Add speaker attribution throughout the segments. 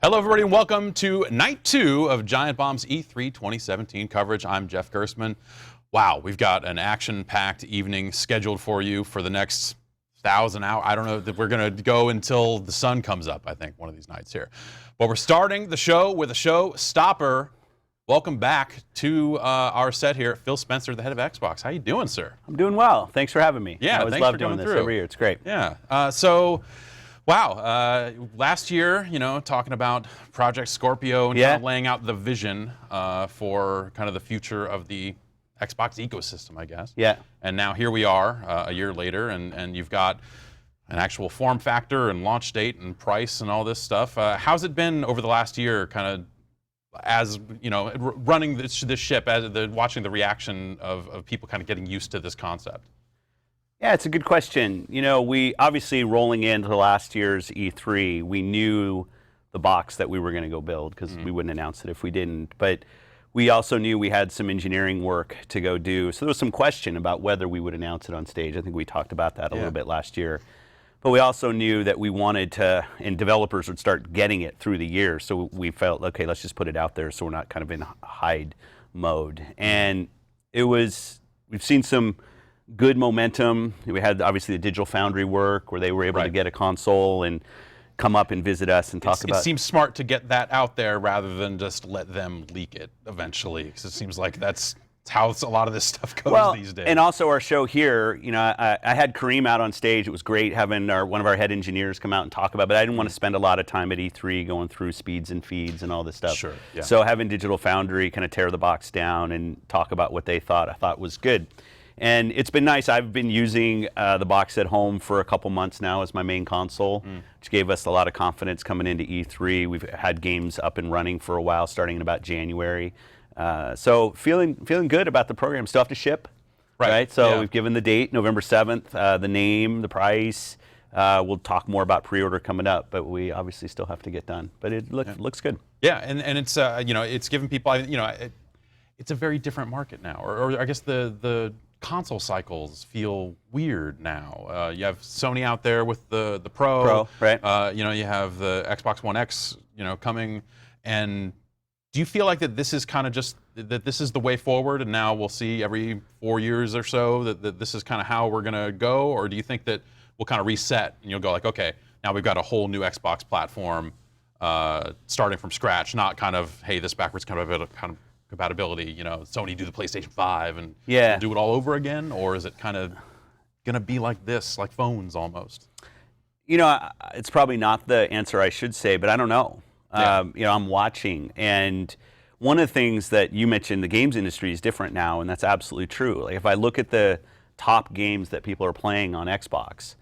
Speaker 1: Hello, everybody, and welcome to Night 2 of Giant Bomb's E3 2017 coverage. I'm Jeff Gerstmann. Wow, we've got an action-packed evening scheduled for you for the next 1,000 hours. I don't know that we're going to go until the sun comes up, I think, one of these nights here. But we're starting the show with a show stopper. Welcome back to our set here. Phil Spencer, the head of Xbox. How you doing, sir?
Speaker 2: I'm doing well. Thanks for having me.
Speaker 1: Yeah,
Speaker 2: I always
Speaker 1: thanks
Speaker 2: love
Speaker 1: for
Speaker 2: doing
Speaker 1: coming
Speaker 2: this
Speaker 1: through.
Speaker 2: every year. It's great.
Speaker 1: Yeah. Wow, last year, talking about Project Scorpio and kind of laying out the vision for kind of the future of the Xbox ecosystem, I guess.
Speaker 2: Yeah.
Speaker 1: And now here we are, a year later, and you've got an actual form factor and launch date and price and all this stuff. How's it been over the last year, kind of, as running this ship, as watching the reaction of people kind of getting used to this concept?
Speaker 2: Yeah, it's a good question. We obviously rolling into last year's E3, we knew the box that we were going to go build because we wouldn't announce it if we didn't. But we also knew we had some engineering work to go do. So there was some question about whether we would announce it on stage. I think we talked about that a little bit last year. But we also knew that we wanted to, and developers would start getting it through the year. So we felt, okay, let's just put it out there so we're not kind of in hide mode. And we've seen some good momentum. We had obviously the Digital Foundry work where they were able to get a console and come up and visit us and talk about it.
Speaker 1: It seems smart to get that out there rather than just let them leak it eventually, because it seems like that's how a lot of this stuff goes these days.
Speaker 2: And also our show here, I had Kareem out on stage. It was great having one of our head engineers come out and talk about it, but I didn't want to spend a lot of time at E3 going through speeds and feeds and all this stuff.
Speaker 1: Sure. Yeah.
Speaker 2: So having Digital Foundry kind of tear the box down and talk about what they thought, I thought was good. And it's been nice. I've been using the box at home for a couple months now as my main console, which gave us a lot of confidence coming into E3. We've had games up and running for a while, starting in about January. So feeling good about the program. Still have to ship, right? So we've given the date, November 7th, the name, the price. We'll talk more about pre-order coming up, but we obviously still have to get done. But it looks good.
Speaker 1: Yeah, and it's it's giving people it's a very different market now, or I guess the console cycles feel weird now. You have Sony out there with the Pro,
Speaker 2: right?
Speaker 1: You have the Xbox One X, coming. And do you feel like that this is kind of just that this is the way forward, and now we'll see every 4 years or so that this is kind of how we're gonna go, or do you think that we'll kind of reset and you'll go like, okay, now we've got a whole new Xbox platform, starting from scratch, not kind of, hey, this backwards compatibility, Sony do the PlayStation 5 and do it all over again? Or is it kind of going to be like this, like phones almost?
Speaker 2: It's probably not the answer I should say, but I don't know. I'm watching, and one of the things that you mentioned, the games industry is different now, and that's absolutely true. Like if I look at the top games that people are playing on Xbox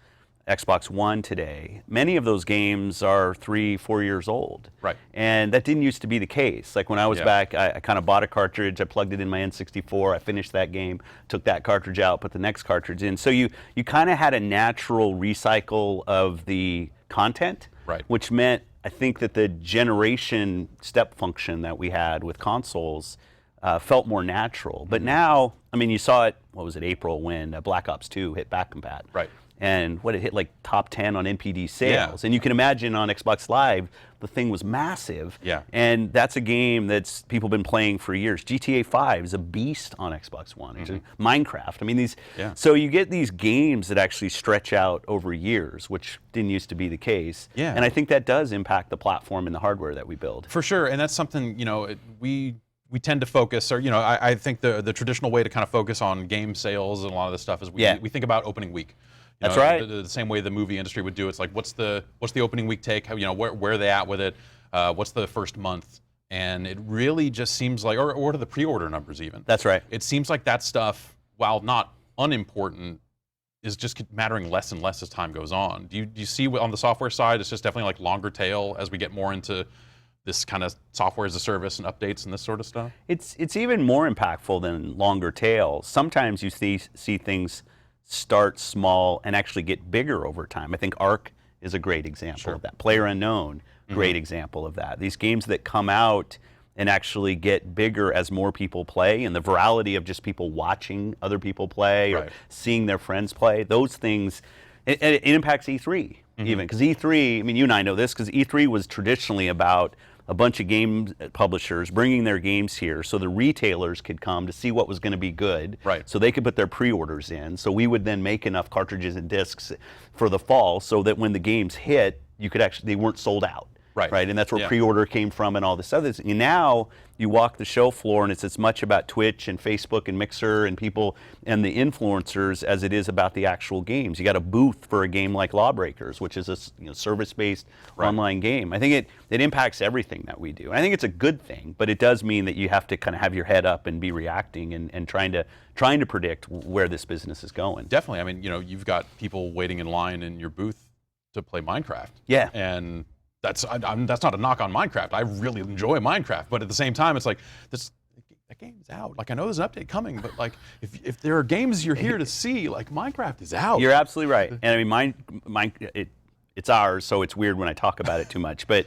Speaker 2: One today, many of those games are 3-4 years old. Right. And that didn't used to be the case. Like when I was back, I kind of bought a cartridge, I plugged it in my N64, I finished that game, took that cartridge out, put the next cartridge in. So you kind of had a natural recycle of the content, which meant I think that the generation step function that we had with consoles felt more natural. But now, I mean, you saw it, what was it, April, when Black Ops 2 hit back compat. Right. And it hit like top 10 on NPD sales. And you can imagine on Xbox Live, the thing was massive. Yeah. And that's a game that's people been playing for years. GTA 5 is a beast on Xbox One. Minecraft. I mean, so you get these games that actually stretch out over years, which didn't used to be the case. Yeah. And I think that does impact the platform and the hardware that we build.
Speaker 1: For sure. And that's something, we tend to focus, or I think the traditional way to kind of focus on game sales and a lot of this stuff is we think about opening week.
Speaker 2: That's right.
Speaker 1: The same way the movie industry would do. It's like, what's the opening week take? Where are they at with it? What's the first month? And it really just seems like, or what are the pre-order numbers even?
Speaker 2: That's right.
Speaker 1: It seems like that stuff, while not unimportant, is just mattering less and less as time goes on. Do you see on the software side, it's just definitely like longer tail as we get more into this kind of software as a service and updates and this sort of stuff?
Speaker 2: It's even more impactful than longer tail. Sometimes you see things start small and actually get bigger over time. I think Ark is a great example of that. PlayerUnknown, great example of that. These games that come out and actually get bigger as more people play, and the virality of just people watching other people play or seeing their friends play, those things, it impacts E3. even, because E3, I mean, you and I know this, because E3 was traditionally about a bunch of game publishers bringing their games here so the retailers could come to see what was going to be good,
Speaker 1: Right.
Speaker 2: so they could put their pre-orders in, so we would then make enough cartridges and discs for the fall so that when the games hit, you could actually, they weren't sold out.
Speaker 1: Right.
Speaker 2: And that's where
Speaker 1: Yeah.
Speaker 2: pre-order came from and all this other thing. And now you walk the show floor and it's as much about Twitch and Facebook and Mixer and people and the influencers as it is about the actual games. You got a booth for a game like Lawbreakers, which is a service-based online game. I think it impacts everything that we do. I think it's a good thing, but it does mean that you have to kind of have your head up and be reacting and trying to predict where this business is going.
Speaker 1: Definitely. I mean, you've got people waiting in line in your booth to play Minecraft.
Speaker 2: Yeah.
Speaker 1: And that's not a knock on Minecraft. I really enjoy Minecraft, but at the same time, it's like that game's out. Like, I know there's an update coming, but like if there are games you're here to see, like Minecraft is out.
Speaker 2: You're absolutely right. And I mean, it's ours, so it's weird when I talk about it too much. But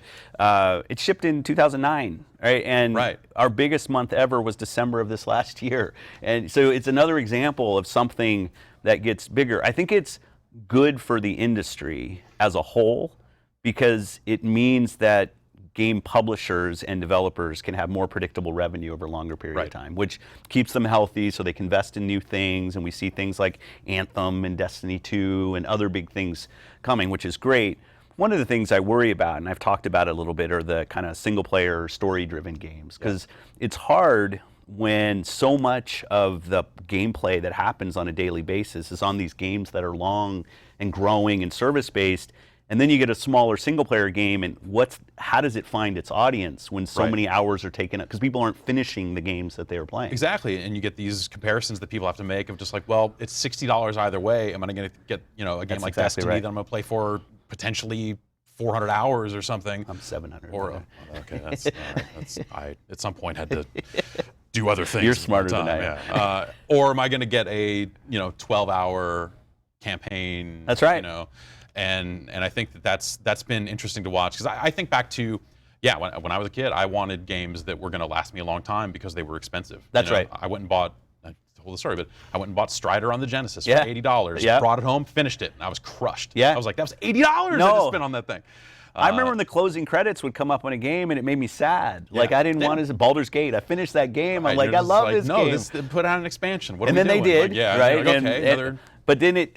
Speaker 2: it shipped in 2009, right? And our biggest month ever was December of this last year. And so it's another example of something that gets bigger. I think it's good for the industry as a whole, because it means that game publishers and developers can have more predictable revenue over a longer period of time, which keeps them healthy so they can invest in new things. And we see things like Anthem and Destiny 2 and other big things coming, which is great. One of the things I worry about, and I've talked about it a little bit, are the kind of single-player, story-driven games, because it's hard when so much of the gameplay that happens on a daily basis is on these games that are long and growing and service-based. And then you get a smaller single-player game, and how does it find its audience when so many hours are taken up? Because people aren't finishing the games that they are playing.
Speaker 1: Exactly, and you get these comparisons that people have to make of just like, well, it's $60 either way. Am I going to get a game like Destiny that I'm going to play for potentially 400 hours or something?
Speaker 2: I'm 700.
Speaker 1: Or okay, that's all right. I at some point had to do other things.
Speaker 2: You're smarter than I am.
Speaker 1: Or am I going to get a 12-hour campaign?
Speaker 2: That's right.
Speaker 1: And I think that's been interesting to watch, because I think back to when I was a kid, I wanted games that were going to last me a long time because they were expensive.
Speaker 2: That's right.
Speaker 1: I went and bought. I told the story, but I went and bought Strider on the Genesis for $80.
Speaker 2: Yeah.
Speaker 1: Brought it home, finished it, and I was crushed.
Speaker 2: Yeah.
Speaker 1: I was like, that was $80 I just spent on that thing.
Speaker 2: I remember when the closing credits would come up on a game, and it made me sad.
Speaker 1: Yeah.
Speaker 2: Like, I didn't want to. Baldur's Gate. I finished that game. I'm like, I love this game.
Speaker 1: Put out an expansion. What
Speaker 2: and
Speaker 1: are we
Speaker 2: then
Speaker 1: doing?
Speaker 2: they did, right?
Speaker 1: Like, okay,
Speaker 2: but then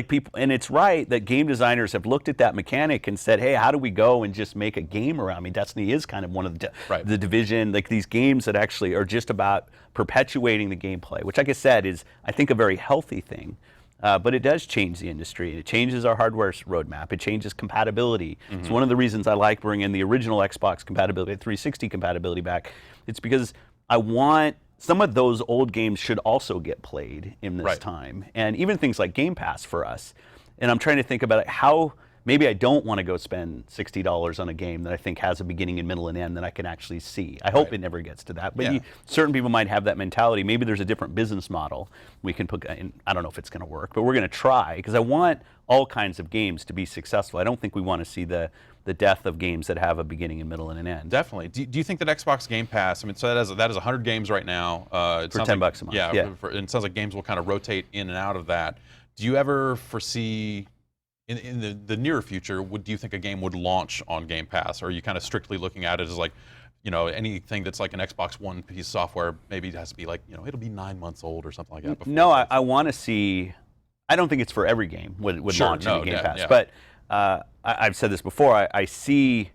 Speaker 2: people, and it's right that game designers have looked at that mechanic and said, hey, how do we go and just make a game around me? Destiny is kind of one of the Division, like these games that actually are just about perpetuating the gameplay, which, like I said, is, I think, a very healthy thing. But it does change the industry. It changes our hardware roadmap. It changes compatibility. It's one of the reasons I like bringing the original Xbox compatibility, 360 compatibility back. It's because I want some of those old games should also get played in this time. And even things like Game Pass for us. And I'm trying to think about how maybe I don't want to go spend $60 on a game that I think has a beginning and middle and end that I can actually see. I hope it never gets to that. But certain people might have that mentality. Maybe there's a different business model we can put in. I don't know if it's going to work, but we're going to try, because I want all kinds of games to be successful. I don't think we want to see the death of games that have a beginning and middle and an end.
Speaker 1: Definitely. Do you think that Xbox Game Pass, I mean, so that is 100 games right now.
Speaker 2: For $10 a month.
Speaker 1: Yeah, and it sounds like games will kind of rotate in and out of that. Do you ever foresee, in the near future, do you think a game would launch on Game Pass? Or are you kind of strictly looking at it as like, anything that's like an Xbox One piece of software, maybe it has to be like, it'll be 9 months old or something like that before?
Speaker 2: No, I want to see, I don't think it's for every game would launch on Game Pass.
Speaker 1: Yeah.
Speaker 2: But I've said this before, I see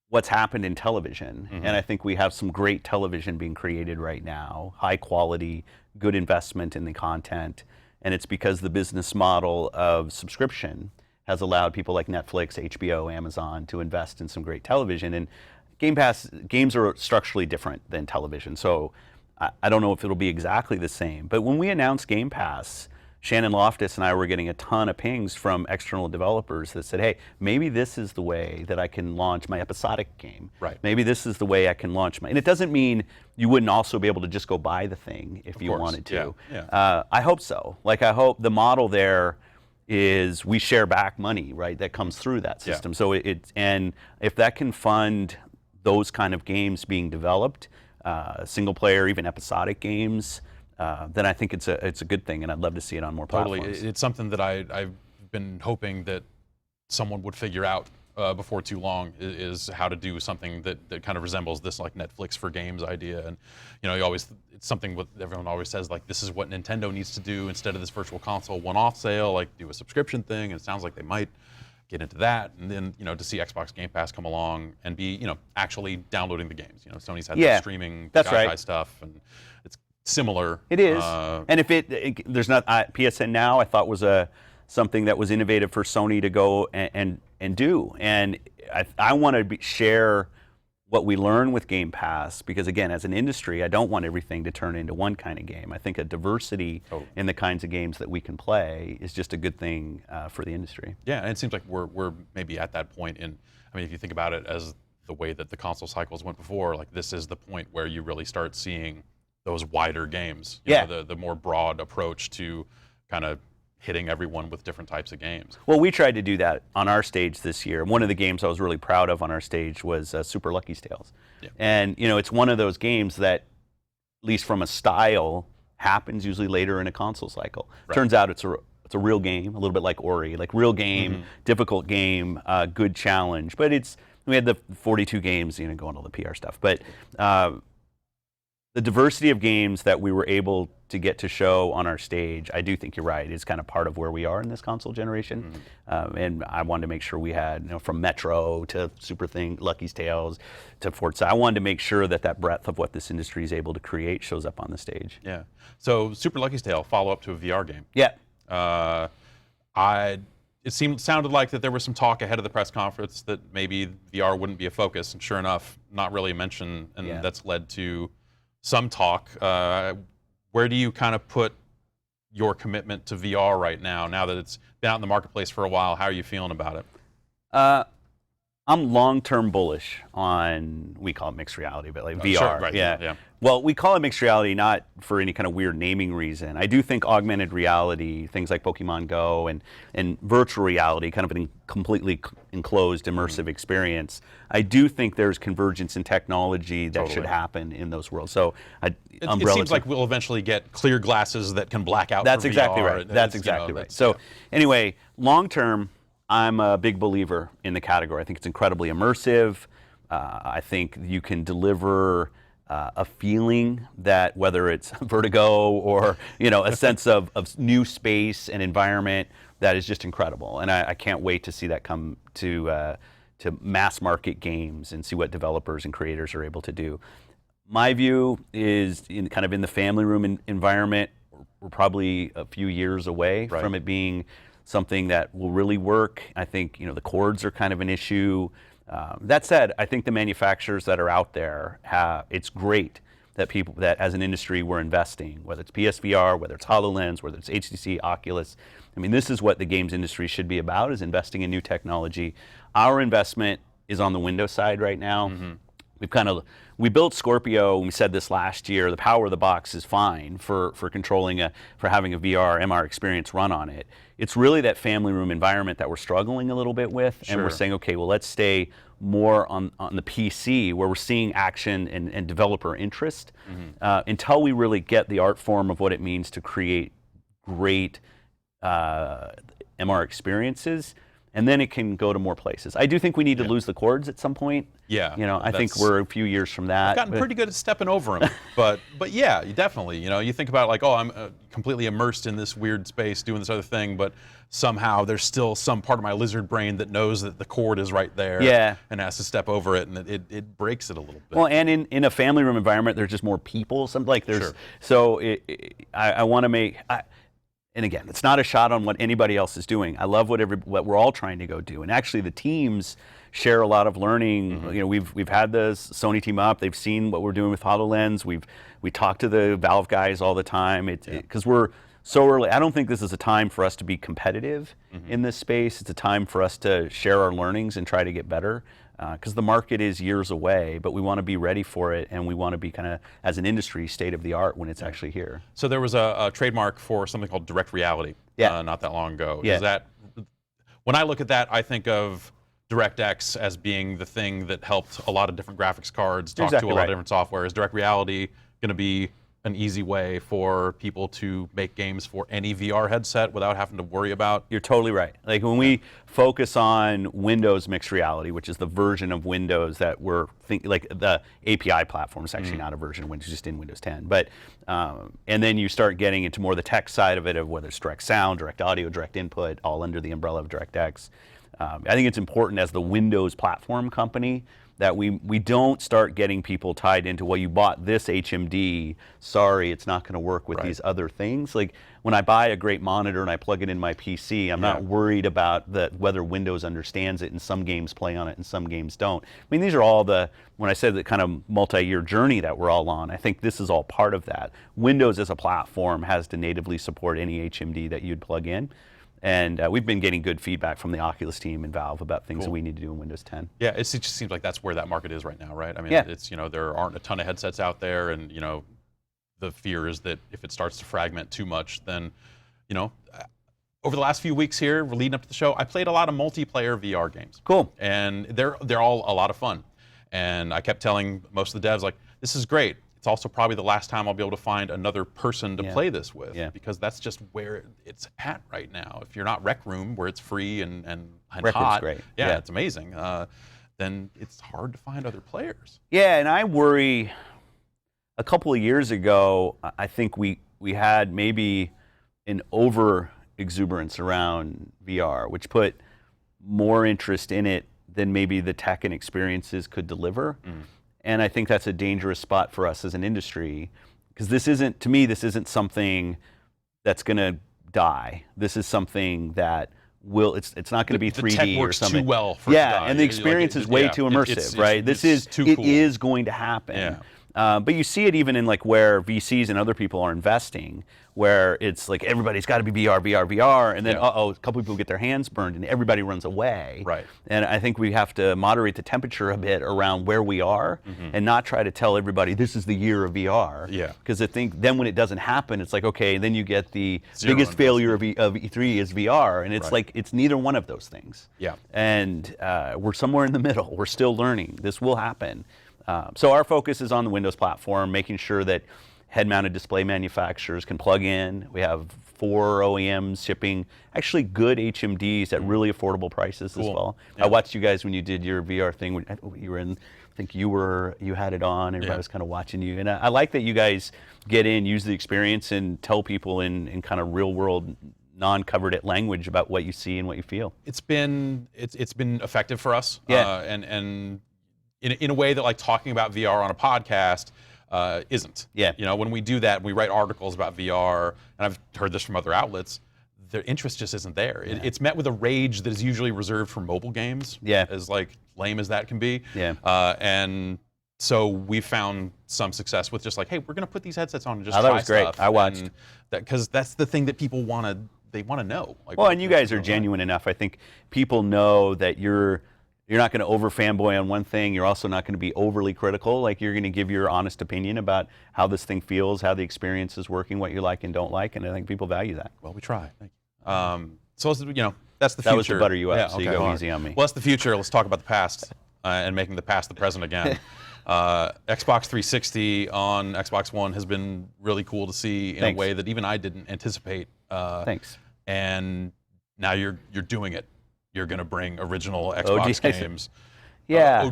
Speaker 2: what's happened in television, and I think we have some great television being created right now, high quality, good investment in the content, and it's because the business model of subscription has allowed people like Netflix, HBO, Amazon to invest in some great television. And Game Pass, games are structurally different than television, so I don't know if it'll be exactly the same. But when we announced Game Pass, Shannon Loftus and I were getting a ton of pings from external developers that said, hey, maybe this is the way that I can launch my episodic game.
Speaker 1: Right.
Speaker 2: Maybe this is the way I can launch and it doesn't mean you wouldn't also be able to just go buy the thing if you wanted to.
Speaker 1: Yeah.
Speaker 2: I hope so. Like, I hope the model there is we share back money, right, that comes through that system. Yeah. So and if that can fund those kind of games being developed, single player, even episodic games, then I think it's a good thing, and I'd love to see it on more platforms.
Speaker 1: Totally, it's something that I've been hoping that someone would figure out before too long is how to do something that kind of resembles this like Netflix for games idea. And it's something what everyone always says, like, this is what Nintendo needs to do instead of this virtual console one-off sale, like do a subscription thing. And it sounds like they might get into that. And then to see Xbox Game Pass come along and be actually downloading the games. Sony's had the streaming stuff, and it's similar.
Speaker 2: It is. And if there's not PSN Now, I thought was something that was innovative for Sony to go and do. And I want to share what we learn with Game Pass, because again, as an industry, I don't want everything to turn into one kind of game. I think a diversity in the kinds of games that we can play is just a good thing for the industry.
Speaker 1: Yeah, and it seems like we're maybe at that point if you think about it as the way that the console cycles went before, like this is the point where you really start seeing those wider games. The more broad approach to kind of hitting everyone with different types of games.
Speaker 2: Well, we tried to do that on our stage this year. One of the games I was really proud of on our stage was Super Lucky's Tales. Yeah. And it's one of those games that, at least from a style, happens usually later in a console cycle. Right. Turns out it's a real game, a little bit like Ori, like real game, difficult game, good challenge. But we had the 42 games, going all the PR stuff. But the diversity of games that we were able to get to show on our stage, I do think you're right, is kind of part of where we are in this console generation. And I wanted to make sure we had, from Metro to Lucky's Tales to Forza, I wanted to make sure that breadth of what this industry is able to create shows up on the stage.
Speaker 1: Yeah. So Super Lucky's Tale, follow up to a VR game.
Speaker 2: Yeah.
Speaker 1: It sounded like that there was some talk ahead of the press conference that maybe VR wouldn't be a focus, and sure enough, not really a mention, and that's led to some talk. Where do you kind of put your commitment to VR right now that it's been out in the marketplace for a while? How are you feeling about it?
Speaker 2: I'm long-term bullish on, we call it mixed reality, but like VR.
Speaker 1: Sure, right.
Speaker 2: Yeah. Well, we call it mixed reality not for any kind of weird naming reason. I do think augmented reality, things like Pokemon Go and virtual reality, kind of a completely enclosed, immersive experience, I do think there's convergence in technology that should happen in those worlds. So
Speaker 1: it seems like we'll eventually get clear glasses that can black out.
Speaker 2: That's
Speaker 1: for
Speaker 2: exactly
Speaker 1: VR.
Speaker 2: right. That's exactly right. So anyway, long-term, I'm a big believer in the category. I think it's incredibly immersive. I think you can deliver a feeling that, whether it's vertigo or a sense of new space and environment, that is just incredible. And I can't wait to see that come to mass market games and see what developers and creators are able to do. My view is in the family room environment, we're probably a few years away from it being something that will really work. I think the cords are kind of an issue. That said, I think the manufacturers that are out there it's great that as an industry we're investing, whether it's PSVR, whether it's HoloLens, whether it's HTC, Oculus. I mean, this is what the games industry should be about, is investing in new technology. Our investment is on the Windows side right now. We built Scorpio, and we said this last year, the power of the box is fine for controlling for having a VR, MR experience run on it. It's really that family room environment that we're struggling a little bit with, and we're saying, okay, well, let's stay more on the PC, where we're seeing action and developer interest, until we really get the art form of what it means to create great MR experiences. And then it can go to more places. I do think we need to lose the cords at some point.
Speaker 1: Yeah.
Speaker 2: I think we're a few years from that.
Speaker 1: I've gotten pretty good at stepping over them. but yeah, definitely. You think about like, I'm completely immersed in this weird space doing this other thing, but somehow there's still some part of my lizard brain that knows that the cord is right there and has to step over it, and it breaks it a little bit.
Speaker 2: Well, and in a family room environment, there's just more people. So I want to make... And again, it's not a shot on what anybody else is doing. I love what we're all trying to go do. And actually, the teams share a lot of learning. We've had the Sony team up. They've seen what we're doing with HoloLens. We talk to the Valve guys all the time. Because we're so early. I don't think this is a time for us to be competitive in this space. It's a time for us to share our learnings and try to get better. Because the market is years away, but we want to be ready for it, and we want to be kind of, as an industry, state of the art when it's actually here.
Speaker 1: So there was a trademark for something called direct reality not that long ago.
Speaker 2: Yeah.
Speaker 1: Is that, when I look at that, I think of DirectX as being the thing that helped a lot of different graphics cards talk to a lot of different software. Is direct reality going to be an easy way for people to make games for any VR headset without having to worry about.
Speaker 2: You're totally right. Like when we focus on Windows mixed reality, which is the version of Windows that we're thinking, like the API platform is actually not a version of Windows, just in Windows 10. But and then you start getting into more the tech side of it, of whether it's direct sound, direct audio, direct input, all under the umbrella of DirectX. I think it's important as the Windows platform company that we don't start getting people tied into, well, you bought this HMD, sorry, it's not going to work with these other things. Like when I buy a great monitor and I plug it in my PC, I'm not worried about whether Windows understands it, and some games play on it and some games don't. I mean, these are all when I said the kind of multi-year journey that we're all on, I think this is all part of that. Windows as a platform has to natively support any HMD that you'd plug in. And we've been getting good feedback from the Oculus team and Valve about things that we need to do in Windows 10.
Speaker 1: Yeah, it just seems like that's where that market is right now, right? I mean, it's, there aren't a ton of headsets out there, and, the fear is that if it starts to fragment too much, then, over the last few weeks here, we're leading up to the show, I played a lot of multiplayer VR games.
Speaker 2: Cool.
Speaker 1: And they're all a lot of fun. And I kept telling most of the devs, like, this is great. It's also probably the last time I'll be able to find another person to play this with, because that's just where it's at right now. If you're not Rec Room, where it's free and hot,
Speaker 2: great.
Speaker 1: Yeah, it's amazing. Then it's hard to find other players.
Speaker 2: Yeah, and I worry. A couple of years ago, I think we had maybe an over exuberance around VR, which put more interest in it than maybe the tech and experiences could deliver. And I think that's a dangerous spot for us as an industry, because this isn't something that's going to die. This is something that it's not going to be 3D
Speaker 1: the tech works
Speaker 2: or something.
Speaker 1: Too well for it to die.
Speaker 2: And the experience is way too immersive, right? This is
Speaker 1: too cool.
Speaker 2: It is going to happen. But you see it even in like where VCs and other people are investing, where it's like everybody's got to be VR, VR, VR, and then a couple people get their hands burned and everybody runs away.
Speaker 1: Right.
Speaker 2: And I think we have to moderate the temperature a bit around where we are, and not try to tell everybody this is the year of VR.
Speaker 1: Yeah.
Speaker 2: Because I think then when it doesn't happen, it's like, okay, then you get the
Speaker 1: Zero
Speaker 2: biggest failure of E3 is VR, and it's like it's neither one of those things.
Speaker 1: Yeah.
Speaker 2: And we're somewhere in the middle. We're still learning. This will happen. So our focus is on the Windows platform, making sure that head-mounted display manufacturers can plug in. We have 4 OEMs shipping actually good HMDs at really affordable prices as well. I watched you guys when you did your VR thing. You were in, I think you had it on. Everybody was kind of watching you, and I like that you guys get in, use the experience, and tell people in kind of real-world, non-covered it language about what you see and what you feel.
Speaker 1: It's been effective for us. And in a way that like talking about VR on a podcast isn't.
Speaker 2: Yeah.
Speaker 1: When we do that, we write articles about VR, and I've heard this from other outlets, the interest just isn't there. It's met with a rage that is usually reserved for mobile games. As like lame as that can be. And so we found some success with just like, hey, we're going to put these headsets on and just try
Speaker 2: that was
Speaker 1: stuff.
Speaker 2: great. I watched.
Speaker 1: Because that's the thing that people want to know. Like,
Speaker 2: well, and you guys are genuine enough. I think people know that you're not going to over fanboy on one thing. You're also not going to be overly critical. Like, you're going to give your honest opinion about how this thing feels, how the experience is working, what you like and don't like, and I think people value that.
Speaker 1: Well, we try. Thank you. So that's the future.
Speaker 2: That was to butter you up, so you go
Speaker 1: right.
Speaker 2: easy on me.
Speaker 1: Well, that's the future. Let's talk about the past and making the past the present again. Xbox 360 on Xbox One has been really cool to see in a way that even I didn't anticipate.
Speaker 2: Thanks.
Speaker 1: And now you're doing it. You're going to bring original Xbox games.
Speaker 2: Yeah.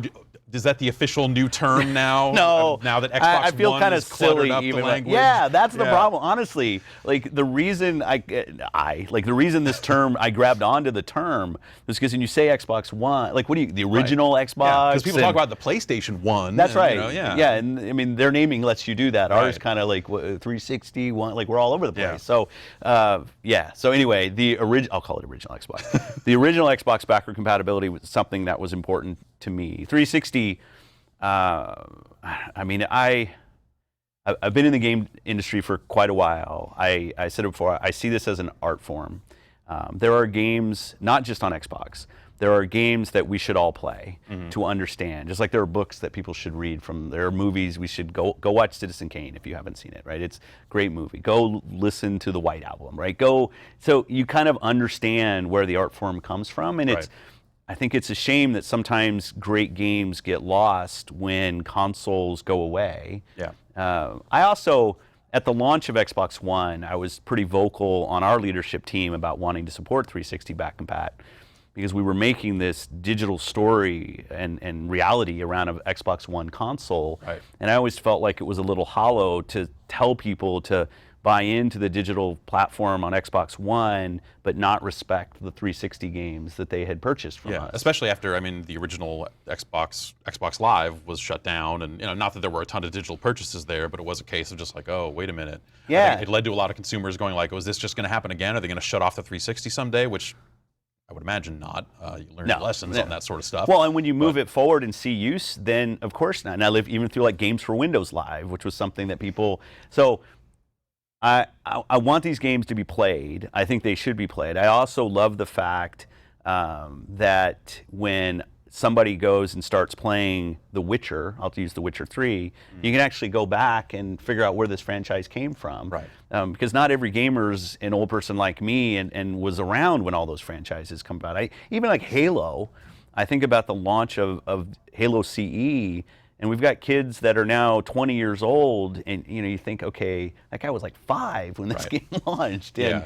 Speaker 1: Is that the official new term now?
Speaker 2: No.
Speaker 1: Now that Xbox
Speaker 2: I feel
Speaker 1: One
Speaker 2: kind
Speaker 1: has
Speaker 2: of
Speaker 1: cluttered
Speaker 2: silly
Speaker 1: up the
Speaker 2: even.
Speaker 1: language.
Speaker 2: Yeah, that's the problem. Honestly, like the reason the reason this term I grabbed onto the term was because when you say Xbox One, like the original Xbox?
Speaker 1: Because people talk about the PlayStation 1.
Speaker 2: That's right.
Speaker 1: Yeah,
Speaker 2: and I mean their naming lets you do that. Ours kind of like 360 one, like we're all over the place. So So anyway, I'll call it original Xbox. The original Xbox backward compatibility was something that was important to me. 360. I mean, I've been in the game industry for quite a while. I said it before, I see this as an art form. There are games, not just on Xbox, there are games that we should all play to understand. Just like there are books that people should read from, there are movies we should go watch Citizen Kane if you haven't seen it, right? It's a great movie. Go listen to the White Album, right? So you kind of understand where the art form comes from, and I think it's a shame that sometimes great games get lost when consoles go away.
Speaker 1: Yeah.
Speaker 2: I also at the launch of Xbox One, I was pretty vocal on our leadership team about wanting to support 360 back compat, because we were making this digital story and reality around an Xbox One console.
Speaker 1: Right.
Speaker 2: And I always felt like it was a little hollow to tell people to buy into the digital platform on Xbox One, but not respect the 360 games that they had purchased from us.
Speaker 1: Especially after, I mean, the original Xbox Live was shut down, and not that there were a ton of digital purchases there, but it was a case of just like, oh, wait a minute.
Speaker 2: Yeah.
Speaker 1: I think it led to a lot of consumers going like, oh, is this just going to happen again? Are they going to shut off the 360 someday? Which I would imagine not. You learn your lessons on that sort of stuff.
Speaker 2: Well, and when you move it forward and see use, then of course not. And I live even through like Games for Windows Live, which was something that people. So I want these games to be played. I think they should be played. I also love the fact that when somebody goes and starts playing The Witcher, I'll use The Witcher 3, you can actually go back and figure out where this franchise came from.
Speaker 1: Right.
Speaker 2: Because not every gamer's an old person like me and was around when all those franchises come about. Even like Halo, I think about the launch of Halo CE, and we've got kids that are now 20 years old, and you think, okay, that guy was like 5 when this game launched. And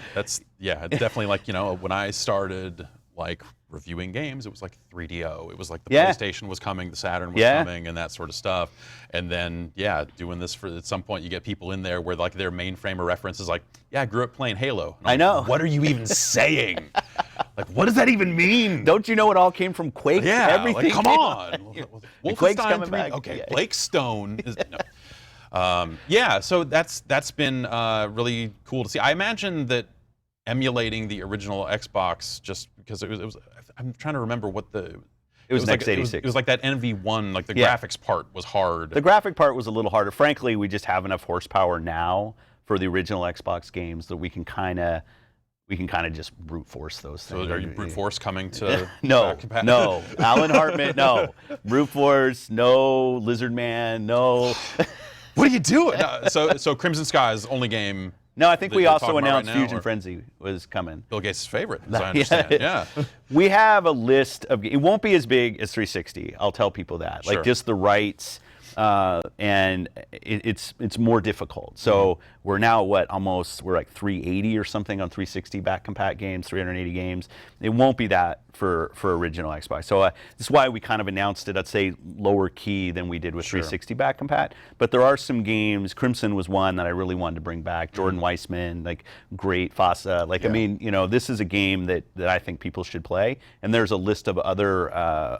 Speaker 1: Definitely like when I started like reviewing games, it was like 3DO. It was like the PlayStation was coming, the Saturn was coming, and that sort of stuff. And then doing this for at some point, you get people in there where like their main frame of reference is like, I grew up playing Halo.
Speaker 2: I know.
Speaker 1: What are you even saying? Like, what does that even mean?
Speaker 2: Don't you know it all came from Quake?
Speaker 1: Yeah,
Speaker 2: everything.
Speaker 1: Like, come on.
Speaker 2: Quake's coming
Speaker 1: 3,
Speaker 2: back.
Speaker 1: Okay, Blake Stone is no. So that's been really cool to see. I imagine that emulating the original Xbox, just because it was I'm trying to remember what it was
Speaker 2: an
Speaker 1: like,
Speaker 2: x86.
Speaker 1: it was like that NV1, like the graphics part was hard.
Speaker 2: The graphic part was a little harder. Frankly, we just have enough horsepower now for the original Xbox games that we can kind of just brute force those things.
Speaker 1: So are you brute force coming to
Speaker 2: no, Alan Hartman, no. Brute force, no. Lizard Man, no.
Speaker 1: What are you doing? So Crimson Sky is the only game.
Speaker 2: No, I think we also announced
Speaker 1: right now,
Speaker 2: Fusion Frenzy was coming.
Speaker 1: Bill Gates' favorite, as I understand.
Speaker 2: We have a list of. It won't be as big as 360. I'll tell people that.
Speaker 1: Sure.
Speaker 2: Like just the rights, and it's more difficult. So we're now we're like 380 or something on 360 back compat games, 380 games. It won't be that for original Xbox. So this is why we kind of announced it. I'd say lower key than we did with 360 back compat. But there are some games. Crimson was one that I really wanted to bring back. Jordan Weissman, like great FASA. Like I mean, this is a game that I think people should play. And there's a list of other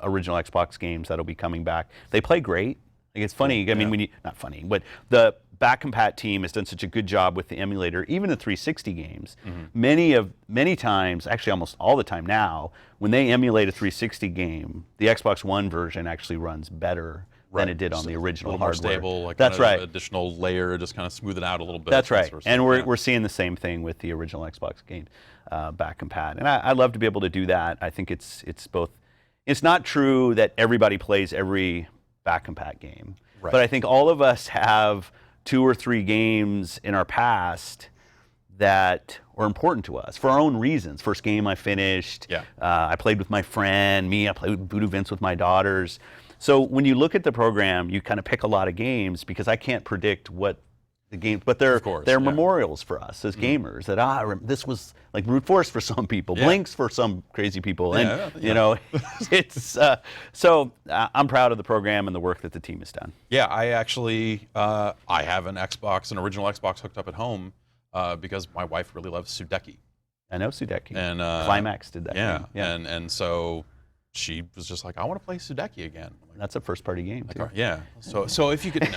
Speaker 2: original Xbox games that'll be coming back. They play great. Like it's funny. I mean, not funny, but the back compat team has done such a good job with the emulator, even the 360 games. Many times, actually almost all the time now, when they emulate a 360 game, the Xbox One version actually runs better than it did on the original hardware.
Speaker 1: A little more stable, like
Speaker 2: that's right.
Speaker 1: Additional layer, just kind of smooth it out a little bit.
Speaker 2: That's right. And we're seeing the same thing with the original Xbox game back compat. And I love to be able to do that. I think it's both. It's not true that everybody plays every back compat game, but I think all of us have 2 or 3 games in our past that were important to us for our own reasons. First game I finished. I played with my friend. I played with Voodoo Vince with my daughters. So when you look at the program, you kind of pick a lot of games because I can't predict what the games, but they're memorials for us as gamers. That this was like brute force for some people, Blinks for some crazy people, and it's so I'm proud of the program and the work that the team has done.
Speaker 1: Yeah, I actually I have an original Xbox hooked up at home because my wife really loves Sudeki.
Speaker 2: I know Sudeki.
Speaker 1: And
Speaker 2: Climax did that.
Speaker 1: Yeah, and so she was just like, I want to play Sudeki again. Like,
Speaker 2: that's a first-party game too.
Speaker 1: Yeah. So if you could,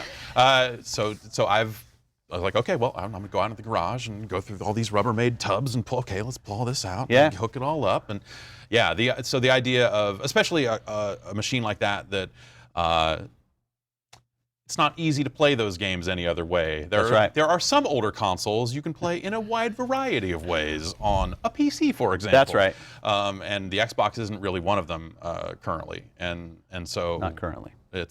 Speaker 1: I was like, okay, well, I'm going to go out into the garage and go through all these Rubbermaid tubs and let's pull this out and hook it all up. And so the idea of, especially a machine like that it's not easy to play those games any other way. There are some older consoles you can play in a wide variety of ways on a PC, for example.
Speaker 2: That's right.
Speaker 1: And the Xbox isn't really one of them currently. And so
Speaker 2: not currently.
Speaker 1: I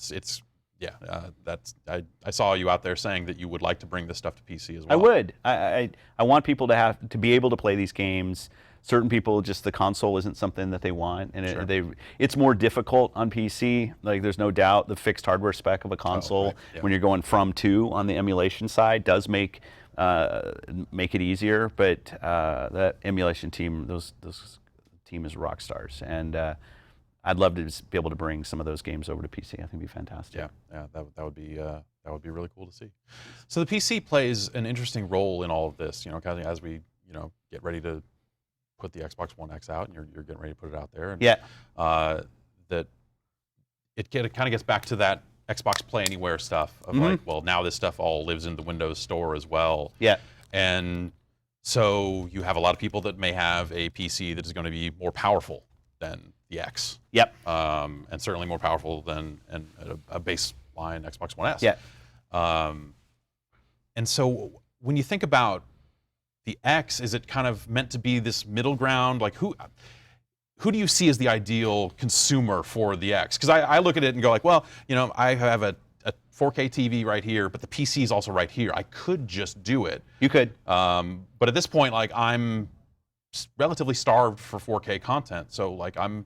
Speaker 1: saw you out there saying that you would like to bring this stuff to PC as well.
Speaker 2: I would. I want people to be able to play these games. certain people, just the console isn't something that they want, and
Speaker 1: Sure.
Speaker 2: it's more difficult on PC. Like, there's no doubt the fixed hardware spec of a console
Speaker 1: right. Yeah.
Speaker 2: when you're going from to on the emulation side does make it easier. But that emulation team, those team is rock stars, and I'd love to just be able to bring some of those games over to PC. I think it'd be fantastic.
Speaker 1: Yeah, that would be really cool to see. So the PC plays an interesting role in all of this, kind of as we, get ready to put the Xbox One X out, and you're getting ready to put it out there. And,
Speaker 2: Yeah.
Speaker 1: That it kind of gets back to that Xbox Play Anywhere stuff of like, well, now this stuff all lives in the Windows Store as well.
Speaker 2: Yeah.
Speaker 1: And so you have a lot of people that may have a PC that is going to be more powerful than the X.
Speaker 2: Yep.
Speaker 1: And certainly more powerful than a baseline Xbox One S.
Speaker 2: Yeah.
Speaker 1: And so when you think about the X, is it kind of meant to be this middle ground? Like who do you see as the ideal consumer for the X? Because I look at it and go like, well, I have a 4K TV right here, but the PC is also right here. I could just do it.
Speaker 2: You could.
Speaker 1: But at this point, like I'm relatively starved for 4K content, so like I'm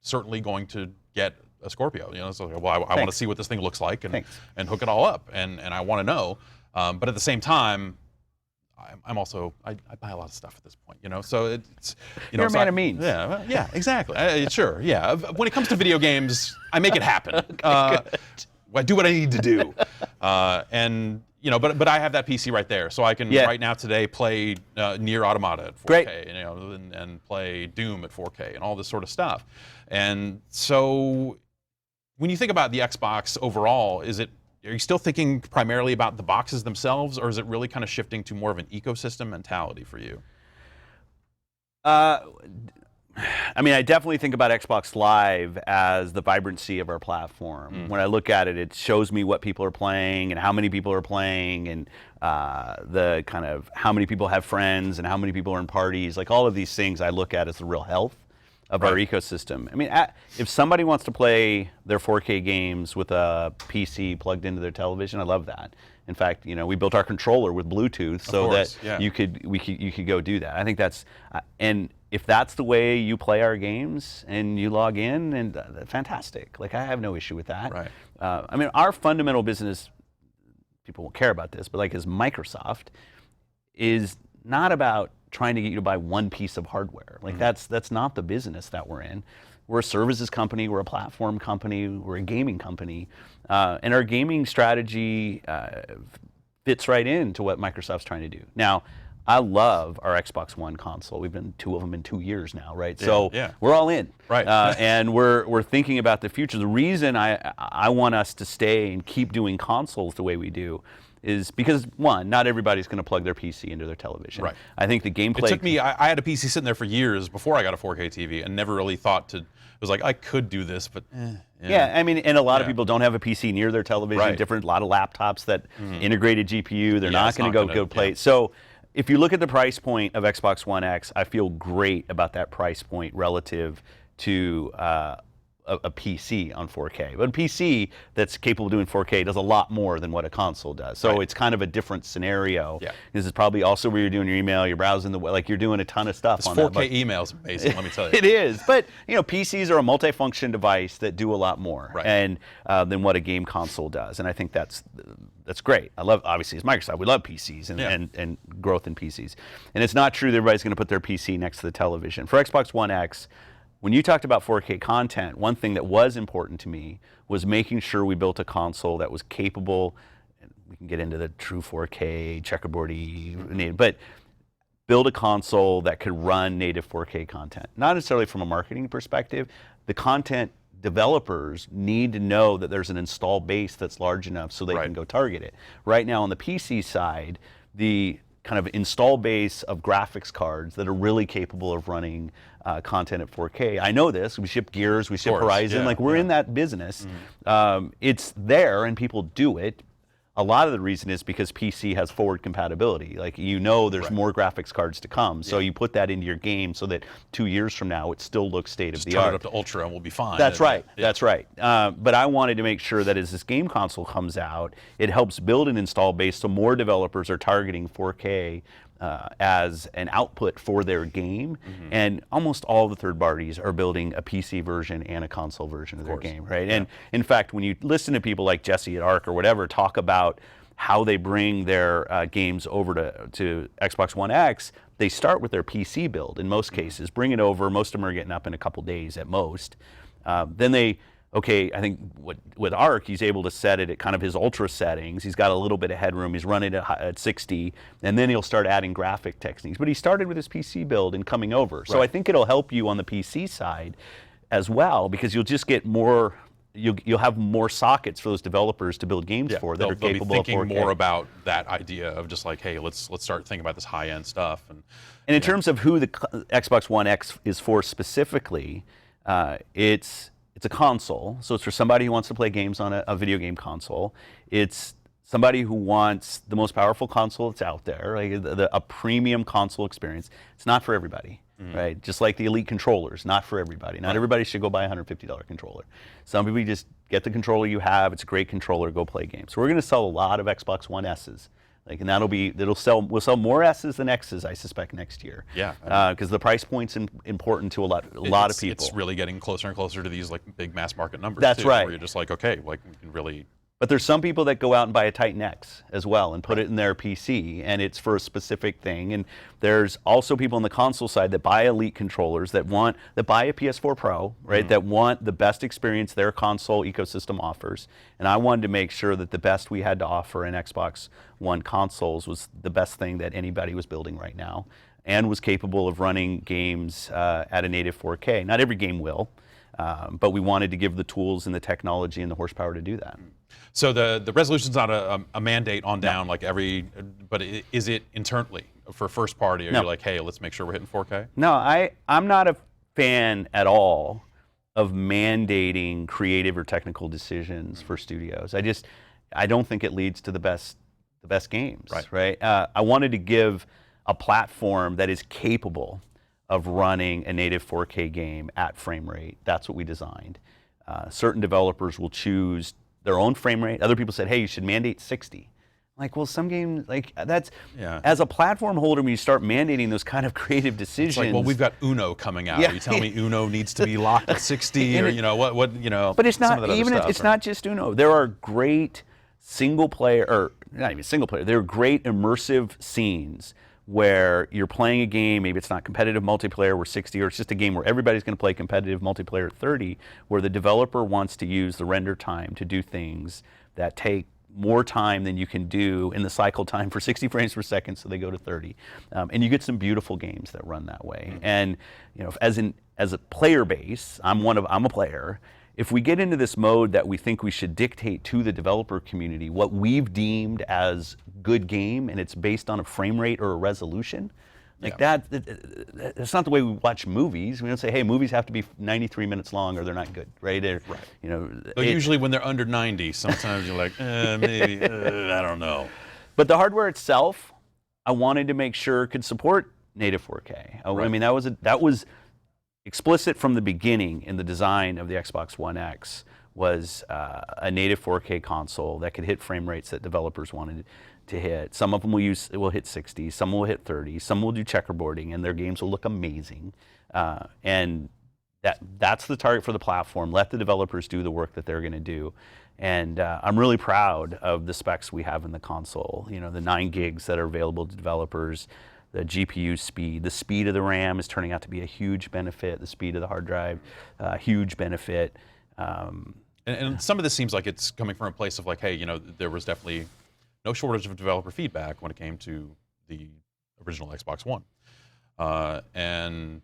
Speaker 1: certainly going to get a Scorpio. So well, I want to see what this thing looks like and hook it all up, and I want to know. But at the same time, I'm also I buy a lot of stuff at this point, So it's
Speaker 2: you're a man of means.
Speaker 1: Yeah, exactly. Sure, yeah. When it comes to video games, I make it happen. I do what I need to do, and but I have that PC right there, so I can right now today play Nier Automata at 4K,
Speaker 2: Great.
Speaker 1: and play Doom at 4K and all this sort of stuff. And so, when you think about the Xbox overall, are you still thinking primarily about the boxes themselves, or is it really kind of shifting to more of an ecosystem mentality for you?
Speaker 2: I mean, I definitely think about Xbox Live as the vibrancy of our platform. When I look at it, it shows me what people are playing and how many people are playing, and the kind of how many people have friends and how many people are in parties. Like all of these things I look at as the real health of our ecosystem. I mean, if somebody wants to play their 4K games with a PC plugged into their television, I love that. In fact, we built our controller with Bluetooth so that you could go do that. I think that's and if that's the way you play our games and you log in, and fantastic. Like I have no issue with that.
Speaker 1: Right.
Speaker 2: I mean, our fundamental business, people won't care about this, but like as Microsoft, is not about trying to get you to buy one piece of hardware. Like that's not the business that we're in. We're a services company, we're a platform company, we're a gaming company, and our gaming strategy fits right into what Microsoft's trying to do. Now, I love our Xbox One console. We've been two of them in 2 years now, right? So we're all in,
Speaker 1: right?
Speaker 2: And we're thinking about the future. The reason I want us to stay and keep doing consoles the way we do is because, one, not everybody's going to plug their PC into their television.
Speaker 1: Right.
Speaker 2: I think the gameplay.
Speaker 1: It took me. I had a PC sitting there for years before I got a 4K TV, and never really thought to. It was like I could do this, but
Speaker 2: yeah. I mean, and a lot of people don't have a PC near their television.
Speaker 1: Right.
Speaker 2: A lot of laptops that integrated GPU. They're not going to go play.
Speaker 1: Yeah.
Speaker 2: So if you look at the price point of Xbox One X, I feel great about that price point relative to a PC on 4K. But a PC that's capable of doing 4K does a lot more than what a console does. So it's kind of a different scenario.
Speaker 1: Yeah.
Speaker 2: This is probably also where you're doing your email, you're browsing like you're doing a ton of stuff on
Speaker 1: 4K
Speaker 2: that.
Speaker 1: email is amazing, let me tell you.
Speaker 2: It is. But PCs are a multifunction device that do a lot more and than what a game console does. And I think that's great. I love, obviously, as Microsoft, we love PCs and growth in PCs. And it's not true that everybody's going to put their PC next to the television. For Xbox One X, when you talked about 4K content, one thing that was important to me was making sure we built a console that was capable, and we can get into the true 4K, checkerboardy, but build a console that could run native 4K content. Not necessarily from a marketing perspective. The content developers need to know that there's an install base that's large enough so they can go target it. Right now on the PC side, the kind of install base of graphics cards that are really capable of running content at 4K. I know this. We ship Gears, we ship Horizon. Like we're in that business. It's there and people do it. A lot of the reason is because PC has forward compatibility. Like there's more graphics cards to come. So you put that into your game so that 2 years from now it still looks state of the art.
Speaker 1: Turn it up to Ultra and we'll be fine.
Speaker 2: That's right. That's right. But I wanted to make sure that as this game console comes out, it helps build an install base so more developers are targeting 4K as an output for their game, and almost all the third parties are building a PC version and a console version of their game, right? And in fact, when you listen to people like Jesse at Arc or whatever talk about how they bring their games over to Xbox One X, they start with their PC build in most cases, bring it over. Most of them are getting up in a couple days at most. Then I think with Arc, he's able to set it at kind of his ultra settings. He's got a little bit of headroom. He's running it at 60, and then he'll start adding graphic techniques. But he started with his PC build and coming over. Right. So I think it'll help you on the PC side as well, because you'll just get more. You'll have more sockets for those developers to build games for that are capable of 4K.
Speaker 1: They'll be thinking more about that idea of just like, hey, let's start thinking about this high-end stuff. And
Speaker 2: in terms of who the Xbox One X is for specifically, it's a console, so it's for somebody who wants to play games on a video game console. It's somebody who wants the most powerful console that's out there, like a premium console experience. It's not for everybody, right? Just like the Elite controllers, not for everybody. Not everybody should go buy a $150 controller. Some people just get the controller you have. It's a great controller. Go play games. So we're going to sell a lot of Xbox One S's. And we'll sell more S's than X's, I suspect, next year.
Speaker 1: Yeah.
Speaker 2: Because the price point's important to a lot of people.
Speaker 1: It's really getting closer and closer to these like big mass market numbers.
Speaker 2: That's right.
Speaker 1: Where you're just like, okay, like we can really.
Speaker 2: But there's some people that go out and buy a Titan X as well and put it in their PC, and it's for a specific thing. And there's also people on the console side that buy Elite controllers that buy a PS4 Pro, right? That want the best experience their console ecosystem offers. And I wanted to make sure that the best we had to offer in Xbox One consoles was the best thing that anybody was building right now, and was capable of running games at a native 4K. Not every game will, but we wanted to give the tools and the technology and the horsepower to do that.
Speaker 1: So the resolution's not a mandate on down like but is it internally for first party? Are you like, hey, let's make sure we're hitting 4K?
Speaker 2: No, I'm not a fan at all of mandating creative or technical decisions for studios. I don't think it leads to the best games, right? I wanted to give a platform that is capable of running a native 4K game at frame rate. That's what we designed. Certain developers will choose their own frame rate. Other people said, hey, you should mandate 60. Like, well, some games, like, that's, as a platform holder, when you start mandating those kind of creative decisions.
Speaker 1: It's like, well, we've got Uno coming out. Are you telling me Uno needs to be locked at 60 or,
Speaker 2: But it's not, it's not just Uno. There are great single player, or not even single player, there are great immersive scenes where you're playing a game, maybe it's not competitive multiplayer where 60, or it's just a game where everybody's going to play competitive multiplayer at 30, where the developer wants to use the render time to do things that take more time than you can do in the cycle time for 60 frames per second, so they go to 30. And you get some beautiful games that run that way. And as a player base, I'm a player. If we get into this mode that we think we should dictate to the developer community what we've deemed as good game, and it's based on a frame rate or a resolution, like that's not the way we watch movies. We don't say, hey, movies have to be 93 minutes long or they're not good, right?
Speaker 1: But usually when they're under 90, sometimes you're like, maybe, I don't know.
Speaker 2: But the hardware itself, I wanted to make sure could support native 4K. I mean, that was explicit from the beginning in the design of the Xbox One X, was a native 4K console that could hit frame rates that developers wanted to hit. Some of them will hit 60, some will hit 30, some will do checkerboarding, and their games will look amazing. And that's the target for the platform. Let the developers do the work that they're going to do. And I'm really proud of the specs we have in the console. The 9 gigs that are available to developers, the GPU speed, the speed of the RAM is turning out to be a huge benefit. The speed of the hard drive, huge benefit.
Speaker 1: And some of this seems like it's coming from a place of like, hey, there was definitely no shortage of developer feedback when it came to the original Xbox One. And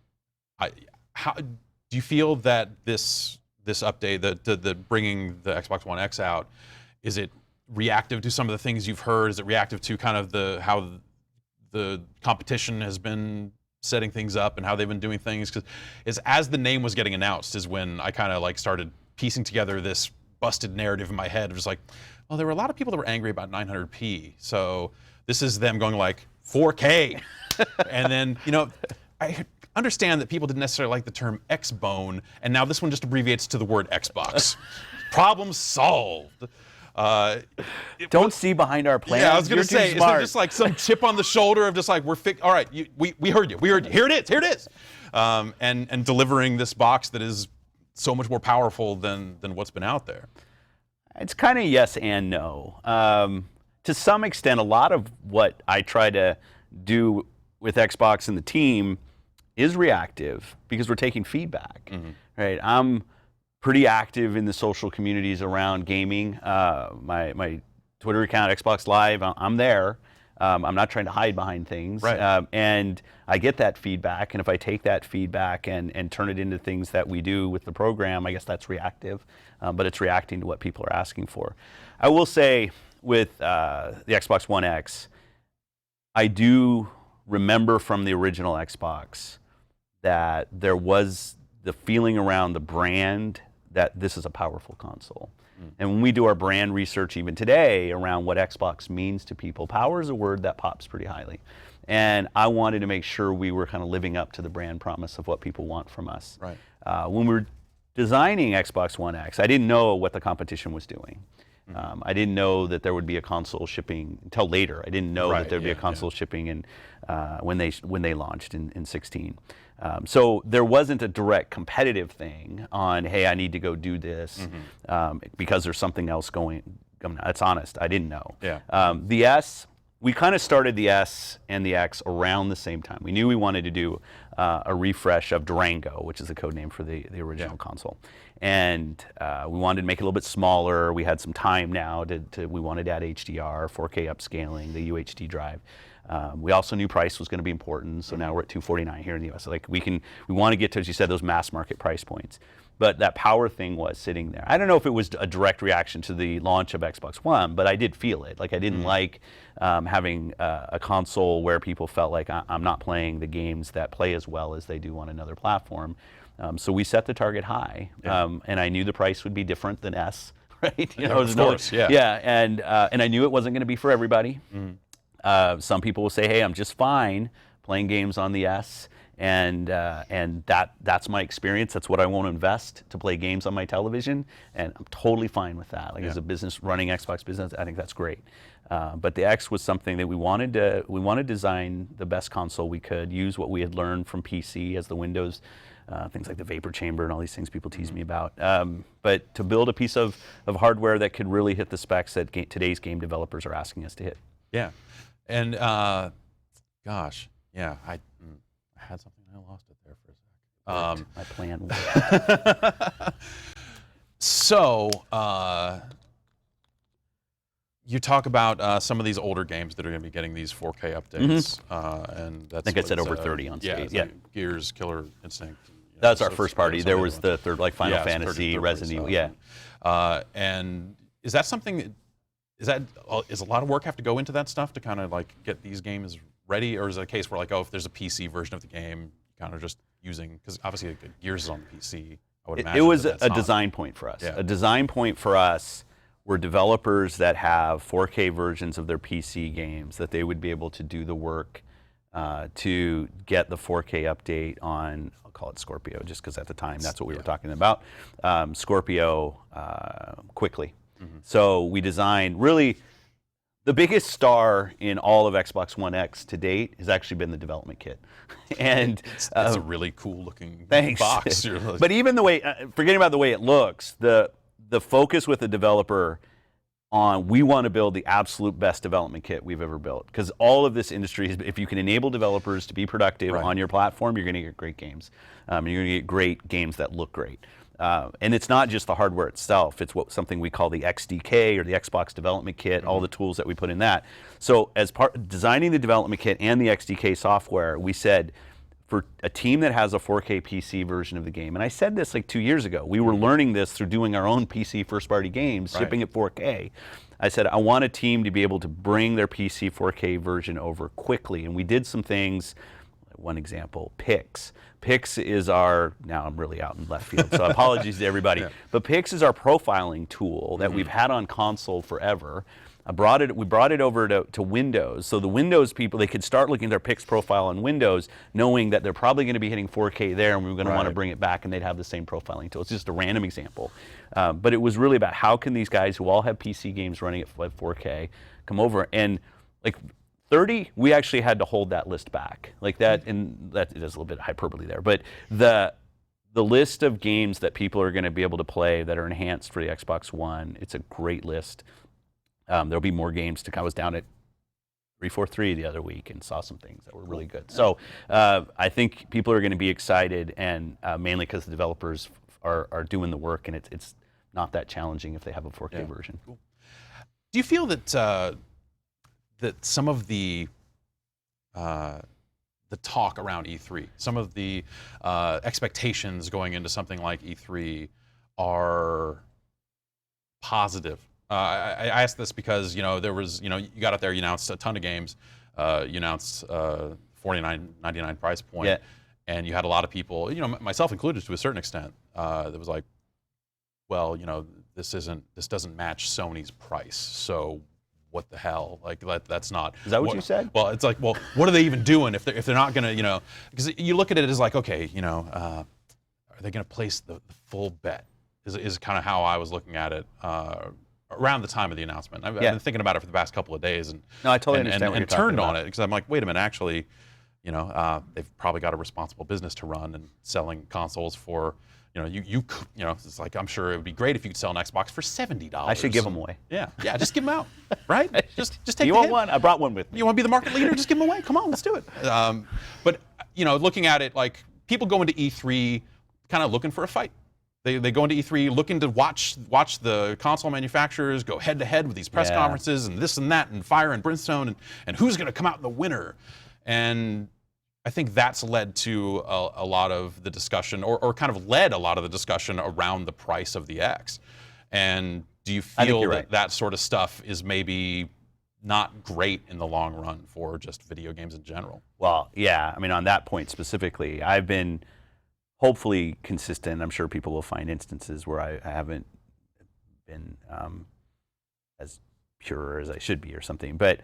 Speaker 1: how do you feel that this update, the bringing the Xbox One X out, is it reactive to some of the things you've heard? Is it reactive to kind of how the competition has been setting things up and how they've been doing things? Because as the name was getting announced is when I kind of like started piecing together this busted narrative in my head of just like, well, there were a lot of people that were angry about 900p, so this is them going like 4K. And then, I understand that people didn't necessarily like the term X-Bone, and now this one just abbreviates to the word Xbox. Problem solved.
Speaker 2: Don't see behind our plans.
Speaker 1: Yeah, I was going
Speaker 2: You're
Speaker 1: to say,
Speaker 2: too
Speaker 1: is there
Speaker 2: smart.
Speaker 1: just like some chip on the shoulder of just like, all right, we heard you. Here it is. And delivering this box that is so much more powerful than what's been out there.
Speaker 2: It's kind of yes and no. To some extent, a lot of what I try to do with Xbox and the team is reactive because we're taking feedback, right? I'm pretty active in the social communities around gaming. My Twitter account, Xbox Live, I'm there. I'm not trying to hide behind things.
Speaker 1: Right.
Speaker 2: And I get that feedback, and if I take that feedback and turn it into things that we do with the program, I guess that's reactive, but it's reacting to what people are asking for. I will say with the Xbox One X, I do remember from the original Xbox that there was the feeling around the brand that this is a powerful console. And when we do our brand research even today around what Xbox means to people, power is a word that pops pretty highly. And I wanted to make sure we were kind of living up to the brand promise of what people want from us.
Speaker 1: Right.
Speaker 2: When we were designing Xbox One X, I didn't know what the competition was doing. I didn't know that there would be a console shipping until later. I didn't know that there would be a console shipping in, when they launched in 16. So there wasn't a direct competitive thing on, hey, I need to go do this because there's something else going. That's honest. I didn't know.
Speaker 1: Yeah.
Speaker 2: The S, we kind of started the S and the X around the same time. We knew we wanted to do a refresh of Durango, which is the code name for the original console. And we wanted to make it a little bit smaller. We had some time now we wanted to add HDR, 4K upscaling, the UHD drive. We also knew price was going to be important, so now we're at $249 here in the US. So like we want to get to, as you said, those mass market price points. But that power thing was sitting there. I don't know if it was a direct reaction to the launch of Xbox One, but I did feel it. Like I didn't like having a console where people felt like I'm not playing the games that play as well as they do on another platform. So we set the target high, and I knew the price would be different than S, right? You know,
Speaker 1: of course, yeah.
Speaker 2: Yeah, and I knew it wasn't going to be for everybody. Some people will say, hey, I'm just fine playing games on the S, and that's my experience. That's what I want to invest to play games on my television, and I'm totally fine with that. Like as a business, running Xbox business, I think that's great. But the X was something that we wanted to design the best console we could, use what we had learned from PC as the Windows, things like the vapor chamber and all these things people tease me about. But to build a piece of hardware that could really hit the specs that today's game developers are asking us to hit.
Speaker 1: Yeah. And gosh, yeah, I had something and I lost it there for a sec.
Speaker 2: My plan was.
Speaker 1: So you talk about some of these older games that are going to be getting these 4K updates, and that's
Speaker 2: I think I said over 30 on stage.
Speaker 1: Yeah, like Gears, Killer Instinct.
Speaker 2: That's our first party. There was the third, like Final Fantasy, Resident Evil.
Speaker 1: Yeah. And is that something? Is a lot of work have to go into that stuff to kind of like get these games ready, or is it a case where like, oh, if there's a PC version of the game, kind of just using, because obviously Gears is on the PC, I would imagine.
Speaker 2: It was a design point for us.
Speaker 1: Yeah.
Speaker 2: A design point for us were developers that have 4K versions of their PC games, that they would be able to do the work to get the 4K update on, I'll call it Scorpio, just because at the time that's what we were talking about, Scorpio quickly. So we designed, really, the biggest star in all of Xbox One X to date has actually been the development kit. And
Speaker 1: it's a really cool looking
Speaker 2: thanks.
Speaker 1: box.
Speaker 2: But even the way, forgetting about the way it looks, the focus with the developer on, we want to build the absolute best development kit we've ever built. Because all of this industry, if you can enable developers to be productive on your platform, you're going to get great games. You're going to get great games that look great. And it's not just the hardware itself, it's something we call the XDK, or the Xbox Development Kit, all the tools that we put in that. So as part of designing the development kit and the XDK software, we said, for a team that has a 4K PC version of the game, and I said this like 2 years ago, we were learning this through doing our own PC first-party games, shipping at 4K. I said, I want a team to be able to bring their PC 4K version over quickly, and we did some things. One example, Pix. Pix is our, now I'm really out in left field, so apologies to everybody, but Pix is our profiling tool that we've had on console forever. We brought it over to Windows, so the Windows people, they could start looking at their PIX profile on Windows, knowing that they're probably going to be hitting 4K there, and we were going to want to bring it back, and they'd have the same profiling tool. It's just a random example, but it was really about how can these guys who all have PC games running at 4K come over, and like 30, we actually had to hold that list back, like that, and that is a little bit hyperbole there, but the list of games that people are going to be able to play that are enhanced for the Xbox One, it's a great list. There'll be more games to come. I was down at 343 the other week and saw some things that were really good. So I think people are going to be excited, and mainly because the developers are doing the work, and it's not that challenging if they have a 4K version.
Speaker 1: Cool. Do you feel that that some of the talk around E3, some of the expectations going into something like E3 are positive? I asked this because, there was, you got out there, you announced a ton of games, you announced $49.99 price point, and you had a lot of people, myself included to a certain extent, that was like, well, this doesn't match Sony's price, so what the hell? Like that's not.
Speaker 2: Is that what you said?
Speaker 1: Well, it's like, well, what are they even doing if they're not gonna, because you look at it as like, okay, are they gonna place the full bet? Is kind of how I was looking at it. Around the time of the announcement, I've been thinking about it for the past couple of days, and
Speaker 2: no, I totally understand what you're
Speaker 1: turned
Speaker 2: talking
Speaker 1: on
Speaker 2: about.
Speaker 1: it because I'm like, wait a minute, actually, they've probably got a responsible business to run, and selling consoles for, it's like, I'm sure it would be great if you could sell an Xbox for $70.
Speaker 2: I should give them away.
Speaker 1: Yeah, just give them out, right? Just take.
Speaker 2: You want one? I brought one with me.
Speaker 1: You want to be the market leader? Just give them away. Come on, let's do it. But looking at it, like people go into E3 kind of looking for a fight. They go into E3 looking to watch the console manufacturers go head to head with these press conferences and this and that and fire and brimstone and who's going to come out the winner. And I think that's led to a lot of the discussion, or kind of led a lot of the discussion around the price of the X. And do you feel that sort of stuff is maybe not great in the long run for just video games in general?
Speaker 2: Well, yeah. I mean, on that point specifically, I've been hopefully consistent. I'm sure people will find instances where I haven't been as pure as I should be or something. But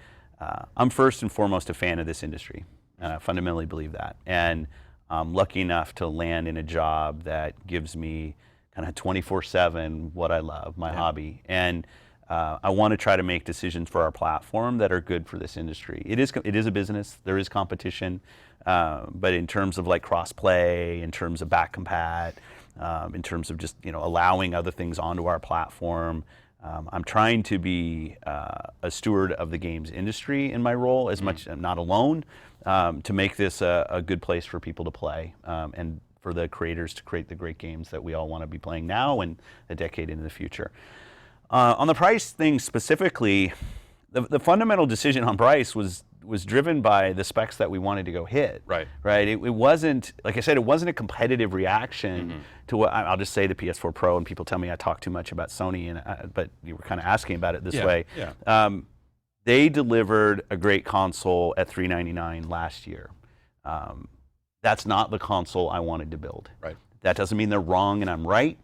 Speaker 2: I'm first and foremost a fan of this industry, and I fundamentally believe that. And I'm lucky enough to land in a job that gives me kind of 24/7 what I love, my hobby. And I want to try to make decisions for our platform that are good for this industry. It is a business. There is competition. But in terms of like cross-play, in terms of back compat, in terms of just allowing other things onto our platform, I'm trying to be a steward of the games industry in my role, as much I'm not alone, to make this a good place for people to play, and for the creators to create the great games that we all want to be playing now and a decade into the future. On the price thing specifically, the fundamental decision on price was driven by the specs that we wanted to go hit.
Speaker 1: Right.
Speaker 2: It wasn't, like I said, it wasn't a competitive reaction to what, I'll just say the PS4 Pro, and people tell me I talk too much about Sony, but you were kind of asking about it this way.
Speaker 1: Yeah.
Speaker 2: They delivered a great console at $399 last year. That's not the console I wanted to build.
Speaker 1: Right.
Speaker 2: That doesn't mean they're wrong and I'm right.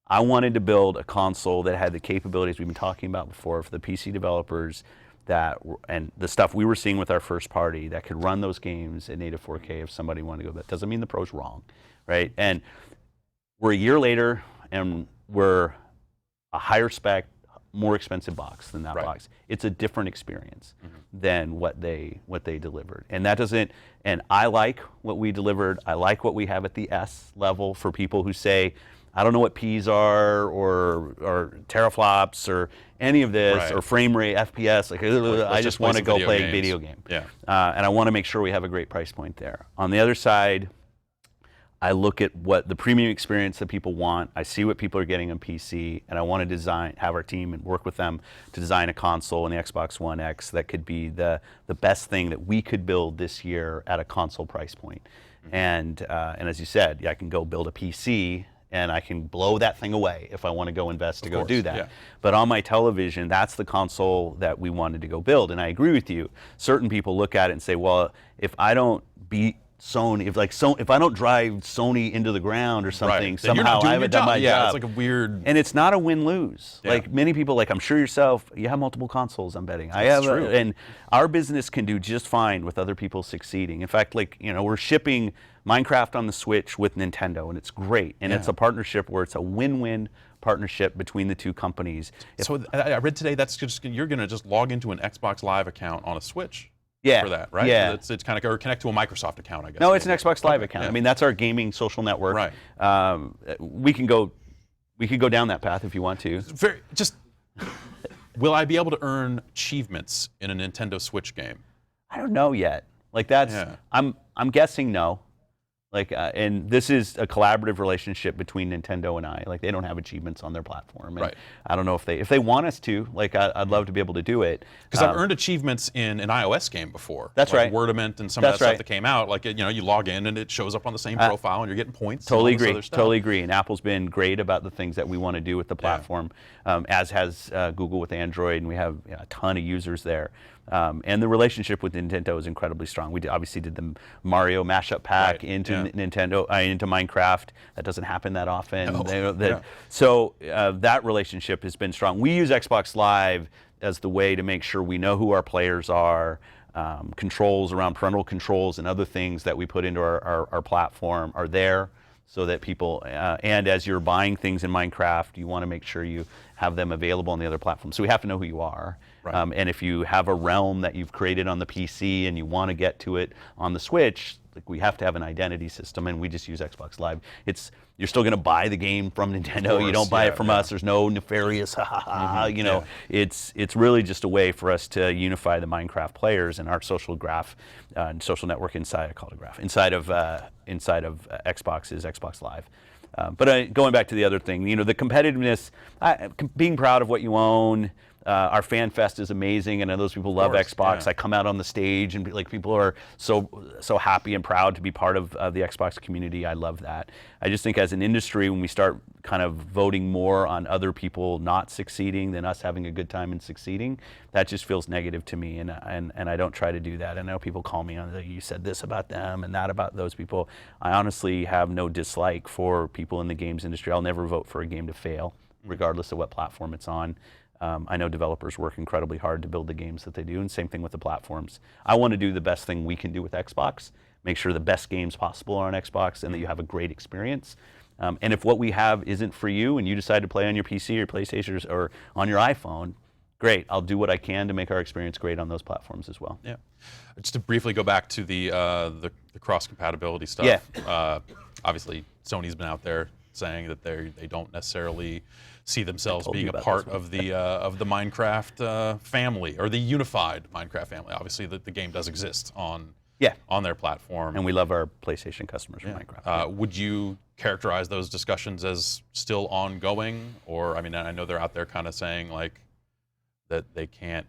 Speaker 2: I wanted to build a console that had the capabilities we've been talking about before for the PC developers, and the stuff we were seeing with our first party that could run those games at native 4K if somebody wanted to go. That doesn't mean the pro's wrong, right? And we're a year later, and we're a higher spec, more expensive box than that box. It's a different experience than what they delivered, and that doesn't. And I like what we delivered. I like what we have at the S level for people who say, I don't know what P's are, or teraflops, or any of this, or frame rate, FPS. Like, I just want to go play a video game.
Speaker 1: Yeah.
Speaker 2: And I want to make sure we have a great price point there. On the other side, I look at what the premium experience that people want. I see what people are getting on PC, and I want to have our team and work with them to design a console in the Xbox One X that could be the best thing that we could build this year at a console price point. And as you said, I can go build a PC, and I can blow that thing away if I want to go invest to go do that. Yeah. But on my television, that's the console that we wanted to go build. And I agree with you. Certain people look at it and say, well, if I don't beat Sony, if I don't drive Sony into the ground or something,
Speaker 1: Then you're
Speaker 2: somehow
Speaker 1: not doing
Speaker 2: I
Speaker 1: your
Speaker 2: haven't done
Speaker 1: job.
Speaker 2: my
Speaker 1: Yeah,
Speaker 2: job.
Speaker 1: it's like a weird.
Speaker 2: And it's not a win-lose.
Speaker 1: Yeah.
Speaker 2: Like many people, like I'm sure yourself, you have multiple consoles. I'm betting.
Speaker 1: That's true.
Speaker 2: And our business can do just fine with other people succeeding. In fact, like we're shipping Minecraft on the Switch with Nintendo, and it's great. And it's a partnership where it's a win-win partnership between the two companies.
Speaker 1: So I read today that's just you're going to just log into an Xbox Live account on a Switch.
Speaker 2: Yeah.
Speaker 1: For that, right?
Speaker 2: Yeah.
Speaker 1: It's kind of, or connect to a Microsoft account, I guess.
Speaker 2: No, it's an Xbox Live account.
Speaker 1: Yeah.
Speaker 2: I mean, that's our gaming social network.
Speaker 1: Right.
Speaker 2: We could go down that path if you want to.
Speaker 1: Will I be able to earn achievements in a Nintendo Switch game?
Speaker 2: I don't know yet. Like that's, I'm guessing no. Like, and this is a collaborative relationship between Nintendo and I. Like, they don't have achievements on their platform. And
Speaker 1: right.
Speaker 2: I don't know if they want us to. Like, I'd love to be able to do it.
Speaker 1: Because I've earned achievements in an iOS game before.
Speaker 2: That's
Speaker 1: like
Speaker 2: right.
Speaker 1: Wordament and some of that stuff that came out. Like, you log in and it shows up on the same profile and you're getting points.
Speaker 2: Totally
Speaker 1: and all
Speaker 2: agree.
Speaker 1: this other stuff.
Speaker 2: Totally agree. And Apple's been great about the things that we want to do with the platform, as has Google with Android, and we have a ton of users there. And the relationship with Nintendo is incredibly strong. We obviously did the Mario mashup pack into Nintendo, into Minecraft. That doesn't happen that often.
Speaker 1: No.
Speaker 2: So that relationship has been strong. We use Xbox Live as the way to make sure we know who our players are. Controls around parental controls and other things that we put into our platform are there, so that people, and as you're buying things in Minecraft, you want to make sure you have them available on the other platforms. So we have to know who you are.
Speaker 1: Right.
Speaker 2: And if you have a realm that you've created on the PC and you want to get to it on the Switch, like we have to have an identity system, and we just use Xbox Live. You're still going to buy the game from Nintendo. You don't buy it from us. There's no nefarious It's really just a way for us to unify the Minecraft players, and our social graph, social network inside of Xbox is Xbox Live. But going back to the other thing, the competitiveness, being proud of what you own. Our Fan Fest is amazing, and those people love Xbox. I come out on the stage, and people are so happy and proud to be part of the Xbox community. I love that. I just think as an industry, when we start kind of voting more on other people not succeeding than us having a good time and succeeding, that just feels negative to me, and I don't try to do that. I know people call me on, you said this about them and that about those people. I honestly have no dislike for people in the games industry. I'll never vote for a game to fail, regardless of what platform it's on. I know developers work incredibly hard to build the games that they do, and same thing with the platforms. I want to do the best thing we can do with Xbox, make sure the best games possible are on Xbox and that you have a great experience. And if what we have isn't for you and you decide to play on your PC or PlayStation or on your iPhone, great. I'll do what I can to make our experience great on those platforms as well.
Speaker 1: Yeah. Just to briefly go back to the cross-compatibility stuff.
Speaker 2: Yeah.
Speaker 1: Obviously, Sony's been out there saying that they don't necessarily see themselves being a part of the Minecraft family, or the unified Minecraft family. Obviously, the game does exist on their platform,
Speaker 2: and we love our PlayStation customers for Minecraft.
Speaker 1: Would you characterize those discussions as still ongoing, or I mean, I know they're out there kind of saying like that they can't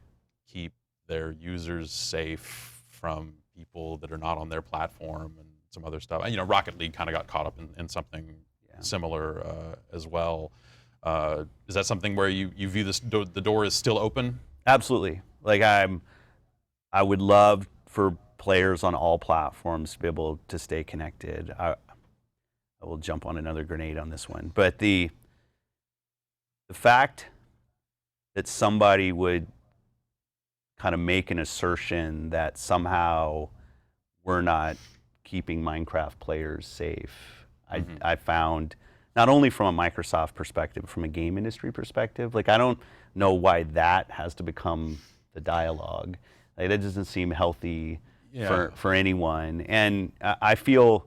Speaker 1: keep their users safe from people that are not on their platform and some other stuff. Rocket League kind of got caught up in something similar as well. Is that something where you view the door is still open?
Speaker 2: Absolutely. Like I would love for players on all platforms to be able to stay connected. I will jump on another grenade on this one, but the fact that somebody would kind of make an assertion that somehow we're not keeping Minecraft players safe, I found, not only from a Microsoft perspective, from a game industry perspective, like I don't know why that has to become the dialogue. Like, that doesn't seem healthy for anyone. And I feel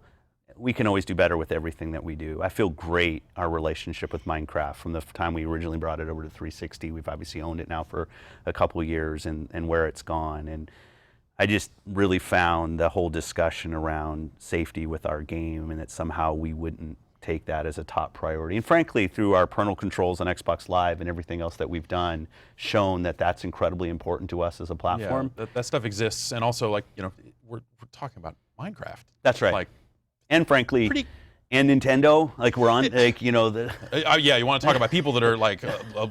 Speaker 2: we can always do better with everything that we do. I feel great, our relationship with Minecraft, from the time we originally brought it over to 360. We've obviously owned it now for a couple of years, and where it's gone. And I just really found the whole discussion around safety with our game, and that somehow we wouldn't take that as a top priority. And frankly, through our parental controls on Xbox Live and everything else that we've done, shown that that's incredibly important to us as a platform.
Speaker 1: Yeah, that stuff exists, and also we're talking about Minecraft.
Speaker 2: That's right.
Speaker 1: Like,
Speaker 2: and frankly, and Nintendo, like we're on, like
Speaker 1: Yeah, you want to talk about people that are like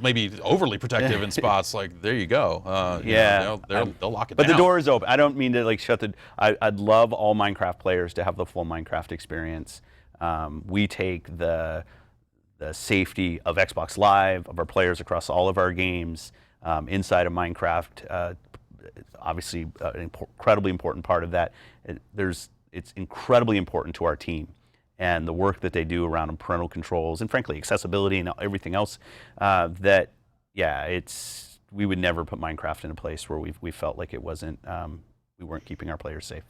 Speaker 1: maybe overly protective in spots. Like there you go.
Speaker 2: Yeah.
Speaker 1: They'll lock it
Speaker 2: But
Speaker 1: down.
Speaker 2: the door is open. I don't mean to like shut the. I'd love all Minecraft players to have the full Minecraft experience. We take the safety of Xbox Live, of our players across all of our games inside of Minecraft. Obviously, an incredibly important part of that. It's incredibly important to our team and the work that they do around parental controls and frankly accessibility and everything else. We would never put Minecraft in a place where we felt like it wasn't. We weren't keeping our players safe.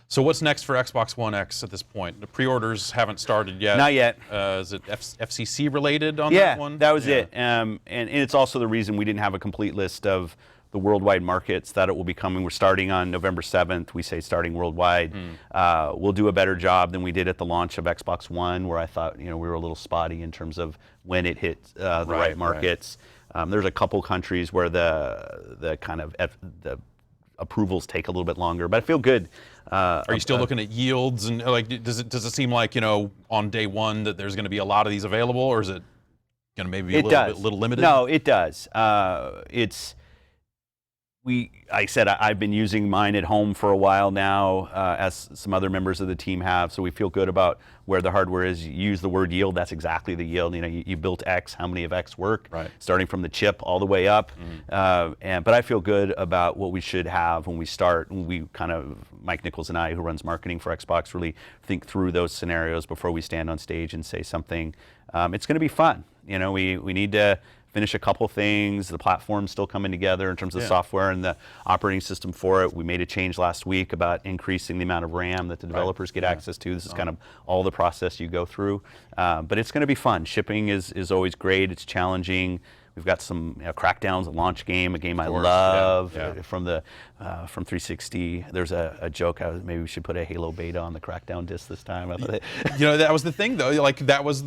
Speaker 1: So what's next for Xbox One X at this point? The pre-orders haven't started yet.
Speaker 2: Not yet.
Speaker 1: Is it FCC related on that one?
Speaker 2: Yeah, that was it. And it's also the reason we didn't have a complete list of the worldwide markets that it will be coming. We're starting on November 7th. We say starting worldwide. We'll do a better job than we did at the launch of Xbox One, where I thought we were a little spotty in terms of when it hit the right markets. There's a couple countries where the kind of the approvals take a little bit longer, but I feel good.
Speaker 1: Are you still looking at yields and like does it seem like on day one that there's going to be a lot of these available, or is it going to maybe be a little limited?
Speaker 2: No, it does. I said I've been using mine at home for a while now, as some other members of the team have. So we feel good about where the hardware is. You use the word yield. That's exactly the yield. You built X. How many of X work?
Speaker 1: Right.
Speaker 2: Starting from the chip all the way up. But I feel good about what we should have when we start. We Mike Nichols and I, who runs marketing for Xbox, really think through those scenarios before we stand on stage and say something. It's going to be fun. We need to finish a couple things. The platform's still coming together in terms of software and the operating system for it. We made a change last week about increasing the amount of RAM that the developers get access to. This is kind of all the process you go through. But it's going to be fun. Shipping is always great. It's challenging. We've got some Crackdown's a launch game, a game I love from 360. There's a joke. Maybe we should put a Halo beta on the Crackdown disc this time.
Speaker 1: That was the thing though. That was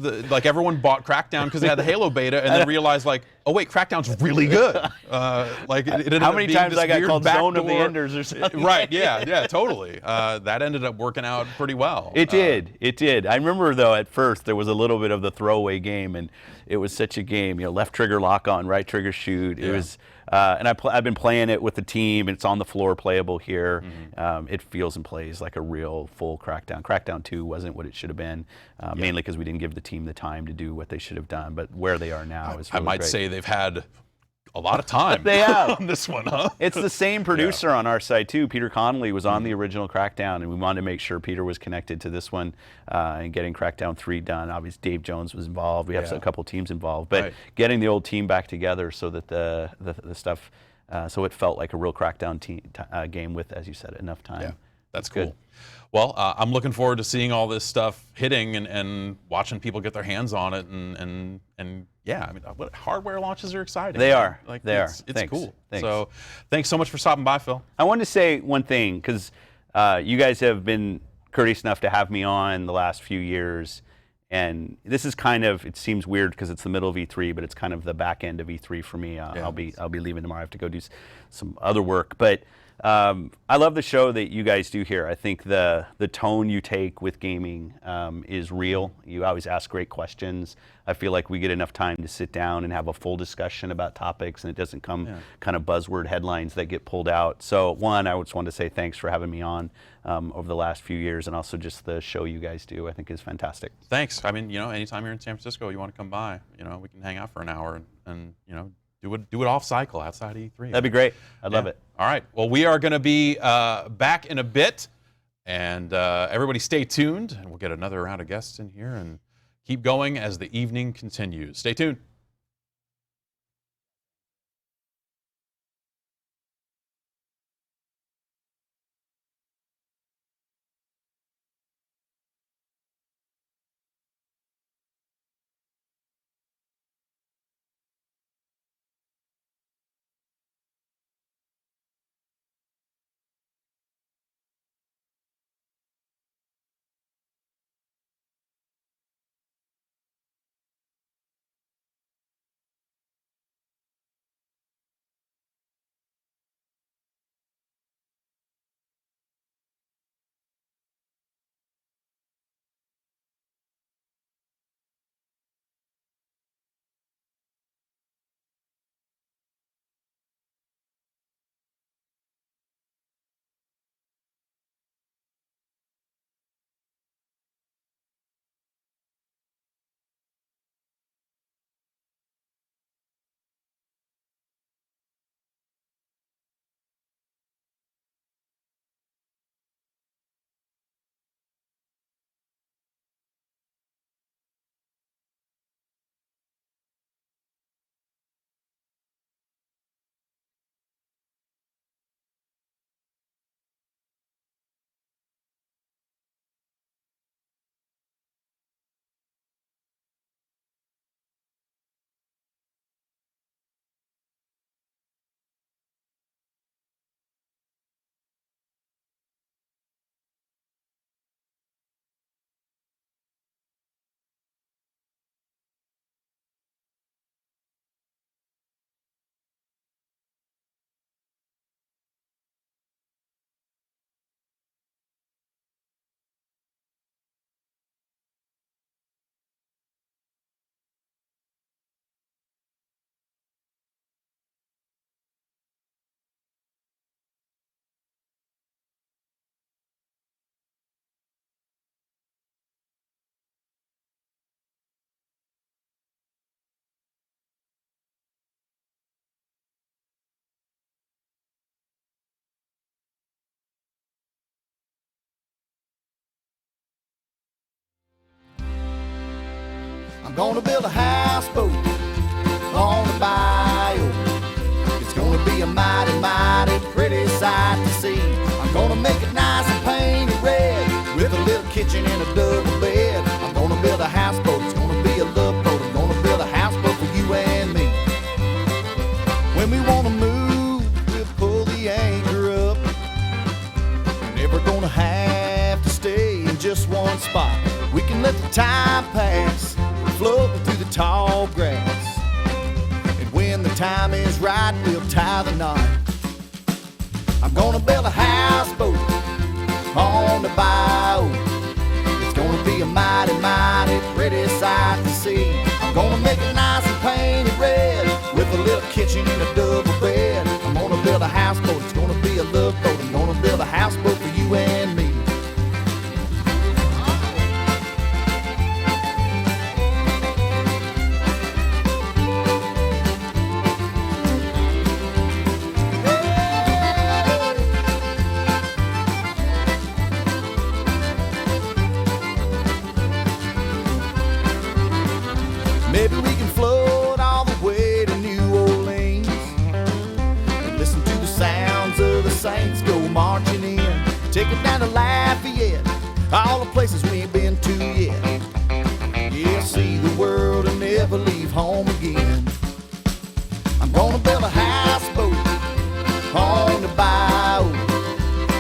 Speaker 1: everyone bought Crackdown because they had the Halo beta and then realized oh wait, Crackdown's really good.
Speaker 2: How many times I got called Zone of the Enders or something?
Speaker 1: Right. Yeah. Totally. That ended up working out pretty well.
Speaker 2: It did. I remember though at first there was a little bit of the throwaway game, and it was such a game. Left trigger lock on, right trigger shoot. It was. And I've been playing it with the team, and it's on the floor playable here. It feels and plays like a real full Crackdown. Crackdown 2 wasn't what it should have been, mainly because we didn't give the team the time to do what they should have done. But where they are now is really
Speaker 1: I might
Speaker 2: great.
Speaker 1: say they've had a lot of time
Speaker 2: they have.
Speaker 1: on this one, huh?
Speaker 2: It's the same producer on our side too. Peter Connolly was on the original Crackdown, and we wanted to make sure Peter was connected to this one and getting Crackdown 3 done. Obviously, Dave Jones was involved. We have a couple teams involved, but getting the old team back together so that the stuff, so it felt like a real Crackdown game with, as you said, enough time.
Speaker 1: Yeah, that's cool.
Speaker 2: Good.
Speaker 1: Well, I'm looking forward to seeing all this stuff hitting and watching people get their hands on it and yeah, hardware launches are exciting.
Speaker 2: They are.
Speaker 1: It's
Speaker 2: Thanks.
Speaker 1: cool.
Speaker 2: Thanks.
Speaker 1: So, thanks so much for stopping by, Phil.
Speaker 2: I wanted to say one thing because you guys have been courteous enough to have me on the last few years, and this is it seems weird because it's the middle of E3, but it's kind of the back end of E3 for me. I'll be leaving tomorrow. I have to go do some other work, but. I love the show that you guys do here. I think the tone you take with gaming is real. You always ask great questions. I feel like we get enough time to sit down and have a full discussion about topics, and it doesn't come kind of buzzword headlines that get pulled out. So one, I just wanted to say thanks for having me on over the last few years, and also just the show you guys do I think is fantastic.
Speaker 1: Thanks. Anytime you're in San Francisco, you want to come by, we can hang out for an hour and do it off cycle outside E3.
Speaker 2: That'd be great. I'd love it.
Speaker 1: All right. Well, we are going to be back in a bit, and everybody stay tuned, and we'll get another round of guests in here and keep going as the evening continues. Stay tuned.
Speaker 3: I'm gonna build a houseboat on the bayou. It's gonna be a mighty, mighty pretty sight to see. I'm gonna make it nice and painted red with a little kitchen and a double bed. I'm gonna build a houseboat, it's gonna be a love boat. I'm gonna build a houseboat for you and me. When we wanna move, we'll pull the anchor up. We're never gonna have to stay in just one spot. We can let the time pass, floating through the tall grass. And when the time is right, we'll tie the knot. I'm gonna build a houseboat on the bayou. It's gonna be a mighty, mighty pretty sight to see. I'm gonna make it nice and painted red with a little kitchen and a double bed. I'm gonna build a houseboat, it's gonna be a love boat. I'm gonna build a houseboat for you and me. Maybe we can float all the way to New Orleans and listen to the sounds of the saints go marching in. Take it down to Lafayette, all the places we ain't been to yet. Yeah, see the world and never leave home again. I'm gonna build a houseboat on the bayou.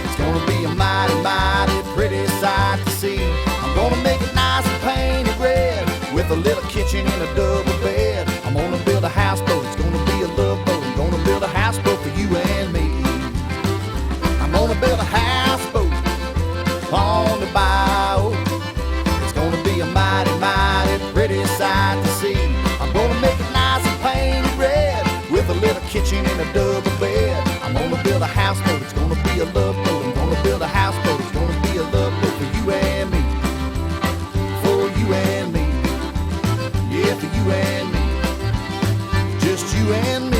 Speaker 3: It's gonna be a mighty, mighty pretty sight to see. I'm gonna make it nice and painted red with a little kitchen and a double bed. I'm gonna build a houseboat, it's gonna be a love boat. I'm gonna build a houseboat for you and me. I'm gonna build a houseboat on the bayou. It's gonna be a mighty, mighty pretty sight to see. I'm gonna make it nice and painted red with a little kitchen and a double bed. I'm gonna build a houseboat, it's gonna be a love boat. I'm gonna build a houseboat, it's gonna be a love boat for you and me. For you and me. Yeah, for you and me. Just you and me.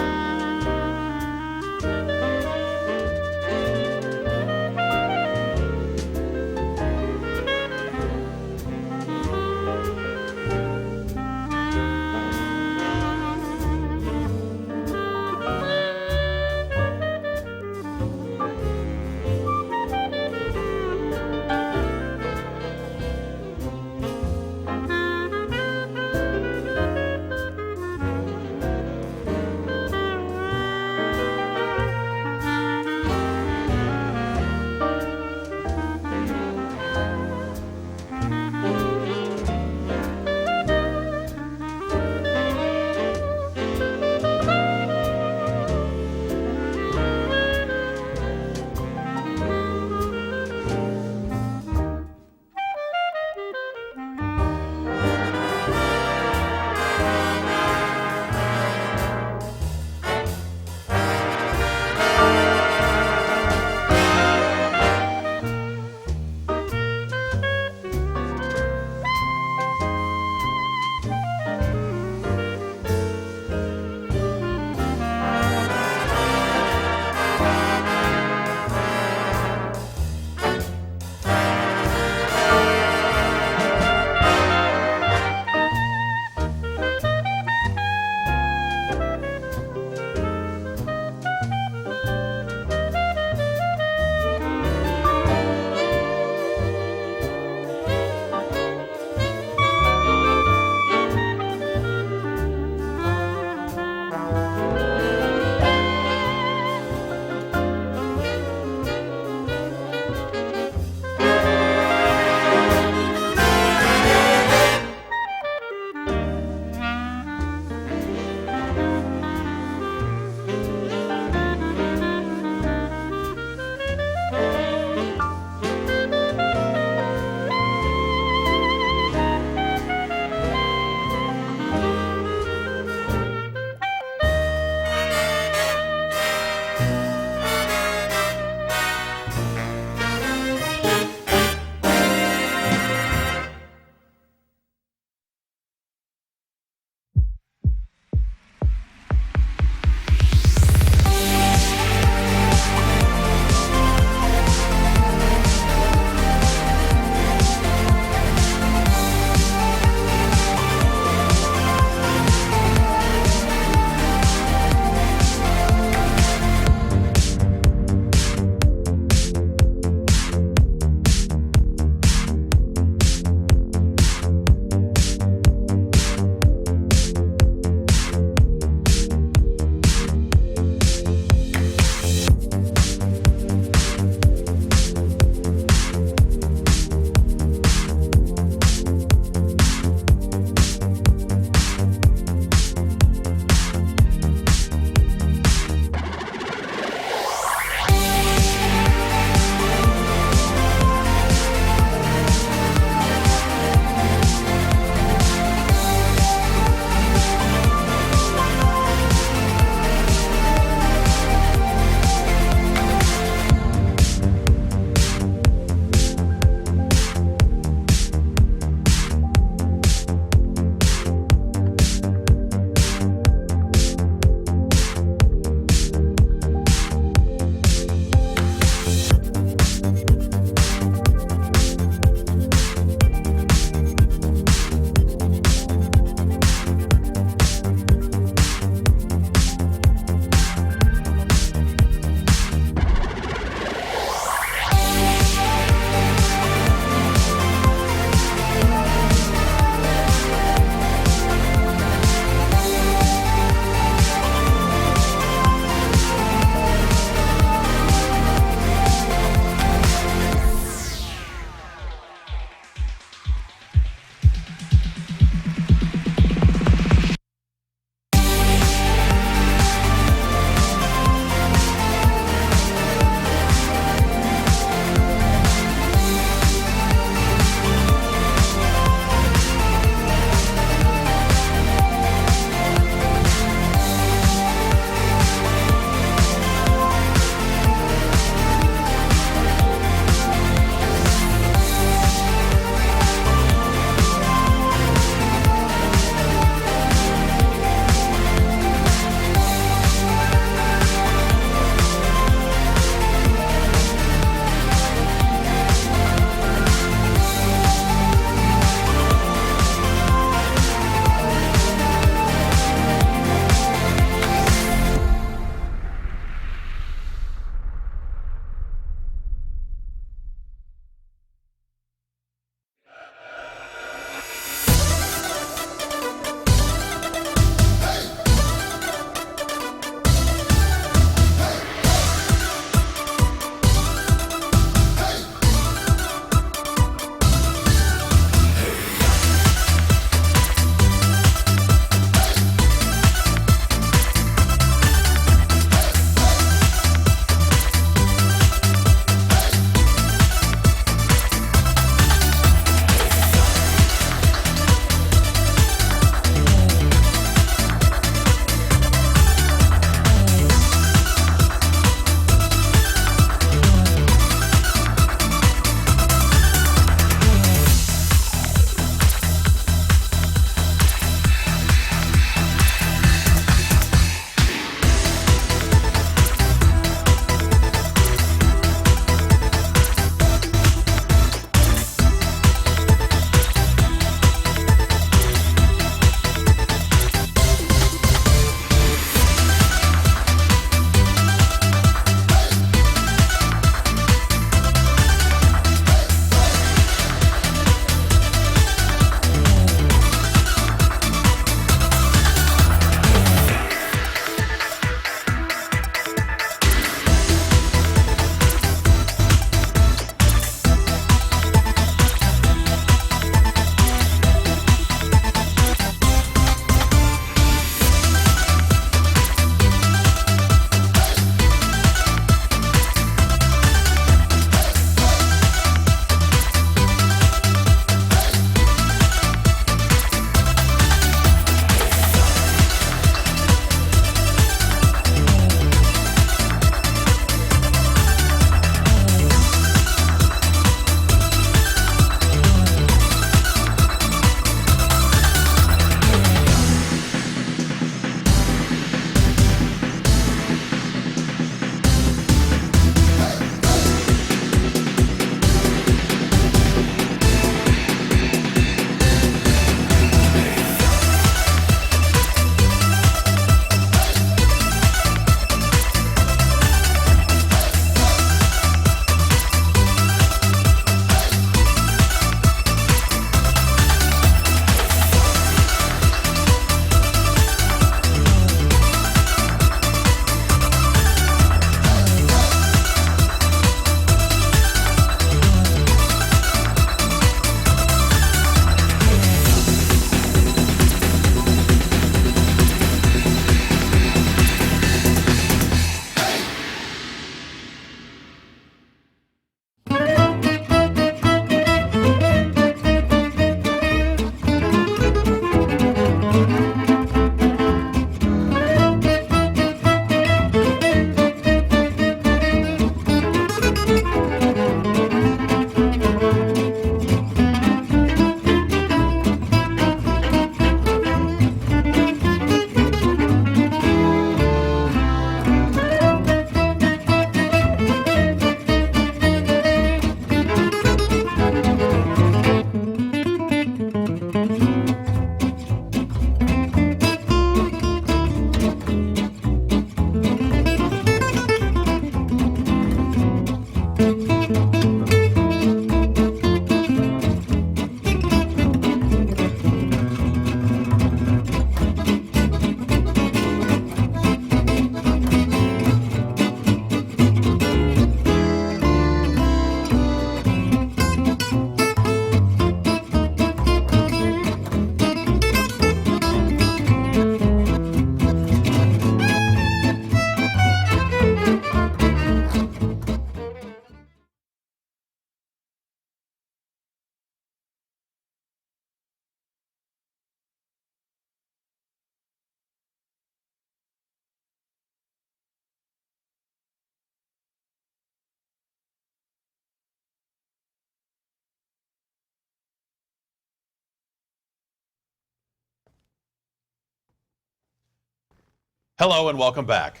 Speaker 1: Hello and welcome back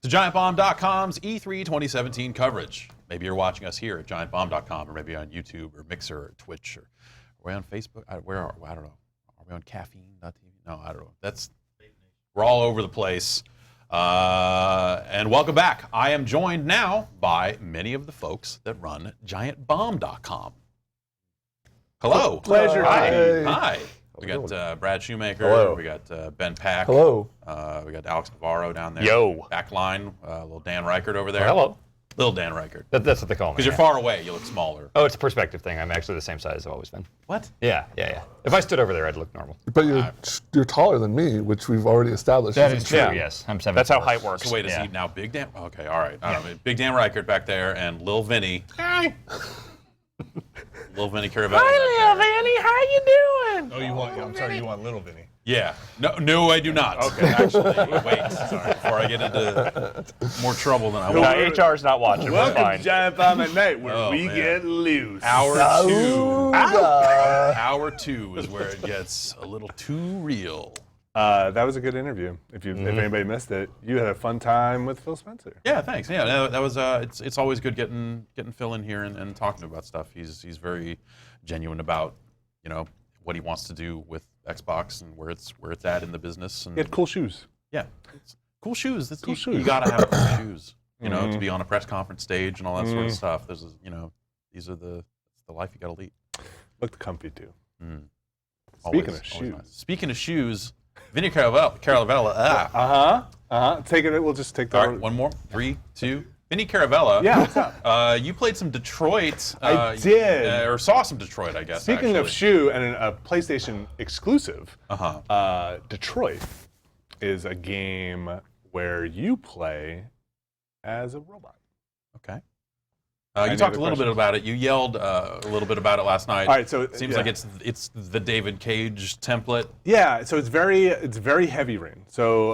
Speaker 1: to GiantBomb.com's E3 2017 coverage. Maybe you're watching us here at GiantBomb.com, or maybe on YouTube or Mixer or Twitch, or are we on Facebook? Where are we? I don't know. Are we on Caffeine.tv? No, I don't know. We're all over the place. And welcome back. I am joined now by many of the folks that run GiantBomb.com. Hello.
Speaker 4: Pleasure.
Speaker 1: Hi.
Speaker 4: Hey.
Speaker 1: Hi. We got Brad Shoemaker.
Speaker 4: Hello.
Speaker 1: We got Ben Pack.
Speaker 4: Hello.
Speaker 1: We got Alex Navarro down there.
Speaker 4: Yo.
Speaker 1: Back line. Little Dan Reichert over there.
Speaker 4: Hello.
Speaker 1: Little Dan Reichert.
Speaker 4: That's what they call me.
Speaker 1: Because you're far away, you look smaller.
Speaker 4: Oh, it's a perspective thing. I'm actually the same size I've always been.
Speaker 1: What?
Speaker 4: Yeah. If I stood over there, I'd look normal.
Speaker 5: But you're taller than me, which we've already established.
Speaker 4: That is true,
Speaker 5: Yeah.
Speaker 4: yes. I'm 7'4".
Speaker 6: That's how height works.
Speaker 1: So wait, is he now Big Dan? Okay, all right. I don't know. Big Dan Reichert back there and Lil Vinny. Hi. Lil Vinny Caravello.
Speaker 6: Hi, Lil Vinny. How you doing?
Speaker 7: Oh, you want? I'm sorry, you want Little Vinny.
Speaker 1: Yeah. No, I do not. Okay. Actually, wait. Sorry. Before I get into more trouble than I want.
Speaker 6: No, HR's not watching. We're
Speaker 7: Welcome
Speaker 6: fine.
Speaker 7: to Giant Bomb at Night, where
Speaker 1: Oh,
Speaker 7: we
Speaker 1: man.
Speaker 7: get loose.
Speaker 1: Hour 2. Hour 2 is where it gets a little too real.
Speaker 7: That was a good interview. If anybody missed it, you had a fun time with Phil Spencer.
Speaker 1: Yeah, thanks. Yeah, that was. It's always good getting Phil in here and talking about stuff. He's very genuine about what he wants to do with Xbox and where it's at in the business. And
Speaker 7: He had cool shoes.
Speaker 1: yeah, it's cool shoes. That's
Speaker 7: Cool
Speaker 1: you,
Speaker 7: shoes.
Speaker 1: You gotta have cool shoes. To be on a press conference stage and all that sort of stuff. There's these are the life you gotta lead.
Speaker 7: Looked comfy too.
Speaker 1: Always,
Speaker 7: Speaking of
Speaker 1: always
Speaker 7: shoes.
Speaker 1: nice. Speaking of shoes, Vinny Caravella.
Speaker 7: Take it. We'll just take that.
Speaker 1: All right, one more. 3, 2. Vinny Caravella.
Speaker 7: Yeah, what's up?
Speaker 1: You played some Detroit.
Speaker 7: I did.
Speaker 1: Or saw some Detroit, I guess.
Speaker 7: Speaking of
Speaker 1: actually.
Speaker 7: shoe and a PlayStation exclusive,
Speaker 1: Uh-huh.
Speaker 7: Detroit is a game where you play as a robot.
Speaker 1: Okay.
Speaker 7: Any
Speaker 1: You talked
Speaker 7: other
Speaker 1: a little bit
Speaker 7: questions?
Speaker 1: about it. You yelled a little bit about it last night.
Speaker 7: All right, so
Speaker 1: it seems
Speaker 7: yeah.
Speaker 1: like it's the David Cage template.
Speaker 7: Yeah, so it's very heavy rain. So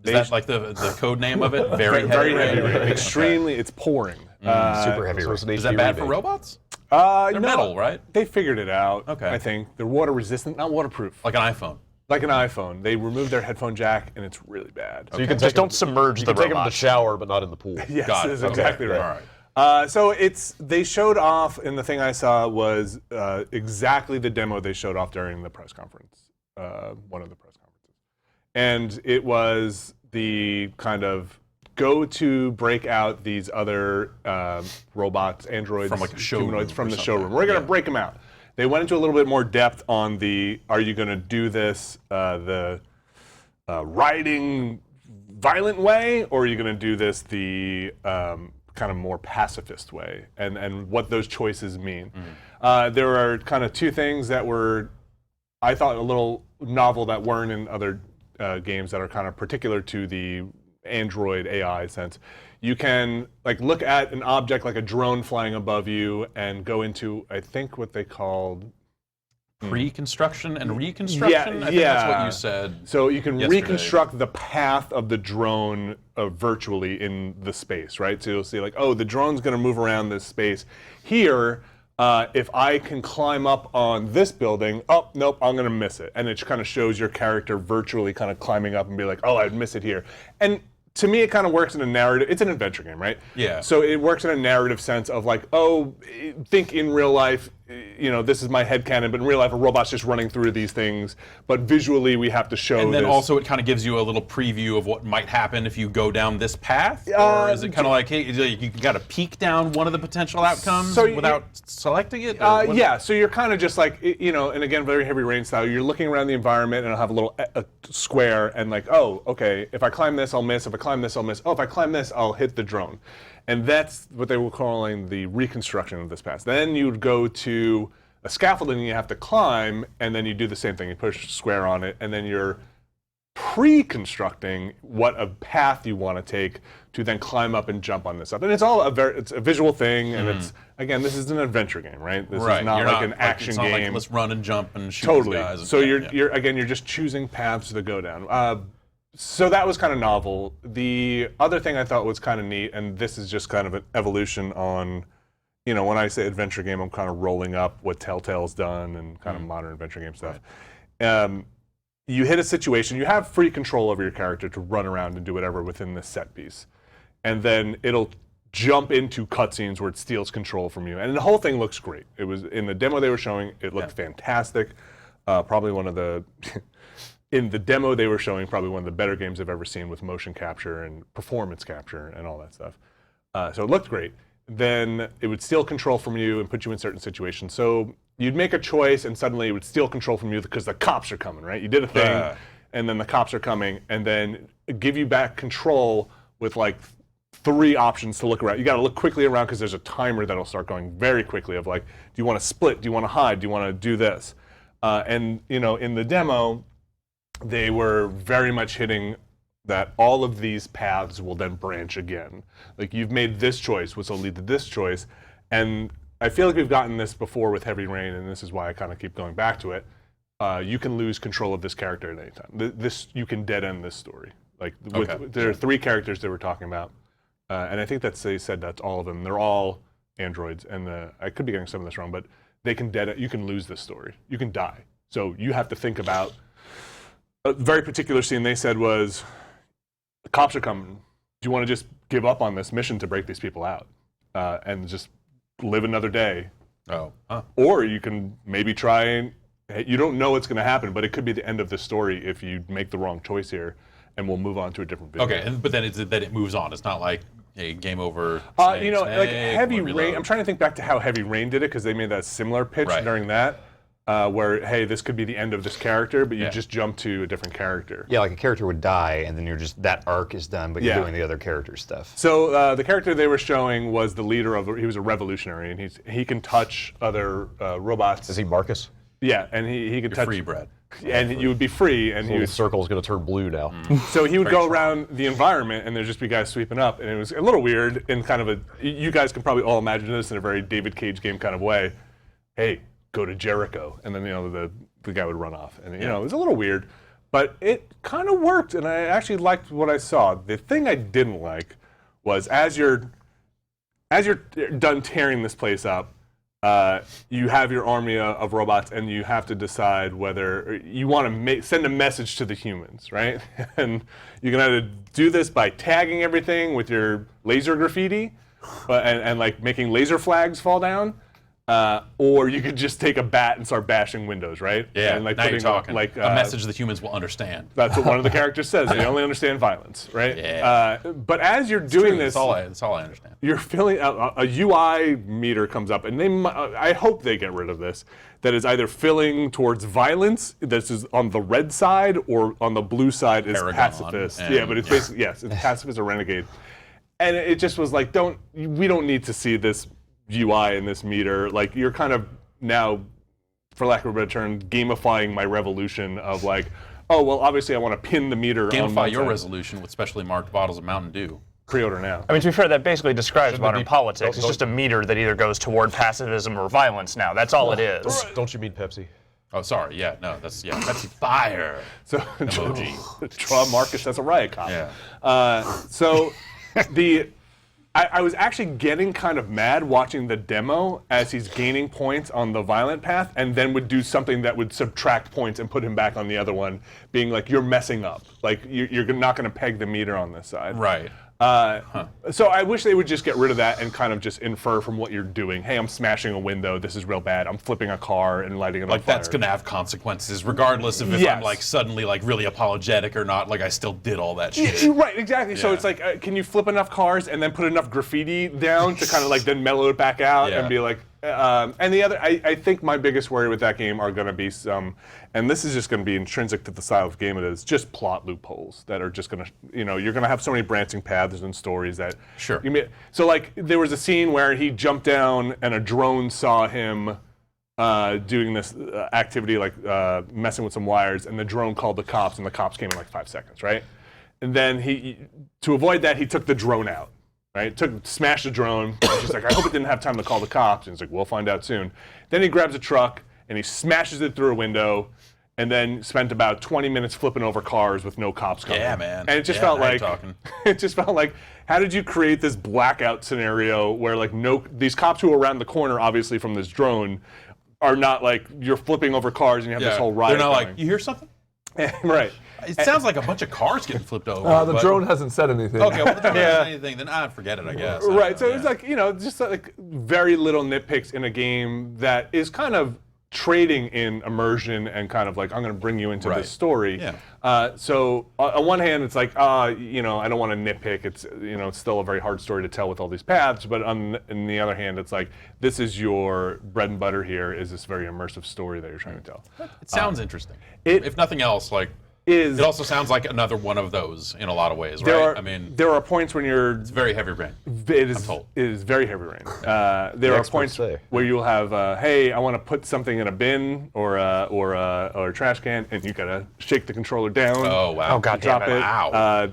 Speaker 1: Is that like the code name of it? Very heavy rain. Okay.
Speaker 7: Extremely, it's pouring.
Speaker 4: Super heavy rain.
Speaker 1: Is that bad for robots?
Speaker 7: They're
Speaker 1: metal, right?
Speaker 7: They figured it out.
Speaker 1: Okay.
Speaker 7: I think they're water resistant, not waterproof.
Speaker 1: Like an iPhone.
Speaker 7: Like an iPhone. They removed their headphone jack, and it's really bad.
Speaker 6: So you can just don't submerge
Speaker 5: You
Speaker 6: the
Speaker 5: can take them in
Speaker 6: robot.
Speaker 5: the shower, but not in the pool.
Speaker 7: Yes,
Speaker 1: Got it.
Speaker 7: that's
Speaker 1: Okay.
Speaker 7: exactly right.
Speaker 1: All right.
Speaker 7: So they showed off, and the thing I saw was exactly the demo they showed off during the press conference, one of the press conferences. And it was the kind of go to break out these other robots, androids,
Speaker 1: From like a showroom
Speaker 7: humanoids from
Speaker 1: or
Speaker 7: the
Speaker 1: something.
Speaker 7: showroom. We're going to
Speaker 1: Yeah.
Speaker 7: break them out. They went into a little bit more depth on are you going to do this the riding violent way, or are you going to do this the kind of more pacifist way, and what those choices mean. There are kind of two things that were, I thought, a little novel that weren't in other games that are kind of particular to the Android AI sense. You can look at an object like a drone flying above you and go into, I think, what they called
Speaker 1: Pre-construction and reconstruction? I think that's what you said.
Speaker 7: So you can
Speaker 1: yesterday.
Speaker 7: reconstruct the path of the drone virtually in the space, right? So you'll see the drone's going to move around this space. Here, if I can climb up on this building, oh, nope, I'm going to miss it. And it kind of shows your character virtually kind of climbing up and be like, oh, I'd miss it here. And to me, it kind of works in a narrative. It's an adventure game, right?
Speaker 1: Yeah.
Speaker 7: So it works in a narrative sense of think in real life, this is my headcanon, but in real life, a robot's just running through these things. But visually, we have to show
Speaker 1: And then
Speaker 7: this.
Speaker 1: also it kind of gives you a little preview of what might happen if you go down this path? Or is it kind of like, hey, you got to peek down one of the potential outcomes without selecting it? Or what-
Speaker 7: Yeah, so you're kind of just and again, very heavy rain style. You're looking around the environment, and I'll have a little square, and oh, okay, if I climb this, I'll miss. If I climb this, I'll miss. Oh, if I climb this, I'll hit the drone. And that's what they were calling the reconstruction of this path. Then you'd go to a scaffolding you have to climb, and then you do the same thing. You push square on it, and then you're pre-constructing what a path you want to take to then climb up and jump on this stuff. And it's all it's a visual thing, and it's, again, this is an adventure game, right? This
Speaker 1: Right.
Speaker 7: is not
Speaker 1: You're
Speaker 7: like an action
Speaker 1: it's not
Speaker 7: game.
Speaker 1: like let's run and jump and shoot
Speaker 7: Totally.
Speaker 1: these guys. and-
Speaker 7: So
Speaker 1: yeah.
Speaker 7: you're just choosing paths to go down. So that was kind of novel. The other thing I thought was kind of neat, and this is just kind of an evolution on, when I say adventure game, I'm kind of rolling up what Telltale's done and kind of modern adventure game stuff. you hit a situation, you have free control over your character to run around and do whatever within this set piece. And then it'll jump into cutscenes where it steals control from you. And the whole thing looks great. It was in the demo they were showing, it looked fantastic. Probably one of the, in the demo they were showing, probably one of the better games I've ever seen with motion capture and performance capture and all that stuff. So it looked great. Then it would steal control from you and put you in certain situations. So you'd make a choice and suddenly it would steal control from you because the cops are coming, right? You did a thing and then the cops are coming and then give you back control with like 3 options to look around. You got to look quickly around because there's a timer that'll start going very quickly of like, do you want to split? Do you want to hide? Do you want to do this? And you know, in the demo, they were very much hitting that all of these paths will then branch again. Like you've made this choice, which will lead to this choice. And I feel like we've gotten this before with Heavy Rain, and this is why I kind of keep going back to it. You can lose control of this character at any time. You can dead end this story. Like there are 3 characters they were talking about, and I think they said that's all of them. They're all androids, and I could be getting some of this wrong, but they can you can lose this story. You can die. So you have to think about a very particular scene they said was, the cops are coming. Do you want to just give up on this mission to break these people out and just live another day? Or you can maybe try and, you don't know what's going to happen, but it could be the end of the story if you make the wrong choice here, and we'll move on to a different video.
Speaker 1: Okay, but then it moves on. It's not like, hey, game over.
Speaker 7: You know, like Heavy Rain, I'm trying to think back to how Heavy Rain did it, because they made that similar pitch during that. Where, hey, this could be the end of this character, but you just jump to a different character.
Speaker 4: Yeah, like a character would die, and then that arc is done, but you're doing the other character stuff.
Speaker 7: So the character they were showing was the leader he was a revolutionary, and he can touch other robots.
Speaker 8: Is he Marcus?
Speaker 7: Yeah, and he could touch.
Speaker 1: Free, Brad.
Speaker 7: And you would be free, and
Speaker 8: The little circle's going to turn blue now.
Speaker 7: So he would go around the environment, and there'd just be guys sweeping up, and it was a little weird in kind of you guys can probably all imagine this in a very David Cage game kind of way. Hey, go to Jericho, and then the guy would run off, and you know it was a little weird, but it kind of worked, and I actually liked what I saw. The thing I didn't like was as you're done tearing this place up, you have your army of robots, and you have to decide whether you want to send a message to the humans, right? And you're gonna have to do this by tagging everything with your laser graffiti, and like making laser flags fall down. Or you could just take a bat and start bashing windows, right?
Speaker 1: Yeah,
Speaker 7: and like
Speaker 1: now you're talking.
Speaker 7: Like
Speaker 1: a message that humans will understand.
Speaker 7: That's what one of the characters says. They only understand violence, right?
Speaker 1: Yeah.
Speaker 7: But as you're doing this,
Speaker 1: that's all I understand.
Speaker 7: you're feeling a UI meter comes up, and I hope they get rid of this. That is either filling towards violence. This is on the red side, or on the blue side is
Speaker 1: Paragon,
Speaker 7: pacifist. Yeah, but it's basically it's pacifist or renegade. And it just was like, we don't need to see this UI in this meter. Like, you're kind of now, for lack of a better term, gamifying my revolution of like, oh, well, obviously I want to pin the meter on
Speaker 1: Gamify your resolution with specially marked bottles of Mountain Dew.
Speaker 7: Pre-order now.
Speaker 6: I mean, to be fair, that basically describes modern politics. It's just a meter that either goes toward pacifism or violence now. That's all it is.
Speaker 8: Don't you mean Pepsi?
Speaker 1: Oh, sorry. Yeah, no, that's Pepsi Fire.
Speaker 7: So
Speaker 1: emoji.
Speaker 7: Draw Marcus as a riot cop.
Speaker 1: Yeah.
Speaker 7: So I was actually getting kind of mad watching the demo as he's gaining points on the violent path, and then would do something that would subtract points and put him back on the other one, being like, you're messing up. Like, you're not going to peg the meter on this side.
Speaker 1: Right.
Speaker 7: So I wish they would just get rid of that and kind of just infer from what you're doing. Hey, I'm smashing a window. This is real bad. I'm flipping a car and lighting it on fire.
Speaker 1: Like, that's going to have consequences, regardless of if I'm like suddenly like really apologetic or not. Like, I still did all that shit.
Speaker 7: Right, exactly. So it's like, can you flip enough cars and then put enough graffiti down to kind of like then mellow it back out and be like, and the other, I think my biggest worry with that game are going to be some, and this is just going to be intrinsic to the style of game it is, just plot loopholes that are just going to, you're going to have so many branching paths and stories that.
Speaker 1: Sure.
Speaker 7: So like, there was a scene where he jumped down and a drone saw him doing this activity, like messing with some wires, and the drone called the cops, and the cops came in like 5 seconds, right? And then to avoid that, he took the drone out. Right, smashed the drone. He's like, I hope it didn't have time to call the cops. And he's like, we'll find out soon. Then he grabs a truck and he smashes it through a window, and then spent about 20 minutes flipping over cars with no cops coming.
Speaker 1: Yeah, man.
Speaker 7: And it just felt like, how did you create this blackout scenario where like these cops who are around the corner, obviously from this drone, are not like, you're flipping over cars and you have this whole riot.
Speaker 1: They're not
Speaker 7: going.
Speaker 1: like, you hear something?
Speaker 7: Right.
Speaker 1: It sounds like a bunch of cars getting flipped over.
Speaker 5: The
Speaker 1: but-
Speaker 5: drone hasn't said anything.
Speaker 1: Okay, well, the drone hasn't said anything, then forget it, I guess.
Speaker 7: Right. So
Speaker 1: Yeah.
Speaker 7: it's like, just like very little nitpicks in a game that is kind of trading in immersion and kind of like, I'm going to bring you into
Speaker 1: Right.
Speaker 7: this story.
Speaker 1: Yeah.
Speaker 7: So on one hand, it's like, I don't want to nitpick. It's, it's still a very hard story to tell with all these paths. But on the other hand, it's like, this is your bread and butter here, is this very immersive story that you're trying to tell.
Speaker 1: It sounds interesting.
Speaker 7: it-
Speaker 1: If nothing else, like,
Speaker 7: Is
Speaker 1: it also sounds like another one of those in a lot of ways,
Speaker 7: there
Speaker 1: right?
Speaker 7: are, there are points when you're
Speaker 1: it's very heavy brain.
Speaker 7: It is,
Speaker 1: I'm told.
Speaker 7: it is very heavy rain. There are
Speaker 8: experts
Speaker 7: points
Speaker 8: say.
Speaker 7: where you'll have, hey, I want to put something in a bin or a trash can, and you gotta shake the controller down.
Speaker 1: Oh, wow.
Speaker 6: Oh, God
Speaker 7: to drop
Speaker 6: damn it.
Speaker 7: it.
Speaker 1: Wow.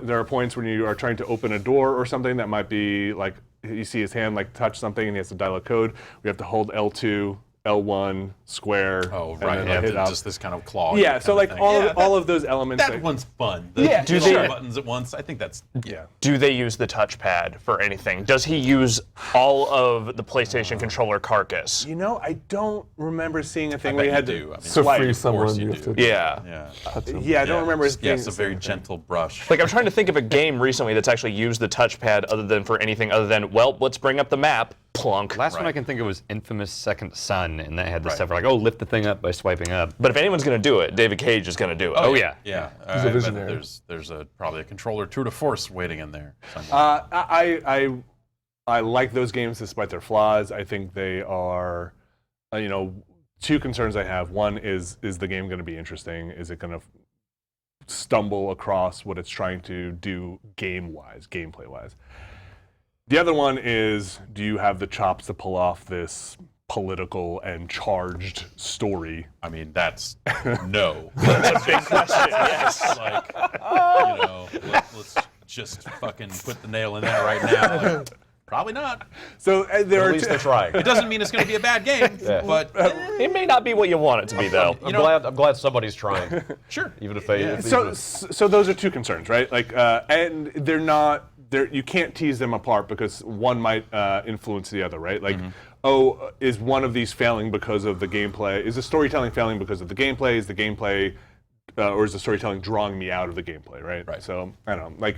Speaker 7: There are points when you are trying to open a door or something that might be like you see his hand like touch something and he has to dial a code. We have to hold L2, L1, square.
Speaker 1: Oh,
Speaker 7: and
Speaker 1: right.
Speaker 7: then,
Speaker 1: Yeah,
Speaker 7: like, hit up.
Speaker 1: just this kind of claw.
Speaker 7: Yeah, so like all of those elements.
Speaker 1: That one's fun.
Speaker 7: Yeah,
Speaker 1: do
Speaker 7: sure.
Speaker 1: buttons at once. I think that's
Speaker 7: Yeah.
Speaker 6: Do they use the touchpad for anything? Does he use all of the PlayStation controller carcass?
Speaker 7: I don't remember seeing a thing
Speaker 1: I
Speaker 7: where you
Speaker 1: bet
Speaker 7: had
Speaker 1: you
Speaker 7: to
Speaker 1: do. I mean,
Speaker 5: To
Speaker 7: swipe.
Speaker 5: free
Speaker 1: course
Speaker 5: someone,
Speaker 1: you
Speaker 5: you have
Speaker 1: do.
Speaker 5: to.
Speaker 6: Yeah.
Speaker 1: yeah.
Speaker 7: Yeah, I don't remember it
Speaker 1: Yeah,
Speaker 7: being
Speaker 1: it's a very gentle brush.
Speaker 6: Like, I'm trying to think of a game recently that's actually used the touchpad other than for anything other than, well, let's bring up the map, plunk.
Speaker 4: Last one I
Speaker 1: Right.
Speaker 4: can think of was Infamous Second Son, and that had the
Speaker 1: Right.
Speaker 4: stuff where like, lift the thing up by swiping up.
Speaker 6: But if anyone's going to do it, David Cage is going to do it.
Speaker 4: Oh, yeah.
Speaker 1: Yeah.
Speaker 5: He's a
Speaker 1: I bet
Speaker 5: visionary.
Speaker 1: There's probably a controller tour de force waiting in there somewhere.
Speaker 7: I like those games despite their flaws. I think they are, two concerns I have. One is the game going to be interesting? Is it going to stumble across what it's trying to do gameplay-wise? The other one is, do you have the chops to pull off this political and charged story?
Speaker 1: I mean, that's no.
Speaker 6: That's a big question, yes.
Speaker 1: Like, let's just fucking put the nail in that right now. Like, probably not.
Speaker 7: So there
Speaker 8: At
Speaker 7: are
Speaker 8: least
Speaker 7: two,
Speaker 8: they're trying.
Speaker 1: It doesn't mean it's going to be a bad game, but
Speaker 6: It may not be what you want it to be, though.
Speaker 8: I'm glad somebody's trying.
Speaker 1: sure.
Speaker 8: Even if they. if
Speaker 7: So those are two concerns, right? Like, and they're not. You can't tease them apart because one might influence the other, right? Like, is one of these failing because of the gameplay? Is the storytelling failing because of the gameplay? Is the gameplay, or is the storytelling drawing me out of the gameplay, right?
Speaker 1: Right.
Speaker 7: So I don't know, like,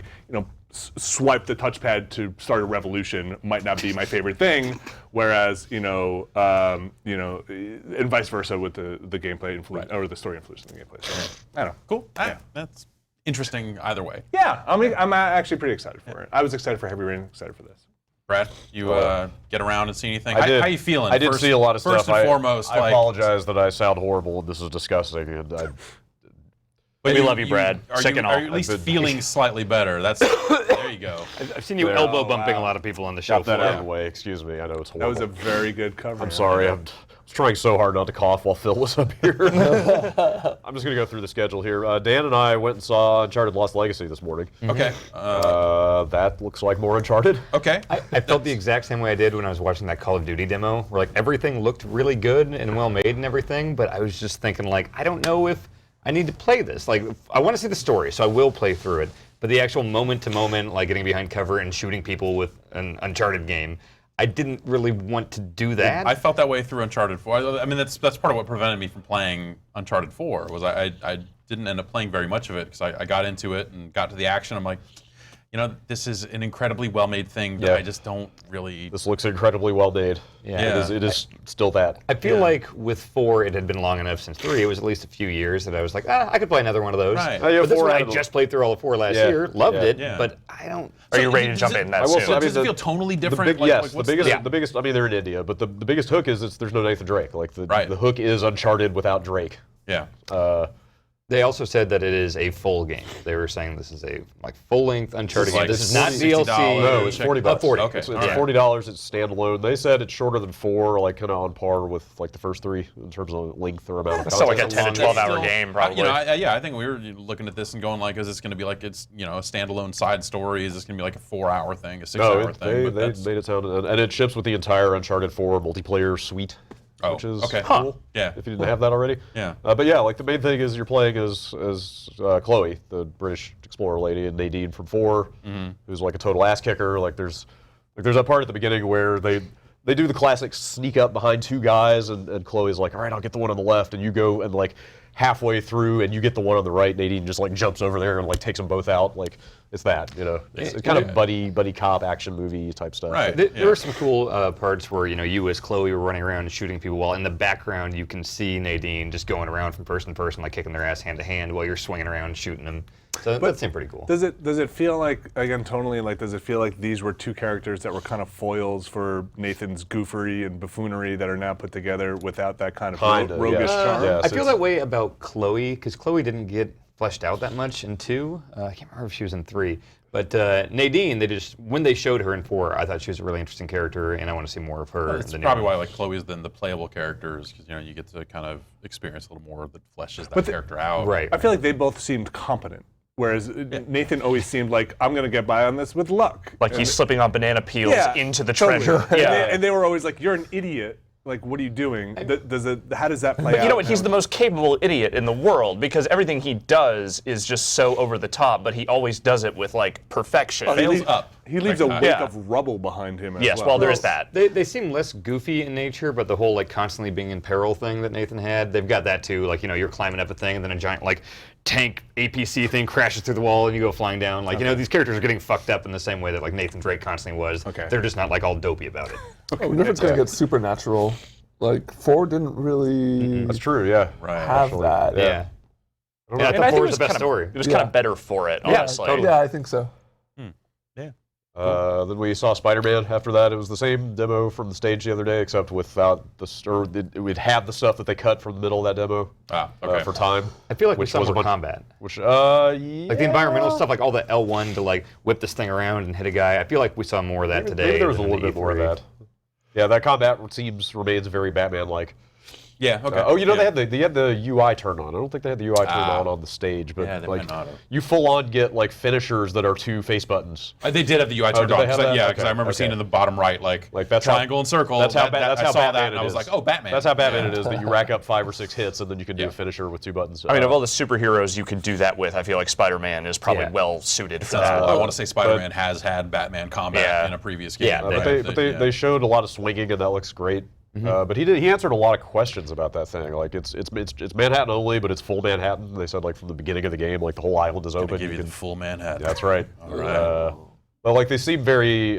Speaker 7: swipe the touchpad to start a revolution might not be my favorite thing, whereas and vice versa with the gameplay influence or the story influence in the gameplay. So I don't know.
Speaker 1: Cool. That's interesting either way.
Speaker 7: Yeah, I'm actually pretty excited for it. I was excited for Heavy Rain, excited for this.
Speaker 1: Brad, you get around and see anything?
Speaker 8: I did.
Speaker 1: How you feeling?
Speaker 8: I did see a lot of stuff.
Speaker 1: First and foremost,
Speaker 8: I apologize that I sound horrible and this is disgusting. And
Speaker 6: We love you, Brad.
Speaker 1: Are
Speaker 6: Sick
Speaker 1: you,
Speaker 6: and all.
Speaker 1: are you at least feeling slightly better? There you go.
Speaker 4: I've seen you elbow bumping a lot of people on the show.
Speaker 8: got that
Speaker 4: floor.
Speaker 8: out of the way. Excuse me. I know it's
Speaker 7: That
Speaker 8: horrible.
Speaker 7: was a very good cover.
Speaker 8: I'm sorry. I was trying so hard not to cough while Phil was up here. I'm just going to go through the schedule here. Dan and I went and saw Uncharted Lost Legacy this morning.
Speaker 1: Okay.
Speaker 8: That looks like more Uncharted.
Speaker 1: Okay.
Speaker 9: I felt the exact same way I did when I was watching that Call of Duty demo, where like everything looked really good and well made and everything, but I was just thinking like, I don't know if I need to play this. Like, I want to see the story, so I will play through it. But the actual moment to moment, like getting behind cover and shooting people with an Uncharted game, I didn't really want to do that.
Speaker 1: I felt that way through Uncharted 4. I mean, that's part of what prevented me from playing Uncharted 4 was I didn't end up playing very much of it because I got into it and got to the action. I'm like, this is an incredibly well-made thing that
Speaker 8: Yeah.
Speaker 1: I just don't really.
Speaker 8: This looks incredibly well made.
Speaker 1: Yeah.
Speaker 8: It is still that.
Speaker 9: I feel like with 4, it had been long enough since 3. It was at least a few years that I was like, I could play another one of those.
Speaker 1: Right.
Speaker 8: Oh, yeah,
Speaker 9: But this
Speaker 8: 4
Speaker 9: one, I
Speaker 8: out of
Speaker 9: just played through all of 4 last
Speaker 8: Yeah.
Speaker 9: year, loved
Speaker 8: Yeah.
Speaker 9: it,
Speaker 1: Yeah.
Speaker 9: but I don't.
Speaker 6: Are you ready to
Speaker 1: does
Speaker 6: jump
Speaker 1: it-
Speaker 6: in that
Speaker 8: I will
Speaker 6: soon?
Speaker 8: say, I mean,
Speaker 1: Does it feel tonally different?
Speaker 8: The big,
Speaker 1: Like,
Speaker 8: yes,
Speaker 1: like,
Speaker 8: the
Speaker 1: what's
Speaker 8: biggest, the biggest. I mean, they're in India, but the biggest hook is there's no Nathan Drake. Like the
Speaker 1: Right.
Speaker 8: hook is Uncharted without Drake.
Speaker 1: Yeah.
Speaker 9: They also said that it is a full game. They were saying this is a full-length Uncharted
Speaker 1: like
Speaker 9: game. This is not
Speaker 1: $60.
Speaker 9: DLC.
Speaker 8: No, it's $40.
Speaker 9: 40.
Speaker 1: Okay.
Speaker 8: It's
Speaker 1: All right.
Speaker 8: $40. It's standalone. They said it's shorter than 4, like kind of on par with like the first 3 in terms of length or amount of
Speaker 6: That's still like a
Speaker 8: content.
Speaker 6: 10 to 12 hour game, probably.
Speaker 1: I think we were looking at this and going like, is this going to be like it's a standalone side story? Is this going to be like a 4-hour thing, a 6-hour
Speaker 8: No,
Speaker 1: thing? But
Speaker 8: they
Speaker 1: that's-
Speaker 8: made it sound, and it ships with the entire Uncharted 4 multiplayer suite,
Speaker 1: Oh,
Speaker 8: which is
Speaker 1: okay.
Speaker 8: cool.
Speaker 1: Yeah.
Speaker 8: If you didn't have that already.
Speaker 1: Yeah.
Speaker 8: But yeah, like the main thing is you're playing as Chloe, the British explorer lady, and Nadine from 4, who's like a total ass kicker. Like there's that part at the beginning where they do the classic sneak up behind 2 guys, and Chloe's like, all right, I'll get the one on the left, and you go and like halfway through and you get the one on the right, Nadine just like jumps over there and like takes them both out. Like it's that, you know, it's kind of buddy cop action movie type stuff.
Speaker 1: Right.
Speaker 9: There were some cool parts where you as Chloe were running around and shooting people, while in the background you can see Nadine just going around from person to person, like kicking their ass hand to hand while you're swinging around and shooting them. So that seemed pretty cool.
Speaker 7: Does it feel like, again, tonally, like, does it feel like these were two characters that were kind of foils for Nathan's goofery and buffoonery that are now put together without that kind of roguish charm?
Speaker 8: Yeah,
Speaker 9: I feel that way about Chloe, because Chloe didn't get fleshed out that much in 2. I can't remember if she was in 3. But Nadine, when they showed her in 4, I thought she was a really interesting character, and I want to see more of her.
Speaker 1: That's probably why like Chloe's then the playable characters, because you get to kind of experience a little more that fleshes that character out.
Speaker 9: Right.
Speaker 7: I feel like they both seemed competent. Whereas Nathan always seemed like, I'm going to get by on this with luck.
Speaker 6: Like he's slipping on banana peels into the treasure.
Speaker 7: And they were always like, you're an idiot. Like, what are you doing? How does that play out?
Speaker 6: But you know what? He's the most capable idiot in the world because everything he does is just so over the top, but he always does it with like perfection.
Speaker 7: He leaves a wake of rubble behind him as well.
Speaker 6: Well, there is that.
Speaker 9: They seem less goofy in nature, but the whole like constantly being in peril thing that Nathan had, they've got that too. Like, you're climbing up a thing and then a giant like tank APC thing crashes through the wall and you go flying down. Like, these characters are getting fucked up in the same way that like Nathan Drake constantly was.
Speaker 7: Okay.
Speaker 9: They're just not like all dopey about it.
Speaker 5: I wonder if it's going to get supernatural. Like, 4 didn't really
Speaker 8: That's true, yeah.
Speaker 5: have that.
Speaker 9: Yeah.
Speaker 6: And
Speaker 9: I thought 4 was the best story.
Speaker 6: It was kind of better for it, honestly.
Speaker 9: totally.
Speaker 5: Yeah, I think so.
Speaker 8: Then we saw Spider-Man after that. It was the same demo from the stage the other day, except without it would have the stuff that they cut from the middle of that demo for time.
Speaker 9: I feel like we
Speaker 8: which
Speaker 9: saw
Speaker 8: was
Speaker 9: more combat.
Speaker 8: Which,
Speaker 9: Like the environmental stuff, like all the L1 to like whip this thing around and hit a guy. I feel like we saw more of that today.
Speaker 8: Maybe there was a
Speaker 9: than
Speaker 8: little
Speaker 9: the
Speaker 8: bit more of
Speaker 9: E3.
Speaker 8: that. Yeah, that combat remains very Batman-like.
Speaker 1: Yeah. Okay.
Speaker 8: They had the UI turned on. I don't think they had the UI turned on the stage, but
Speaker 1: they
Speaker 8: like
Speaker 1: might not have.
Speaker 8: you full on get like finishers that are 2 face buttons.
Speaker 1: They did have the UI turned
Speaker 8: did
Speaker 1: on.
Speaker 8: they have that?
Speaker 1: Because I remember seeing in the bottom right like
Speaker 8: that's
Speaker 1: triangle and circle.
Speaker 8: That's how
Speaker 1: I saw
Speaker 8: Batman
Speaker 1: that and
Speaker 8: it
Speaker 1: I was
Speaker 8: is.
Speaker 1: like, oh, Batman.
Speaker 8: That's how Batman it is. That you rack up 5 or 6 hits and then you can do a finisher with 2 buttons.
Speaker 6: I mean, of all the superheroes you could do that with, I feel like Spider-Man is probably well suited for that.
Speaker 1: I want to say Spider-Man has had Batman combat in a previous game.
Speaker 8: But they showed a lot of swinging and that looks great. But he answered a lot of questions about that thing. Like it's Manhattan only, but it's full Manhattan. They said like from the beginning of the game, like the whole island is open.
Speaker 1: Give you the full Manhattan.
Speaker 8: That's right.
Speaker 1: All right.
Speaker 8: Well, like they seem very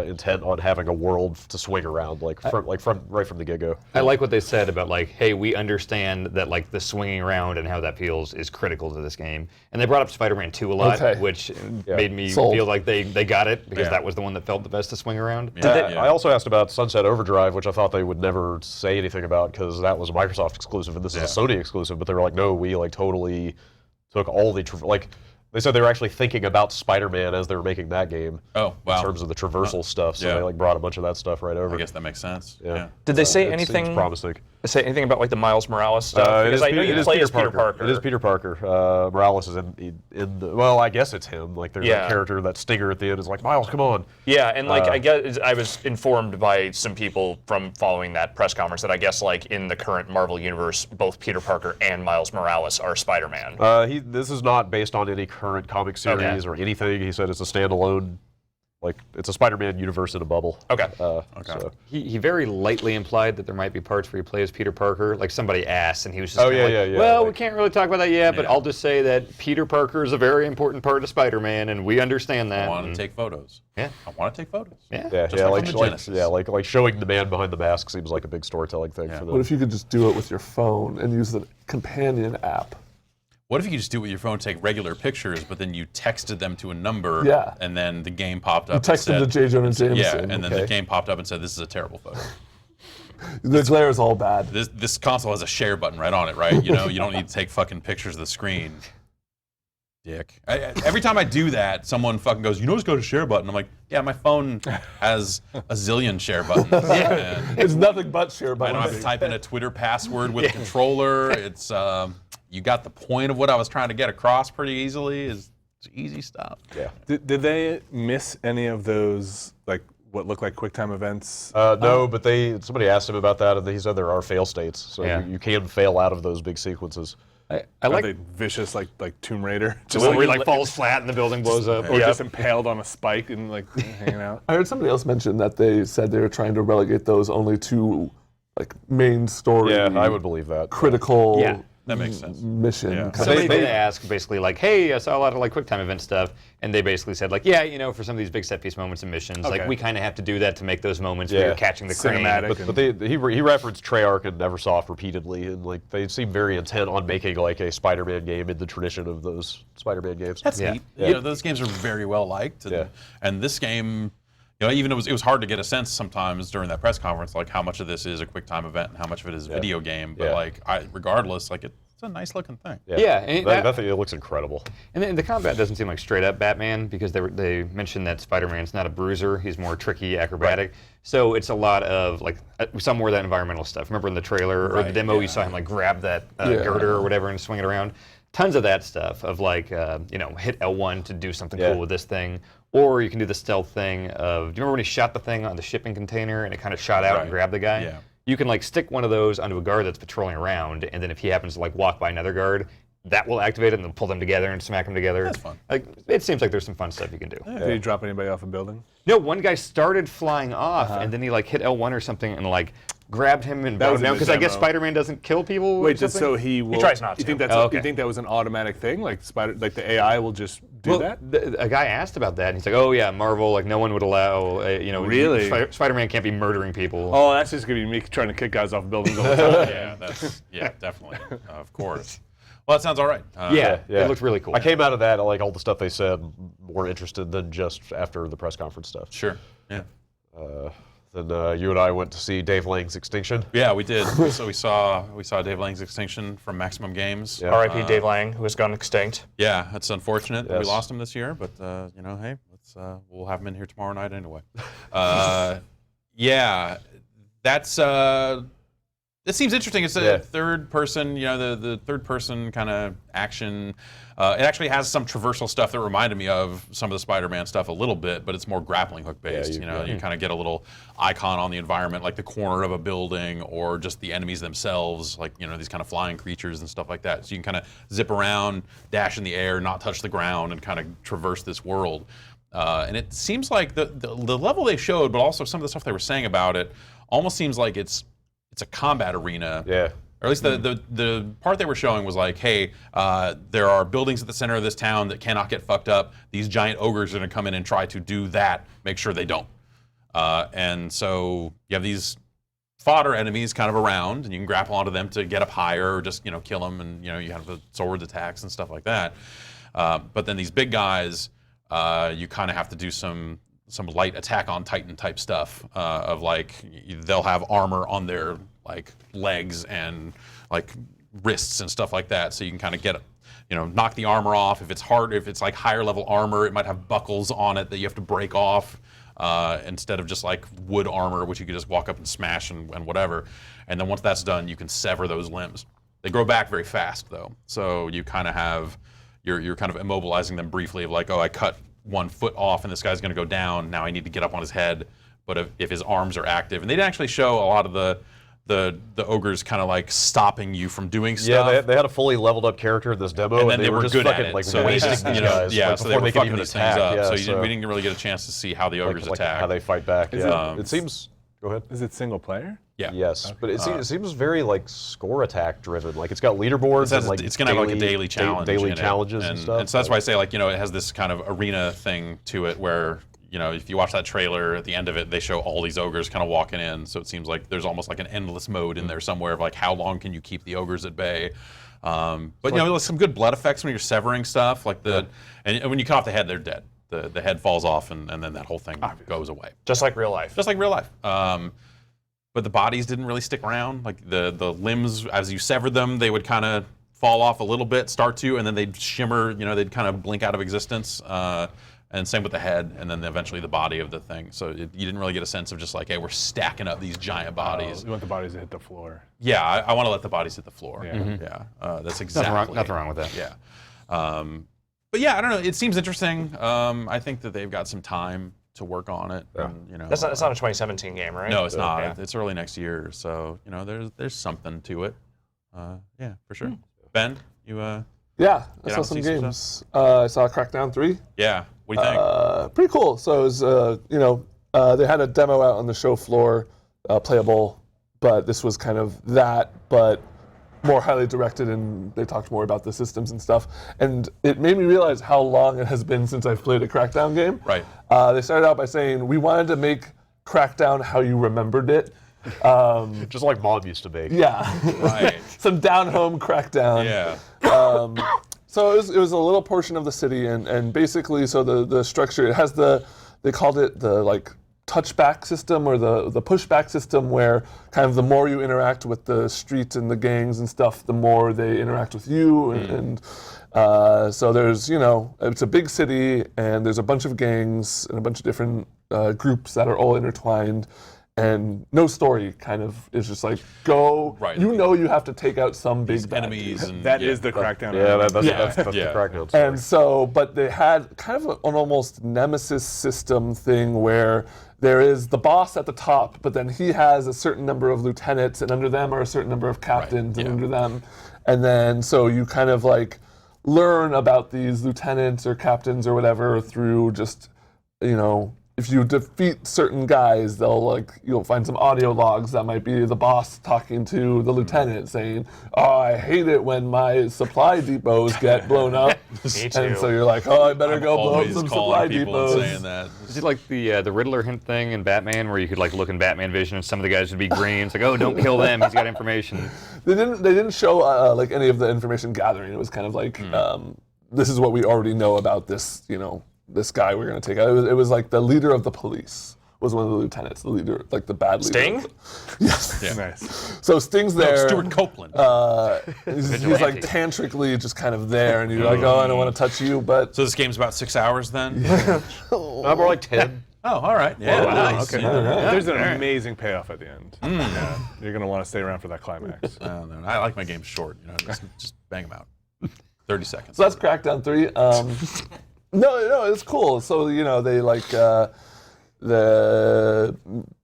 Speaker 8: intent on having a world to swing around, right from the get-go.
Speaker 9: I like what they said about like, hey, we understand that like the swinging around and how that feels is critical to this game. And they brought up Spider-Man 2 a lot, which made me feel like they got it because that was the one that felt the best to swing around.
Speaker 8: I also asked about Sunset Overdrive, which I thought they would never say anything about because that was a Microsoft exclusive and this is a Sony exclusive. But they were like, no, we like totally took all the they said they were actually thinking about Spider-Man as they were making that game.
Speaker 1: Oh, wow.
Speaker 8: In terms of the traversal stuff, so they like brought a bunch of that stuff right over.
Speaker 1: I guess that makes sense. Yeah.
Speaker 6: Did they say
Speaker 8: it
Speaker 6: anything?
Speaker 8: Seems promising.
Speaker 6: Say anything about like the Miles Morales stuff? Because I know you play as Peter Parker.
Speaker 8: It is Peter Parker. Morales is in the. Well, I guess it's him. Like there's a character, that Stinger at the end is like, Miles, come on.
Speaker 6: Yeah, and like I guess I was informed by some people from following that press conference that I guess like in the current Marvel universe, both Peter Parker and Miles Morales are Spider-Man.
Speaker 8: This is not based on any current comic series or anything. He said it's a standalone. Like, it's a Spider-Man universe in a bubble.
Speaker 6: Okay.
Speaker 8: So.
Speaker 9: He very lightly implied that there might be parts where he plays Peter Parker. Like somebody asked, and he was just well, we can't really talk about that yet, but I'll just say that Peter Parker is a very important part of Spider-Man, and we understand that.
Speaker 1: I want to take photos.
Speaker 9: Yeah.
Speaker 1: I want to take photos.
Speaker 8: Like showing the man behind the mask seems like a big storytelling thing for them.
Speaker 5: What if you could just do it with your phone and use the companion app?
Speaker 1: What if you could just do it with your phone, take regular pictures, but then you texted them to a number, and then the game popped up.
Speaker 5: You texted to J. Jonah Jameson.
Speaker 1: Yeah, and then the game popped up and said, "This is a terrible photo."
Speaker 5: The glare is all bad.
Speaker 1: This console has a share button right on it, right? You know, you don't need to take fucking pictures of the screen. Dick. Every time I do that, someone fucking goes, "You know, just go to share button." I'm like, "Yeah, my phone has a zillion share buttons.
Speaker 5: It's nothing but share buttons."
Speaker 1: I don't have to type in a Twitter password with a controller. It's you got the point of what I was trying to get across pretty easily. It's easy stuff.
Speaker 8: Yeah.
Speaker 7: Did they miss any of those like what look like QuickTime events?
Speaker 8: No, but somebody asked him about that, and he said there are fail states, so you can fail out of those big sequences.
Speaker 9: I
Speaker 7: Are
Speaker 9: like
Speaker 7: they vicious like Tomb Raider?
Speaker 9: just where he like falls flat and the building blows up.
Speaker 7: Or just impaled on a spike and like hanging out.
Speaker 5: I heard somebody else mention that they said they were trying to relegate those only to like main story.
Speaker 8: Yeah, I would believe that.
Speaker 5: Critical
Speaker 1: That makes sense.
Speaker 5: mission.
Speaker 1: Yeah.
Speaker 5: kind of
Speaker 9: Somebody
Speaker 5: thing.
Speaker 9: did ask basically like, hey, I saw a lot of like QuickTime event stuff, and they basically said like, yeah, you know, for some of these big set piece moments and missions, like
Speaker 7: Okay.
Speaker 9: we kind of have to do that to make those moments where you're catching the crane.
Speaker 7: Cinematic.
Speaker 8: But he referenced Treyarch and Neversoft repeatedly, and like they seem very intent on making like a Spider-Man game in the tradition of those Spider-Man games.
Speaker 1: That's
Speaker 9: Yeah.
Speaker 1: neat. You know, those games are very well liked, and,
Speaker 8: Yeah.
Speaker 1: and this game, you know, even it was hard to get a sense sometimes during that press conference, like how much of this is a QuickTime event and how much of it is a video game. But
Speaker 8: Yeah.
Speaker 1: like, regardless, like it's a nice looking thing.
Speaker 9: Yeah, and
Speaker 8: that thing, it looks incredible.
Speaker 9: And then the combat doesn't seem like straight up Batman because they mentioned that Spider-Man's not a bruiser; he's more tricky, acrobatic. So it's a lot of like we saw more of that environmental stuff. Remember in the trailer or the
Speaker 1: Right,
Speaker 9: demo,
Speaker 1: yeah.
Speaker 9: you saw him like grab that girder or whatever and swing it around. Tons of that stuff of like you know, hit L1 to do something cool with this thing, or you can do the stealth thing of. Do you remember when he shot the thing on the shipping container and it kind of shot out and grabbed the guy?
Speaker 1: Yeah.
Speaker 9: You can like stick one of those onto a guard that's patrolling around, and then if he happens to like walk by another guard, that will activate it and then pull them together and smack them together.
Speaker 1: That's fun.
Speaker 9: Like it seems like there's some fun stuff you can do.
Speaker 7: Did he drop anybody off a building?
Speaker 9: No, one guy started flying off, and then he like hit L1 or something and like grabbed him and
Speaker 7: That was
Speaker 9: bowed
Speaker 7: in
Speaker 9: down
Speaker 7: the
Speaker 9: because I guess
Speaker 7: demo.
Speaker 9: Spider-Man doesn't kill people. or
Speaker 7: Wait,
Speaker 9: something?
Speaker 7: so he will?
Speaker 6: tries not
Speaker 7: You
Speaker 6: to.
Speaker 7: think that's?
Speaker 9: Oh, okay.
Speaker 7: You think that was an automatic thing? Like like the AI will just do that?
Speaker 9: A guy asked about that, and he's like, "Oh yeah, Marvel, like no one would allow, you know,
Speaker 7: Really?
Speaker 9: Spider-Man can't be murdering people."
Speaker 7: Oh, that's just gonna be me trying to kick guys off buildings all the time.
Speaker 1: Yeah, definitely, of course. Well, that sounds all right.
Speaker 9: yeah, it looked really cool.
Speaker 8: I came out of that, like all the stuff they said, more interested than just after the press conference stuff.
Speaker 1: Sure. Yeah.
Speaker 8: Then you and I went to see Dave Lang's Extinction.
Speaker 1: Yeah, we did. So we saw Dave Lang's Extinction from Maximum Games.
Speaker 8: Yeah.
Speaker 6: R.I.P. Dave Lang, who has gone extinct.
Speaker 1: Yeah, it's unfortunate that we
Speaker 8: Yes.
Speaker 1: lost him this year, but you know, hey, we'll have him in here tomorrow night anyway. Yeah, that's it seems interesting. It's a third person, you know, the third person kind of action. It actually has some traversal stuff that reminded me of some of the Spider-Man stuff a little bit, but it's more grappling hook based. You kind of get a little icon on the environment, like the corner of a building, or just the enemies themselves, like, you know, these kind of flying creatures and stuff like that. So you can kind of zip around, dash in the air, not touch the ground, and kind of traverse this world. And it seems like the level they showed, but also some of the stuff they were saying about it, almost seems like it's a combat arena.
Speaker 8: Yeah.
Speaker 1: Or at least the part they were showing was like, hey, there are buildings at the center of this town that cannot get fucked up. These giant ogres are going to come in and try to do that. Make sure they don't. And so you have these fodder enemies kind of around, and you can grapple onto them to get up higher, or just, you know, kill them, and, you know, you have the swords attacks and stuff like that. But then these big guys, you kind of have to do some light Attack on Titan type stuff of like they'll have armor on their like legs and like wrists and stuff like that, so you can kind of get, you know, knock the armor off. If it's hard, if it's like higher level armor, it might have buckles on it that you have to break off instead of just like wood armor, which you could just walk up and smash and whatever. And then once that's done, you can sever those limbs. They grow back very fast though, so you kind of have you're kind of immobilizing them briefly of like, oh, I cut 1 foot off and this guy's going to go down. Now I need to get up on his head. But if his arms are active, and they'd actually show a lot of the ogres kind of like stopping you from doing stuff.
Speaker 8: Yeah, they had a fully leveled up character in this demo,
Speaker 1: and then they
Speaker 8: were
Speaker 1: were
Speaker 8: just
Speaker 1: good
Speaker 8: fucking
Speaker 1: at it.
Speaker 8: like
Speaker 1: So they
Speaker 8: wasting
Speaker 1: just,
Speaker 8: these
Speaker 1: you know,
Speaker 8: guys,
Speaker 1: yeah,
Speaker 8: like,
Speaker 1: so they
Speaker 8: before
Speaker 1: were
Speaker 8: they could
Speaker 1: fucking
Speaker 8: even
Speaker 1: these things
Speaker 8: attack.
Speaker 1: up.
Speaker 8: Yeah,
Speaker 1: So we didn't really get a chance to see how the ogres
Speaker 8: like
Speaker 1: attack.
Speaker 8: how they fight back. Yeah,
Speaker 7: it-
Speaker 8: it seems. Go ahead.
Speaker 7: Is it single player?
Speaker 1: Yeah.
Speaker 8: Yes, but it seems very like score attack driven. Like it's got leaderboards and like
Speaker 1: it's going to have like a daily challenge.
Speaker 8: daily
Speaker 1: in it.
Speaker 8: challenges and stuff.
Speaker 1: And so that's why I say, like, you know, it has this kind of arena thing to it where, you know, if you watch that trailer, at the end of it, they show all these ogres kind of walking in. So it seems like there's almost like an endless mode in there somewhere of like, how long can you keep the ogres at bay? But you know, there's some good blood effects when you're severing stuff. Like and when you cut off the head, they're dead. The head falls off, and then that whole thing goes away.
Speaker 6: Just like real life.
Speaker 1: Just like real life. But the bodies didn't really stick around. Like the limbs, as you severed them, they would kind of fall off a little bit, start to, and then they'd shimmer. You know, they'd kind of blink out of existence. And same with the head, and then eventually the body of the thing. So you didn't really get a sense of just like, hey, we're stacking up these giant bodies.
Speaker 7: You want the bodies to hit the floor.
Speaker 1: Yeah, I want to let the bodies hit the floor.
Speaker 7: Yeah.
Speaker 1: Yeah, that's exactly.
Speaker 9: Nothing wrong with that.
Speaker 1: Yeah. But yeah, I don't know. It seems interesting. I think that they've got some time to work on it.
Speaker 8: Yeah.
Speaker 1: And, you know,
Speaker 6: That's not a 2017 game, right?
Speaker 1: no, it's not.
Speaker 6: Yeah.
Speaker 1: It's early next year, so you know, there's something to it. Yeah, for sure. Ben, you
Speaker 5: Yeah, I
Speaker 1: Get
Speaker 5: saw
Speaker 1: out
Speaker 5: some
Speaker 1: and see some
Speaker 5: games. I saw Crackdown 3.
Speaker 1: yeah. What do you think?
Speaker 5: Pretty cool. So it was, you know, they had a demo out on the show floor, playable, but this was kind of that, but more highly directed, and they talked more about the systems and stuff. And it made me realize how long it has been since I've played a Crackdown game.
Speaker 1: Right.
Speaker 5: They started out by saying, we wanted to make Crackdown how you remembered it.
Speaker 8: Just like Mom used to be.
Speaker 5: Yeah.
Speaker 1: Right.
Speaker 5: Some down-home Crackdown.
Speaker 1: Yeah.
Speaker 5: So it was a little portion of the city, and basically, so the structure, it has they called it the like touchback system or the pushback system, where kind of the more you interact with the streets and the gangs and stuff, the more they interact with you. And so there's, it's a big city, and there's a bunch of gangs and a bunch of different groups that are all intertwined. And no story kind of is just like, go,
Speaker 1: Right.
Speaker 5: you have to take out some big bad
Speaker 1: Enemies
Speaker 5: dude.
Speaker 1: and
Speaker 7: That is the Crackdown.
Speaker 8: Yeah,
Speaker 7: element.
Speaker 8: that's the
Speaker 1: Yeah.
Speaker 8: Crackdown story.
Speaker 5: And so, but they had kind of an almost nemesis system thing where there is the boss at the top, but then he has a certain number of lieutenants, and under them are a certain number of captains, and
Speaker 1: yeah.
Speaker 5: under them. And then, so you kind of like learn about these lieutenants or captains or whatever through just, if you defeat certain guys, you'll find some audio logs that might be the boss talking to the lieutenant saying, "Oh, I hate it when my supply depots get blown up."
Speaker 6: Me too.
Speaker 5: And so you're like, "Oh, I better go blow up
Speaker 1: Always
Speaker 5: some
Speaker 1: calling
Speaker 5: supply
Speaker 1: people
Speaker 5: depots."
Speaker 1: and saying that.
Speaker 9: Is it like the Riddler hint thing in Batman, where you could like look in Batman Vision and some of the guys would be green? It's like, oh, don't kill them. He's got information.
Speaker 5: They didn't show like any of the information gathering. It was kind of like, this is what we already know about this, this guy we're going to take out. It was like the leader of the police was one of the lieutenants, the leader, like the bad leader.
Speaker 6: Sting?
Speaker 5: Yes.
Speaker 1: Yeah.
Speaker 7: Nice.
Speaker 5: So Sting's there.
Speaker 1: Stuart Copeland.
Speaker 5: He's like tantrically just kind of there, and you're like, oh, I don't want to touch you, but
Speaker 1: So this game's about 6 hours then?
Speaker 8: No, more like 10.
Speaker 1: Oh, all right. Yeah, nice.
Speaker 7: Okay.
Speaker 1: Yeah.
Speaker 7: There's an amazing payoff at the end. Yeah. You're going to want to stay around for that climax.
Speaker 1: No, I like my games short. Just bang them out. 30 seconds.
Speaker 5: So that's Crackdown 3. No, it's cool. So, they like the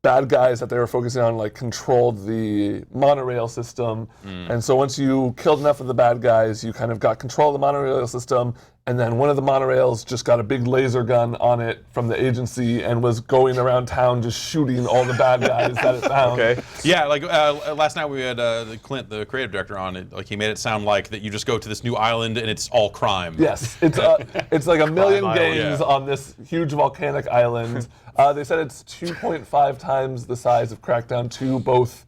Speaker 5: bad guys that they were focusing on controlled the monorail system. And so once you killed enough of the bad guys, you kind of got control of the monorail system. And then one of the monorails just got a big laser gun on it from the agency and was going around town just shooting all the bad guys that it found.
Speaker 8: Okay.
Speaker 1: Yeah, last night we had Clint, the creative director, on it. Like he made it sound like that you just go to this new island and it's all crime.
Speaker 5: Yes, it's like a million
Speaker 8: island,
Speaker 5: gangs
Speaker 1: yeah.
Speaker 5: on this huge volcanic island. They said it's 2.5 times the size of Crackdown 2, both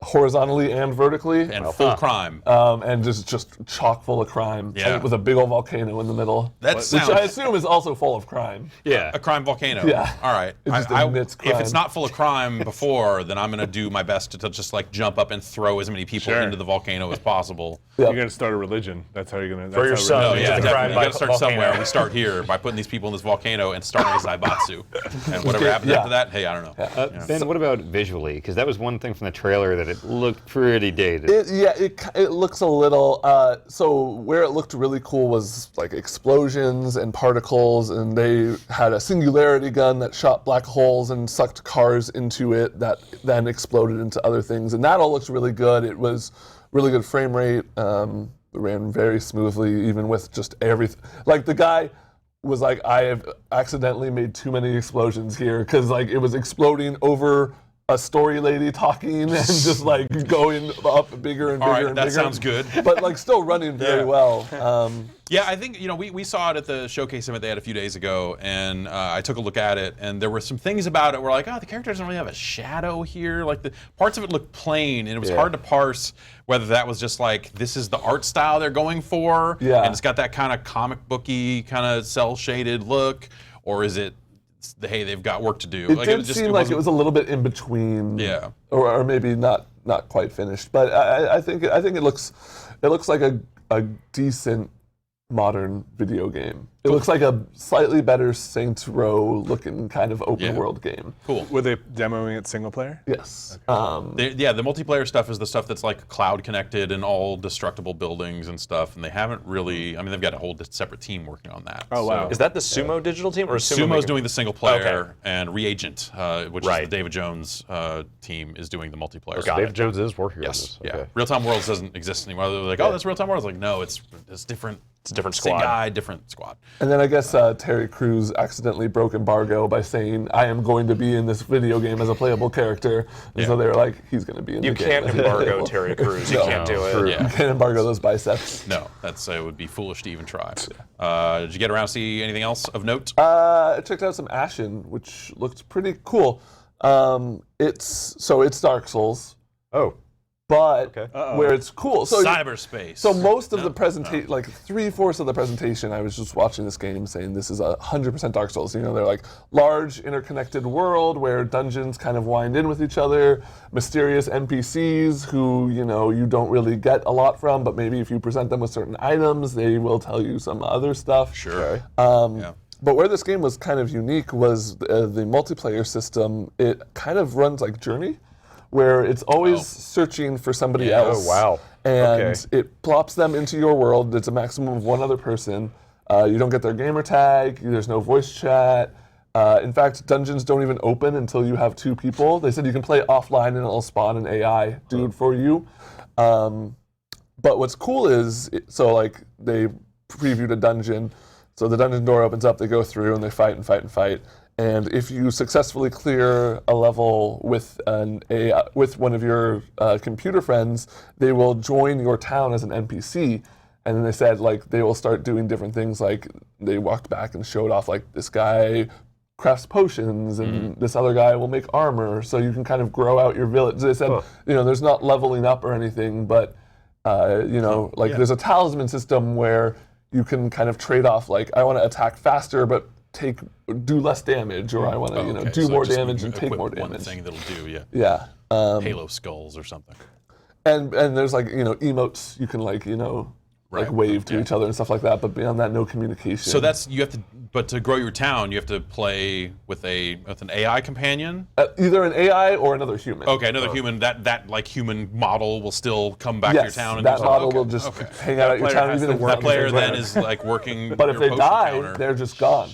Speaker 5: horizontally and vertically,
Speaker 1: And full crime.
Speaker 5: and just chock full of crime,
Speaker 1: Yeah.
Speaker 5: with a big old volcano in the middle,
Speaker 1: That
Speaker 5: which
Speaker 1: sounds-
Speaker 5: I assume is also full of crime.
Speaker 1: A crime volcano.
Speaker 5: Yeah.
Speaker 1: All right.
Speaker 5: It just emits
Speaker 1: If it's
Speaker 5: crime.
Speaker 1: not full of crime before, then I'm going to do my best to just jump up and throw as many people
Speaker 7: Sure.
Speaker 1: into the volcano as possible.
Speaker 5: Yeah.
Speaker 7: You're going to start a religion. That's how you're going to.
Speaker 6: For your son.
Speaker 1: No,
Speaker 6: Into
Speaker 1: yeah,
Speaker 6: the
Speaker 1: definitely.
Speaker 6: crime
Speaker 1: You got to start
Speaker 6: volcano.
Speaker 1: somewhere. We start here by putting these people in this volcano and starting a Zaibatsu. And whatever happens
Speaker 5: Yeah.
Speaker 1: after that, hey, I don't know.
Speaker 9: Ben, what about visually? Because that was one thing from the trailer that it looked pretty dated.
Speaker 5: It looks a little. So where it looked really cool was like explosions and particles, and they had a singularity gun that shot black holes and sucked cars into it that then exploded into other things, and that all looked really good. It was really good frame rate. It ran very smoothly, even with just everything. Like the guy was like, I have accidentally made too many explosions here because it was exploding over a story lady talking and just going up bigger and bigger
Speaker 1: All right,
Speaker 5: and
Speaker 1: that
Speaker 5: bigger.
Speaker 1: sounds good.
Speaker 5: But still running very well.
Speaker 1: Yeah, I think, we saw it at the showcase event they had a few days ago, and I took a look at it, and there were some things about it where the character doesn't really have a shadow here. Like the parts of it looked plain, and it was hard to parse whether that was just this is the art style they're going for,
Speaker 5: Yeah.
Speaker 1: and it's got that kind of comic booky, kind of cel-shaded look, or is it, hey, they've got work to do.
Speaker 5: It did seem like it
Speaker 1: wasn't-
Speaker 5: was a little bit in between.
Speaker 1: Yeah.
Speaker 5: Or maybe not quite finished. But I think it looks like a decent modern video game. It looks like a slightly better Saints Row looking kind of open world game.
Speaker 1: Cool.
Speaker 7: Were they demoing it single player?
Speaker 5: Yes.
Speaker 1: The multiplayer stuff is the stuff that's cloud connected and all destructible buildings and stuff, and they haven't really. I mean, they've got a whole separate team working on that.
Speaker 7: Oh, wow.
Speaker 6: Is that the Sumo digital team or is Sumo
Speaker 1: Sumo's
Speaker 6: making-
Speaker 1: doing the single player,
Speaker 6: Okay.
Speaker 1: and Reagent, which is
Speaker 6: Right.
Speaker 1: the David Jones team, is doing the multiplayer.
Speaker 6: Got
Speaker 8: Dave
Speaker 6: it.
Speaker 8: Jones is working
Speaker 1: Yes.
Speaker 8: on this.
Speaker 1: Yeah.
Speaker 8: Okay.
Speaker 1: Real Time Worlds doesn't exist anymore. They're like, oh, that's Real Time Worlds. Like, no, it's different.
Speaker 6: It's a different
Speaker 1: Same
Speaker 6: squad.
Speaker 1: guy, different squad.
Speaker 5: And then I guess Terry Crews accidentally broke embargo by saying, "I am going to be in this video game as a playable character." And so they were like, "He's going to be in
Speaker 6: You
Speaker 5: the game."
Speaker 6: can't
Speaker 5: as a
Speaker 6: embargo
Speaker 5: playable
Speaker 6: Terry Crews. You
Speaker 5: No.
Speaker 6: can't do it.
Speaker 8: True.
Speaker 1: Yeah.
Speaker 5: You can't embargo those biceps.
Speaker 1: No, it would be foolish to even try. Did you get around to see anything else of note?
Speaker 5: I checked out some Ashen, which looked pretty cool. It's Dark Souls,
Speaker 8: Oh,
Speaker 5: but where it's cool. So
Speaker 1: Cyberspace.
Speaker 5: So most of the presentation, like 3/4 of the presentation, I was just watching this game saying this is 100% Dark Souls. You know, they're like large interconnected world where dungeons kind of wind in with each other, mysterious NPCs who, you know, you don't really get a lot from, but maybe if you present them with certain items, they will tell you some other stuff.
Speaker 1: Sure.
Speaker 5: Yeah. But where this game was kind of unique was the multiplayer system. It kind of runs like Journey, where it's always searching for somebody else.
Speaker 8: Oh, wow.
Speaker 5: And it plops them into your world. It's a maximum of one other person. You don't get their gamer tag. There's no voice chat. In fact, dungeons don't even open until you have 2 people. They said you can play offline and it'll spawn an AI dude for you. But what's cool is, they previewed a dungeon. So the dungeon door opens up, they go through and they fight and fight and fight. And if you successfully clear a level with with one of your computer friends, they will join your town as an NPC. And then they said they will start doing different things. Like they walked back and showed off this guy crafts potions and this other guy will make armor. So you can kind of grow out your village. They said, there's not leveling up or anything, but there's a talisman system where you can kind of trade off, I want to attack faster, but do less damage, or I want to, do more damage and take more damage.
Speaker 1: One thing that'll do, yeah.
Speaker 5: Yeah.
Speaker 1: Halo skulls or something.
Speaker 5: And there's emotes you can wave to each other and stuff like that, but beyond that, no communication.
Speaker 1: So but to grow your town, you have to play with an AI companion?
Speaker 5: Either an AI or another human.
Speaker 1: Okay, another human. That human model will still come back to your town. And
Speaker 5: that
Speaker 1: do
Speaker 5: model
Speaker 1: okay,
Speaker 5: will just hang out at your town. Even if
Speaker 1: that player then is working.
Speaker 5: But if
Speaker 1: your
Speaker 5: they
Speaker 1: potion
Speaker 5: die,
Speaker 1: counter.
Speaker 5: they're just gone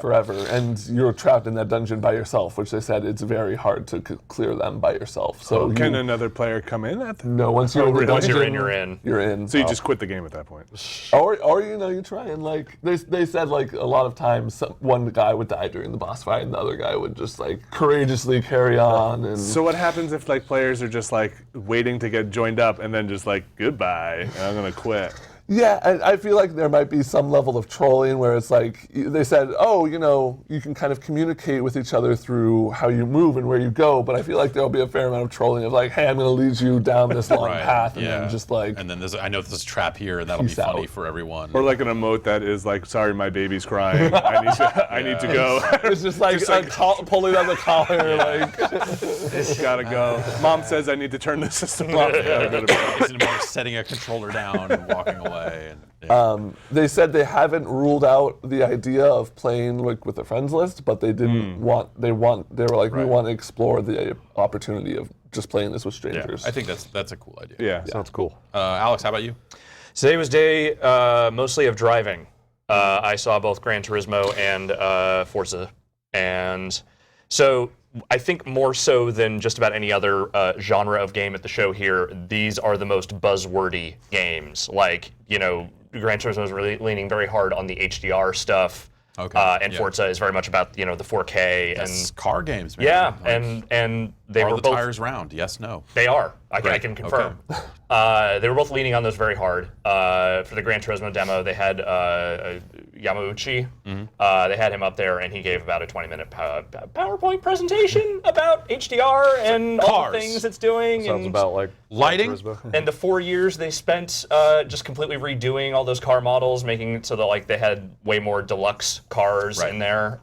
Speaker 5: forever, and you're trapped in that dungeon by yourself. Which they said it's very hard to clear them by yourself. So
Speaker 7: can another player come in at the?
Speaker 5: No, once you're in the dungeon,
Speaker 6: you're in.
Speaker 5: You're in.
Speaker 7: So you just quit the game at that point.
Speaker 5: Or you try and they said a lot of times one guy would die during the boss fight and the other guy would just courageously carry on. And
Speaker 7: so what happens if players are just waiting to get joined up and then just goodbye and I'm gonna quit?
Speaker 5: Yeah, and I feel like there might be some level of trolling where it's they said, you can kind of communicate with each other through how you move and where you go, but I feel like there'll be a fair amount of trolling of hey, I'm going to lead you down this long path, and then just
Speaker 1: And then I know there's a trap here, and that'll be funny for everyone.
Speaker 7: Or an emote that is sorry, my baby's crying. I need to go.
Speaker 5: It's just pulling on the collar,
Speaker 7: gotta go. Mom says I need to turn the system off.
Speaker 1: It's setting a controller down and walking away.
Speaker 5: They said they haven't ruled out the idea of playing with a friends list, but they didn't we want to explore the opportunity of just playing this with strangers.
Speaker 1: I think that's a cool idea.
Speaker 7: Yeah,
Speaker 8: sounds cool.
Speaker 1: Alex, how about you?
Speaker 6: Today was day mostly of driving. I saw both Gran Turismo and Forza, and so I think more so than just about any other genre of game at the show here, these are the most buzzwordy games. Gran Turismo is really leaning very hard on the HDR stuff.
Speaker 1: Okay.
Speaker 6: And Forza is very much about the 4K
Speaker 1: That's car games, man.
Speaker 6: Yeah, and they
Speaker 1: are
Speaker 6: were
Speaker 1: the
Speaker 6: both
Speaker 1: tires round? Yes, no.
Speaker 6: They are. I can confirm.
Speaker 1: Okay.
Speaker 6: They were both leaning on those very hard. For the Gran Turismo demo, they had Yamauchi. They had him up there, and he gave about a 20-minute PowerPoint presentation about HDR and all the things it's doing.
Speaker 8: Sounds
Speaker 6: and
Speaker 8: about
Speaker 1: lighting.
Speaker 6: and the 4 years they spent just completely redoing all those car models, making it so that they had way more deluxe cars in there.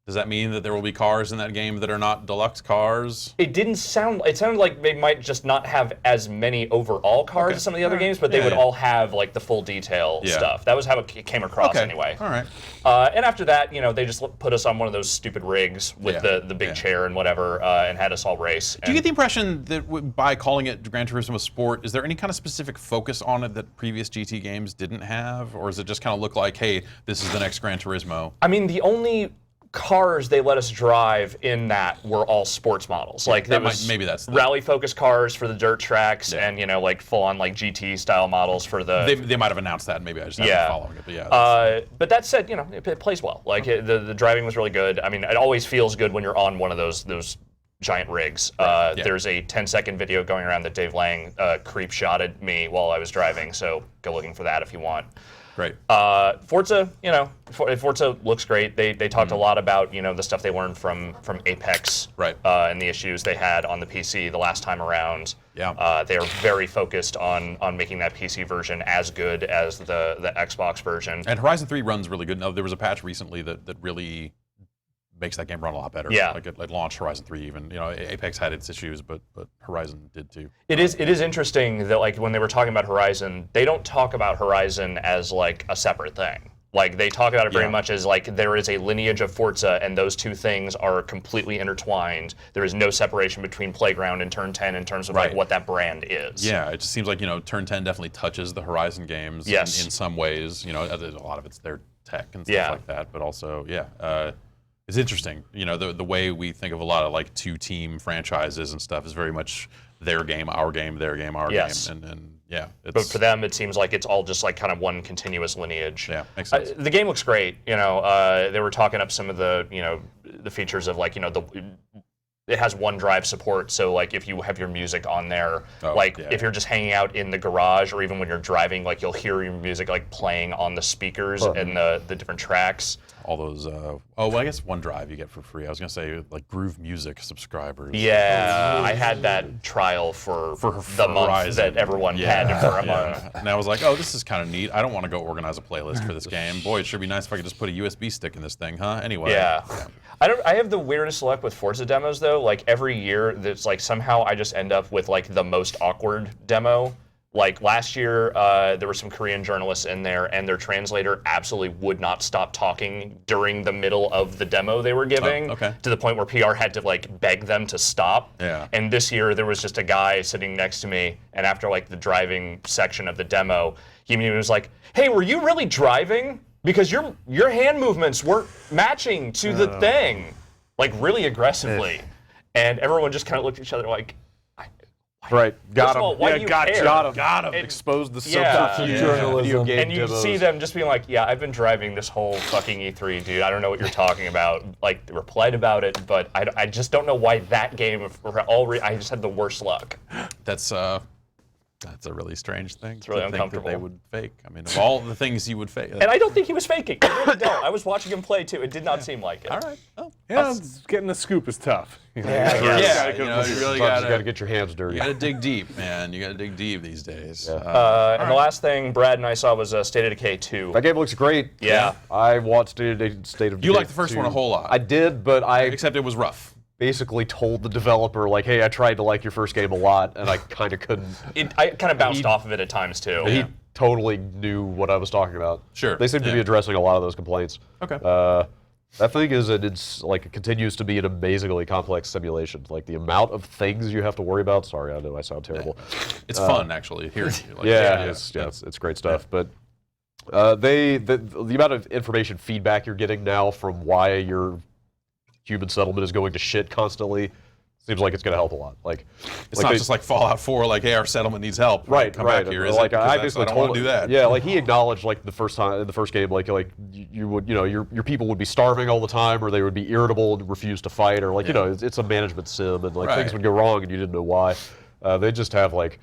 Speaker 1: Does that mean that there will be cars in that game that are not deluxe cars?
Speaker 6: It sounded like they might just not have as many overall cars as some of the other games, but they would all have the full detail stuff. That was how it came across anyway.
Speaker 1: All right.
Speaker 6: And after that, they just put us on one of those stupid rigs with the big chair and whatever, and had us all race.
Speaker 1: Do you get the impression that by calling it Gran Turismo Sport, is there any kind of specific focus on it that previous GT games didn't have? Or does it just kind of look like, hey, this is the next Gran Turismo?
Speaker 6: I mean, the only cars they let us drive in that were all sports models. Like
Speaker 1: that maybe that's the,
Speaker 6: rally-focused cars for the dirt tracks, and like full-on like GT style models for the.
Speaker 1: They might have announced that. Maybe I just haven't been following it, but yeah.
Speaker 6: But that said, it plays well. Like the driving was really good. I mean, it always feels good when you're on one of those giant rigs. There's a 10-second video going around that Dave Lang creep-shotted me while I was driving. So go looking for that if you want.
Speaker 1: Great.
Speaker 6: Forza, Forza looks great. They talked a lot about the stuff they learned from Apex,
Speaker 1: right,
Speaker 6: and the issues they had on the PC the last time around.
Speaker 1: Yeah.
Speaker 6: They are very focused on making that PC version as good as the Xbox version.
Speaker 1: And Horizon 3 runs really good. Now there was a patch recently that really makes that game run a lot better.
Speaker 6: Yeah.
Speaker 1: Like it launched Horizon 3 even. Apex had its issues, but Horizon did too.
Speaker 6: It is interesting that like when they were talking about Horizon, they don't talk about Horizon as like a separate thing. Like they talk about it very much as like there is a lineage of Forza and those two things are completely intertwined. There is no separation between Playground and Turn 10 in terms of like what that brand is.
Speaker 1: Yeah, it just seems like Turn 10 definitely touches the Horizon games in some ways. A lot of it's their tech and stuff like that, but also it's interesting, the way we think of a lot of like two-team franchises and stuff is very much their game, our game, their game, our game, and
Speaker 6: but for them it seems like it's all just like kind of one continuous lineage.
Speaker 1: Yeah, makes sense.
Speaker 6: The game looks great. They were talking up some of the the features of like it has OneDrive support, so like if you have your music on there, if you're just hanging out in the garage or even when you're driving, like you'll hear your music like playing on the speakers and the different tracks.
Speaker 1: All those, I guess OneDrive you get for free. I was gonna say like Groove Music subscribers.
Speaker 6: Yeah, I had that trial for the month
Speaker 1: Horizon.
Speaker 6: That everyone had for a month.
Speaker 1: And I was like, oh, this is kind of neat. I don't want to go organize a playlist for this game. Boy, it sure be nice if I could just put a USB stick in this thing, huh? Anyway.
Speaker 6: Yeah. I have the weirdest luck with Forza demos though. Like every year, there's like somehow I just end up with like the most awkward demo. Like last year, there were some Korean journalists in there, and their translator absolutely would not stop talking during the middle of the demo they were giving, to the point where PR had to like beg them to stop.
Speaker 1: Yeah.
Speaker 6: And this year, there was just a guy sitting next to me, and after like the driving section of the demo, he was like, "Hey, were you really driving? Because your hand movements weren't matching to the thing," like really aggressively, and everyone just kind of looked at each other like.
Speaker 8: Right, got him.
Speaker 6: Why do you care?
Speaker 8: Got him. Exposed the subterfuge video game
Speaker 6: and you
Speaker 8: demos.
Speaker 6: see them just being like, "Yeah, I've been driving this whole fucking E3, dude. I don't know what you're talking about." Like, they replied about it, but I just don't know why that game. I just had the worst luck.
Speaker 1: That's a really strange thing.
Speaker 6: It's really
Speaker 1: to
Speaker 6: uncomfortable.
Speaker 1: Think that they would fake. I mean, of all the things you would fake.
Speaker 6: And I don't think he was faking. I really don't. I was watching him play too. It did not seem like it.
Speaker 1: All right. Oh.
Speaker 7: Yeah, getting a scoop is tough.
Speaker 1: You really
Speaker 8: got to get your hands dirty.
Speaker 1: You got to dig deep, man. You got to dig deep these days.
Speaker 8: Yeah.
Speaker 6: And the last thing Brad and I saw was State of Decay 2.
Speaker 8: That game looks great.
Speaker 6: Yeah.
Speaker 8: I watched State of Decay.
Speaker 1: You liked the first one a whole lot.
Speaker 8: I did, but
Speaker 1: except it was rough.
Speaker 8: Basically told the developer, like, hey, I tried to like your first game a lot, and I kind of couldn't.
Speaker 6: I kind of bounced off of it at times, too.
Speaker 8: He totally knew what I was talking about.
Speaker 1: Sure.
Speaker 8: They seem to be addressing a lot of those complaints.
Speaker 1: Okay.
Speaker 8: That thing it continues to be an amazingly complex simulation. Like, the amount of things you have to worry about. Sorry, I know I sound terrible.
Speaker 1: It's fun, actually. Hearing you. Like,
Speaker 8: it's great stuff. But the amount of information feedback you're getting now from why your human settlement is going to shit constantly seems like it's going to help a lot. Like,
Speaker 1: it's not just like Fallout 4, like, hey, our settlement needs help.
Speaker 8: Right,
Speaker 1: come back here.
Speaker 8: Like, I basically
Speaker 1: don't want to do that.
Speaker 8: Yeah, like he acknowledged, like the first game, like you would, your people would be starving all the time, or they would be irritable and refuse to fight, or like it's a management sim, and like things would go wrong and you didn't know why. They just have like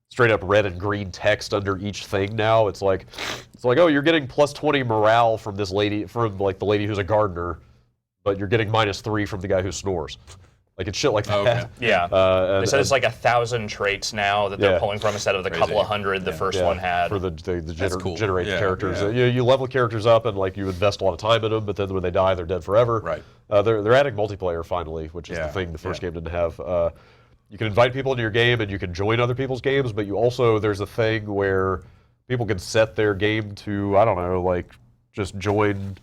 Speaker 8: straight up red and green text under each thing now. It's like, oh, you're getting plus 20 morale from this lady, from like the lady who's a gardener, but you're getting -3 from the guy who snores. Like, it's shit like that.
Speaker 1: Okay.
Speaker 6: Yeah. They said it's like 1,000 traits now that they're pulling from instead of the couple of hundred the first one had.
Speaker 8: For the
Speaker 1: cool.
Speaker 8: generate characters.
Speaker 1: Yeah.
Speaker 8: You level characters up and like you invest a lot of time in them, but then when they die, they're dead forever.
Speaker 1: Right.
Speaker 8: They're adding multiplayer finally, which is the thing the first game didn't have. You can invite people into your game and you can join other people's games, but you also, there's a thing where people can set their game to, I don't know, like just join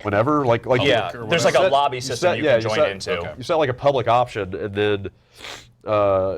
Speaker 8: whenever, like
Speaker 6: there's like a lobby system you can join into.
Speaker 8: Okay. You set like a public option, and then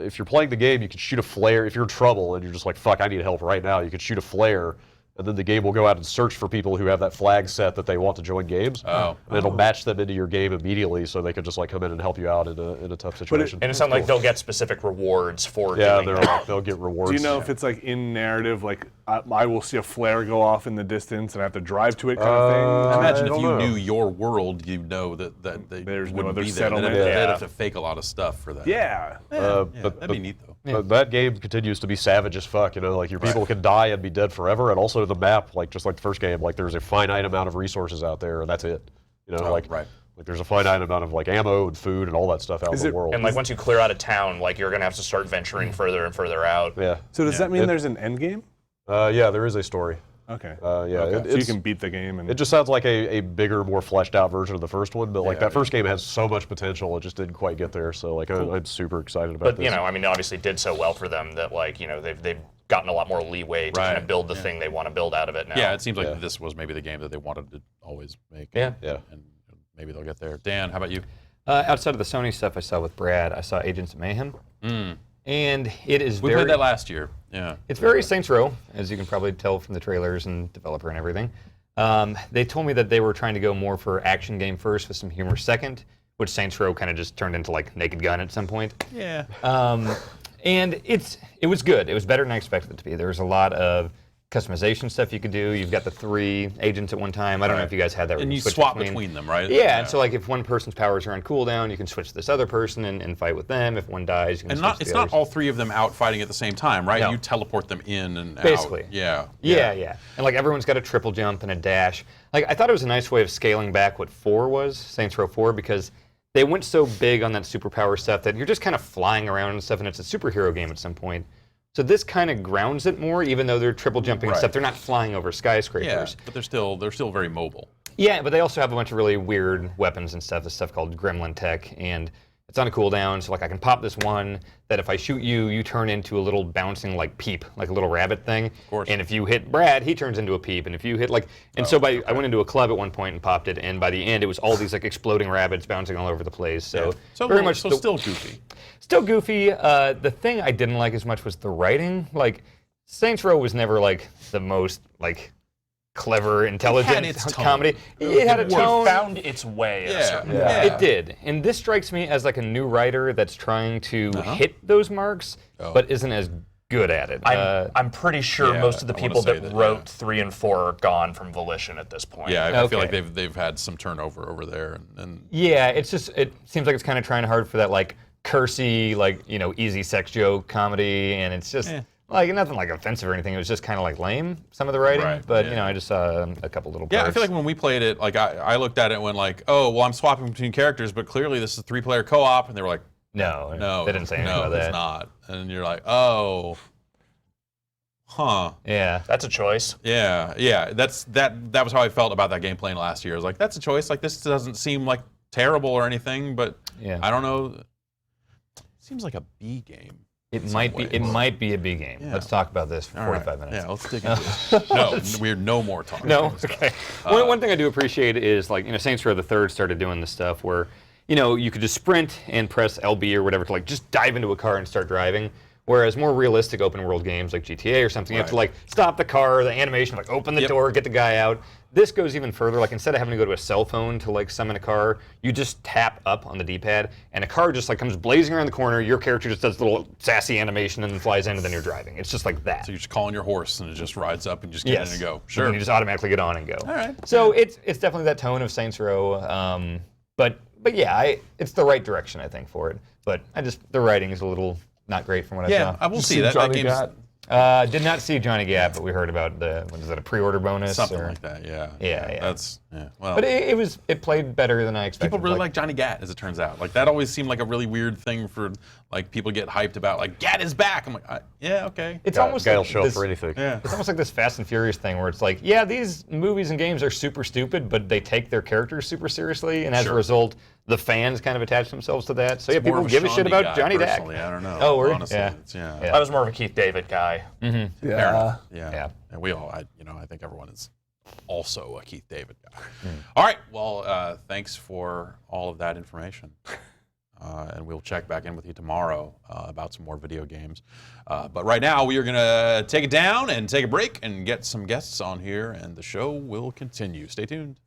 Speaker 8: if you're playing the game, you can shoot a flare. If you're in trouble and you're just like, fuck, I need help right now, you can shoot a flare, and then the game will go out and search for people who have that flag set that they want to join games.
Speaker 1: Oh.
Speaker 8: And it'll match them into your game immediately, so they can just like come in and help you out in a tough situation.
Speaker 6: And it sounds like they'll get specific rewards for
Speaker 8: yeah,
Speaker 6: doing that.
Speaker 8: they'll get rewards.
Speaker 7: Do you know if it's like in narrative, like I will see a flare go off in the distance and I have to drive to it kind of thing?
Speaker 1: I imagine
Speaker 8: I
Speaker 1: if
Speaker 8: don't
Speaker 1: you
Speaker 8: know.
Speaker 1: knew your world, you know that they
Speaker 7: There's no
Speaker 1: wouldn't
Speaker 7: other
Speaker 1: be there.
Speaker 7: settlement.
Speaker 1: They'd
Speaker 6: Yeah.
Speaker 1: have to fake a lot of stuff for that.
Speaker 7: Yeah.
Speaker 1: That'd be neat though.
Speaker 8: But that game continues to be savage as fuck. You know, like your people can die and be dead forever, and also the map, like just like the first game, like there's a finite amount of resources out there, and that's it. You know, like there's a finite amount of like ammo and food and all that stuff out in the world.
Speaker 6: And like once you clear out of town, like you're gonna have to start venturing further and further out.
Speaker 8: Yeah.
Speaker 7: So does that mean there's an end game?
Speaker 8: Yeah, there is a story.
Speaker 7: Okay.
Speaker 8: Yeah.
Speaker 7: Okay. So you can beat the game. And
Speaker 8: It just sounds like a bigger, more fleshed out version of the first one, but like that first game has so much potential, it just didn't quite get there. So like I'm super excited about
Speaker 6: But
Speaker 8: this.
Speaker 6: you know, I mean, it obviously did so well for them that like they've gotten a lot more leeway to kind of build the thing they want to build out of it now.
Speaker 1: Yeah, it seems like this was maybe the game that they wanted to always make.
Speaker 6: Yeah.
Speaker 1: And maybe they'll get there. Dan, how about you?
Speaker 9: Outside of the Sony stuff I saw with Brad, I saw Agents of Mayhem. And it is
Speaker 1: We
Speaker 9: very...
Speaker 1: played that last year. Yeah.
Speaker 9: It's very Saints Row, as you can probably tell from the trailers and developer and everything. They told me that they were trying to go more for action game first with some humor second, which Saints Row kind of just turned into like Naked Gun at some point.
Speaker 1: Yeah.
Speaker 9: And it was good. It was better than I expected it to be. There was a lot of customization stuff you could do. You've got the 3 agents at one time. I don't know if you guys had that. where
Speaker 1: And you
Speaker 9: switch
Speaker 1: swap between them, right?
Speaker 9: Yeah, and so like if one person's powers are on cooldown, you can switch to this other person and fight with them. If one dies, you can
Speaker 1: And
Speaker 9: switch to
Speaker 1: it's
Speaker 9: the
Speaker 1: not
Speaker 9: others.
Speaker 1: all 3 of them out fighting at the same time, right?
Speaker 9: No.
Speaker 1: You teleport them in and out.
Speaker 9: Basically.
Speaker 1: Yeah.
Speaker 9: Yeah. And like everyone's got a triple jump and a dash. Like I thought it was a nice way of scaling back what 4 was, Saints Row 4, because they went so big on that superpower stuff that you're just kind of flying around and stuff, and it's a superhero game at some point. So this kind of grounds it more, even though they're triple jumping and stuff. They're not flying over skyscrapers.
Speaker 1: Yeah, but they're still very mobile.
Speaker 9: Yeah, but they also have a bunch of really weird weapons and stuff. This stuff called Gremlin Tech, and it's on a cooldown. So like I can pop this one that if I shoot you, you turn into a little bouncing like peep, like a little rabbit thing. Of
Speaker 1: course.
Speaker 9: And if you hit Brad, he turns into a peep. And if you hit like, and I went into a club at one point and popped it, and by the end it was all these like exploding rabbits bouncing all over the place. So very much
Speaker 1: still goofy.
Speaker 9: Still goofy. The thing I didn't like as much was the writing. Like Saints Row was never like the most like clever, intelligent
Speaker 1: its tone.
Speaker 9: comedy. It had a tone.
Speaker 6: It found its way. At a certain point.
Speaker 9: It did. And this strikes me as like a new writer that's trying to hit those marks, but isn't as good at it.
Speaker 6: I'm pretty sure most of the
Speaker 1: I wanna
Speaker 6: people
Speaker 1: say
Speaker 6: that
Speaker 1: that,
Speaker 6: wrote 3 and 4 are gone from Volition at this point.
Speaker 1: Yeah, I feel
Speaker 9: Okay.
Speaker 1: like they've had some turnover over there, and
Speaker 9: Yeah, it seems like it's kind of trying hard for that like cursy, like, easy sex joke comedy, and it's just like nothing like offensive or anything. It was just kind of like lame, some of the writing,
Speaker 1: Right,
Speaker 9: but
Speaker 1: yeah.
Speaker 9: I just saw a couple little
Speaker 1: yeah, I
Speaker 9: parts.
Speaker 1: feel like when we played it, like I looked at it and went like, oh, well, I'm swapping between characters, but clearly this is a 3-player co-op, and they were like,
Speaker 9: no,
Speaker 1: no,
Speaker 9: they didn't say anything
Speaker 1: no,
Speaker 9: about that.
Speaker 1: it's not, and you're like, oh, huh.
Speaker 9: Yeah.
Speaker 6: That's a choice.
Speaker 1: Yeah. That was how I felt about that game playing last year. I was like, that's a choice. Like this doesn't seem like terrible or anything, but I don't know. It seems like a B game.
Speaker 9: It might be. It might be a B game.
Speaker 1: Yeah.
Speaker 9: Let's talk about this for
Speaker 1: All
Speaker 9: 45
Speaker 1: right.
Speaker 9: minutes.
Speaker 1: Yeah, let's dig into it. No, we're no more talking.
Speaker 9: No. Okay. One thing I do appreciate is like Saints Row the Third started doing this stuff where you could just sprint and press LB or whatever to like just dive into a car and start driving. Whereas more realistic open world games like GTA or something, you have to like stop the car, the animation, like open the door, get the guy out. This goes even further. Like instead of having to go to a cell phone to like summon a car, you just tap up on the D-pad, and a car just like comes blazing around the corner. Your character just does a little sassy animation and then flies in, and then you're driving. It's just like that.
Speaker 1: So you're just calling your horse, and it just rides up and just get in and go.
Speaker 9: And
Speaker 1: Sure.
Speaker 9: then you just automatically get on and go.
Speaker 1: All right.
Speaker 9: So it's definitely that tone of Saints Row. But yeah, it's the right direction I think for it. But the writing is a little not great from what I saw.
Speaker 1: I will see
Speaker 5: See
Speaker 1: that. That
Speaker 5: Johnny
Speaker 1: game's
Speaker 5: Gat?
Speaker 9: Did not see Johnny Gat, but we heard about a pre-order bonus?
Speaker 1: something
Speaker 9: or-
Speaker 1: like that. Yeah.
Speaker 9: Yeah.
Speaker 1: That's well.
Speaker 9: But it played better than I expected.
Speaker 1: people really like Johnny Gat, as it turns out. Like that always seemed like a really weird thing for like people get hyped about. Like Gat is back. I'm like, yeah, okay.
Speaker 9: It's
Speaker 8: Guy,
Speaker 9: almost
Speaker 8: guy will
Speaker 9: like
Speaker 8: show up
Speaker 9: this,
Speaker 8: for anything.
Speaker 1: Yeah.
Speaker 9: It's almost like this Fast and Furious thing where it's like, yeah, these movies and games are super stupid, but they take their characters super seriously, and as a result, the fans kind of attach themselves to that. So yeah,
Speaker 1: More
Speaker 9: people
Speaker 1: of a
Speaker 9: give a shit
Speaker 1: Shawnee
Speaker 9: about
Speaker 1: guy,
Speaker 9: Johnny Dak.
Speaker 1: personally. I don't know.
Speaker 9: Oh, were you?
Speaker 1: honestly,
Speaker 9: Yeah.
Speaker 1: It's,
Speaker 9: Yeah.
Speaker 6: I was more of a Keith David guy.
Speaker 5: Yeah.
Speaker 1: Yeah. And we all, I think everyone is also a Keith David guy. All right. Well, thanks for all of that information. and we'll check back in with you tomorrow about some more video games. But right now, we are going to take it down and take a break and get some guests on here, and the show will continue. Stay tuned.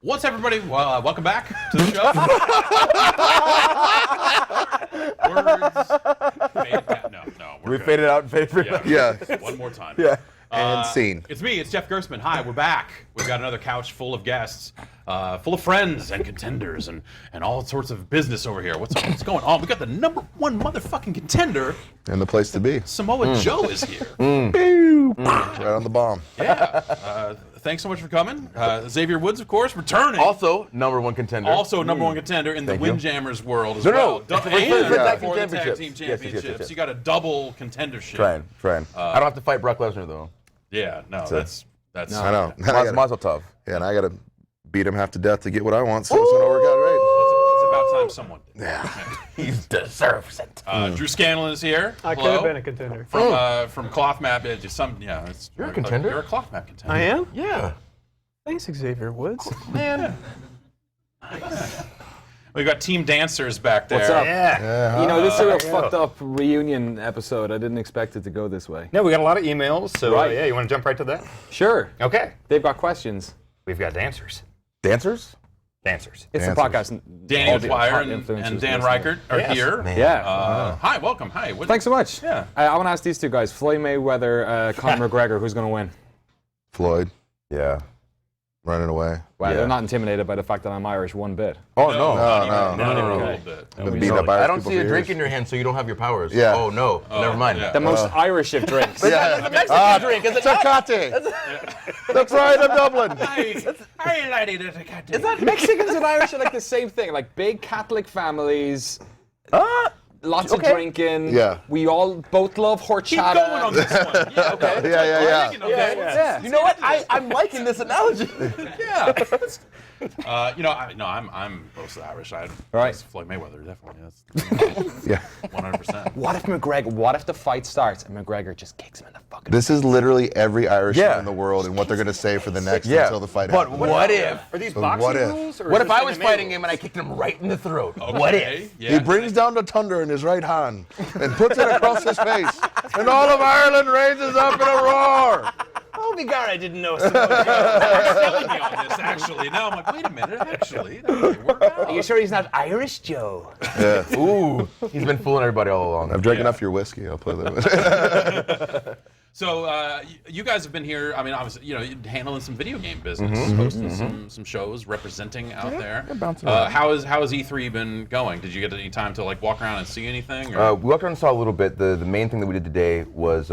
Speaker 1: What's everybody? Welcome back to the show. Words.
Speaker 10: We faded out in favor.
Speaker 1: Yeah. One more time.
Speaker 10: Yeah. And scene.
Speaker 1: It's me. It's Jeff Gersman. Hi, we're back. We've got another couch full of guests, full of friends and contenders and all sorts of business over here. What's going on? We got the #1 motherfucking contender.
Speaker 10: And the place to be.
Speaker 1: Samoa Joe is here.
Speaker 10: Right on the bomb.
Speaker 1: Yeah. Thanks so much for coming. Xavier Woods, of course, returning.
Speaker 10: Also, #1 contender.
Speaker 1: Also, #1 contender in the Windjammers world as
Speaker 10: No,
Speaker 1: well.
Speaker 10: no.
Speaker 1: And for the tag team championships.
Speaker 10: Yes.
Speaker 1: You got a double contendership.
Speaker 10: Trying. I don't have to fight Brock Lesnar though.
Speaker 1: Yeah, no, that's.
Speaker 10: I know.
Speaker 4: Mazel tov.
Speaker 10: Yeah, and I gotta beat him half to death to get what I want. So it's gonna work out right.
Speaker 1: It's about time someone did.
Speaker 10: Yeah, he deserves it.
Speaker 1: Drew Scanlon is here.
Speaker 11: I could have been a contender.
Speaker 1: From Cloth Map. You're
Speaker 10: a contender.
Speaker 1: You're a Cloth Map contender.
Speaker 11: I am?
Speaker 10: Yeah.
Speaker 11: Thanks, Xavier Woods.
Speaker 10: Man.
Speaker 1: We've got Team Dancers back there.
Speaker 12: What's up?
Speaker 9: Yeah.
Speaker 12: You know, this is a real fucked up reunion episode. I didn't expect it to go this way.
Speaker 9: No, we got a lot of emails, so
Speaker 12: Right.
Speaker 9: yeah, you want to jump right to that?
Speaker 12: Sure.
Speaker 9: Okay.
Speaker 12: They've got questions.
Speaker 9: We've got dancers.
Speaker 10: Dancers?
Speaker 9: Dancers.
Speaker 12: It's
Speaker 10: Dancers.
Speaker 12: a podcast.
Speaker 1: Danny
Speaker 12: All the
Speaker 1: Dwyer
Speaker 12: hot
Speaker 1: and
Speaker 12: influencers
Speaker 1: Dan
Speaker 12: listening.
Speaker 1: Reichert are
Speaker 9: Yes.
Speaker 1: here.
Speaker 12: Yeah.
Speaker 1: Hi, welcome. Hi.
Speaker 12: Thanks so much.
Speaker 1: Yeah.
Speaker 12: I want to ask these two guys, Floyd Mayweather, Conor McGregor, who's going to win?
Speaker 10: Floyd.
Speaker 4: Yeah.
Speaker 10: Running away.
Speaker 12: Well,
Speaker 4: Yeah.
Speaker 12: they're not intimidated by the fact that I'm Irish one bit.
Speaker 4: Oh, no.
Speaker 1: Not even a
Speaker 12: Okay.
Speaker 1: little bit.
Speaker 10: I've been beating up
Speaker 4: I
Speaker 10: Irish
Speaker 4: don't
Speaker 10: people
Speaker 4: see
Speaker 10: for
Speaker 4: a drink
Speaker 10: years.
Speaker 4: in your hand, so you don't have your powers.
Speaker 10: Yeah.
Speaker 4: Oh, no. Never mind.
Speaker 1: yeah.
Speaker 12: The most Irish of drinks.
Speaker 10: Yeah.
Speaker 4: Mexican drink, is it not?
Speaker 10: Tecate. The pride of Dublin.
Speaker 12: Is that Mexicans and Irish are like the same thing? Like big Catholic families. Lots of drinking.
Speaker 10: Yeah.
Speaker 12: We all both love horchata.
Speaker 1: Keep going on this one. Yeah, okay.
Speaker 10: Yeah.
Speaker 12: Yeah.
Speaker 4: You know what? I'm liking this analogy.
Speaker 1: Yeah. I'm mostly Irish.
Speaker 12: Right.
Speaker 1: Floyd Mayweather, definitely. That's
Speaker 10: Yeah.
Speaker 1: 100%.
Speaker 12: What if the fight starts and McGregor just kicks him in the fucking...
Speaker 10: This is literally every Irishman
Speaker 4: Yeah.
Speaker 10: in the world and what they're going to say for the next
Speaker 4: Yeah.
Speaker 10: until the fight
Speaker 4: But
Speaker 10: happens.
Speaker 4: what if?
Speaker 9: Are these
Speaker 10: But
Speaker 9: boxing
Speaker 10: what if?
Speaker 9: rules? Or
Speaker 4: What
Speaker 9: is
Speaker 4: if
Speaker 9: this
Speaker 4: I was
Speaker 9: MMA
Speaker 4: fighting
Speaker 9: rules?
Speaker 4: him and I kicked him right in the throat?
Speaker 1: Okay.
Speaker 4: What if?
Speaker 1: Yeah.
Speaker 10: He brings down the thunder in his right hand and puts it across his face, and all of Ireland raises up in a roar.
Speaker 12: Oh my God, I didn't know.
Speaker 1: Selling me on this, actually. Now I'm like, wait a minute, actually. That might work out.
Speaker 12: Are you sure he's not Irish, Joe?
Speaker 10: Yeah.
Speaker 4: Ooh, he's been fooling everybody all along.
Speaker 10: I've drank enough of your whiskey. I'll play that.
Speaker 1: So you guys have been here. I mean, obviously, handling some video game business, hosting some shows, representing out there.
Speaker 4: bouncing around.
Speaker 1: How has E3 been going? Did you get any time to walk around and see anything? Or?
Speaker 13: We walked around and saw a little bit. The main thing that we did today was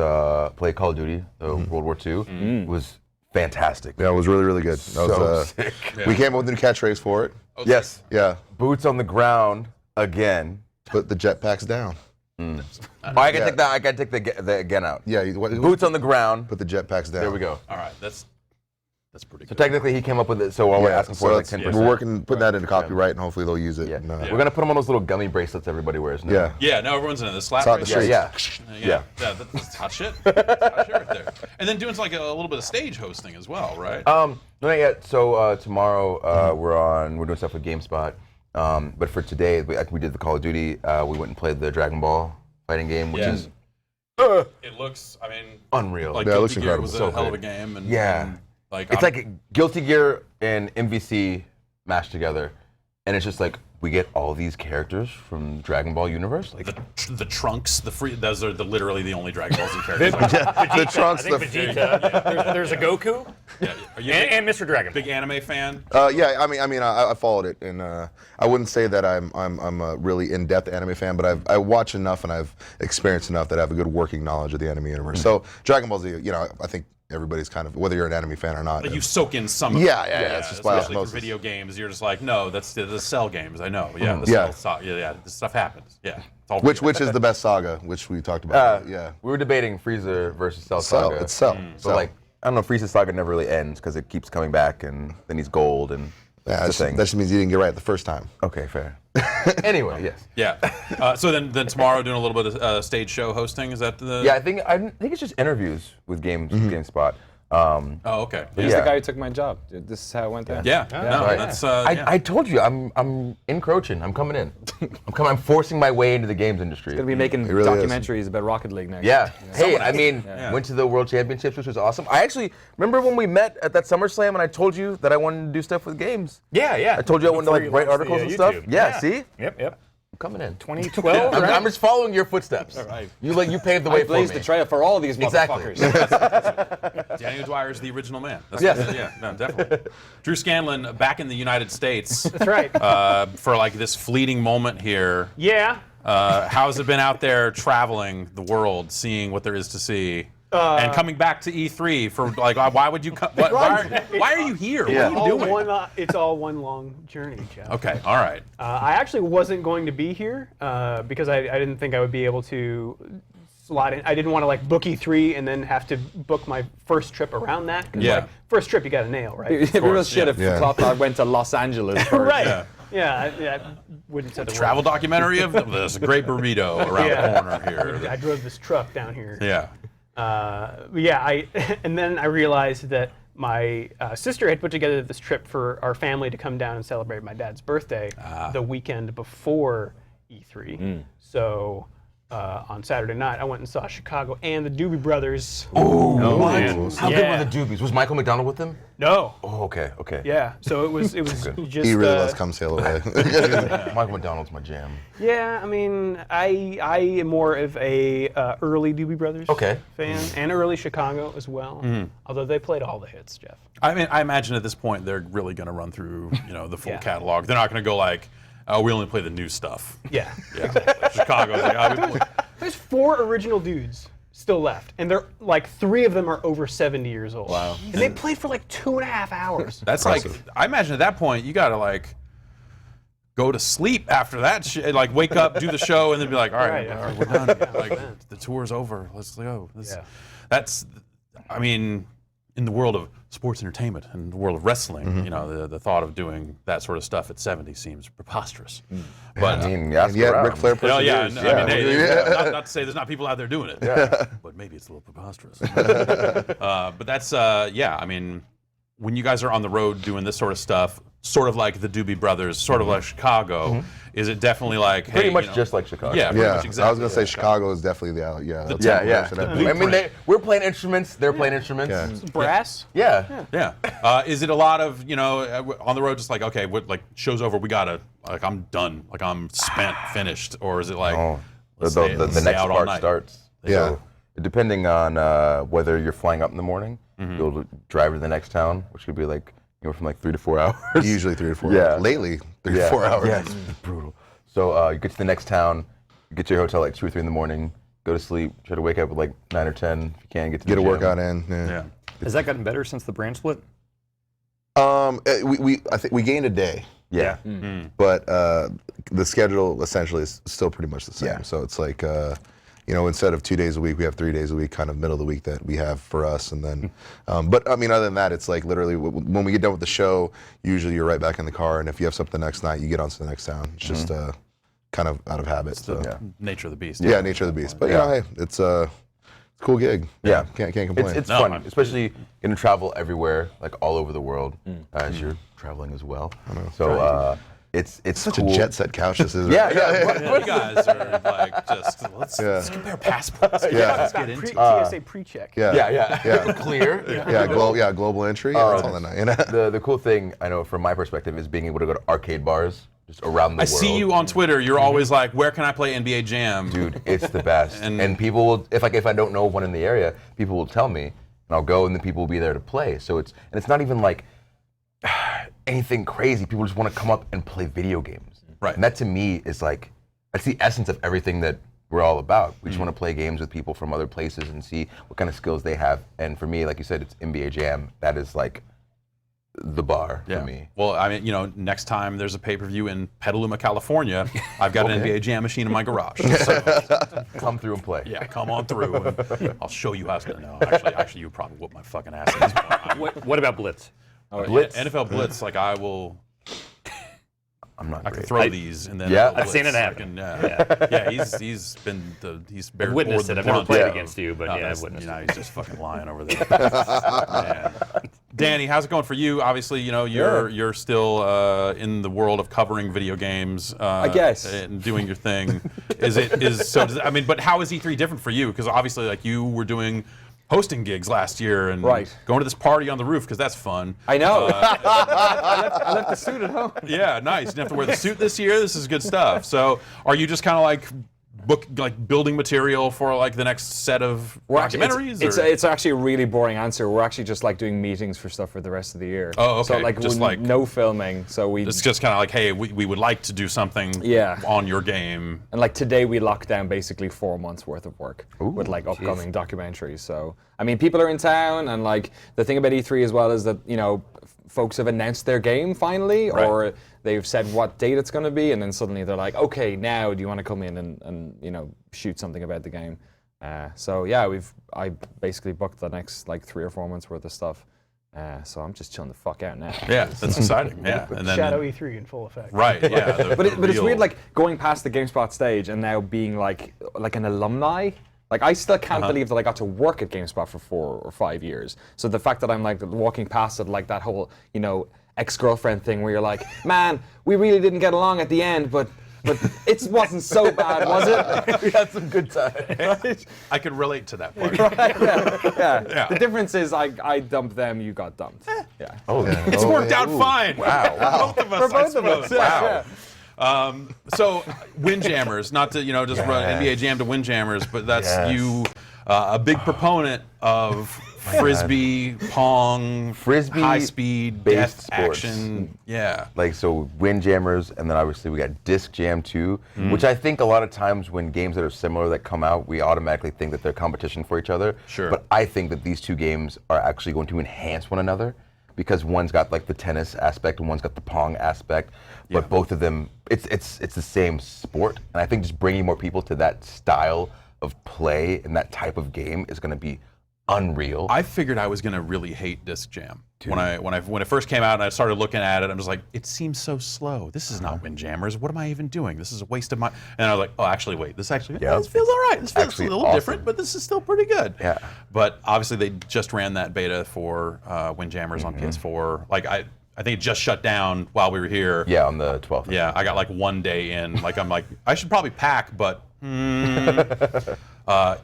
Speaker 13: play Call of Duty, World War II. It was fantastic.
Speaker 10: Yeah, it was really, really good. That was,
Speaker 13: sick.
Speaker 10: We came up with a new catchphrase for it.
Speaker 1: Okay.
Speaker 13: Yes.
Speaker 10: Yeah.
Speaker 13: Boots on the ground again.
Speaker 10: Put the jetpacks down.
Speaker 13: Oh, I can take that. I can take the again out.
Speaker 10: Yeah.
Speaker 13: Boots on the ground.
Speaker 10: Put the jetpacks down.
Speaker 13: There we go.
Speaker 1: All right, that's pretty
Speaker 13: So
Speaker 1: good.
Speaker 13: technically, he came up with it. So all we're asking for is like 10%.
Speaker 10: We're putting that into copyright, and hopefully they'll use it.
Speaker 13: Yeah.
Speaker 10: And,
Speaker 13: We're gonna put them on those little gummy bracelets everybody wears now.
Speaker 10: Yeah.
Speaker 1: Yeah, no, everyone's into the slap.
Speaker 10: It's out the
Speaker 1: bracelet.
Speaker 10: streets.
Speaker 13: Yeah.
Speaker 1: Yeah, that's hot shit. That's hot shit right there. And then doing a little bit of stage hosting as well, right?
Speaker 13: No, not yet. So tomorrow we're doing stuff with GameSpot. But for today, we did the Call of Duty. We went and played the Dragon Ball fighting game, which is
Speaker 1: it looks, I mean,
Speaker 13: unreal.
Speaker 1: like
Speaker 10: Yeah, it looks
Speaker 1: Guilty Gear
Speaker 10: incredible.
Speaker 1: was a
Speaker 13: So
Speaker 1: hell of a
Speaker 13: good.
Speaker 1: game. And,
Speaker 13: Yeah.
Speaker 1: and,
Speaker 13: It's like Guilty Gear and MVC mashed together, and it's just like we get all these characters from Dragon Ball universe. Like
Speaker 1: the Trunks, those are literally the only Dragon Ball Z characters.
Speaker 10: The trunks.
Speaker 6: I think Vegeta. There's a Goku
Speaker 1: Are you
Speaker 6: and Mr. Dragon.
Speaker 1: big anime fan?
Speaker 10: Yeah, I followed it, and I wouldn't say that I'm a really in-depth anime fan, but I watch enough and I've experienced enough that I have a good working knowledge of the anime universe. So Dragon Ball Z, I think everybody's kind of, whether you're an anime fan or not.
Speaker 1: Like you soak in some of
Speaker 10: Yeah,
Speaker 1: it.
Speaker 10: yeah, it's just by
Speaker 1: especially for
Speaker 10: osmosis.
Speaker 1: video games. You're just like, no, that's the Cell games. I know. Yeah, the
Speaker 10: Yeah.
Speaker 1: Cell, this stuff happens. Yeah. It's all
Speaker 10: which
Speaker 1: real.
Speaker 10: is the best saga, which we talked about. Yeah.
Speaker 13: we were debating Frieza versus Cell
Speaker 10: Cell,
Speaker 13: Saga.
Speaker 10: it's Cell.
Speaker 13: But
Speaker 10: Cell.
Speaker 13: like I don't know, Frieza's saga never really ends because it keeps coming back, and then he's gold, and
Speaker 10: Yeah,
Speaker 13: it's
Speaker 10: that
Speaker 13: the thing.
Speaker 10: just means you didn't get right the first time.
Speaker 13: Okay, fair. Anyway, yes.
Speaker 1: Yeah. So then tomorrow doing a little bit of stage show hosting. Is that the?
Speaker 13: Yeah, I think it's just interviews with GameSpot. Oh,
Speaker 1: okay.
Speaker 12: He's the guy who took my job. Dude, this is how it went down.
Speaker 1: Yeah. No,
Speaker 13: Right.
Speaker 1: that's.
Speaker 13: I told you, I'm encroaching. I'm coming in. I'm forcing my way into the games industry.
Speaker 12: Gonna be making
Speaker 10: really
Speaker 12: documentaries about Rocket League next.
Speaker 13: Yeah. Hey, I mean, went to the World Championships, which was awesome. I actually remember when we met at that SummerSlam, and I told you that I wanted to do stuff with games.
Speaker 9: Yeah.
Speaker 13: I told you I wanted to
Speaker 9: Before
Speaker 13: like
Speaker 9: you
Speaker 13: write
Speaker 9: launched
Speaker 13: articles
Speaker 9: the,
Speaker 13: and stuff.
Speaker 9: YouTube.
Speaker 13: Yeah. See,
Speaker 9: Yep.
Speaker 13: I'm coming in.
Speaker 9: 2012,
Speaker 13: I'm,
Speaker 9: right?
Speaker 13: I'm just following your footsteps.
Speaker 12: right.
Speaker 13: You paved the way
Speaker 12: I
Speaker 13: for
Speaker 12: blazed
Speaker 13: me.
Speaker 12: the trail for all these
Speaker 13: Exactly.
Speaker 12: motherfuckers.
Speaker 1: Daniel Dwyer's the original man. That's
Speaker 13: Yes.
Speaker 1: Yeah, no, definitely. Drew Scanlon back in the United States.
Speaker 11: That's right.
Speaker 1: For like this fleeting moment here.
Speaker 11: Yeah.
Speaker 1: How's it been out there traveling the world, seeing what there is to see? And coming back to E3 for like, why would you come? Why are you here?
Speaker 13: Yeah.
Speaker 1: What are you doing?
Speaker 11: It's all one long journey, Jeff.
Speaker 1: Okay, all right.
Speaker 11: I actually wasn't going to be here because I didn't think I would be able to slot in. I didn't want to like book E3 and then have to book my first trip around that. 'Cause,
Speaker 1: Yeah.
Speaker 11: like, first trip you got to nail, right?
Speaker 12: It'd be real shit if
Speaker 10: Yeah.
Speaker 12: Top Dog went to Los Angeles first.
Speaker 11: Right. Yeah. I wouldn't set the
Speaker 1: Travel documentary of this great burrito around the corner here.
Speaker 11: I drove this truck down here.
Speaker 1: Yeah.
Speaker 11: And then I realized that my sister had put together this trip for our family to come down and celebrate my dad's birthday the weekend before E3. So on Saturday night, I went and saw Chicago and the Doobie Brothers.
Speaker 13: Oh, what? How good
Speaker 11: Yeah.
Speaker 13: were the Doobies? Was Michael McDonald with them?
Speaker 11: No.
Speaker 13: Oh, okay.
Speaker 11: Yeah. So it was just.
Speaker 10: He really lets come sail away.
Speaker 13: Michael McDonald's my jam.
Speaker 11: Yeah, I mean, I am more of a early Doobie Brothers fan, and early Chicago as well. Although they played all the hits, Jeff.
Speaker 1: I mean, I imagine at this point they're really going to run through, the full catalog. They're not going to go like, oh, we only play the new stuff.
Speaker 11: Yeah.
Speaker 1: Chicago's like, oh, we play.
Speaker 11: There's 4 original dudes still left, and they're like 3 of them are over 70 years old. Wow. And they played for like 2.5 hours.
Speaker 1: That's like, I imagine at that point you got to like go to sleep after that like wake up, do the show, and then be like, all right, we're done. Like the tour's over. Let's go. That's, I mean, in the world of sports entertainment and the world of wrestling, the thought of doing that sort of stuff at 70 seems preposterous. But
Speaker 13: I mean,
Speaker 10: and yet Ric Flair perseveres.
Speaker 1: I mean, hey, not to say there's not people out there doing it, but maybe it's a little preposterous. But that's, I mean, when you guys are on the road doing this sort of stuff, sort of like the Doobie Brothers, sort of like Chicago, is it definitely like, hey,
Speaker 13: Pretty much just like Chicago.
Speaker 1: Yeah, pretty much exactly.
Speaker 10: I was gonna say Chicago is definitely the
Speaker 13: Yeah.
Speaker 10: template.
Speaker 13: I mean, we're playing instruments. They're playing instruments.
Speaker 10: Yeah.
Speaker 11: Brass?
Speaker 13: Yeah.
Speaker 1: Is it a lot of, on the road just like, okay, like show's over, we gotta, like I'm done, like I'm spent, finished, or is it like let's stay
Speaker 13: the next
Speaker 1: out all
Speaker 13: part
Speaker 1: night?
Speaker 13: starts.
Speaker 10: Yeah.
Speaker 13: So, depending on whether you're flying up in the morning, you'll drive to the next town, which could be like anywhere from like 3 to 4 hours.
Speaker 10: Usually 3 to 4
Speaker 13: Yeah.
Speaker 10: hours. Lately, 3 to 4 hours.
Speaker 13: Yeah, it's brutal. So you get to the next town, you get to your hotel like 2 or 3 in the morning, go to sleep, try to wake up at like 9 or 10 if you can, get to the
Speaker 10: Get a
Speaker 13: gym.
Speaker 10: workout in. Yeah.
Speaker 9: Has that gotten better since the brand split?
Speaker 10: I think we gained a day.
Speaker 13: Yeah.
Speaker 10: But the schedule essentially is still pretty much the same.
Speaker 13: Yeah.
Speaker 10: So it's like, instead of 2 days a week, we have 3 days a week, kind of middle of the week that we have for us. And then, but I mean, other than that, it's like literally when we get done with the show, usually you're right back in the car. And if you have something the next night, you get on to the next town. It's just kind of out of habit. So.
Speaker 1: Nature of the beast.
Speaker 10: Yeah, nature of the beast. But hey, it's a cool gig.
Speaker 13: Yeah.
Speaker 10: Can't complain.
Speaker 13: It's fun, especially getting to travel everywhere, like all over the world, as you're traveling as well. So it's
Speaker 10: such
Speaker 13: cool.
Speaker 10: a jet set couch this is.
Speaker 13: Yeah.
Speaker 1: You guys are like just let's compare passports. Let's get into
Speaker 11: TSA pre-check.
Speaker 10: Yeah.
Speaker 13: Clear.
Speaker 10: Global entry. Yeah, that's all the night.
Speaker 13: The cool thing I know from my perspective is being able to go to arcade bars just around the world.
Speaker 1: I see you on Twitter. You're always like, where can I play NBA Jam?
Speaker 13: Dude, it's the best. and people will, if I don't know one in the area, people will tell me, and I'll go, and then people will be there to play. So it's not even like anything crazy. People just want to come up and play video games.
Speaker 1: Right.
Speaker 13: And that to me is like, that's the essence of everything that we're all about. We just want to play games with people from other places and see what kind of skills they have. And for me, like you said, it's NBA Jam. That is like the bar for me.
Speaker 1: Well, I mean, next time there's a pay-per-view in Petaluma, California, I've got an NBA Jam machine in my garage. So,
Speaker 13: come through and play.
Speaker 1: Yeah, come on through. And I'll show you how to. No, actually, you probably whoop my fucking ass at this point.
Speaker 9: What about Blitz?
Speaker 1: Blitz? NFL Blitz, like I will.
Speaker 13: I'm not
Speaker 1: I can
Speaker 13: great.
Speaker 1: throw these, and then
Speaker 13: Yeah.
Speaker 1: it'll
Speaker 9: I've seen it
Speaker 1: blitz. I
Speaker 9: happen.
Speaker 1: can, yeah, he's bore
Speaker 9: witnessed
Speaker 1: the
Speaker 9: it. I've never
Speaker 1: brunt
Speaker 9: played
Speaker 1: of-
Speaker 9: against you, but
Speaker 1: Oh,
Speaker 9: yeah, I've
Speaker 1: that's-
Speaker 9: witnessed
Speaker 1: you know,
Speaker 9: it.
Speaker 1: he's just fucking lying over there. Man. Danny, how's it going for you? Obviously, you know you're still in the world of covering video games. I
Speaker 12: guess.
Speaker 1: And doing your thing. I mean, but how is E3 different for you? Because obviously, like you were doing hosting gigs last year and
Speaker 12: Right.
Speaker 1: going to this party on the roof because that's fun.
Speaker 12: I know. I left the suit at home.
Speaker 1: Yeah, nice. You didn't have to wear the suit this year. This is good stuff. So, are you just kind of like building material for like the next set of documentaries?
Speaker 12: It's actually a really boring answer. We're actually just like doing meetings for stuff for the rest of the year.
Speaker 1: Oh, okay.
Speaker 12: So like,
Speaker 1: Just like-
Speaker 12: no filming. So we
Speaker 1: It's just kind of like, hey, we would like to do something on your game.
Speaker 12: and like today we locked down basically 4 months worth of work with like upcoming documentaries. So I mean, people are in town, and like the thing about E3 as well is that folks have announced their game finally, or they've said what date it's going to be, and then suddenly they're like, okay, now do you want to come in and shoot something about the game? So yeah, I basically booked the next like 3 or 4 months worth of stuff. So I'm just chilling the fuck out now.
Speaker 1: Yeah, that's exciting. Yeah, and then
Speaker 11: Shadow E3 in full effect.
Speaker 1: right. Yeah,
Speaker 12: But it's weird, like going past the GameSpot stage and now being like an alumni. Like I still can't believe that I got to work at GameSpot for 4 or 5 years. So the fact that I'm like walking past it, like that whole ex-girlfriend thing where you're like, man, we really didn't get along at the end, but it wasn't so bad, was it? We had some good times.
Speaker 1: I could relate to that part.
Speaker 12: Yeah. The difference is I dumped them, you got dumped. Yeah.
Speaker 13: Oh, yeah.
Speaker 1: It's worked out fine.
Speaker 13: Wow.
Speaker 1: Both of us.
Speaker 12: For both of us.
Speaker 1: Wow. So Windjammers, not to just run NBA Jam to Windjammers, but that's you, a big proponent of frisbee, pong,
Speaker 13: Frisbee
Speaker 1: high speed,
Speaker 13: based
Speaker 1: death
Speaker 13: sports.
Speaker 1: action. Yeah.
Speaker 13: Like, so Windjammers, and then obviously we got Disc Jam 2, which I think a lot of times when games that are similar that come out, we automatically think that they're competition for each other.
Speaker 1: Sure.
Speaker 13: But I think that these two games are actually going to enhance one another, because one's got like the tennis aspect and one's got the pong aspect, but both of them, it's the same sport. And I think just bringing more people to that style of play and that type of game is going to be unreal.
Speaker 1: I figured I was gonna really hate Disc Jam when it first came out, and I started looking at it. I'm just like, it seems so slow. This is not Windjammers. What am I even doing? This is a waste of my. And I was like, oh, actually, wait. This feels all right. This feels a little
Speaker 13: awesome.
Speaker 1: different, but this is still pretty good.
Speaker 13: Yeah.
Speaker 1: But obviously, they just ran that beta for Windjammers on PS4. Like I think it just shut down while we were here.
Speaker 13: Yeah, on the 12th.
Speaker 1: Yeah, I got like 1 day in. Like I'm like, I should probably pack, but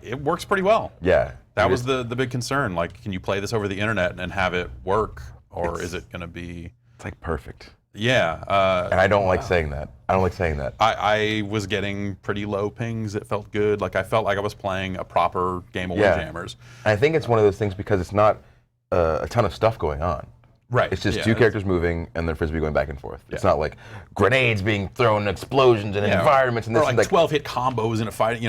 Speaker 1: it works pretty well.
Speaker 13: Yeah.
Speaker 1: That was the big concern. Like, can you play this over the internet and have it work, or is it going to be?
Speaker 13: It's like perfect.
Speaker 1: Yeah.
Speaker 13: And I don't like saying that. I don't like saying that.
Speaker 1: I was getting pretty low pings. It felt good. Like I felt like I was playing a proper game of Windjammers.
Speaker 13: I think it's one of those things because it's not a ton of stuff going on.
Speaker 1: Right.
Speaker 13: It's just two characters moving and then frisbee going back and forth. It's not like grenades being thrown, explosions and environments and
Speaker 1: or
Speaker 13: this
Speaker 1: like
Speaker 13: and like
Speaker 1: 12 hit combos in a fight.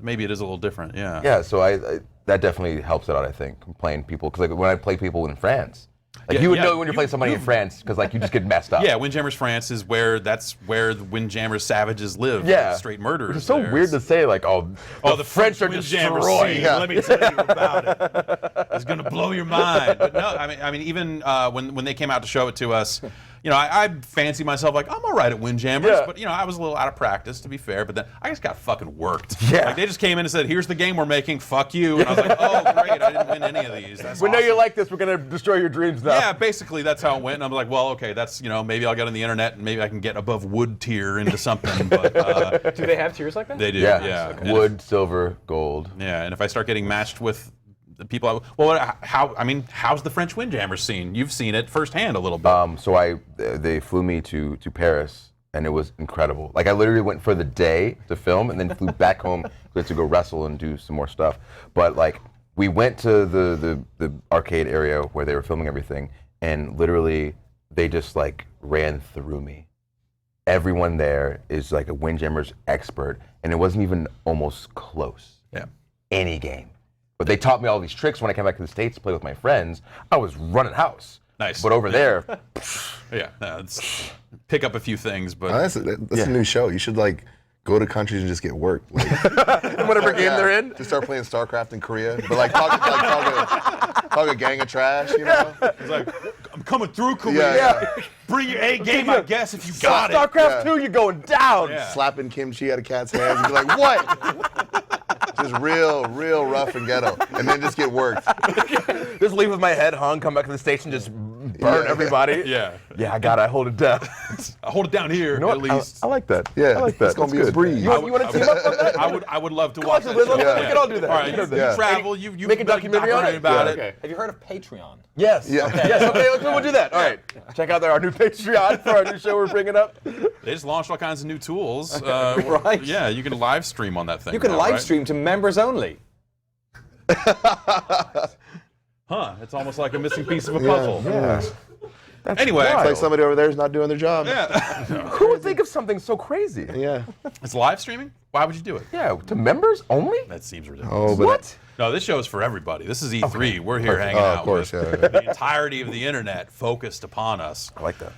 Speaker 1: Maybe it is a little different. Yeah.
Speaker 13: Yeah, so I that definitely helps it out. I think playing people because like when I play people in France, like you would know when you're playing somebody in France because like you just get messed up.
Speaker 1: Yeah, Windjammers France is where the Windjammers savages live.
Speaker 13: Yeah.
Speaker 1: Like straight murderers.
Speaker 13: It's so weird to say like the French are
Speaker 1: Windjammers
Speaker 13: destroying.
Speaker 1: scene. Let me tell you about it. It's gonna blow your mind. But no, I mean even when they came out to show it to us. I fancy myself like I'm all right at Windjammers, but I was a little out of practice to be fair. But then I just got fucking worked.
Speaker 13: Yeah.
Speaker 1: Like they just came in and said, "Here's the game we're making. Fuck you." And I was like, "Oh great, I didn't win any of these." That's
Speaker 13: We know
Speaker 1: awesome.
Speaker 13: you like this. We're gonna destroy your dreams now.
Speaker 1: Yeah, basically that's how it went. And I'm like, well, okay, that's maybe I'll get on the internet and maybe I can get above wood tier into something. But
Speaker 11: Do they have tiers like that?
Speaker 1: they do.
Speaker 13: Yeah.
Speaker 1: Yeah. And
Speaker 13: Wood, silver, gold.
Speaker 1: yeah, and if I start getting matched with the people, how's the French Windjammer scene? You've seen it firsthand a little bit.
Speaker 13: So they flew me to Paris, and it was incredible. Like I literally went for the day to film, and then flew back home to go wrestle and do some more stuff. But like we went to the arcade area where they were filming everything, and literally they just like ran through me. Everyone there is like a Windjammers expert, and it wasn't even almost close.
Speaker 1: Yeah.
Speaker 13: Any game. But they taught me all these tricks when I came back to the States to play with my friends. I was running house.
Speaker 1: Nice.
Speaker 13: But over there,
Speaker 1: Yeah, no, it's pick up a few things, but
Speaker 10: That's a new show. You should like go to countries and just get worked. Like,
Speaker 13: whatever game they're in.
Speaker 10: Just start playing StarCraft in Korea, but like talk a gang of trash,
Speaker 1: it's like I'm coming through Korea.
Speaker 10: Yeah.
Speaker 1: bring your A game, I guess, if you got it.
Speaker 13: StarCraft 2, you're going down.
Speaker 1: Yeah.
Speaker 10: Slapping kimchi out of cats' hands and be like, what? Just real rough and ghetto. And then just get worked.
Speaker 13: Just leave with my head hung, come back to the station, just burn everybody.
Speaker 1: Yeah.
Speaker 13: Yeah, I got it. I hold it down.
Speaker 1: I hold it down here,
Speaker 13: You know
Speaker 1: at
Speaker 13: what?
Speaker 1: least.
Speaker 13: I like that.
Speaker 10: Yeah,
Speaker 13: I like that.
Speaker 10: it's gonna
Speaker 13: That's
Speaker 10: be a
Speaker 13: good.
Speaker 10: breeze.
Speaker 13: You want to team up on that?
Speaker 1: I would love to
Speaker 13: Come
Speaker 1: watch
Speaker 13: on,
Speaker 1: that show.
Speaker 13: we can all do that.
Speaker 1: All right,
Speaker 13: We can do
Speaker 1: you
Speaker 13: that.
Speaker 1: travel, you
Speaker 13: Make a documentary on it?
Speaker 1: about
Speaker 10: Yeah.
Speaker 1: it.
Speaker 12: Have you heard of Patreon?
Speaker 13: Yes.
Speaker 10: Yeah.
Speaker 13: Okay. Yes. Okay. We'll do that. All right. Check out our new Patreon for our new show we're bringing up.
Speaker 1: They just launched all kinds of new tools.
Speaker 12: Right.
Speaker 1: Yeah, you can live stream on that thing.
Speaker 12: You can
Speaker 1: now,
Speaker 12: live
Speaker 1: right?
Speaker 12: stream to members only.
Speaker 1: Huh? It's almost like a missing piece of a puzzle.
Speaker 13: Yeah.
Speaker 1: Anyway,
Speaker 10: It's like somebody over there is not doing their job.
Speaker 1: yeah.
Speaker 13: Who would think of something so crazy?
Speaker 10: Yeah.
Speaker 1: It's live streaming. Why would you do it?
Speaker 13: Yeah. To members only?
Speaker 1: That seems ridiculous.
Speaker 10: Oh, but
Speaker 13: What?
Speaker 1: No, this show is for everybody. This is E3. We're here hanging
Speaker 10: Oh,
Speaker 1: out
Speaker 10: of course,
Speaker 1: with
Speaker 10: yeah.
Speaker 1: the entirety of the internet focused upon us.
Speaker 13: I like that.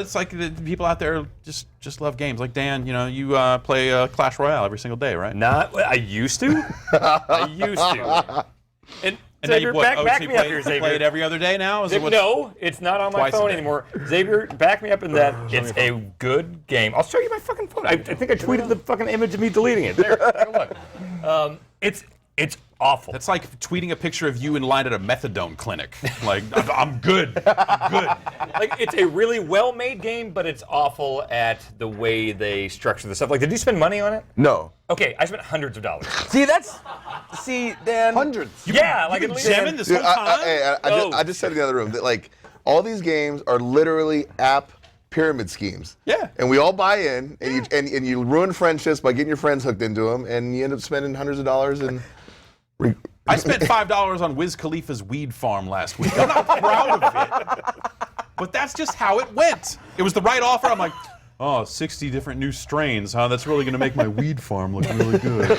Speaker 1: It's like the people out there just love games. Like Dan, you play Clash Royale every single day, right?
Speaker 6: I used to. I used to.
Speaker 1: And now
Speaker 6: Xavier, back me up here,
Speaker 1: play
Speaker 6: Xavier.
Speaker 1: it every other day now? Is it what's-
Speaker 6: No, it's not on my
Speaker 1: Twice a
Speaker 6: phone
Speaker 1: day.
Speaker 6: anymore. Xavier, back me up in that it's a good game. I'll show you my fucking phone. I think I tweeted the fucking image of me deleting it. There, take a look. It's awful.
Speaker 1: That's like tweeting a picture of you in line at a methadone clinic. Like, I'm good. I'm good.
Speaker 6: Like, it's a really well-made game, but it's awful at the way they structure the stuff. Like, did you spend money on it?
Speaker 13: No.
Speaker 6: Okay, I spent hundreds of dollars.
Speaker 13: See, Dan.
Speaker 5: Hundreds.
Speaker 6: Yeah, like
Speaker 1: You've
Speaker 6: at
Speaker 1: been
Speaker 6: least.
Speaker 1: jamming this
Speaker 10: Dude,
Speaker 1: whole time?
Speaker 10: I just said in the other room that like all these games are literally app pyramid schemes.
Speaker 1: Yeah.
Speaker 10: And we all buy in, and you ruin friendships by getting your friends hooked into them, and you end up spending hundreds of dollars. And
Speaker 1: I spent $5 on Wiz Khalifa's weed farm last week. I'm not proud of it, but that's just how it went. It was the right offer. I'm like, oh, 60 different new strains, huh? That's really going to make my weed farm look really good.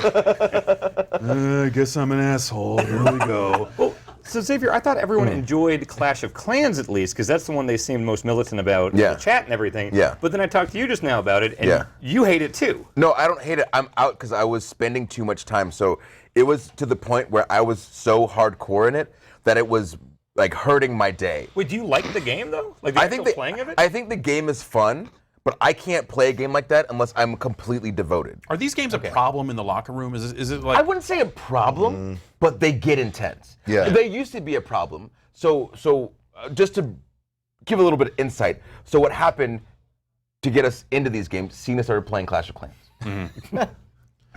Speaker 1: I guess I'm an asshole. Here we go.
Speaker 6: Well, so Xavier, I thought everyone enjoyed Clash of Clans at least, because that's the one they seemed most militant about in
Speaker 13: Yeah.
Speaker 6: the chat and everything.
Speaker 13: Yeah.
Speaker 6: But then I talked to you just now about it, and
Speaker 13: Yeah.
Speaker 6: you hate it too.
Speaker 13: No, I don't hate it. I'm out because I was spending too much time. So it was to the point where I was so hardcore in it that it was like hurting my day.
Speaker 6: Wait, do you like the game though? Like the actual playing of it?
Speaker 13: I think the game is fun, but I can't play a game like that unless I'm completely devoted.
Speaker 1: Are these games a problem in the locker room? Is it like...
Speaker 13: I wouldn't say a problem, but they get intense.
Speaker 10: Yeah.
Speaker 13: They used to be a problem. So just to give a little bit of insight. So what happened to get us into these games, Cena started playing Clash of Clans.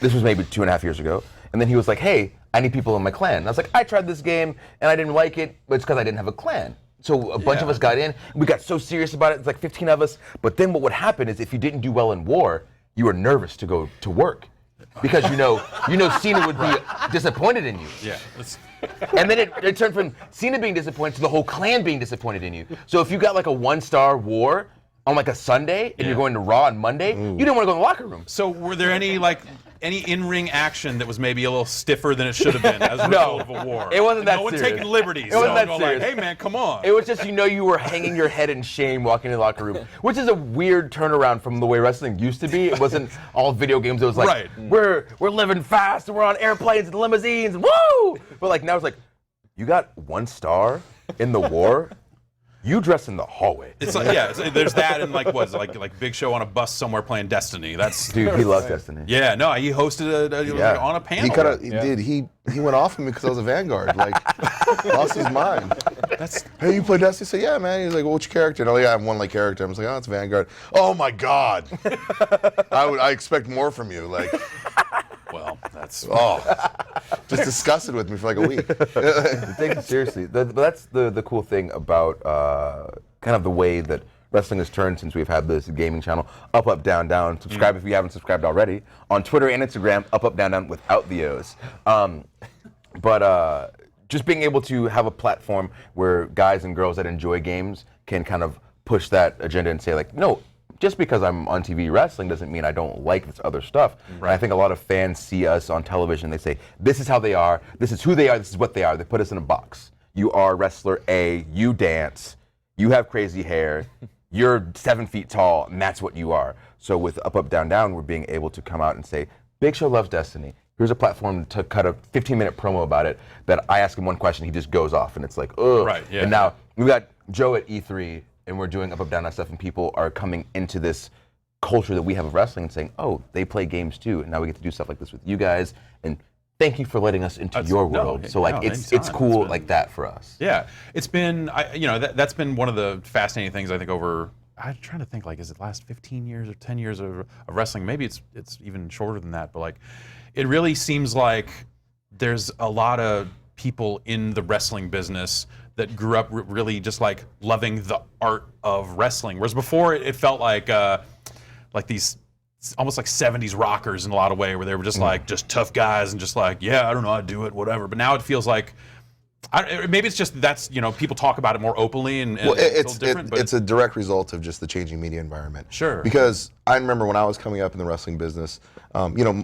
Speaker 13: This was maybe 2.5 years ago. And then he was like, hey, I need people in my clan. And I was like, I tried this game and I didn't like it, but it's because I didn't have a clan. So a bunch of us got in. We got so serious about it. It's like 15 of us. But then what would happen is if you didn't do well in war, you were nervous to go to work. Because you know Cena would be disappointed in you.
Speaker 1: Yeah.
Speaker 13: And then it turned from Cena being disappointed to the whole clan being disappointed in you. So if you got like a 1-star war on like a Sunday and you're going to Raw on Monday, you didn't want to go in the locker room.
Speaker 1: So were there any in-ring action that was maybe a little stiffer than it should have been as a result of a war?
Speaker 13: It wasn't that
Speaker 1: no one
Speaker 13: serious.
Speaker 1: taking liberties.
Speaker 13: It wasn't that
Speaker 1: going
Speaker 13: serious.
Speaker 1: like, hey man, come on.
Speaker 13: It was just you were hanging your head in shame walking in the locker room, which is a weird turnaround from the way wrestling used to be. It wasn't all video games. It was like
Speaker 1: Right.
Speaker 13: we're living fast and we're on airplanes and limousines and woo! But like now it's like you got 1 star in the war. You dress in the hallway.
Speaker 1: It's like, there's that and like what? Like Big Show on a bus somewhere playing Destiny. That's
Speaker 13: Dude, he loves Destiny.
Speaker 1: Yeah, no, he hosted he was like on a panel.
Speaker 10: He went off on me because I was a Vanguard. Like, lost his mind. Hey, you play Destiny? I said, yeah, man. He's like, well, what's your character? And I have one like character. I was like, oh, it's Vanguard. Oh my God. I expect more from you. Like,
Speaker 1: well, that's
Speaker 10: just disgusted with me for like a week.
Speaker 13: He takes it seriously. But that's the cool thing about kind of the way that wrestling has turned since we've had this gaming channel. Up, up, down, down. Subscribe if you haven't subscribed already. On Twitter and Instagram, up, up, down, down without the O's. But just being able to have a platform where guys and girls that enjoy games can kind of push that agenda and say like, no, just because I'm on TV wrestling doesn't mean I don't like this other stuff. Right. And I think a lot of fans see us on television. They say, this is how they are. This is who they are. This is what they are. They put us in a box. You are wrestler A. You dance. You have crazy hair. You're 7 feet tall, and that's what you are. So with Up, Up, Down, Down, we're being able to come out and say, Big Show loves Destiny. Here's a platform to cut a 15-minute promo about it that I ask him one question, he just goes off, and it's like, ugh.
Speaker 1: Right, yeah.
Speaker 13: And now we got Joe at E3 and we're doing up, down, stuff, and people are coming into this culture that we have of wrestling and saying, oh, they play games too, and now we get to do stuff like this with you guys, and thank you for letting us into your world. So like, it's cool like that for us.
Speaker 1: Yeah, it's been, that's been one of the fascinating things I think over. I'm trying to think, like, is it last 15 years or 10 years of wrestling? Maybe it's even shorter than that, but like, it really seems like there's a lot of people in the wrestling business that grew up really just like loving the art of wrestling, whereas before it felt like these almost like 70s rockers in a lot of way, where they were just like just tough guys and just like, yeah, I don't know how to do it, whatever. But now it feels like, maybe it's just that's, people talk about it more openly and it's different. But
Speaker 10: it's a direct result of just the changing media environment.
Speaker 1: Sure.
Speaker 10: Because I remember when I was coming up in the wrestling business,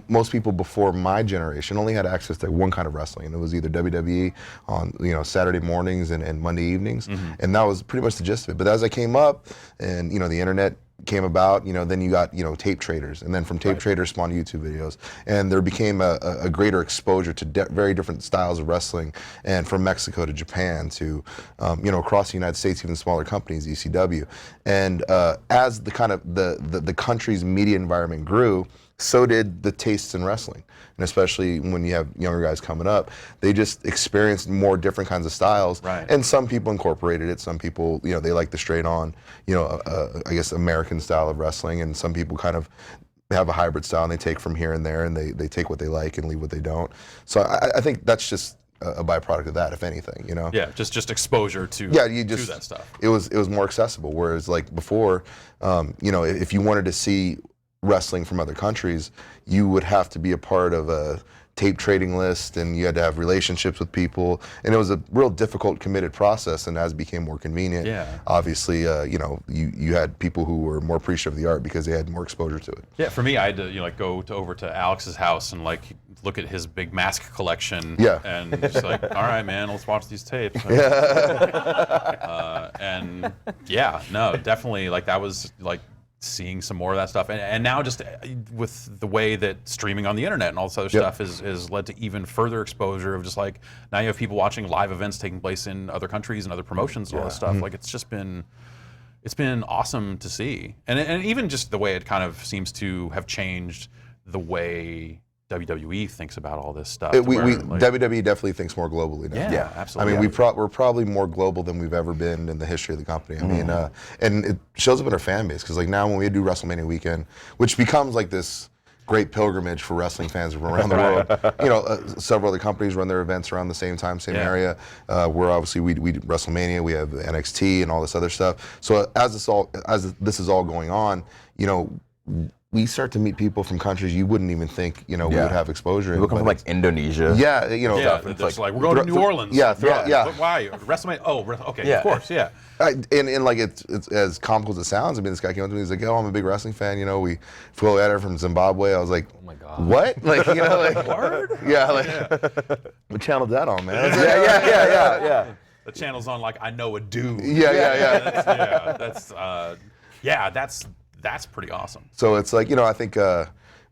Speaker 10: most people before my generation only had access to one kind of wrestling, and it was either WWE on Saturday mornings and Monday evenings, and that was pretty much the gist of it. But as I came up, and the internet came about, then you got tape traders, and then from tape traders spawned YouTube videos, and there became a greater exposure to very different styles of wrestling, and from Mexico to Japan to across the United States, even smaller companies, ECW, and as the kind of the country's media environment grew, so did the tastes in wrestling. And especially when you have younger guys coming up, they just experienced more different kinds of styles.
Speaker 1: Right.
Speaker 10: And some people incorporated it. Some people, they like the straight on, I guess American style of wrestling. And some people kind of have a hybrid style, and they take from here and there, and they take what they like and leave what they don't. So I think that's just a byproduct of that, if anything,
Speaker 1: Yeah, just exposure to to that stuff.
Speaker 10: It was more accessible. Whereas like before, if you wanted to see wrestling from other countries, you would have to be a part of a tape trading list, and you had to have relationships with people, and it was a real difficult, committed process. And as it became more convenient, obviously, you had people who were more appreciative of the art because they had more exposure to it.
Speaker 1: Yeah, for me, I had to go over to Alex's house and like look at his big mask collection.
Speaker 10: Yeah.
Speaker 1: And just like, all right, man, let's watch these tapes. And yeah, no, definitely, like that was like seeing some more of that stuff, and now just with the way that streaming on the internet and all this other stuff is led to even further exposure of just like, now you have people watching live events taking place in other countries and other promotions and all this stuff. Like it's been awesome to see, and even just the way it kind of seems to have changed the way WWE thinks about all this stuff.
Speaker 10: WWE definitely thinks more globally now.
Speaker 1: Yeah, absolutely.
Speaker 10: I mean, we're probably more global than we've ever been in the history of the company. I mean, and it shows up in our fan base, because like now when we do WrestleMania weekend, which becomes like this great pilgrimage for wrestling fans from around the world. Several other companies run their events around the same time, same area. Where obviously we do WrestleMania, we have NXT and all this other stuff. So as this is all going on, we start to meet people from countries you wouldn't even think, we would have exposure.
Speaker 13: People come from like Indonesia.
Speaker 10: Yeah,
Speaker 1: it's like we're going to New Orleans. Why? WrestleMania? Oh, okay, of course, yeah.
Speaker 10: And like it's as comical as it sounds. I mean, this guy came up to me. He's like, "Oh, I'm a big wrestling fan. We flew at her from Zimbabwe." I was like, "Oh my god, what?" Like,
Speaker 1: Word?
Speaker 10: Yeah, like, what channel's that on, man?
Speaker 13: Yeah.
Speaker 1: The channel's on like I Know a Dude.
Speaker 10: Yeah.
Speaker 1: That's pretty awesome.
Speaker 10: So it's like, I think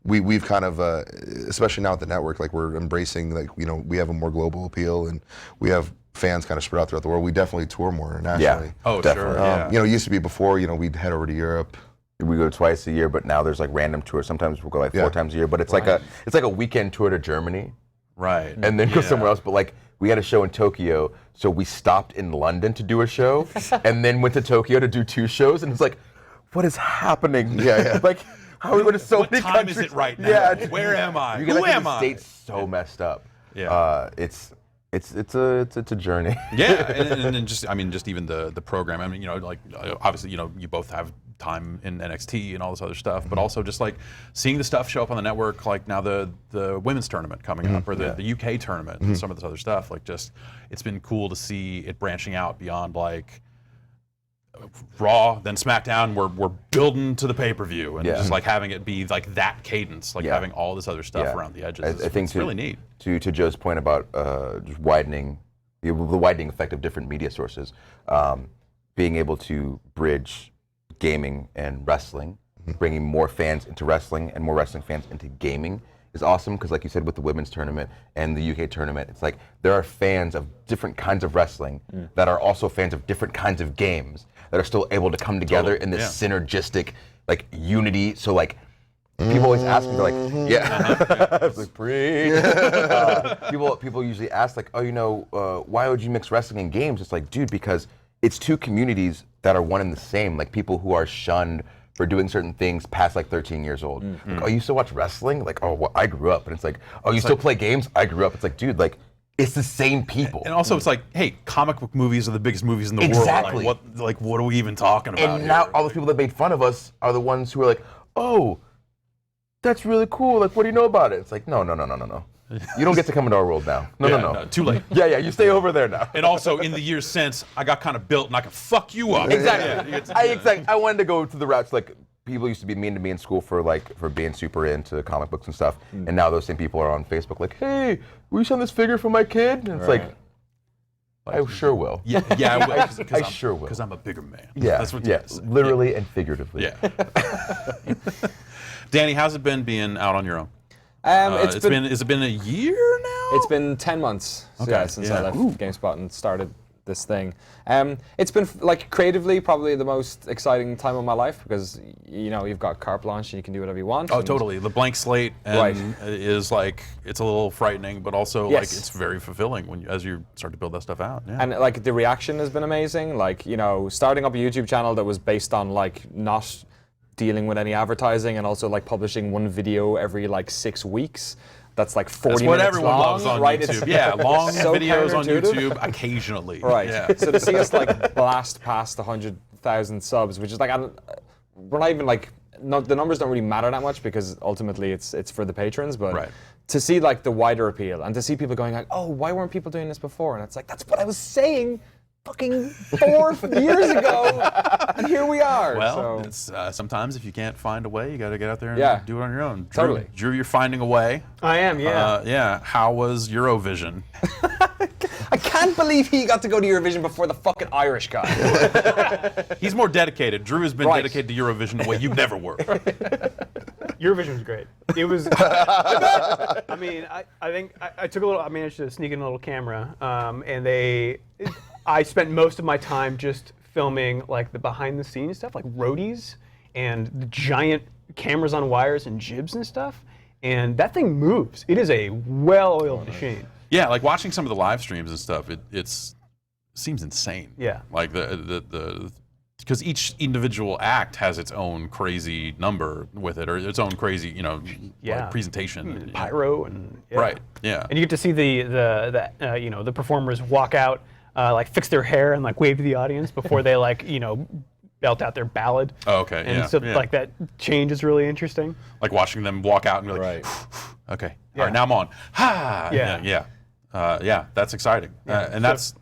Speaker 10: we've kind of, especially now at the network, like we're embracing, like, we have a more global appeal, and we have fans kind of spread out throughout the world. We definitely tour more internationally.
Speaker 13: Yeah.
Speaker 1: Oh, definitely.
Speaker 10: Sure. It used to be before, we'd head over to Europe.
Speaker 13: We go twice a year, but now there's like random tours. Sometimes we'll go like 4 times a year, but it's like a weekend tour to Germany.
Speaker 1: Right.
Speaker 13: And then go somewhere else. But like, we had a show in Tokyo, so we stopped in London to do a show, and then went to Tokyo to do 2 shows, and it's like, what is happening?
Speaker 10: Yeah.
Speaker 13: Like, how are we going to so many countries?
Speaker 1: What time is it right now?
Speaker 13: Yeah.
Speaker 1: Where am I?
Speaker 13: Who am I? The state's so messed up.
Speaker 1: Yeah.
Speaker 13: It's a journey.
Speaker 1: Yeah, and just even the program. I mean, obviously, you both have time in NXT and all this other stuff, but also just like seeing the stuff show up on the network, like now the women's tournament coming up, or the UK tournament, and some of this other stuff. Like, just it's been cool to see it branching out beyond like Raw, then SmackDown. We're building to the and just like having it be like that cadence, like having all this other stuff around the edges.
Speaker 13: I think
Speaker 1: it's really neat.
Speaker 13: To Joe's point about just widening the widening effect of different media sources, being able to bridge gaming and wrestling, bringing more fans into wrestling and more wrestling fans into gaming is awesome because, like you said, with the women's tournament and the UK tournament, it's like there are fans of different kinds of wrestling that are also fans of different kinds of games that are still able to come together in this synergistic, like, unity. So, like, people always ask me, they're like, it's like, preach. People usually ask, like, oh, you know, why would you mix wrestling and games? It's like, dude, because it's two communities that are one and the same. Like, people who are shunned for doing certain things past like 13 years old. Like, oh, you still watch wrestling? Like, oh, well, I grew up. And it's like, oh, you still play games? I grew up. It's like, dude, like, it's the same people.
Speaker 1: And also, it's like, hey, comic book movies are the biggest movies in the
Speaker 13: Exactly.
Speaker 1: world. What are we even talking about
Speaker 13: And
Speaker 1: here?
Speaker 13: now all the people that made fun of us are the ones who are like, oh, that's really cool. Like, what do you know about it? It's like, no. You don't get to come into our world now. No.
Speaker 1: Too late.
Speaker 13: Yeah, you stay over there now.
Speaker 1: And also, in the years since, I got kind of built and I can fuck you up.
Speaker 13: Exactly. I wanted to go to the routes, like, people used to be mean to me in school for being super into comic books and stuff. And now those same people are on Facebook like, hey, will you send this figure for my kid? And it's like, I sure will.
Speaker 1: Yeah, I will.
Speaker 13: I sure will.
Speaker 1: Because I'm a bigger man.
Speaker 13: Yeah,
Speaker 1: That's what
Speaker 13: literally and figuratively.
Speaker 1: Yeah. Danny, how's it been being out on your own?
Speaker 12: Has
Speaker 1: it been a year now?
Speaker 12: It's been 10 months since I left GameSpot and started this thing. It's been like creatively probably the most exciting time of my life because you've got carte blanche and you can do whatever you want.
Speaker 1: Oh, totally. The blank slate is like, it's a little frightening, but also like it's very fulfilling as you start to build that stuff out. Yeah.
Speaker 12: And like the reaction has been amazing. Like, starting up a YouTube channel that was based on like not dealing with any advertising and also like publishing one video every like 6 weeks. That's like 40 minutes long.
Speaker 1: That's what everyone loves on YouTube. Yeah, long
Speaker 12: so
Speaker 1: videos on YouTube occasionally.
Speaker 12: Right.
Speaker 1: Yeah.
Speaker 12: So to see us like blast past 100,000 subs, which is like, we're not even like, the numbers don't really matter that much because ultimately it's for the patrons, but to see like the wider appeal and to see people going like, oh, why weren't people doing this before? And it's like, that's what I was saying fucking 4 years ago, and here we are.
Speaker 1: Well, it's, sometimes if you can't find a way, you got to get out there and do it on your own.
Speaker 12: Totally.
Speaker 1: Drew, you're finding a way.
Speaker 11: I am, yeah.
Speaker 1: How was Eurovision?
Speaker 12: I can't believe he got to go to Eurovision before the fucking Irish guy.
Speaker 1: He's more dedicated. Drew has been dedicated to Eurovision the way you never were.
Speaker 11: Eurovision was great. It was. I mean, I think I took a little. I managed to sneak in a little camera, and I spent most of my time just filming like the behind-the-scenes stuff, like roadies and the giant cameras on wires and jibs and stuff. And that thing moves. It is a well-oiled machine.
Speaker 1: Yeah, like watching some of the live streams and stuff, it seems insane.
Speaker 11: Yeah.
Speaker 1: Like because each individual act has its own crazy number with it, or its own crazy, like presentation.
Speaker 11: Pyro and
Speaker 1: right, yeah.
Speaker 11: And you get to see the performers walk out, like fix their hair and like wave to the audience before they belt out their ballad.
Speaker 1: Oh, okay,
Speaker 11: and so like that change is really interesting.
Speaker 1: Like watching them walk out and be like, okay, all right, now I'm on. Ha! Yeah, that's exciting. And that's.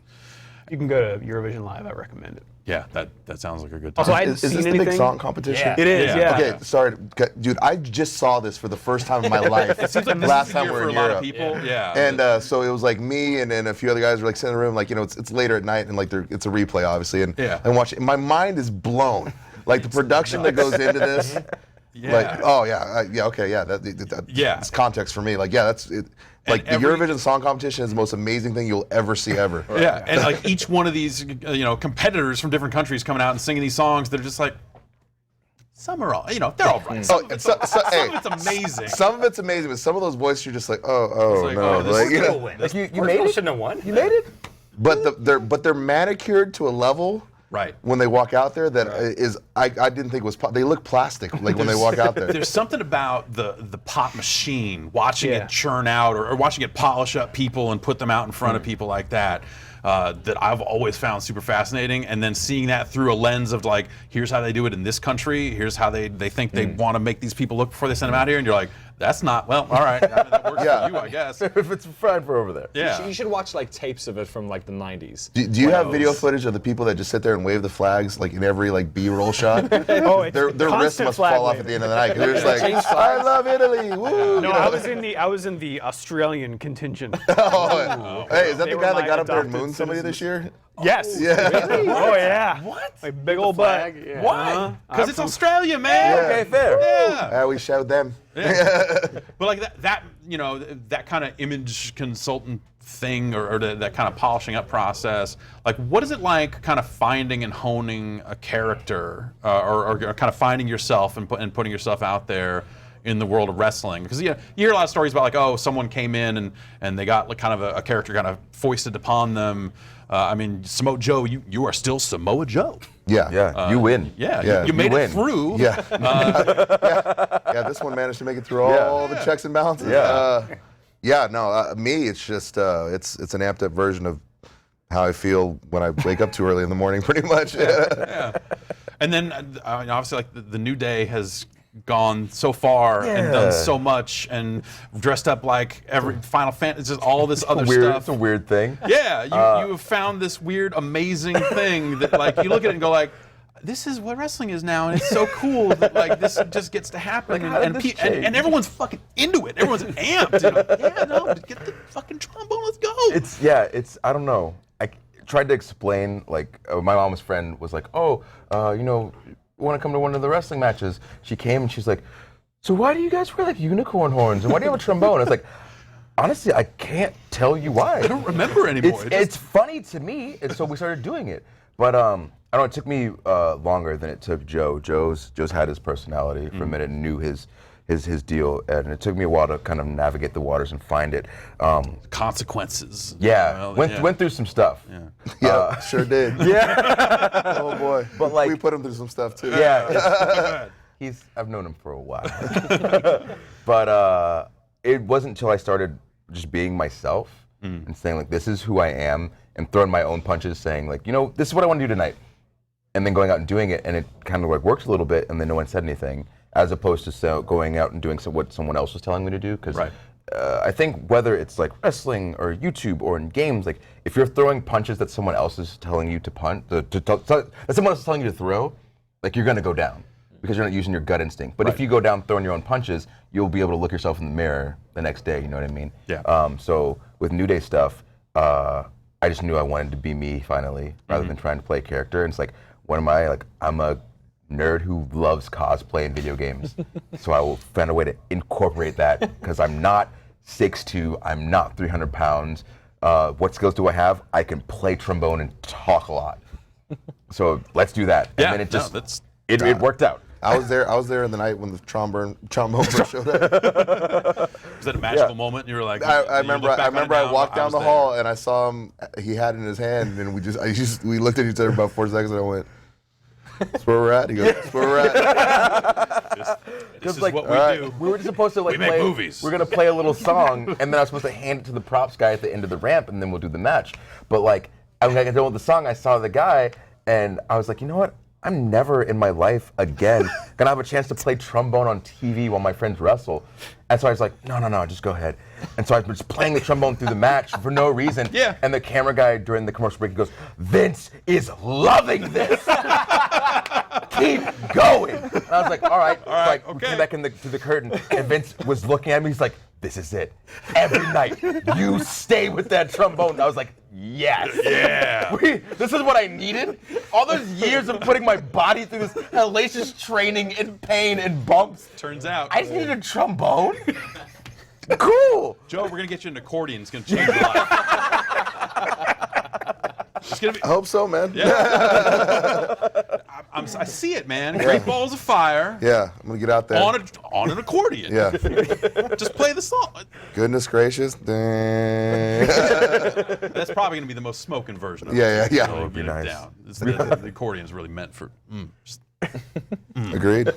Speaker 11: You can go to Eurovision Live. I recommend it.
Speaker 1: Yeah, that sounds like a good time.
Speaker 11: Also, I hadn't
Speaker 10: Is
Speaker 11: seen
Speaker 10: this the
Speaker 11: anything.
Speaker 10: big song competition?
Speaker 11: It is, yeah.
Speaker 10: Okay, sorry, dude. I just saw this for the first time in my life.
Speaker 1: It seems like this
Speaker 10: last
Speaker 1: is
Speaker 10: time
Speaker 1: a
Speaker 10: we
Speaker 1: year
Speaker 10: were
Speaker 1: for
Speaker 10: in
Speaker 1: a lot of
Speaker 10: Europe.
Speaker 1: people. Yeah.
Speaker 10: And so it was like me and a few other guys were like sitting in the room, like it's later at night and like it's a replay obviously, and watching. My mind is blown. Like the production that goes into this.
Speaker 1: Yeah.
Speaker 10: Like, oh yeah, okay, yeah. It's context for me. Like, yeah, that's it. Like the Eurovision Song Competition is the most amazing thing you'll ever see ever.
Speaker 1: Yeah, and like each one of these, competitors from different countries coming out and singing these songs, they're just like, some are all, they're all right. Some of it's amazing.
Speaker 10: Some of it's amazing, but some of those voices you're just like, oh no,
Speaker 6: like you made it. Shouldn't have won.
Speaker 10: You made it. But they're manicured to a level.
Speaker 1: Right.
Speaker 10: When they walk out there, that is, I didn't think was. They look plastic, like when they walk out there.
Speaker 1: There's something about the pop machine, watching it churn out, or watching it polish up people and put them out in front of people like that. That I've always found super fascinating, and then seeing that through a lens of like, here's how they do it in this country, here's how they think they want to make these people look before they send them out here, and you're like, that's not, well, all right, that works for you, I guess.
Speaker 13: If it's fine for over there.
Speaker 1: Yeah.
Speaker 12: You should watch like tapes of it from like the 90s.
Speaker 10: Do you have video footage of the people that just sit there and wave the flags like in every like B-roll shot? Their wrists must fall off at the end of the night because they're just like, I love Italy. Woo!
Speaker 11: No, I was in the Australian contingent.
Speaker 10: Hey, is that the guy that got up there and mooned somebody this year?
Speaker 11: Yes.
Speaker 10: Yeah.
Speaker 11: Oh yeah.
Speaker 2: What?
Speaker 11: Like big old butt. Yeah.
Speaker 2: Why?
Speaker 1: Because it's Australia, man.
Speaker 2: Okay, fair.
Speaker 1: Yeah.
Speaker 10: We showed them.
Speaker 1: But like that that kind of image consultant thing, or that kind of polishing up process. Like, what is it like, kind of finding and honing a character, or kind of finding yourself and putting yourself out there in the world of wrestling? Because you hear a lot of stories about, like, oh, someone came in and they got like kind of a character kind of foisted upon them. I mean, Samoa Joe, you are still Samoa Joe.
Speaker 10: Yeah.
Speaker 13: Yeah, you win.
Speaker 1: Yeah, you made it through.
Speaker 10: Yeah. Yeah, this one managed to make it through all the checks and balances. Me, it's just, it's an amped up version of how I feel when I wake up too early in the morning, pretty much.
Speaker 1: Yeah. And then, obviously, like, the New Day has gone so far and done so much and dressed up like every Final Fantasy, just all this other stuff.
Speaker 13: It's a weird thing.
Speaker 1: Yeah, you have found this weird, amazing thing that, like, you look at it and go, like, this is what wrestling is now, and it's so cool that, like, this just gets to happen, and everyone's fucking into it. Everyone's amped. Get the fucking trombone. Let's go.
Speaker 13: It's I don't know. I tried to explain, like, my mom's friend was like, oh, want to come to one of the wrestling matches? She came and she's like, so why do you guys wear like unicorn horns and why do you have a trombone? I was like, honestly, I can't tell you why.
Speaker 1: I don't remember anymore.
Speaker 13: It's funny to me, and so we started doing it. But I don't know. It took me longer than it took Joe. Joe's had his personality for a minute and knew his deal, and it took me a while to kind of navigate the waters and find it.
Speaker 1: Consequences.
Speaker 13: Yeah, went through some stuff.
Speaker 10: Yeah, sure did.
Speaker 13: Yeah.
Speaker 10: Oh boy.
Speaker 13: But like,
Speaker 10: we put him through some stuff too.
Speaker 13: Yeah. I've known him for a while. But it wasn't until I started just being myself and saying, like, this is who I am, and throwing my own punches, saying, like, this is what I want to do tonight, and then going out and doing it, and it kind of like worked a little bit, and then no one said anything, as opposed to going out and doing what someone else was telling me to do. Because I think whether it's like wrestling or YouTube or in games, like, if you're throwing punches that someone else is telling you to punch, that someone else is telling you to throw, like, you're gonna go down because you're not using your gut instinct. But if you go down throwing your own punches, you'll be able to look yourself in the mirror the next day. You know what I mean?
Speaker 1: Yeah.
Speaker 13: So with New Day stuff, I just knew I wanted to be me finally, rather than trying to play a character. And it's like, what am I? Like, I'm a nerd who loves cosplay and video games. So I will find a way to incorporate that, because I'm not 6'2", I'm not 300 pounds. What skills do I have? I can play trombone and talk a lot. So let's do that.
Speaker 1: Yeah,
Speaker 13: and then it just it worked out.
Speaker 10: I was there in the night when the trombone first showed up.
Speaker 1: Was that a magical moment? You were like,
Speaker 10: I remember I walked down the hall and I saw him. He had it in his hand, and we looked at each other about 4 seconds, and I went, "That's where we're at." He goes, "That's where we're at."
Speaker 1: This is
Speaker 13: like,
Speaker 1: what we do.
Speaker 13: We were supposed to, like,
Speaker 1: We make
Speaker 13: play
Speaker 1: movies.
Speaker 13: We're gonna play a little song, and then I was supposed to hand it to the props guy at the end of the ramp, and then we'll do the match. But like, I was like, done with the song, I saw the guy, and I was like, you know what? I'm never in my life again gonna have a chance to play trombone on TV while my friends wrestle. And so I was like, no, just go ahead. And so I was just playing the trombone through the match for no reason.
Speaker 1: Yeah.
Speaker 13: And the camera guy during the commercial break, he goes, Vince is loving this. Keep going. And I was like, all right. So I came back to the curtain, and Vince was looking at me. He's like, this is it. Every night, you stay with that trombone. And I was like, yes.
Speaker 1: Yeah.
Speaker 13: This is what I needed. All those years of putting my body through this hellacious training and pain and bumps.
Speaker 1: Turns out.
Speaker 13: I just needed a trombone. Cool.
Speaker 1: Joe, we're going to get you an accordion. It's going to change your life. It's gonna be,
Speaker 10: I hope so, man.
Speaker 1: Yeah. I see it, man. Great balls of fire.
Speaker 10: Yeah, I'm gonna get out there
Speaker 1: on an accordion.
Speaker 10: Yeah.
Speaker 1: Just play the song.
Speaker 10: Goodness gracious.
Speaker 1: That's probably gonna be the most smoking version of it.
Speaker 10: Yeah.
Speaker 1: It would
Speaker 13: be nice.
Speaker 1: Down. The accordion is really meant for.
Speaker 10: Agreed.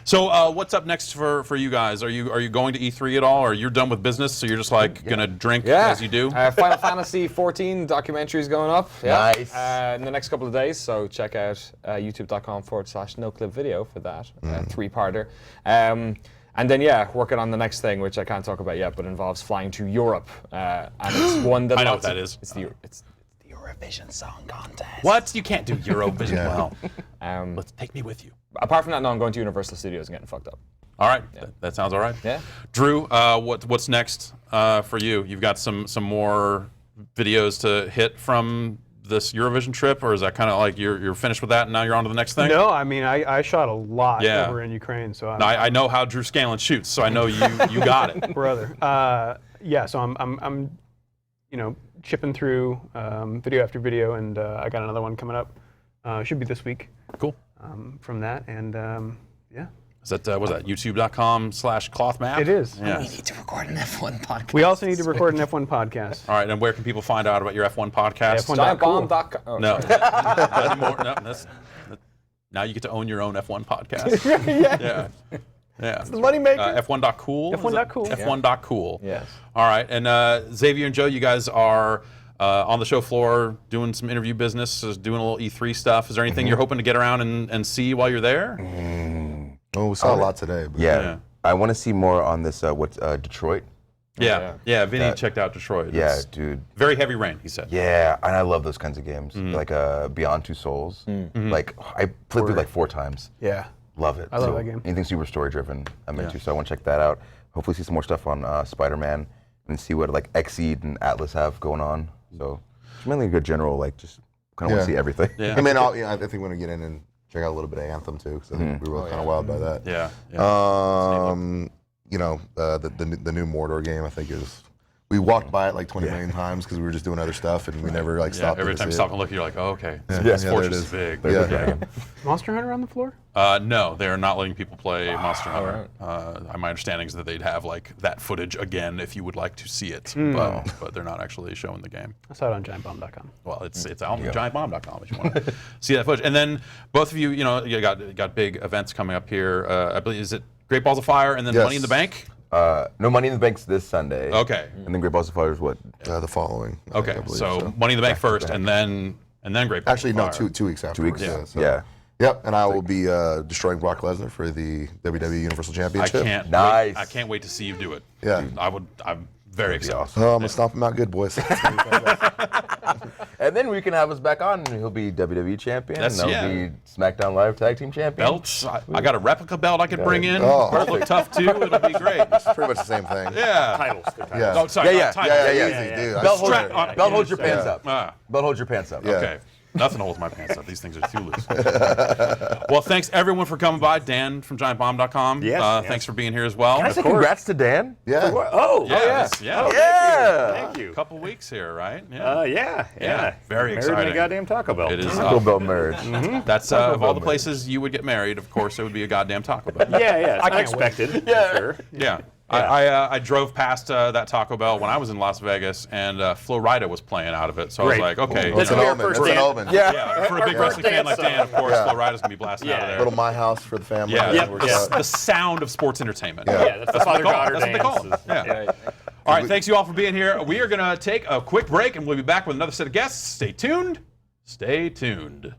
Speaker 1: So what's up next for you guys? Are you going to E3 at all, or you're done with business, so you're just like gonna drink as you do?
Speaker 12: Final Fantasy 14 documentary is going up. Yeah.
Speaker 13: Nice.
Speaker 12: In the next couple of days, so check out youtube.com/noclipvideo for that 3-parter. And then working on the next thing, which I can't talk about yet, but involves flying to Europe, and it's one that
Speaker 1: I know what that is.
Speaker 12: It's the Eurovision Song Contest.
Speaker 1: What? You can't do Eurovision well. Let's take me with you.
Speaker 12: Apart from that, no, I'm going to Universal Studios and getting fucked up.
Speaker 1: All right, that sounds all right.
Speaker 12: Yeah.
Speaker 1: Drew, what's next for you? You've got some more videos to hit from this Eurovision trip, or is that kind of like you're finished with that and now you're on to the next thing?
Speaker 11: No, I mean I shot a lot
Speaker 1: Yeah.
Speaker 11: over in Ukraine, so
Speaker 1: No, I know how Drew Scanlon shoots, so I know you got it.
Speaker 11: brother. Yeah, so I'm chipping through video after video, and I got another one coming up. Should be this week.
Speaker 1: Cool.
Speaker 11: From that, and yeah.
Speaker 1: Is that was that youtube.com/clothmap?
Speaker 11: It is.
Speaker 1: Yeah.
Speaker 14: We need to record an F1 podcast.
Speaker 11: We also need to record an F1 podcast.
Speaker 1: All right, and where can people find out about your F1 podcast?
Speaker 11: F1.cool.
Speaker 12: Giantbomb.com. Oh,
Speaker 1: No.
Speaker 12: sorry.
Speaker 1: Not anymore. No, now you get to own your own F1 podcast. Yeah. Yeah.
Speaker 11: It's the moneymaker.
Speaker 1: F1.cool.
Speaker 11: F1.cool.
Speaker 1: F1.cool.
Speaker 12: Yes.
Speaker 1: All right, and Xavier and Joe, you guys are on the show floor doing some interview business, doing a little E3 stuff. Is there anything you're hoping to get around and see while you're there?
Speaker 10: Oh, we saw a lot today. But
Speaker 13: Yeah. I want to see more on this, Detroit.
Speaker 1: Yeah. Vinny checked out Detroit.
Speaker 13: Yeah,
Speaker 1: It's
Speaker 13: dude.
Speaker 1: very heavy rain, he said.
Speaker 13: Yeah, and I love those kinds of games. Like Beyond Two Souls. Like, I played through like 4 times.
Speaker 11: Yeah.
Speaker 13: Love it.
Speaker 11: I love that game.
Speaker 13: Anything super story driven, I'm into. So I want to check that out. Hopefully see some more stuff on Spider-Man and see what like Exceed and Atlas have going on. So it's mainly a good general, like just kind of want to see everything.
Speaker 1: Yeah.
Speaker 10: I mean, I think we're gonna get in and check out a little bit of Anthem too, because I think we were kind of wild by that.
Speaker 1: Yeah.
Speaker 10: The new Mordor game, I think is. We walked by it like 20 million times because we were just doing other stuff, and we never like stopped.
Speaker 1: Every
Speaker 10: to
Speaker 1: time you
Speaker 10: see
Speaker 1: stop
Speaker 10: it.
Speaker 1: and look, you're like, oh, okay.
Speaker 10: Yeah.
Speaker 1: This
Speaker 10: Yeah,
Speaker 1: fortress
Speaker 10: there it
Speaker 1: is
Speaker 10: is.
Speaker 1: big.
Speaker 10: Yeah.
Speaker 11: Monster Hunter on the floor?
Speaker 1: No, they're not letting people play Monster Hunter. My understanding is that they'd have like that footage again if you would like to see it, but they're not actually showing the game.
Speaker 11: I saw it on giantbomb.com.
Speaker 1: Well, it's out on giantbomb.com if you want to see that footage. And then both of you, you got big events coming up here. I believe is it Great Balls of Fire and then Money in the Bank?
Speaker 13: No, Money in the Bank's this Sunday.
Speaker 1: Okay.
Speaker 13: And then Great Balls of Fire is what?
Speaker 10: The following. I
Speaker 1: Okay,
Speaker 10: believe,
Speaker 1: so Money in the Bank first, and then Great Balls
Speaker 10: Actually,
Speaker 1: of
Speaker 10: no,
Speaker 1: Fire.
Speaker 10: 2 weeks after.
Speaker 13: 2 weeks.
Speaker 10: Yeah. Yep, and I will be destroying Brock Lesnar for the WWE Universal Championship.
Speaker 13: Nice.
Speaker 1: I can't wait to see you do it.
Speaker 10: Yeah.
Speaker 1: I'm very excited.
Speaker 13: awesome.
Speaker 10: Oh, I'm gonna stomp him out good, boys.
Speaker 13: And then we can have us back on, and he'll be WWE champion, and I'll be SmackDown Live Tag Team champion.
Speaker 1: Belts. I got a replica belt I could bring in.
Speaker 10: Oh,
Speaker 1: It'll look tough too. It'll be great.
Speaker 10: It's pretty much the same thing.
Speaker 1: Yeah.
Speaker 6: Titles. Good titles.
Speaker 10: Yeah.
Speaker 1: Oh, sorry.
Speaker 13: Yeah,
Speaker 1: not title.
Speaker 10: Easy, dude. I
Speaker 13: Belt,
Speaker 10: swear.
Speaker 13: belt holds your pants up.
Speaker 1: Ah,
Speaker 13: Belt holds your pants up.
Speaker 10: Yeah.
Speaker 1: okay. Nothing holds my pants up. These things are too loose. Well, thanks everyone for coming by. Dan from GiantBomb.com.
Speaker 9: Yes.
Speaker 1: Thanks for being here as well.
Speaker 13: Can I say congrats to Dan?
Speaker 10: Yeah.
Speaker 9: Oh,
Speaker 1: Yeah.
Speaker 9: Thank you.
Speaker 1: A couple weeks here, right?
Speaker 9: Yeah.
Speaker 1: Very
Speaker 9: Married
Speaker 1: exciting.
Speaker 9: in a goddamn Taco Bell.
Speaker 1: It is.
Speaker 13: Taco Bell marriage.
Speaker 1: That's of all the places you would get married. Of course, it would be a goddamn Taco Bell.
Speaker 9: Yeah. It's unexpected. Yeah. Sure.
Speaker 1: Yeah. I drove past that Taco Bell when I was in Las Vegas, and Flo Rida was playing out of it. So
Speaker 9: Great.
Speaker 1: I was like, okay.
Speaker 10: That's an
Speaker 9: Your
Speaker 10: omen.
Speaker 9: first
Speaker 10: That's an
Speaker 9: dance.
Speaker 10: omen.
Speaker 1: Yeah, for a big wrestling fan like Dan, of course, Flo Rida's gonna be blasting out of there.
Speaker 10: Little My House for the family.
Speaker 1: Yeah,
Speaker 10: That works out.
Speaker 1: the sound of sports entertainment.
Speaker 10: Yeah.
Speaker 9: That's the father-daughter
Speaker 1: That's what they call
Speaker 9: dance.
Speaker 1: it. Yeah. All right, thanks you all for being here. We are gonna take a quick break, and we'll be back with another set of guests. Stay tuned. Stay tuned.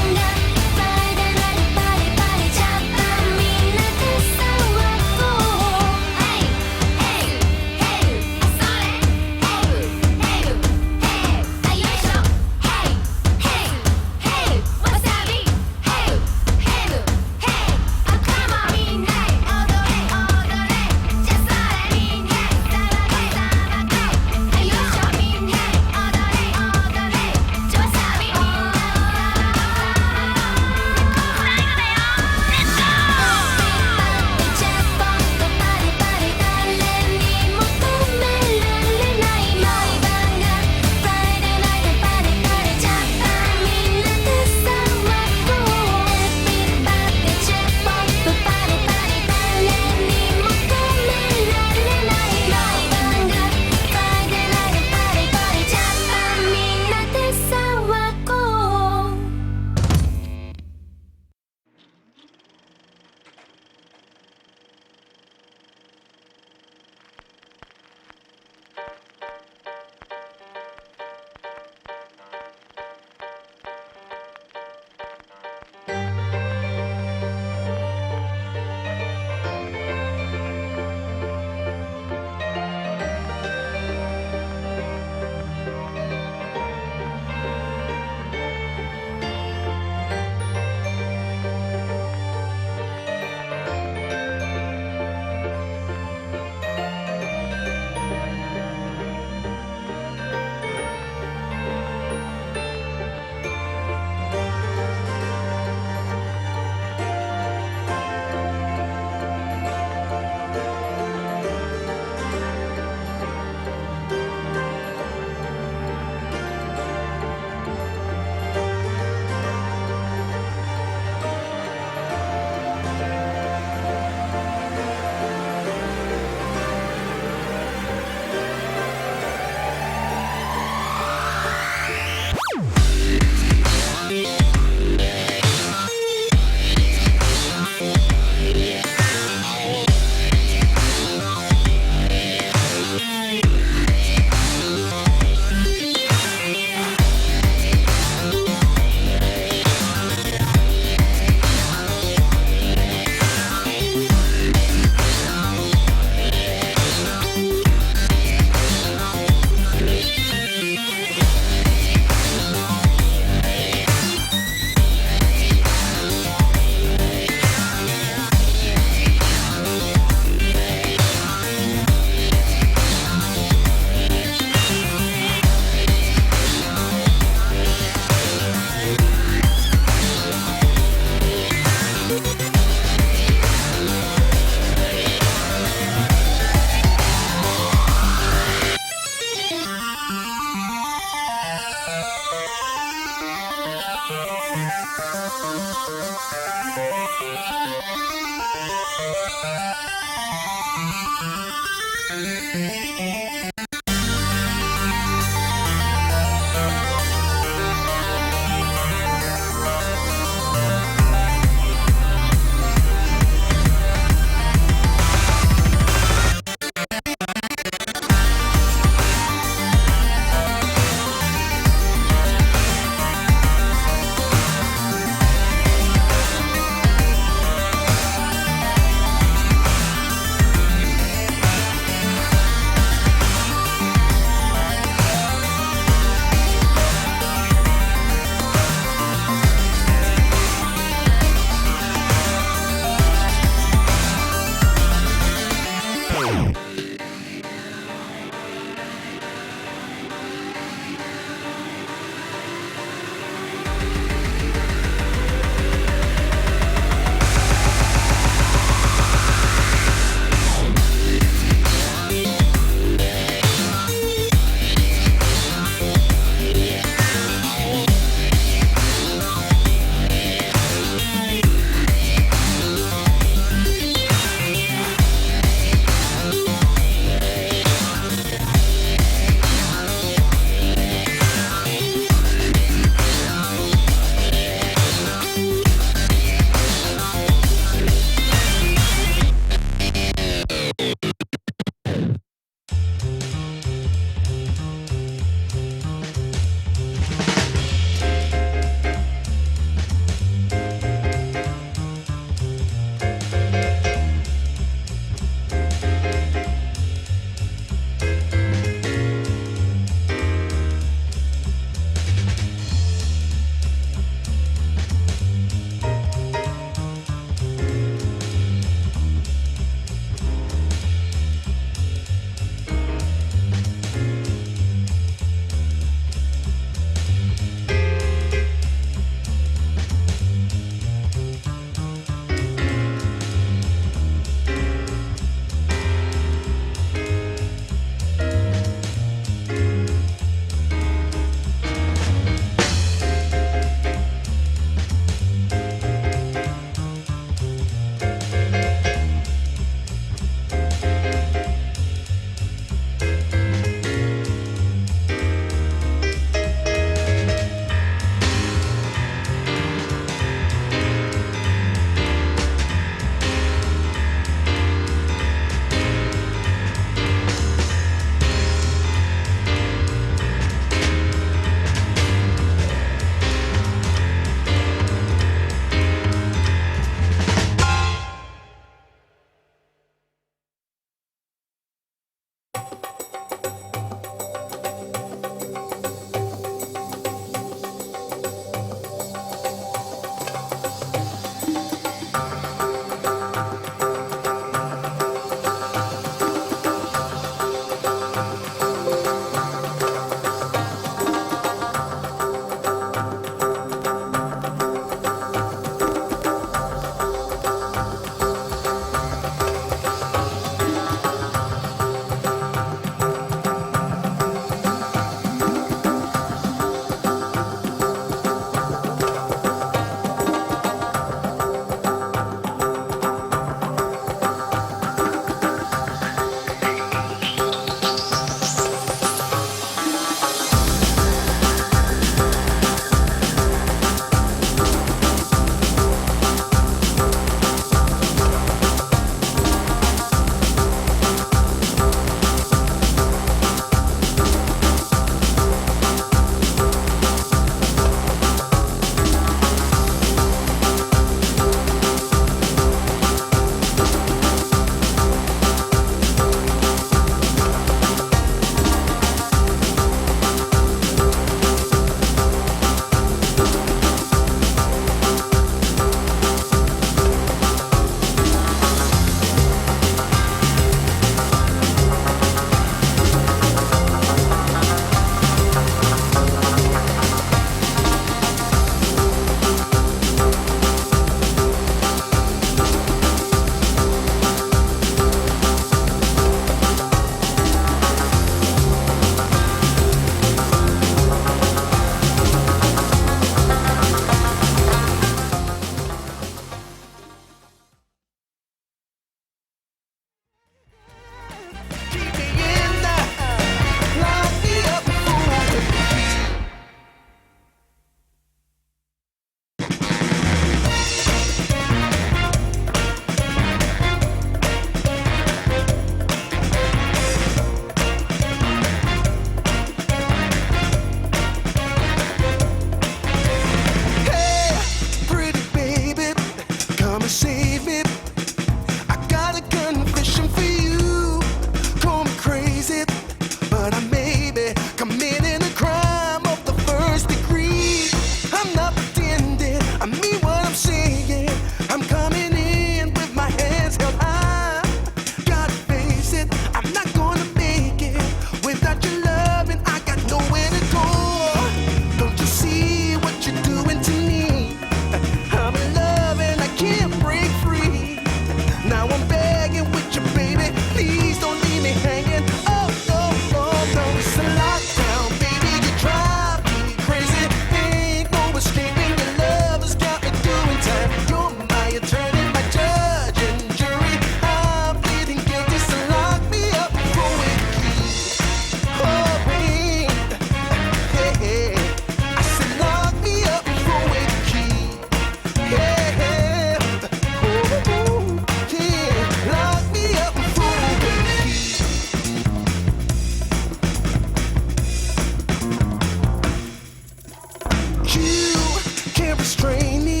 Speaker 3: restrain me.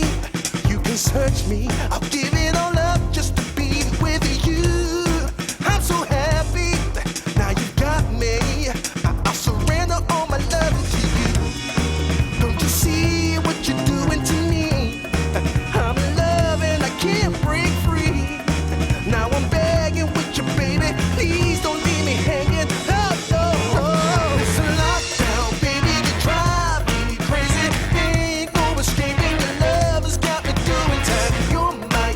Speaker 3: You can search me. I'll give it all up just to be with you. I'm so happy. Now you've got me. I'll surrender all my love to you. Don't you see what you're doing to me? I'm in love and I can't break free. Now I'm begging with you, baby. Please don't leave me hanging. Oh, no. It's a lockdown, baby. You drive me crazy. Ain't no escaping. Your love has got me doing time. You're my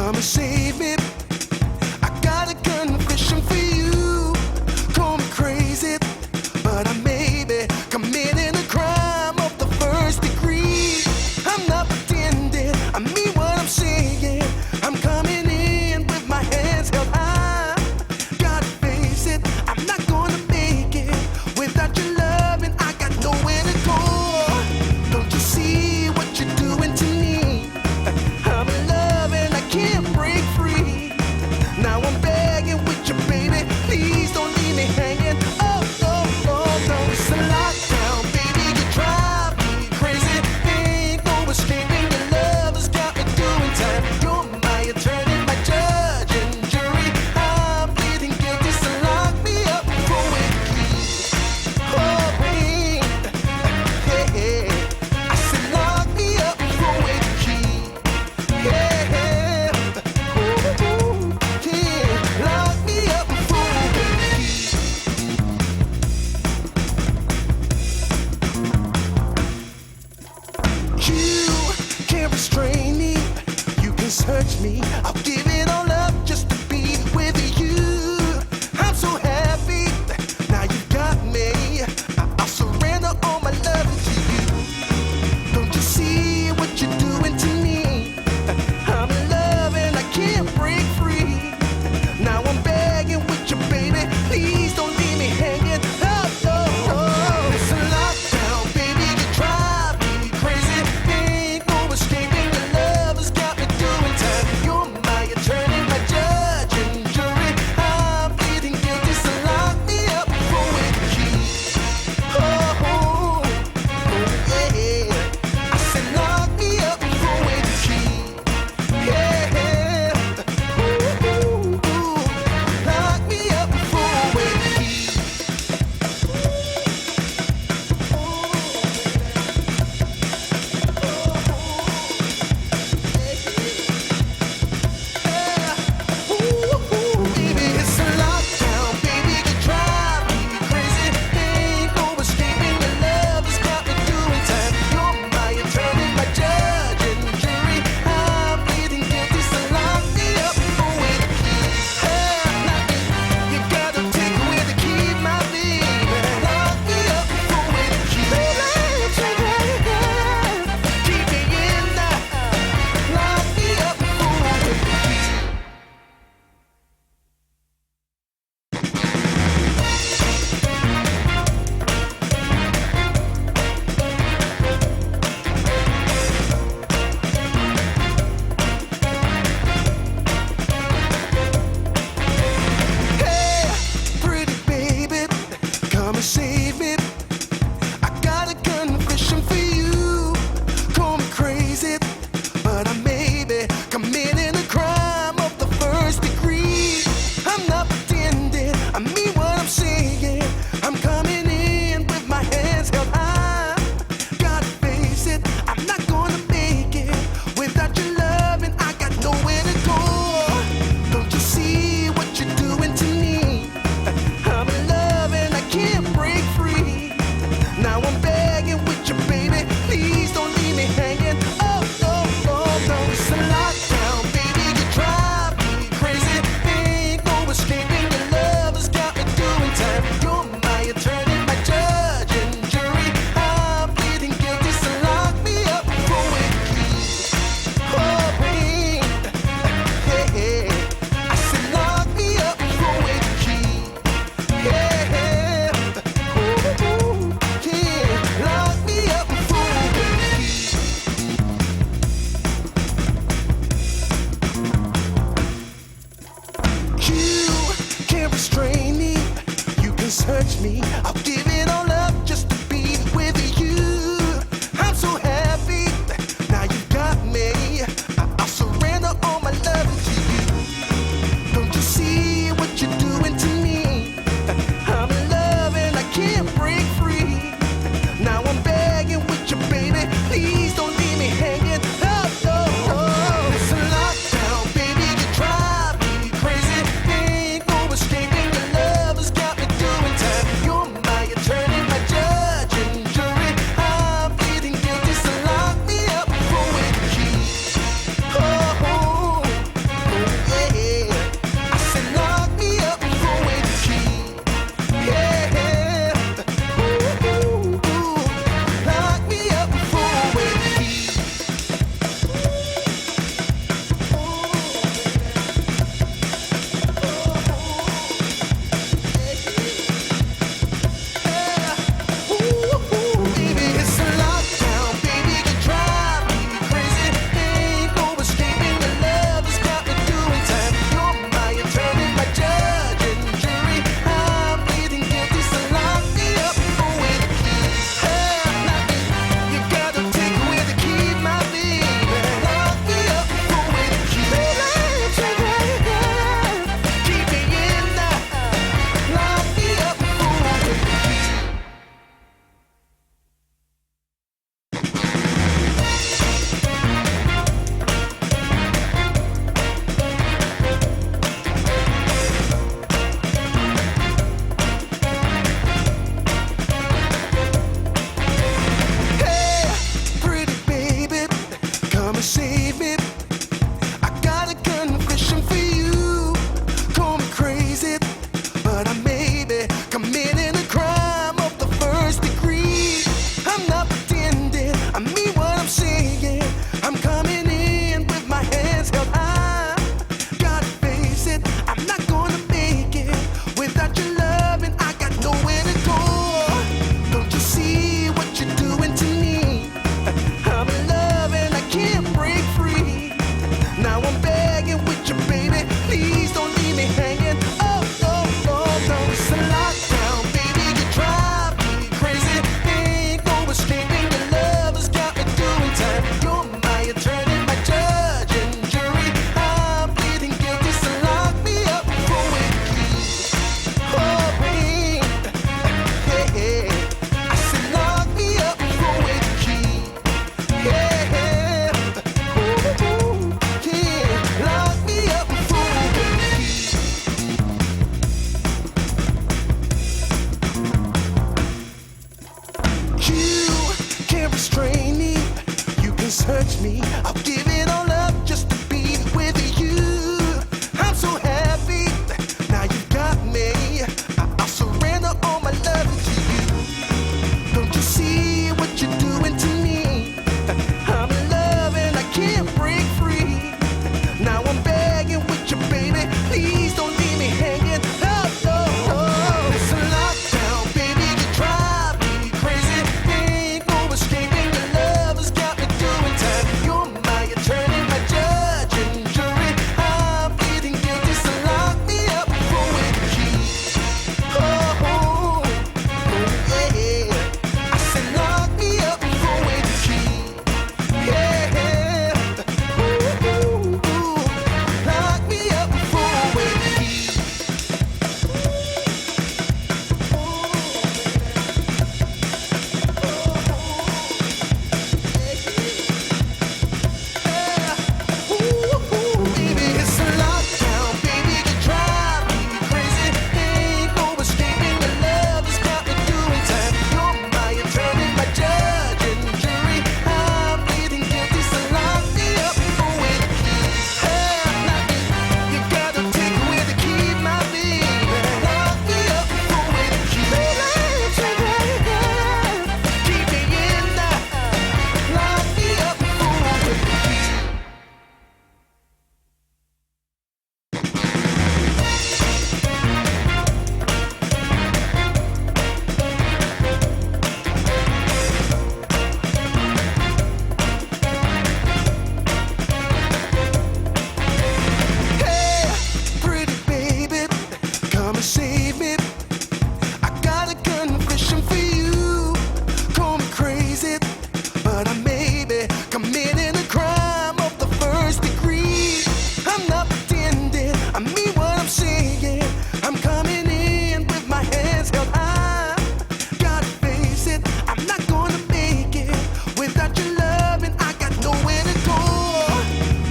Speaker 3: come and save me. I got a confession for you. Call me crazy, but I may be committing a crime of the first degree. I'm not pretending, I mean what I'm saying. I'm coming in with my hands held high. Gotta face it, I'm not gonna make it without your love, and I got nowhere to go. Don't you see what you're doing to me? I'm in love and I can't break free. Now I'm begging with you, baby, please don't leave me hanging. Oh, oh, oh, no, it's a lockdown, baby, you drive me crazy. Ain't no escaping, your love has got me doing time. You're my attorney, my judge and jury. I'm pleading guilty, so lock me up for a key. Oh, babe, hey, I said lock me up for a key. Yeah, ooh, yeah, lock me up for a key. You can't restrain me, you can search me. I'll give it all up just to be with you. I'm so happy, now you got me. I'll surrender all my love to you. Don't you see what you're doing to me? I'm in love and I can't break free. Now I'm begging with you, baby, please don't leave me hanging. Oh, oh, oh. It's a lockdown, baby, you drive me crazy. Ain't no escaping, your love has got me doing time. You're my attorney, my judge and jury. I'm pleading guilty, so lock me up for a key. Oh, oh, yeah. I said lock me up for a key. Yeah, ooh, ooh, ooh. Lock me up for a key. Baby, it's a lockdown, baby, you drive me crazy. Ain't no escaping, your love has got me doing time. You're my attorney, my judge and jury. I'm pleading guilty, so lock me up for a key. You gotta take away the key, my baby. Lock me up for a key. Keep me in there. Lock me up for a key. Hey, pretty baby, come and save me. I got a confession for you. Call me crazy, but I may be committing a crime of the first degree. I'm not pretending, I mean what I'm saying. I'm coming in with my hands held high. Gotta face it, I'm not gonna make it without your love, and I got nowhere to go. Don't you see what you're doing to me? I'm in love and I can't break free. Now I'm begging with you, baby, please don't leave me hanging. Oh, oh, oh, no, it's a lockdown, baby, you drive me crazy. Ain't no escaping, your love has got me doing time. You're my attorney, my judge and jury. I'm pleading guilty, so lock me up for a key. Oh, babe, yeah, I said lock me up for a key. Yeah, ooh, ooh, yeah, lock me up for a key. You can't restrain me, you can search me. I'll give it all up just to be with you. I'm so happy, now you got me. I'll surrender all my love to you. Don't you see what you're doing to me? I'm in love and I can't break free. Now I'm begging with you, baby, please don't leave me hanging. Oh, oh, oh. It's a lockdown, baby, you drive me crazy. Ain't no escaping, your love has got me doing time. You're my Now I'm begging with you, baby. Please don't leave me hanging. Oh, oh, oh. It's a lockdown, baby. You drive me crazy. Ain't no escaping. Your love has got me doing time. You're my attorney, my judge and jury. I'm pleading guilty, so lock me up for a key. Oh, oh, oh, yeah. I said lock me up for a key. Yeah. Ooh, ooh, ooh. Lock me up for a key. Ooh, baby, it's a lockdown, baby. You drive me crazy. Ain't no escaping. Your love has got me doing time. You're my attorney, my judge and jury. I'm pleading guilty, so lock me up for a key. Lock me. You gotta take away the key, my baby. Lock me up for a key. Keep me in there. Lock me up for a key. Hey, pretty baby, come and save me. I got a confession for you. Call me crazy, but I may be committing a crime of the first degree. I'm not pretending, I mean what I'm saying. I'm coming in with my hands held high. Gotta face it, I'm not gonna make it without your love, and I got nowhere to go.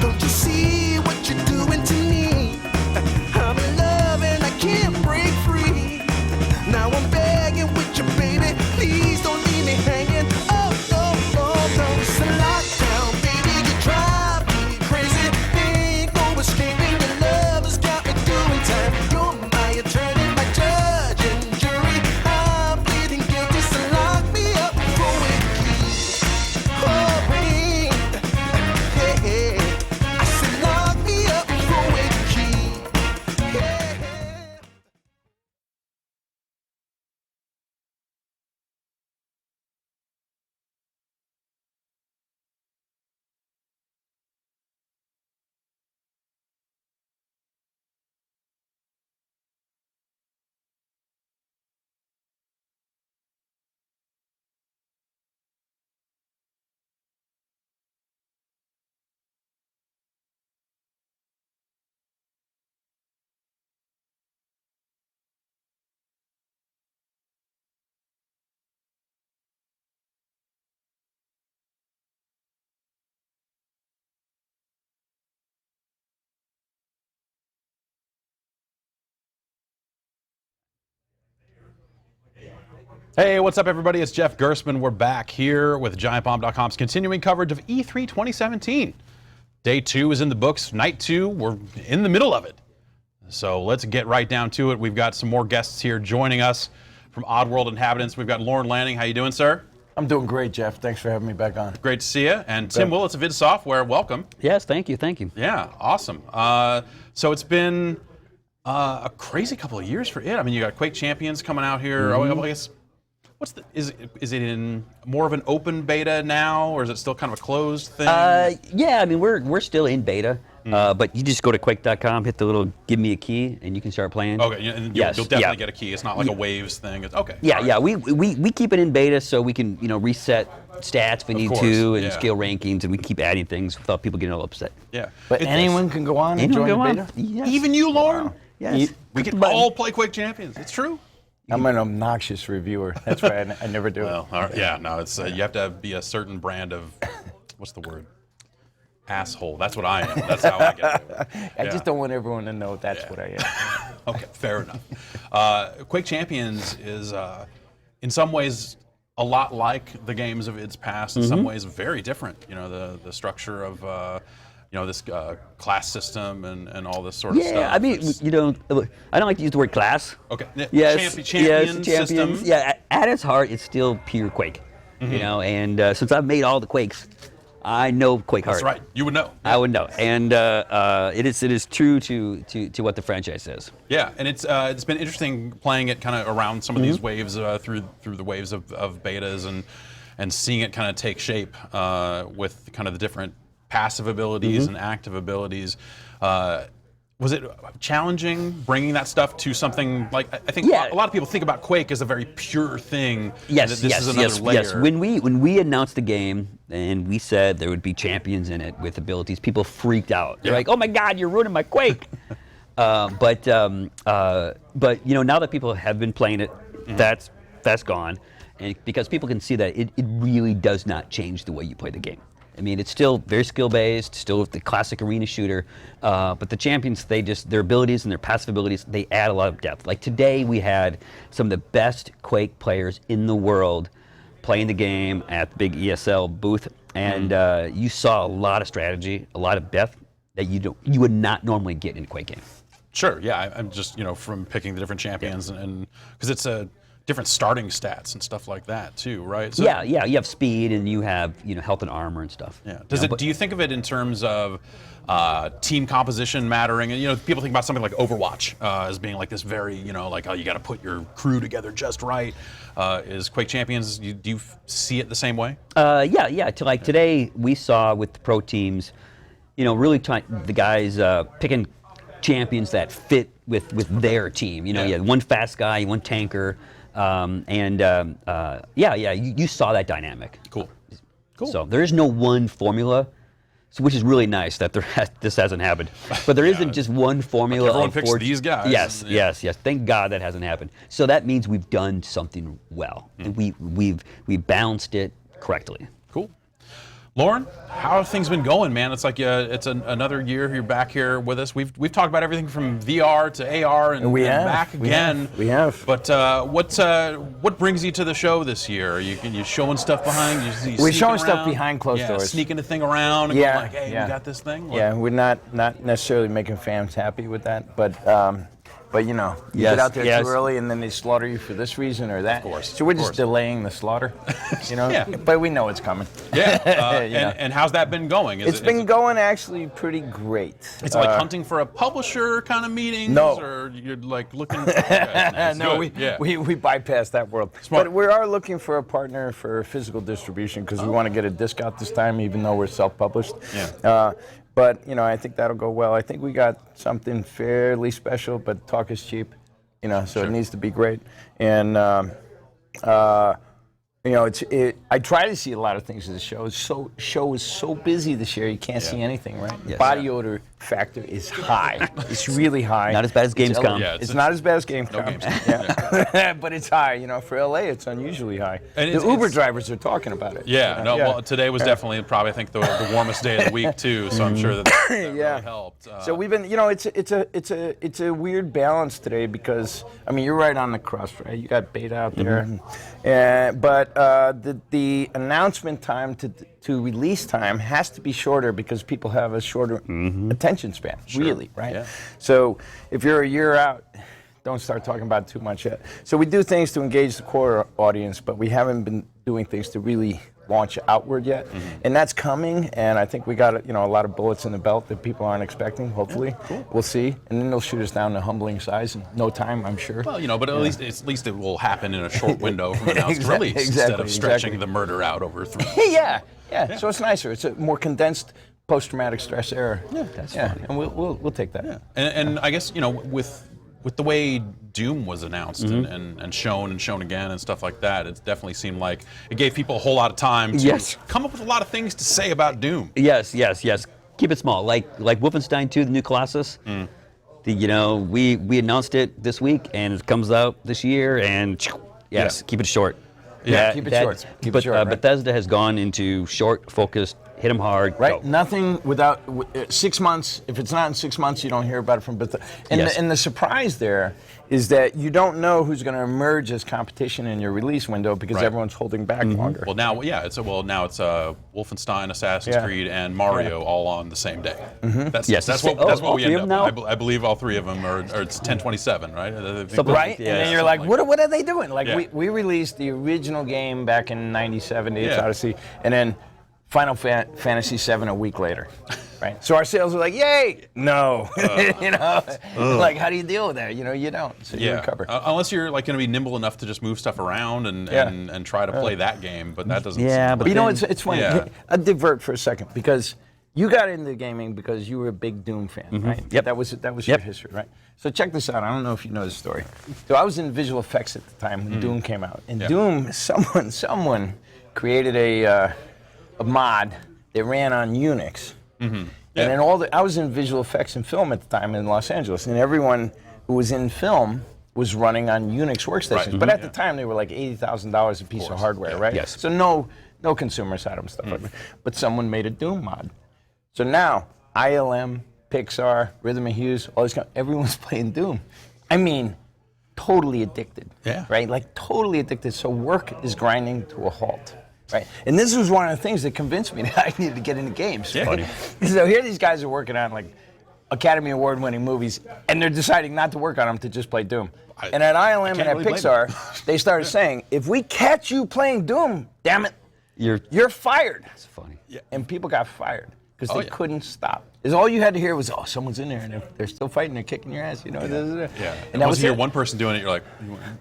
Speaker 3: Don't you see what you're doing to me? I'm in love and I can't break free. Now I'm begging with you, baby. Please don't leave me hanging. Oh, no, no, no. It's a lockdown, baby. You drive me crazy. Ain't no escaping. Your love has got me doing time. You're my attorney, my judge and jury. I'm pleading guilty, so lock me up for a key. Oh, babe. Yeah. I said lock me up for a key. Yeah.
Speaker 1: Hey, what's up, everybody? It's Jeff Gersman. We're back here with GiantBomb.com's continuing coverage of E3 2017. Day 2 is in the books. Night 2, we're in the middle of it. So let's get right down to it. We've got some more guests here joining us from Oddworld Inhabitants. We've got Lauren Lanning. How you doing, sir?
Speaker 15: I'm doing great, Jeff. Thanks for having me back on.
Speaker 1: Great to see you. And Tim Willits of id Software, welcome.
Speaker 16: Yes, thank you, thank you.
Speaker 1: Yeah, awesome. So it's been a crazy couple of years for id. I mean, you got Quake Champions coming out here.
Speaker 16: Mm-hmm.
Speaker 1: Oh, I guess, is it in more of an open beta now, or is it still kind of a closed thing?
Speaker 16: Yeah, I mean, we're still in beta, but you just go to quake.com, hit the little give me a key, and you can start playing.
Speaker 1: Okay, and you'll definitely get a key. It's not like a waves thing. It's, okay.
Speaker 16: Yeah, yeah. We keep it in beta so we can reset stats if we need to and scale rankings, and we keep adding things without people getting all upset.
Speaker 1: Yeah.
Speaker 15: But anyone can go on and join the beta?
Speaker 16: Yes.
Speaker 1: Even you, Lauren?
Speaker 16: Wow. Yes.
Speaker 1: We can all play Quake Champions. It's true.
Speaker 15: I'm an obnoxious reviewer. That's why I never do it.
Speaker 1: Well, yeah, no, it's you have to be a certain brand of, what's the word? Asshole. That's what I am. That's how I get it.
Speaker 15: I just don't want everyone to know that's what I am.
Speaker 1: Okay, fair enough. Quake Champions is, in some ways, a lot like the games of its past. In some ways, very different. You know, the structure of this class system and all this sort of stuff.
Speaker 16: Yeah, I mean, I don't like to use the word class.
Speaker 1: Okay.
Speaker 16: Yes,
Speaker 1: champion system.
Speaker 16: Yeah, at its heart, it's still pure Quake. And since I've made all the Quakes, I know Quake hard.
Speaker 1: That's right. You would know.
Speaker 16: I would know, and it is true to what the franchise says.
Speaker 1: Yeah, and it's been interesting playing it kind of around some of these waves through the waves of betas and seeing it kind of take shape with kind of the different passive abilities and active abilities. Was it challenging bringing that stuff to something like, I think a lot of people think about Quake as a very pure thing.
Speaker 16: Yes,
Speaker 1: this is another layer.
Speaker 16: yes. When we announced the game and we said there would be champions in it with abilities, people freaked out. They're like, "Oh my God, you're ruining my Quake!" But you know, now that people have been playing it, that's gone, and because people can see that it really does not change the way you play the game. I mean, it's still very skill-based, still the classic arena shooter, but the champions, their abilities and their passive abilities, they add a lot of depth. Like today, we had some of the best Quake players in the world playing the game at the big ESL booth, and you saw a lot of strategy, a lot of depth that you would not normally get in a Quake game.
Speaker 1: Sure, yeah, I'm just, from picking the different champions and because it's a different starting stats and stuff like that too, right? So,
Speaker 16: yeah, you have speed and you have health and armor and stuff.
Speaker 1: Yeah. Do you think of it in terms of team composition mattering? And people think about something like Overwatch as being like this very like, oh, you got to put your crew together just right. Is Quake Champions? Do you see it the same way?
Speaker 16: Yeah. Like today, we saw with the pro teams, really the guys picking champions that fit with their team. You had one fast guy, one tanker. You saw that dynamic.
Speaker 1: Cool.
Speaker 16: So there is no one formula, which is really nice that this hasn't happened. But there isn't just one formula.
Speaker 1: Like everyone picks these guys.
Speaker 16: Yes. Thank God that hasn't happened. So that means we've done something well, and we've balanced it correctly.
Speaker 1: Cool. Lauren, how have things been going, man? It's like it's another year you're back here with us. We've talked about everything from VR to AR and back again.
Speaker 15: We have.
Speaker 1: But what brings you to the show this year? Are you showing stuff behind?
Speaker 15: We're showing stuff behind closed doors.
Speaker 1: Sneaking a thing around and going like, hey, we got this thing.
Speaker 15: We're not necessarily making fans happy with that, but you get out there too early and then they slaughter you for this reason or that.
Speaker 1: Of course.
Speaker 15: So we're just delaying the slaughter, But we know it's coming.
Speaker 1: Yeah. And how's that been going?
Speaker 15: It's been going actually pretty great.
Speaker 1: It's like hunting for a publisher kind of meetings?
Speaker 15: No.
Speaker 1: Or you're like looking for... Okay,
Speaker 15: no, we bypassed that world.
Speaker 1: Smart.
Speaker 15: But we are looking for a partner for physical distribution because we want to get a discount this time, even though we're self-published.
Speaker 1: Yeah.
Speaker 15: But I think that'll go well. I think we got something fairly special, but talk is cheap, so it needs to be great. And I try to see a lot of things at the show. Show is so busy this year, you can't see anything, right?
Speaker 16: Yes.
Speaker 15: Body odor factor is high. It's really high.
Speaker 16: Not as bad as Gamescom.
Speaker 15: It's not as bad as Gamescom.
Speaker 1: No Gamescom.
Speaker 15: But it's high. For LA, it's unusually high.
Speaker 1: And
Speaker 15: the Uber drivers are talking about it.
Speaker 1: Well, today was definitely probably, I think, the warmest day of the week too. So I'm sure that really helped.
Speaker 15: So we've been, it's a weird balance today because you're right on the crust, right? You got beta out there, but the announcement time to release time has to be shorter because people have a shorter attention span, really, right?
Speaker 1: Yeah.
Speaker 15: So if you're a year out, don't start talking about it too much yet. So we do things to engage the core audience, but we haven't been doing things to really launch outward yet, and that's coming. And I think we got a lot of bullets in the belt that people aren't expecting. Hopefully, we'll see, and then they'll shoot us down to humbling size in no time, I'm sure.
Speaker 1: Well, but at least it will happen in a short window from announced release instead of stretching the murder out over 3 months.
Speaker 15: Yeah. So it's nicer. It's a more condensed post-traumatic stress era.
Speaker 16: That's fine.
Speaker 15: And we'll take that.
Speaker 1: Yeah. And I guess with the way Doom was announced and shown again and stuff like that, it definitely seemed like it gave people a whole lot of time to come up with a lot of things to say about Doom.
Speaker 16: Yes. Keep it small. Like Wolfenstein 2, the new Colossus. We announced it this week and it comes out this year and keep it short.
Speaker 15: Keep it short. Keep it short. Right?
Speaker 16: Bethesda has gone into short, focused, hit them hard.
Speaker 15: Right.
Speaker 16: Go.
Speaker 15: Nothing without 6 months. If it's not in 6 months, you don't hear about it from Bethesda. And the surprise there is that you don't know who's going to emerge as competition in your release window because everyone's holding back longer.
Speaker 1: Well, now it's Wolfenstein, Assassin's Creed, and Mario all on the same day. That's what we end up. I believe all 3 of them are. It's 10/27, right?
Speaker 15: Right. And then you're like, what are they doing? Like we released the original game back in '97, the Odyssey, and then Final Fantasy VII a week later, right? So our sales were like, yay! No, you know, like how do you deal with that? You know, you don't. So you recover.
Speaker 1: Unless you're like going to be nimble enough to just move stuff around and try to play that game, but that doesn't.
Speaker 16: Yeah,
Speaker 15: but you know, it's funny.
Speaker 1: Yeah.
Speaker 15: I'll divert for a second because you got into gaming because you were a big Doom fan, right?
Speaker 16: Yep.
Speaker 15: That was your history, right? So check this out. I don't know if you know this story. So I was in visual effects at the time when Doom came out, and Doom, someone created a mod that ran on Unix. And then I was in visual effects and film at the time in Los Angeles, and everyone who was in film was running on Unix workstations.
Speaker 1: Right.
Speaker 15: But at the time, they were like $80,000 a piece of hardware, right?
Speaker 16: Yes.
Speaker 15: So no consumers had them, stuff like that. But someone made a Doom mod. So now, ILM, Pixar, Rhythm and Hues, all these everyone's playing Doom. I mean, totally addicted.
Speaker 1: Yeah.
Speaker 15: Right? Like totally addicted. So work is grinding to a halt. Right. And this was one of the things that convinced me that I needed to get into games.
Speaker 1: Yeah.
Speaker 15: Right? So here these guys are working on like Academy Award winning movies, and they're deciding not to work on them to just play Doom. And at ILM and at Pixar, they started saying, if we catch you playing Doom, damn it, you're fired.
Speaker 16: That's funny.
Speaker 1: Yeah.
Speaker 15: And people got fired because they couldn't stop. Because all you had to hear was, oh, someone's in there and they're still fighting, they're kicking your ass, you know.
Speaker 1: Yeah.
Speaker 15: And that
Speaker 1: once
Speaker 15: was
Speaker 1: you hear
Speaker 15: it.
Speaker 1: one person doing it, you're like,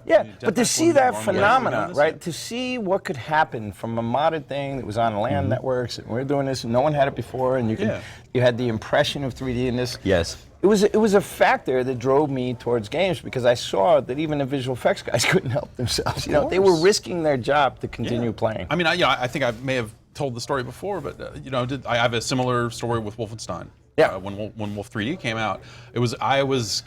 Speaker 15: Yeah, but to
Speaker 1: Jetpack
Speaker 15: see
Speaker 1: one
Speaker 15: that
Speaker 1: wrong way.
Speaker 15: phenomena,
Speaker 1: Yeah.
Speaker 15: right? To see what could happen from a modded thing that was on LAN networks, and we're doing this, and no one had it before, and you had the impression of 3D in this.
Speaker 16: Yes.
Speaker 15: It was a factor that drove me towards games because I saw that even the visual effects guys couldn't help themselves. You know, they were risking their job to continue playing.
Speaker 1: I mean, I think I may have told the story before, but I have a similar story with Wolfenstein.
Speaker 15: Yeah.
Speaker 1: When Wolf 3D came out, I was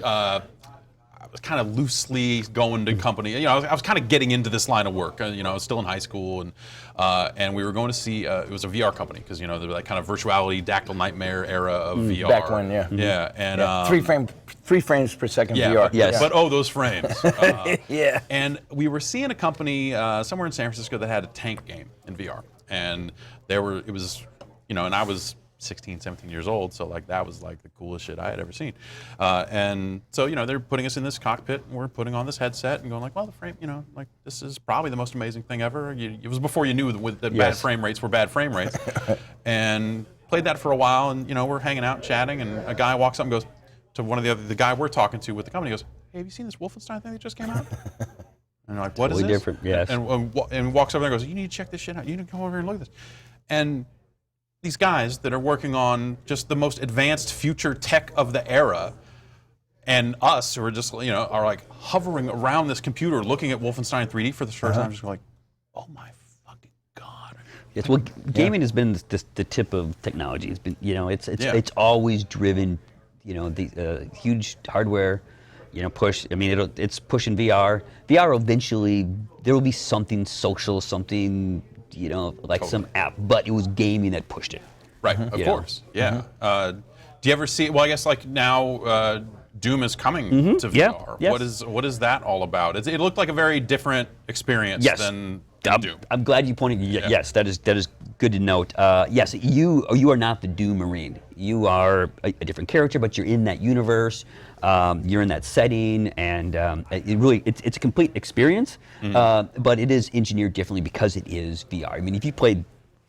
Speaker 1: kind of loosely going to company. You know, I was kind of getting into this line of work. I was still in high school, and we were going to see. It was a VR company because there was that kind of virtuality, Dactyl Nightmare era of VR.
Speaker 15: Back when, yeah.
Speaker 1: Yeah, and
Speaker 15: 3 frames per second
Speaker 1: yeah,
Speaker 15: VR.
Speaker 16: Yes.
Speaker 1: But those frames.
Speaker 15: Yeah.
Speaker 1: And we were seeing a company somewhere in San Francisco that had a tank game in VR, and it was, and I was 16, 17 years old, so like that was like the coolest shit I had ever seen. And so, they're putting us in this cockpit, and we're putting on this headset and going like, well, the frame, like this is probably the most amazing thing ever. It was before you knew that bad frame rates were bad frame rates. And played that for a while, and we're hanging out chatting, and a guy walks up and goes to one of the guy we're talking to with the company, goes, hey, have you seen this Wolfenstein thing that just came out? And I'm like, what is
Speaker 16: Totally
Speaker 1: this?
Speaker 16: different, yes.
Speaker 1: And walks over there and goes, you need to check this shit out. You need to come over here and look at this. And these guys that are working on just the most advanced future tech of the era, and us who are just, are like hovering around this computer looking at Wolfenstein 3D for the first time, just like, oh my fucking God.
Speaker 16: Yes, well, gaming has been the tip of technology. It's been, it's always driven, the huge hardware, push. I mean, it's pushing VR. VR eventually, there will be something social, something, like some app, but it was gaming that pushed it.
Speaker 1: Right, of course, yeah. Do you ever see, well, I guess like now Doom is coming to VR.
Speaker 16: Yes.
Speaker 1: What is that all about? It looked like a very different experience than Doom.
Speaker 16: I'm glad you pointed, yes, that is good to note. Yes, you are not the Doom Marine. You are a different character, but you're in that universe. You're in that setting, and it's a complete experience. But it is engineered differently because it is VR. I mean, if you played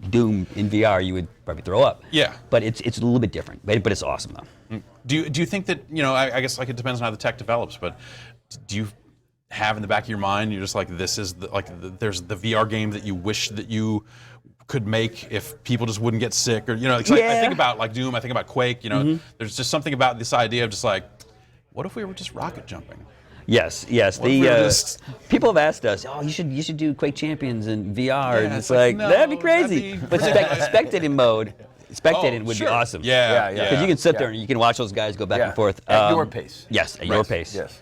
Speaker 16: Doom in VR, you would probably throw up.
Speaker 1: Yeah.
Speaker 16: But it's a little bit different. But it's awesome though.
Speaker 1: Do you think that I guess like it depends on how the tech develops, but do you have in the back of your mind you're just like this is there's the VR game that you wish that you could make if people just wouldn't get sick or I think about like Doom, I think about Quake. There's just something about this idea of just like, what if we were just rocket jumping?
Speaker 16: Yes. People have asked us, oh, you should do Quake Champions in VR, and it's like
Speaker 1: no,
Speaker 16: that'd be crazy. But spectating mode, would be awesome.
Speaker 1: Yeah.
Speaker 16: Because you can sit there and you can watch those guys go back and forth
Speaker 15: at your pace.
Speaker 16: Yes, at your pace.
Speaker 15: Yes.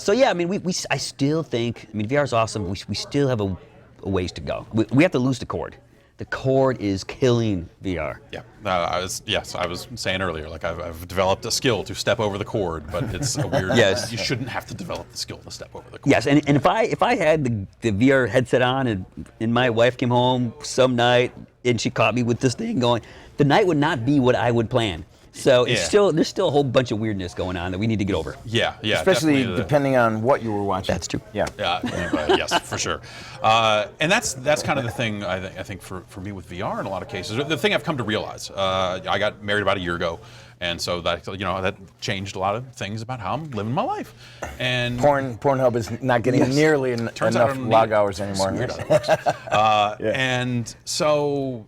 Speaker 16: So yeah, I mean, I still think, VR is awesome. We still have a ways to go. We have to lose the cord. The cord is killing VR.
Speaker 1: Yeah, I was saying earlier, like I've developed a skill to step over the cord, but it's a weird.
Speaker 16: Yes.
Speaker 1: You shouldn't have to develop the skill to step over the cord.
Speaker 16: Yes, and if I had the VR headset on and my wife came home some night and she caught me with this thing going, the night would not be what I would plan. So it's there's still a whole bunch of weirdness going on that we need to get over.
Speaker 1: Yeah,
Speaker 15: Especially
Speaker 1: definitely
Speaker 15: depending on what you were watching.
Speaker 16: That's true.
Speaker 15: Yeah.
Speaker 1: Yes, for sure. And that's kind of the thing I think for me with VR in a lot of cases. The thing I've come to realize. I got married about a year ago, and so that that changed a lot of things about how I'm living my life. And
Speaker 15: Pornhub is not getting nearly enough log hours anymore.
Speaker 1: And so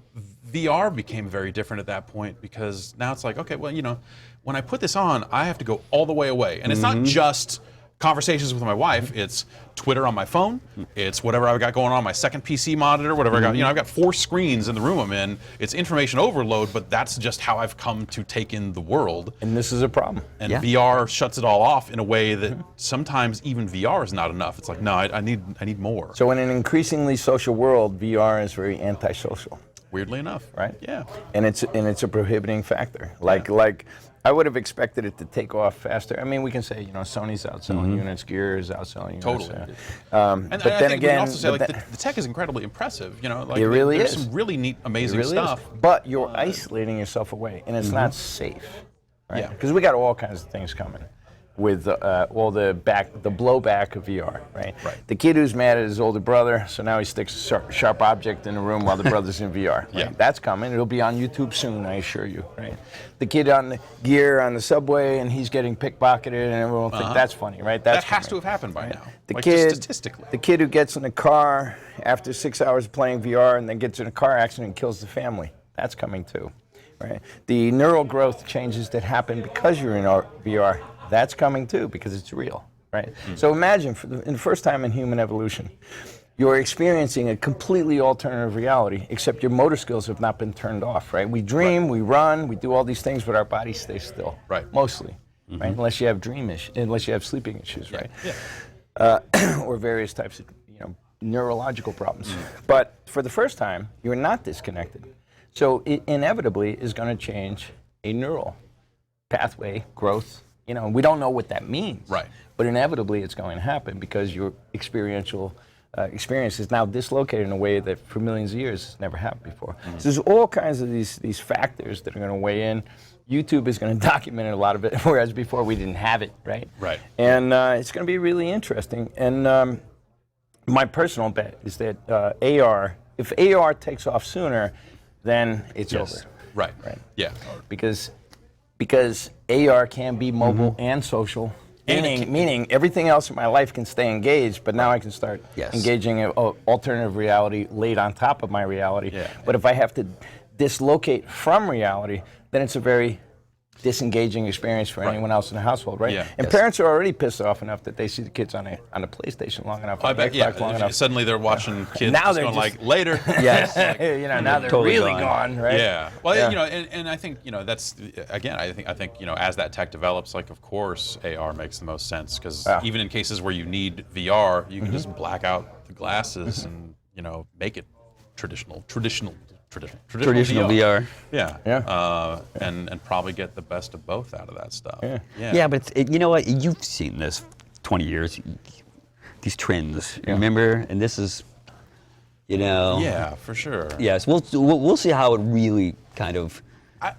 Speaker 1: VR became very different at that point because now it's like, okay, well, when I put this on, I have to go all the way away. And it's not just conversations with my wife, it's Twitter on my phone, it's whatever I've got going on my second PC monitor, whatever I got. I've got 4 screens in the room I'm in. It's information overload, but that's just how I've come to take in the world.
Speaker 15: And this is a problem.
Speaker 1: And VR shuts it all off in a way that sometimes even VR is not enough. It's like, no, I need more.
Speaker 15: So in an increasingly social world, VR is very antisocial.
Speaker 1: Weirdly enough,
Speaker 15: right?
Speaker 1: Yeah.
Speaker 15: And it's a prohibiting factor. Like I would have expected it to take off faster. I mean, we can say Sony's outselling units, Gear is outselling units.
Speaker 1: Totally.
Speaker 15: But then again,
Speaker 1: we can also say the tech is incredibly impressive.
Speaker 15: It really
Speaker 1: there's
Speaker 15: is.
Speaker 1: some really neat, amazing stuff.
Speaker 15: But you're isolating yourself away, and it's not safe. Right? Yeah. Because we got all kinds of things coming with all the blowback of VR, right? The kid who's mad at his older brother, so now he sticks a sharp object in the room while the brother's in VR. Right?
Speaker 1: Yeah.
Speaker 15: That's coming. It'll be on YouTube soon, I assure you, right? The kid on the Gear on the subway and he's getting pickpocketed and everyone will think that's funny, right?
Speaker 1: That has to have happened by now.
Speaker 15: The
Speaker 1: just
Speaker 15: kid,
Speaker 1: statistically.
Speaker 15: the kid who gets in a car after 6 hours of playing VR and then gets in a car accident and kills the family, that's coming too, right? The neural growth changes that happen because you're in VR, that's coming too because it's real, right? So imagine, in the first time in human evolution, you're experiencing a completely alternative reality, except your motor skills have not been turned off, right? We dream, we run, we do all these things, but our body stays still, mostly, right? Unless you have unless you have sleeping issues, right? Or various types of neurological problems. But for the first time, you're not disconnected. So it inevitably is going to change a neural pathway growth. We don't know what that means, but inevitably it's going to happen because your experiential experience is now dislocated in a way that for millions of years has never happened before. So there's all kinds of these factors that are going to weigh in. YouTube is going to document a lot of it, whereas before we didn't have it, right?
Speaker 1: Right.
Speaker 15: And it's going to be really interesting. And my personal bet is that AR, if AR takes off sooner, then it's over.
Speaker 1: Right. Yeah.
Speaker 15: Because AR can be mobile and social, meaning everything else in my life can stay engaged, but now I can start engaging an alternative reality laid on top of my reality. But if I have to dislocate from reality, then it's a very disengaging experience for anyone else in the household, right? And parents are already pissed off enough that they see the kids on the PlayStation long enough.
Speaker 1: I bet,
Speaker 15: long enough.
Speaker 1: Suddenly they're watching kids
Speaker 15: now
Speaker 1: just
Speaker 15: they're
Speaker 1: going like later.
Speaker 15: Now they're
Speaker 16: totally
Speaker 15: really
Speaker 16: gone.
Speaker 15: gone, right?
Speaker 1: Yeah. Well, and I think that's again. I think as that tech develops, like of course AR makes the most sense because even in cases where you need VR, you can just black out the glasses and make it traditional
Speaker 16: VR.
Speaker 1: Yeah. And probably get the best of both out of that stuff.
Speaker 16: Yeah, but you know what? You've seen this 20 years. These trends, remember? And this is,
Speaker 1: Yeah, for sure.
Speaker 16: Yes, we'll see how it really kind of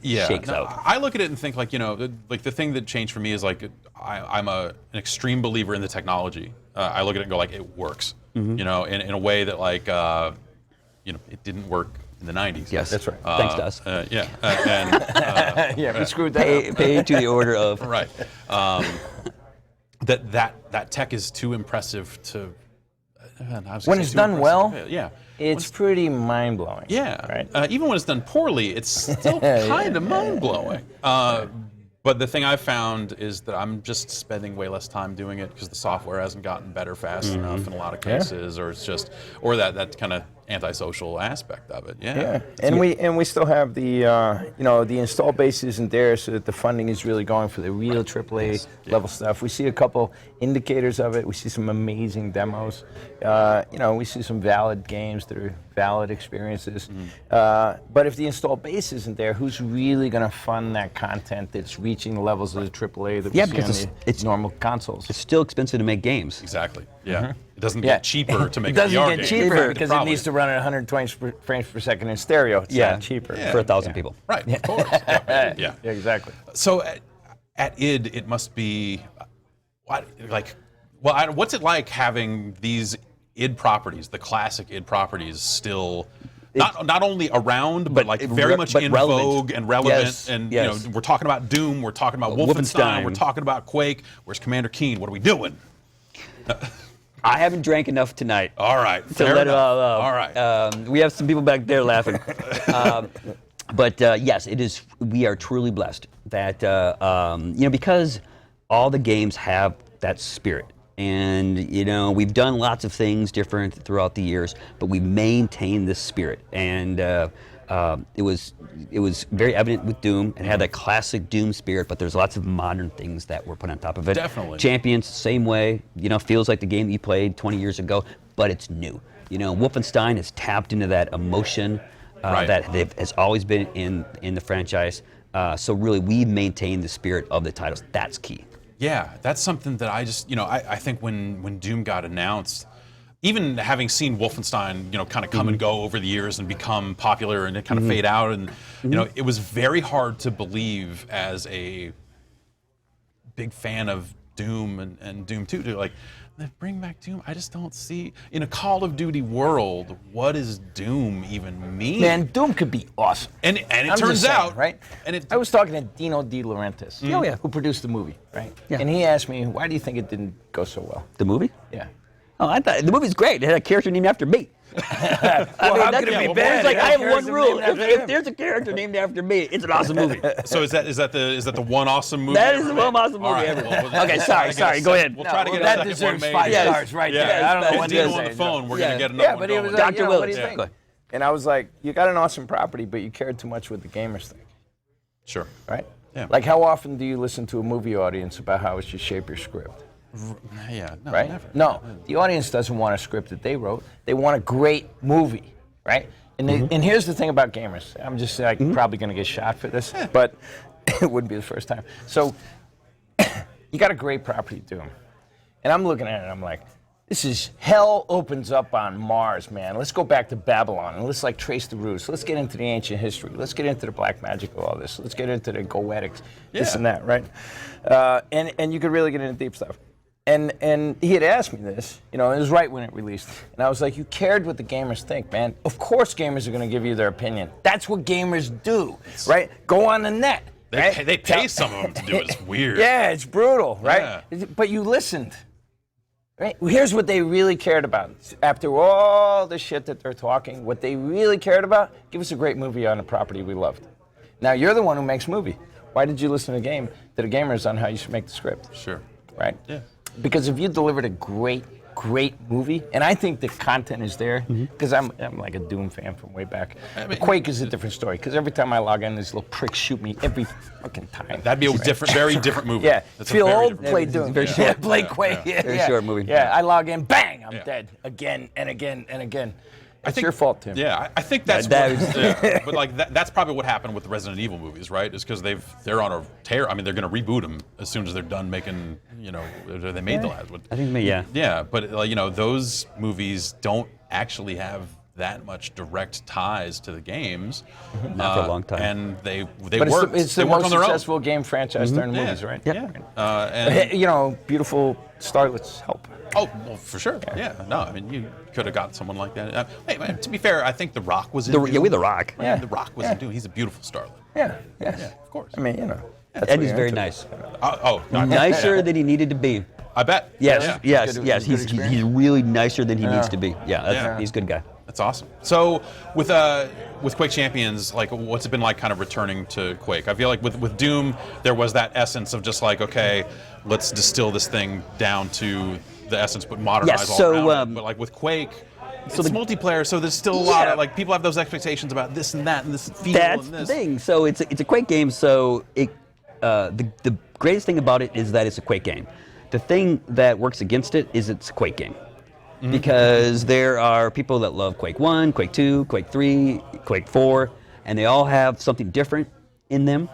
Speaker 16: shakes out.
Speaker 1: I look at it and think like the thing that changed for me is like I'm an extreme believer in the technology. I look at it and go like it works. In a way that like it didn't work in the 90s.
Speaker 16: Yes,
Speaker 15: that's right.
Speaker 16: Thanks to us.
Speaker 15: We screwed that up.
Speaker 16: Pay to the order of.
Speaker 1: Right. That tech is too impressive to.
Speaker 15: When it's done well,
Speaker 1: yeah,
Speaker 15: it's pretty mind blowing.
Speaker 1: Yeah,
Speaker 15: right.
Speaker 1: Even when it's done poorly, it's still kind of mind blowing. But the thing I've found is that I'm just spending way less time doing it because the software hasn't gotten better fast enough in a lot of cases, or it's just, or that kind of antisocial aspect of it. Yeah.
Speaker 15: And we still have the the install base isn't there, so that the funding is really going for the real AAA level stuff. We see a couple indicators of it. We see some amazing demos. We see some valid games that are valid experiences. But if the install base isn't there, who's really going to fund that content that's reaching the levels of the AAA that we see on the normal consoles?
Speaker 16: It's still expensive to make games.
Speaker 1: Exactly. Yeah. It doesn't get cheaper to make
Speaker 15: it doesn't
Speaker 1: a VR
Speaker 15: get
Speaker 1: game.
Speaker 15: cheaper because it
Speaker 1: Probably.
Speaker 15: needs to run at 120 frames per second in stereo. It's not cheaper.
Speaker 16: For 1,000 people.
Speaker 1: Right, of course. Yeah.
Speaker 15: Yeah, exactly.
Speaker 1: So at id, it must be what's it like having these id properties, the classic id properties, still not only around, but like very much in
Speaker 16: relevant.
Speaker 1: vogue and relevant.
Speaker 16: Yes,
Speaker 1: And
Speaker 16: yes.
Speaker 1: we're talking about Doom, we're talking about Wolfenstein, we're talking about Quake. Where's Commander Keen? What are we doing?
Speaker 16: I haven't drank enough tonight.
Speaker 1: All right,
Speaker 16: To
Speaker 1: fair
Speaker 16: let it
Speaker 1: enough.
Speaker 16: all out.
Speaker 1: All right.
Speaker 16: We have some people back there laughing. But yes, it is. We are truly blessed that because all the games have that spirit, and we've done lots of things different throughout the years, but we maintain this spirit, and it was very evident with Doom. It had that classic Doom spirit, but there's lots of modern things that were put on top of it.
Speaker 1: Definitely.
Speaker 16: Champions, same way. Feels like the game you played 20 years ago, but it's new. Wolfenstein has tapped into that emotion. That has always been in the franchise. So really, we maintain the spirit of the titles. That's key.
Speaker 1: Yeah, that's something that I just, I think when Doom got announced, even having seen Wolfenstein, kind of come and go over the years and become popular and kind of fade out, and it was very hard to believe as a big fan of Doom and Doom 2 to like, bring back Doom. I just don't see, in a Call of Duty world, what does Doom even mean?
Speaker 15: Man, Doom could be awesome.
Speaker 1: And it
Speaker 15: I'm
Speaker 1: turns
Speaker 15: just saying,
Speaker 1: out,
Speaker 15: right?
Speaker 1: And
Speaker 15: I was talking to Dino De Laurentiis, who produced the movie, right?
Speaker 16: Yeah.
Speaker 15: And he asked me, why do you think it didn't go so well?
Speaker 16: The movie?
Speaker 15: Yeah.
Speaker 16: Oh, I thought the movie's great. It had a character named after me.
Speaker 15: How could it be bad?
Speaker 16: It's like I have one
Speaker 15: Character
Speaker 16: rule:
Speaker 15: named after
Speaker 16: if
Speaker 15: him.
Speaker 16: there's a character named after me, it's an awesome movie.
Speaker 1: So is that the one awesome movie?
Speaker 16: That is
Speaker 1: ever
Speaker 16: the
Speaker 1: made?
Speaker 16: one awesome
Speaker 1: All
Speaker 16: movie
Speaker 1: right,
Speaker 16: ever.
Speaker 1: well, we'll
Speaker 16: Okay,
Speaker 1: try to
Speaker 16: sorry,
Speaker 1: get a
Speaker 16: go
Speaker 1: second-
Speaker 16: ahead.
Speaker 1: We'll try to get a
Speaker 15: that
Speaker 1: second
Speaker 15: deserves
Speaker 1: one
Speaker 15: 5
Speaker 1: made.
Speaker 15: stars right
Speaker 1: Yeah.
Speaker 15: there. I don't know
Speaker 1: Get
Speaker 15: what
Speaker 1: Dino
Speaker 15: this
Speaker 1: on the
Speaker 15: is.
Speaker 1: phone. We're gonna get another
Speaker 15: Yeah,
Speaker 1: one
Speaker 15: but he
Speaker 1: going.
Speaker 15: was like,
Speaker 16: Dr.
Speaker 15: what
Speaker 16: Willis.
Speaker 15: do you
Speaker 16: Yeah.
Speaker 15: think?
Speaker 16: Go ahead.
Speaker 15: And I was like, you got an awesome property, but you cared too much what the gamers think,
Speaker 1: Sure.
Speaker 15: right?
Speaker 1: Yeah.
Speaker 15: Like, how often do you listen to a movie audience about how it should shape your script?
Speaker 1: Yeah. No,
Speaker 15: Right?
Speaker 1: never.
Speaker 15: No, the audience doesn't want a script that they wrote. They want a great movie, right? And, and here's the thing about gamers. I'm just probably going to get shot for this, but it wouldn't be the first time. So you got a great property, Doom. And I'm looking at it and I'm like, this is hell opens up on Mars, man. Let's go back to Babylon and let's trace the roots. Let's get into the ancient history. Let's get into the black magic of all this. Let's get into the goetics, this and that, right? And you could really get into deep stuff. And he had asked me this, it was right when it released. And I was like, you cared what the gamers think, man. Of course gamers are going to give you their opinion. That's what gamers do, right? Go on the net.
Speaker 1: They pay some of them to do it. It's weird.
Speaker 15: Yeah, it's brutal, right?
Speaker 1: Yeah.
Speaker 15: But you listened. Right? Here's what they really cared about. After all the shit that they're talking, what they really cared about, give us a great movie on a property we loved. Now, you're the one who makes movie. Why did you listen to the gamers on how you should make the script?
Speaker 1: Sure.
Speaker 15: Right?
Speaker 1: Yeah.
Speaker 15: Because if you delivered a great movie, and I think the content is there, because I'm like a Doom fan from way back. Quake is a different story, because every time I log in, these little pricks shoot me every fucking time.
Speaker 1: That'd be a very different movie.
Speaker 15: Yeah,
Speaker 1: That's a
Speaker 15: feel
Speaker 1: very
Speaker 15: old,
Speaker 1: different
Speaker 15: play
Speaker 1: movie.
Speaker 15: Doom.
Speaker 16: Very short.
Speaker 15: Play Quake. Yeah.
Speaker 16: Very short movie.
Speaker 15: Yeah, I log in, bang, I'm
Speaker 1: Yeah.
Speaker 15: dead again and again and again. It's
Speaker 1: think-
Speaker 15: your fault, Tim.
Speaker 1: Yeah, I think that's but like that's probably what happened with the Resident Evil movies, right? Is because they're on a tear. I mean, they're going to reboot them as soon as they're done making. They made the last one.
Speaker 16: I think, yeah.
Speaker 1: Yeah, but those movies don't actually have that much direct ties to the games.
Speaker 16: Not for a long time.
Speaker 1: And they
Speaker 15: But
Speaker 1: work.
Speaker 15: it's
Speaker 1: they
Speaker 15: the
Speaker 1: work
Speaker 15: most
Speaker 1: on their own.
Speaker 15: successful game franchise during the movies, right?
Speaker 16: Yeah.
Speaker 1: And
Speaker 15: Beautiful starlets help.
Speaker 1: oh, well, for sure. Yeah. No, I mean, you could have got someone like that. Hey, man, to be fair, I think The Rock was in Doom.
Speaker 16: Yeah, we The Rock.
Speaker 1: Yeah, The Rock was in Doom. He's a beautiful starlet.
Speaker 15: Yeah, yes.
Speaker 1: Yeah, of course.
Speaker 15: I mean, that's
Speaker 16: And
Speaker 15: what
Speaker 16: he's
Speaker 15: you're
Speaker 16: very
Speaker 15: into.
Speaker 16: nice.
Speaker 1: Nicer.
Speaker 16: Than he needed to be.
Speaker 1: I bet.
Speaker 16: Yes,
Speaker 1: Yeah.
Speaker 16: yes. He's really nicer than he needs to be.
Speaker 1: Yeah.
Speaker 16: He's a good guy.
Speaker 1: That's awesome. So with Quake Champions, like, what's it been like kind of returning to Quake? I feel like with Doom, there was that essence of just like, okay, let's distill this thing down to the essence, but modernize
Speaker 16: Yes,
Speaker 1: all
Speaker 16: so,
Speaker 1: around it. But like with Quake, it's multiplayer, so there's still a lot of, like, people have those expectations about this and that and this feel
Speaker 16: That's
Speaker 1: and
Speaker 16: the
Speaker 1: this.
Speaker 16: thing. So it's a Quake game. So the greatest thing about it is that it's a Quake game. The thing that works against it is it's a Quake game. Because there are people that love Quake 1, Quake 2, Quake 3, Quake 4, and they all have something different in them.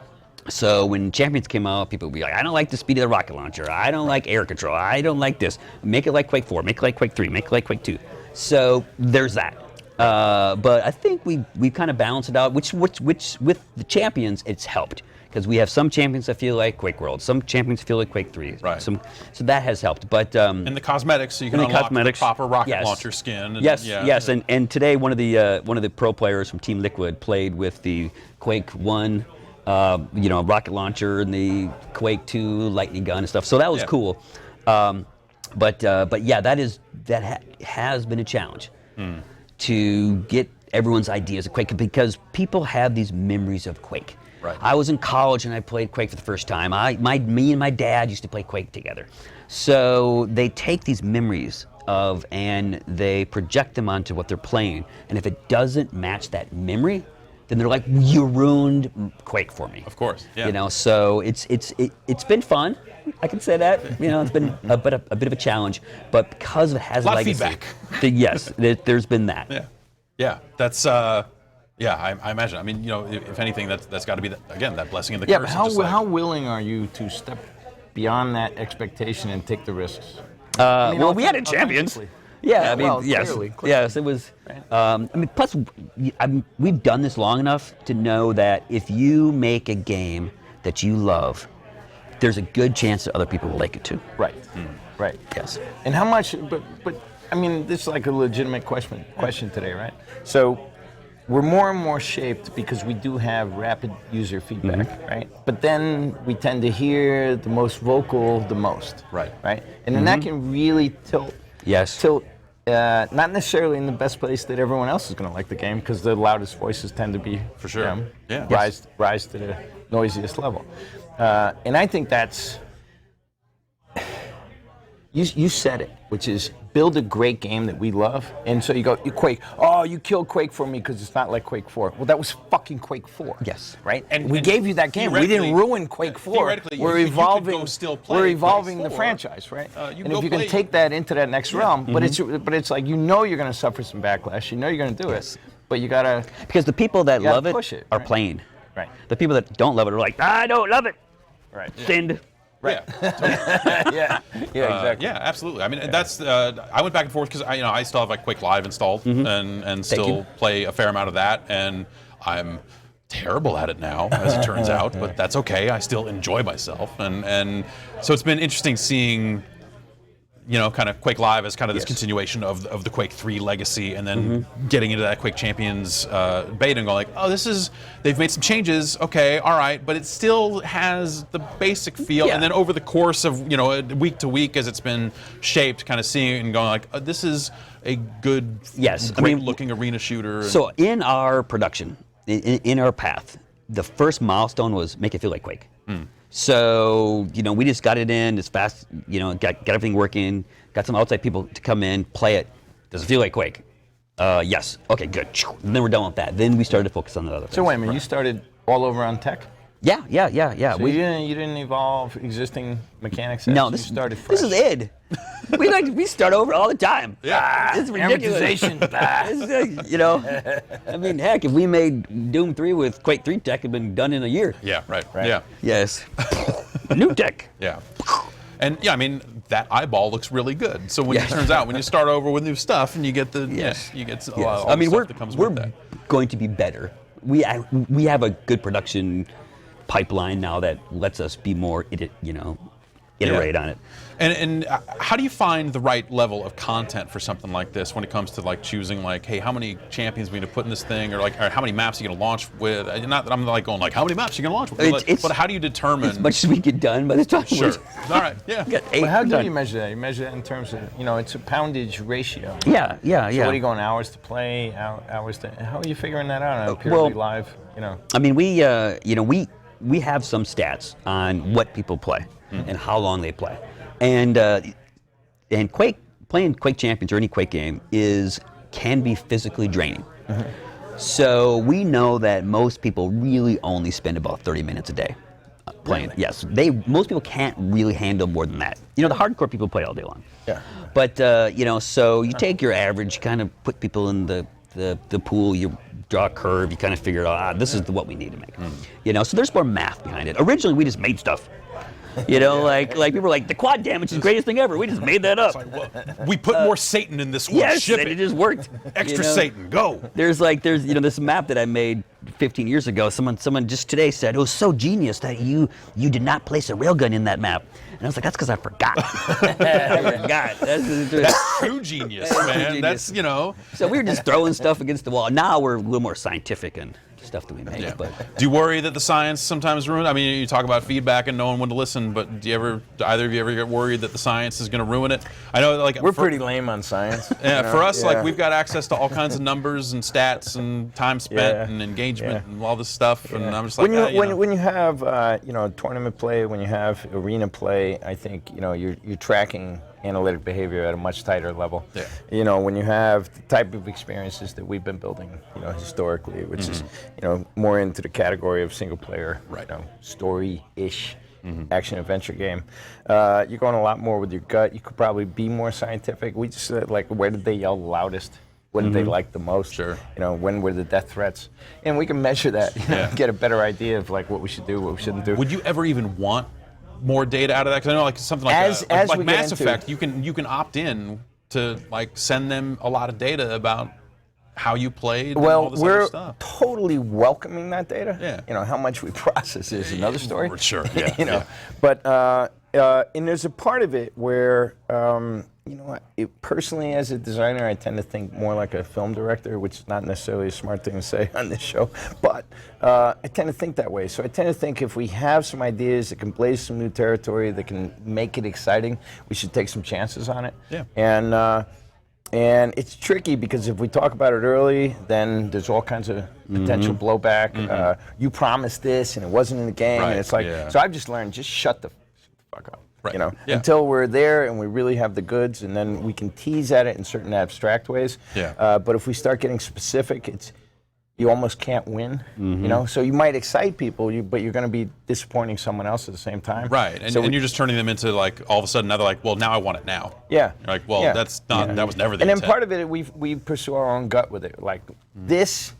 Speaker 16: So when Champions came out, people would be like, I don't like the speed of the rocket launcher. I don't like air control. I don't like this. Make it like Quake 4. Make it like Quake 3. Make it like Quake 2. So there's that. But I think we kind of balanced it out, which with the Champions, it's helped. Because we have some champions that feel like Quake World, some champions feel like Quake 3.
Speaker 1: Right.
Speaker 16: So that has helped. But
Speaker 1: and the cosmetics, so you can unlock the proper rocket launcher skin. And,
Speaker 16: Yes. And today one of the pro players from Team Liquid played with the Quake 1, rocket launcher and the Quake 2 lightning gun and stuff. So that was cool. But yeah, that has been a challenge to get everyone's ideas of Quake, because people have these memories of Quake.
Speaker 1: Right.
Speaker 16: I was in college and I played Quake for the first time. Me and my dad used to play Quake together. So they take these memories and they project them onto what they're playing. And if it doesn't match that memory, then they're like, you ruined Quake for me.
Speaker 1: Of course, yeah.
Speaker 16: So it's been fun. I can say that. It's been a bit of a challenge, but because it has
Speaker 1: a lot
Speaker 16: legacy,
Speaker 1: of feedback.
Speaker 16: Yes, there's been that.
Speaker 1: Yeah. That's. I imagine. I mean, if anything, that's got to be that blessing in the curse.
Speaker 15: Yeah, but how willing are you to step beyond that expectation and take the risks?
Speaker 16: We had a Champions. Yeah, yes,
Speaker 15: clearly.
Speaker 16: Yes, it was. Plus, we've done this long enough to know that if you make a game that you love, there's a good chance that other people will like it too.
Speaker 15: Right. Right.
Speaker 16: Yes.
Speaker 15: And how much? But this is like a legitimate question today, right? So we're more and more shaped because we do have rapid user feedback, right? But then we tend to hear the most vocal the most.
Speaker 1: Right.
Speaker 15: Right. And then that can really tilt.
Speaker 16: Yes.
Speaker 15: Not necessarily in the best place that everyone else is going to like the game, because the loudest voices tend to be
Speaker 1: for sure.
Speaker 15: Rise to the noisiest level, and I think that's you said it, which is build a great game that we love. And so you Quake. Oh, you killed Quake for me because it's not like Quake 4. Well, that was fucking Quake 4.
Speaker 16: Yes.
Speaker 15: Right. And we gave you that game. We didn't ruin Quake 4. We're evolving. We're evolving the franchise, right? And if you can take that into that next realm, but it's like you're going to suffer some backlash. You're going to do it, but you gotta,
Speaker 16: because the people that love it are
Speaker 15: right?
Speaker 16: playing.
Speaker 15: Right.
Speaker 16: The people that don't love it are like, I don't love it.
Speaker 15: Right.
Speaker 16: Send.
Speaker 1: Right.
Speaker 15: Yeah. Exactly.
Speaker 1: Yeah, absolutely. I mean, that's. I went back and forth because I still have like Quake Live installed and still play a fair amount of that, and I'm terrible at it now, as it turns out. But that's okay. I still enjoy myself, and so it's been interesting seeing, kind of Quake Live as kind of this continuation of the Quake 3 legacy, and then getting into that Quake Champions beta and going like, oh, they've made some changes, okay, all right, but it still has the basic feel. And then over the course of, week to week as it's been shaped, kind of seeing it and going like, this is a good, great looking arena shooter.
Speaker 16: So in our production, in our path, the first milestone was make it feel like Quake. So, we just got it in as fast, got everything working, got some outside people to come in, play it. Does it feel like Quake? Yes. Okay, good. And then we're done with that. Then we started to focus on the other things.
Speaker 15: So wait a minute, you started all over on tech?
Speaker 16: Yeah.
Speaker 15: So you didn't evolve existing mechanics?
Speaker 16: No,
Speaker 15: you started fresh.
Speaker 16: This is id. we start over all the time.
Speaker 1: Yeah.
Speaker 16: It's ridiculous. I mean, heck, if we made Doom 3 with Quake 3 tech, it'd been done in a year.
Speaker 1: Yeah, right. Yeah.
Speaker 16: Yes. New tech.
Speaker 1: Yeah. And I mean, that eyeball looks really good. So when it turns out, when you start over with new stuff and you get the, you get all the stuff that comes with that.
Speaker 16: We're going to be better. We have a good production pipeline now that lets us be more, iterate on it.
Speaker 1: And how do you find the right level of content for something like this when it comes to like choosing like, hey, how many champions are we going to put in this thing, or how many maps are you going to launch with? Not that I'm like going like, how many maps are you going to launch with? But how do you determine?
Speaker 16: As much as we get done by the time.
Speaker 1: Sure. All right. Yeah.
Speaker 15: But how do you measure that? You measure that in terms of, it's a poundage ratio.
Speaker 16: Yeah.
Speaker 15: So what are you going, hours to play, hours to? How are you figuring that out on a purely live?
Speaker 16: I mean, we have some stats on what people play and how long they play. And playing Quake Champions or any Quake game can be physically draining. So we know that most people really only spend about 30 minutes a day playing.
Speaker 15: Really?
Speaker 16: Yes, most people can't really handle more than that. The hardcore people play all day long.
Speaker 15: Yeah.
Speaker 16: But so you take your average, kind of put people in the pool. You draw a curve, you kind of figure out, this is what we need to make. You know, so there's more math behind it. Originally, we just made stuff. You know, like people were like, the quad damage is the greatest thing ever. We just made that up.
Speaker 1: Like, well, we put more Satan in this one.
Speaker 16: Yes,
Speaker 1: Ship
Speaker 16: and
Speaker 1: it.
Speaker 16: it just worked.
Speaker 1: Extra
Speaker 16: you know?
Speaker 1: Satan, go.
Speaker 16: There's this map that I made 15 years ago. Someone just today said it was so genius that you did not place a railgun in that map. And I was like, that's because I forgot. I forgot.
Speaker 1: That's true genius, man. That's, you know.
Speaker 16: So we were just throwing stuff against the wall. Now we're a little more scientific and stuff that we make.
Speaker 1: Yeah.
Speaker 16: But
Speaker 1: do you worry that the science sometimes ruins? I mean, you talk about feedback and knowing when to listen, but do either of you ever get worried that the science is going to ruin it? I know, like
Speaker 15: we're pretty lame on science.
Speaker 1: Yeah, for us, like we've got access to all kinds of numbers and stats and time spent and engagement and all this stuff, and I'm just like,
Speaker 15: when you have tournament play, when you have arena play, I think you're tracking analytic behavior at a much tighter level.
Speaker 1: Yeah.
Speaker 15: You know, when you have the type of experiences that we've been building, historically, which is, more into the category of single player, story-ish action adventure game. You're going a lot more with your gut. You could probably be more scientific. We just like, where did they yell loudest? What did they like the most?
Speaker 1: Sure.
Speaker 15: When were the death threats? And we can measure that, get a better idea of like what we should do, what we shouldn't do.
Speaker 1: Would you ever even want more data out of that? Because I know, like something like like Mass Effect, you can opt in to like send them a lot of data about how you played.
Speaker 15: Well,
Speaker 1: and all this
Speaker 15: we're
Speaker 1: other stuff.
Speaker 15: totally welcoming that data.
Speaker 1: Yeah.
Speaker 15: How much we process is another story.
Speaker 1: Sure. Yeah.
Speaker 15: But and there's a part of it where personally, as a designer, I tend to think more like a film director, which is not necessarily a smart thing to say on this show, but I tend to think that way. So I tend to think if we have some ideas that can blaze some new territory, that can make it exciting, we should take some chances on it.
Speaker 1: Yeah.
Speaker 15: And it's tricky because if we talk about it early, then there's all kinds of potential blowback. You promised this and it wasn't in the game, and it's like, so I've just learned, just shut the fuck up.
Speaker 1: Right.
Speaker 15: Until we're there and we really have the goods, and then we can tease at it in certain abstract ways.
Speaker 1: Yeah.
Speaker 15: But if we start getting specific, you almost can't win. So you might excite people, but you're going to be disappointing someone else at the same time.
Speaker 1: Right. And you're just turning them into like all of a sudden now they're like, well, now I want it now.
Speaker 15: Yeah.
Speaker 1: You're like, well, that's not. That was never the
Speaker 15: And then
Speaker 1: intent.
Speaker 15: part of it, we pursue our own gut with it. Like this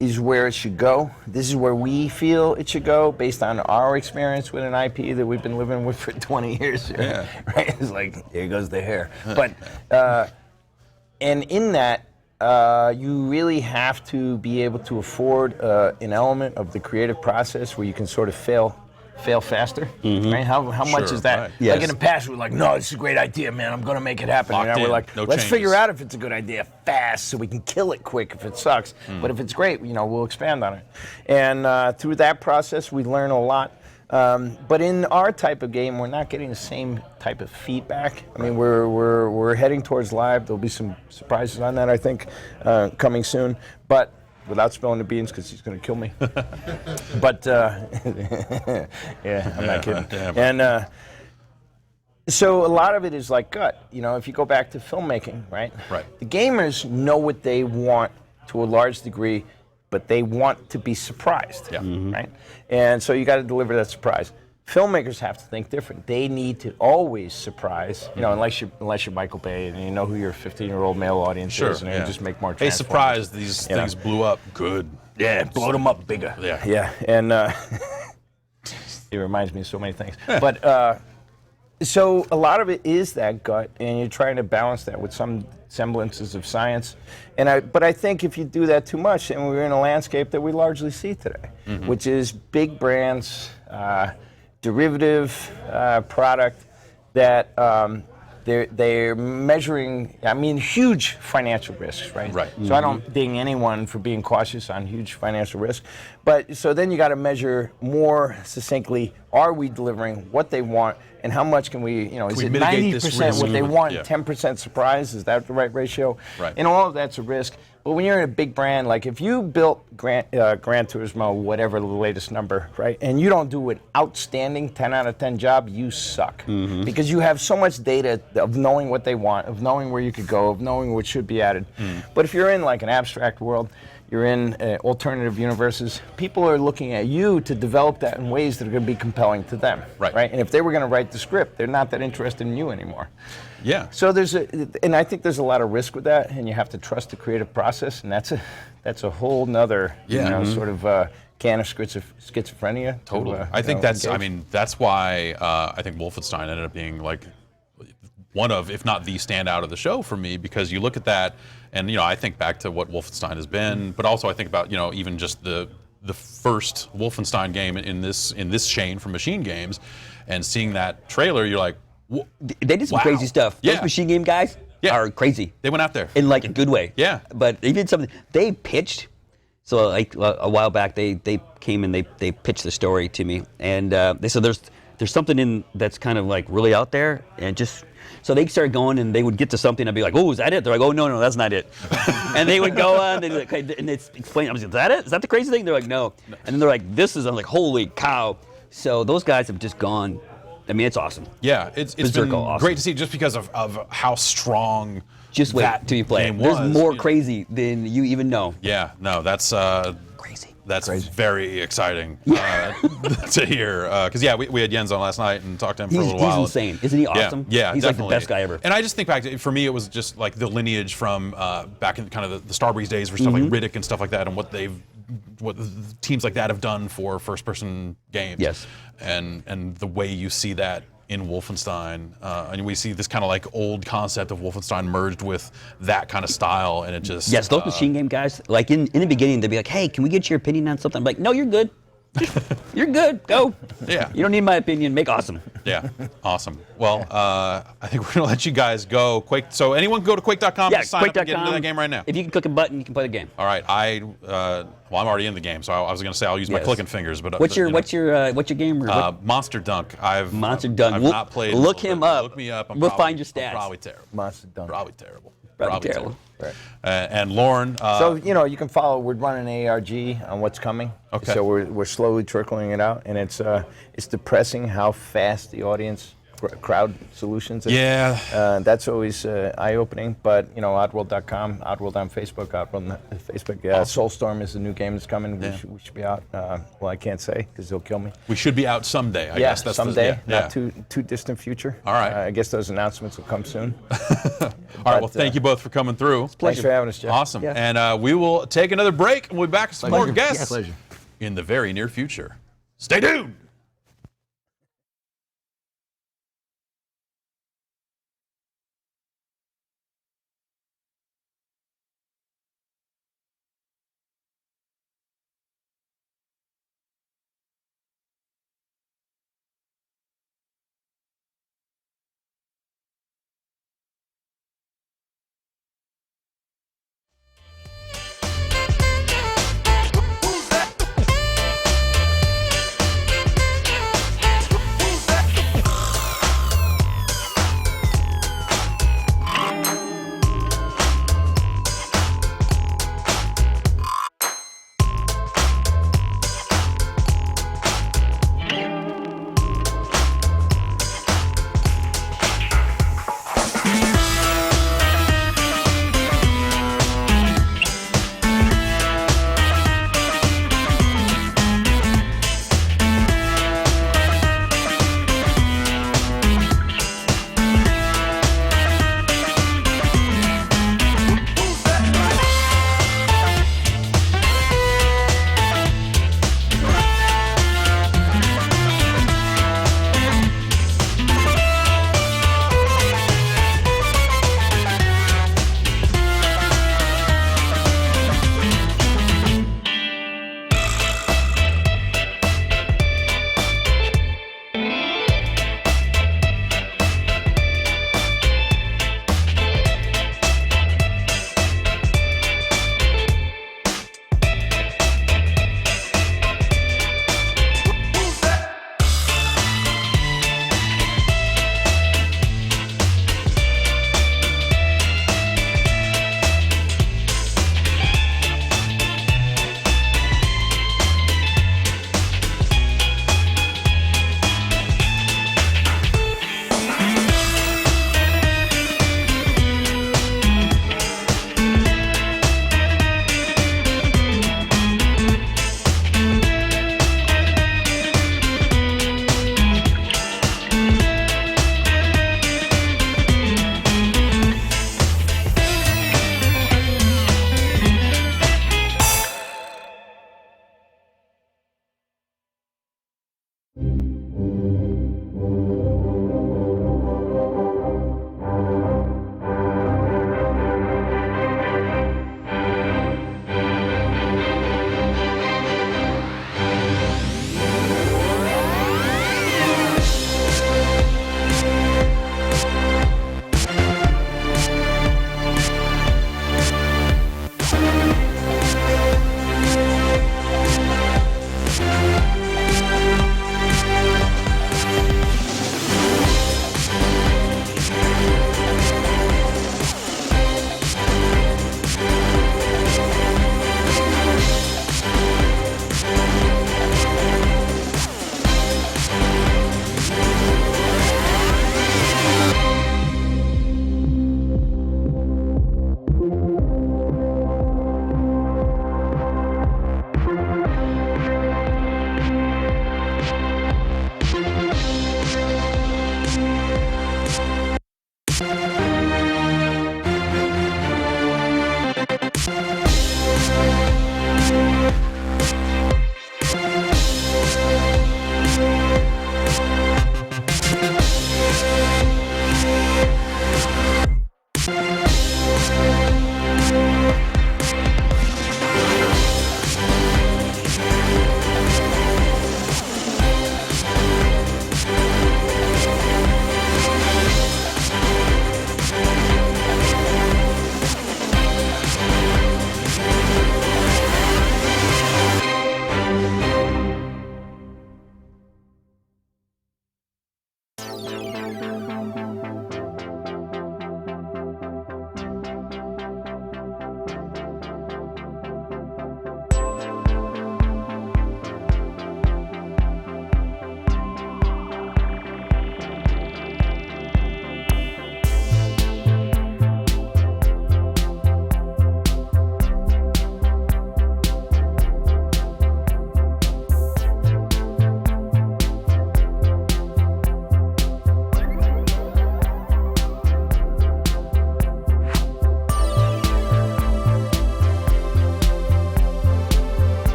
Speaker 15: is where it should go. This is where we feel it should go based on our experience with an IP that we've been living with for 20 years.
Speaker 1: Yeah.
Speaker 15: Right? It's like, here goes the hair. But, and in that, you really have to be able to afford an element of the creative process where you can sort of fail faster, right? How much is that?
Speaker 1: Right.
Speaker 15: Like in the past, we were like, no, this is a great idea, man. I'm going to make it happen.
Speaker 1: Locked
Speaker 15: And now
Speaker 1: in,
Speaker 15: we're like,
Speaker 1: no
Speaker 15: let's
Speaker 1: changes.
Speaker 15: figure out if it's a good idea fast so we can kill it quick if it sucks. But if it's great, we'll expand on it. And through that process, we learn a lot. But in our type of game, we're not getting the same type of feedback. I mean, we're heading towards live. There'll be some surprises on that, I think, coming soon. But without spilling the beans, because he's going to kill me. But I'm not kidding. And so a lot of it is like gut. If you go back to filmmaking, right?
Speaker 1: Right.
Speaker 15: The gamers know what they want to a large degree, but they want to be surprised, right? And so you got to deliver that surprise. Filmmakers have to think different. They need to always surprise, unless you're Michael Bay and you know who your 15-year-old male audience is, and you just make more.
Speaker 1: Hey, surprise! These things blew up. Good.
Speaker 15: Yeah, blow them up bigger.
Speaker 1: Yeah.
Speaker 15: And it reminds me of so many things. But so a lot of it is that gut, and you're trying to balance that with some semblances of science. But I think if you do that too much, then we're in a landscape that we largely see today, which is big brands, derivative product that they're measuring, huge financial risks, right?
Speaker 1: Right.
Speaker 15: So I don't ding anyone for being cautious on huge financial risk. But so then you got to measure more succinctly, are we delivering what they want, and how much can we, is
Speaker 1: we
Speaker 15: it
Speaker 1: mitigate this
Speaker 15: 90%
Speaker 1: risk?
Speaker 15: what they want,
Speaker 1: Yeah.
Speaker 15: 10% surprise? Is that the right ratio?
Speaker 1: Right.
Speaker 15: And all of that's a risk. But when you're in a big brand, like if you built Gran Turismo, whatever the latest number, right, and you don't do an outstanding 10 out of 10 job, you suck. Because you have so much data of knowing what they want, of knowing where you could go, of knowing what should be added. But if you're in like an abstract world, you're in alternative universes. People are looking at you to develop that in ways that are going to be compelling to them. Right. And if they were going to write the script, they're not that interested in you anymore.
Speaker 1: Yeah.
Speaker 15: So and I think there's a lot of risk with that, and you have to trust the creative process, and that's a whole nother, sort of can of schizophrenia.
Speaker 1: Totally.
Speaker 15: To,
Speaker 1: I think that's why I think Wolfenstein ended up being like one of, if not the standout of the show for me, because you look at that, and I think back to what Wolfenstein has been, but also I think about even just the first Wolfenstein game in this chain from Machine Games, and seeing that trailer, you're like,
Speaker 16: they did some crazy stuff. Those Machine Game guys are crazy.
Speaker 1: They went out there
Speaker 16: in like a good way.
Speaker 1: Yeah.
Speaker 16: But they did something. They pitched. So like a while back, they came and they pitched the story to me, and they said there's something in that's kind of like really out there, and just. So they started going, and they would get to something. I'd be like, "Oh, is that it?" They're like, "Oh, no, that's not it." And they would go on, and it's explain. I was like, "Is that it? Is that the crazy thing?" They're like, "No." And then they're like, "This is." I'm like, "Holy cow!" So those guys have just gone. I mean, it's awesome.
Speaker 1: Yeah, it's been
Speaker 16: awesome.
Speaker 1: Great to see, just because of how strong.
Speaker 16: Just wait till you play. There's more crazy than you even know.
Speaker 1: Yeah, no, that's
Speaker 16: crazy.
Speaker 1: That's very exciting to hear. Because we had Jens on last night and talked to him for a little while.
Speaker 16: He's insane, isn't he? Awesome.
Speaker 1: Yeah,
Speaker 16: he's
Speaker 1: definitely.
Speaker 16: like the best guy ever.
Speaker 1: And I just think back to, for me, it was just like the lineage from back in kind of the Starbreeze days for stuff like Riddick and stuff like that, and what teams like that have done for first-person games.
Speaker 16: Yes.
Speaker 1: And the way you see that in Wolfenstein, and we see this kind of like old concept of Wolfenstein merged with that kind of style, and it just
Speaker 16: those Machine Game guys, like in the beginning, they'd be like, "Hey, can we get your opinion on something?" I'm like, "No, you're good. You're good. Go.
Speaker 1: Yeah.
Speaker 16: You don't need my opinion. Make awesome."
Speaker 1: Yeah, awesome. Well, I think we're gonna let you guys go. Quake. So anyone can go to Quake.com and sign up and get into that game right now.
Speaker 16: If you can click a button, you can play the game.
Speaker 1: All right. I'm already in the game, so I was gonna say I'll use my clicking fingers, but
Speaker 16: what's your game?
Speaker 1: Monster Dunk.
Speaker 16: Monster Dunk.
Speaker 1: I've not played.
Speaker 16: Look him up.
Speaker 1: Look me up.
Speaker 16: We'll find your stats.
Speaker 1: I'm probably terrible.
Speaker 15: Monster Dunk.
Speaker 1: Probably terrible.
Speaker 16: Probably terrible.
Speaker 15: Right.
Speaker 1: And Lauren.
Speaker 15: So you can follow. We're running an ARG on what's coming.
Speaker 1: Okay.
Speaker 15: So we're slowly trickling it out, and it's depressing how fast the audience crowd solutions.
Speaker 1: Yeah.
Speaker 15: That's always eye-opening. But Oddworld.com, Oddworld on Facebook, Oddworld on Facebook. Soulstorm is the new game that's coming.
Speaker 1: Yeah.
Speaker 15: We should be out. Well, I can't say because they'll kill me.
Speaker 1: We should be out someday. I guess that's
Speaker 15: someday. Not too distant future.
Speaker 1: All right.
Speaker 15: I guess those announcements will come soon.
Speaker 1: All right. Well, thank you both for coming through.
Speaker 15: Thanks for having us, Jeff.
Speaker 1: Awesome.
Speaker 15: Yeah.
Speaker 1: And we will take another break, and we'll be back with some more guests
Speaker 14: pleasure.
Speaker 1: in the very near future. Stay tuned.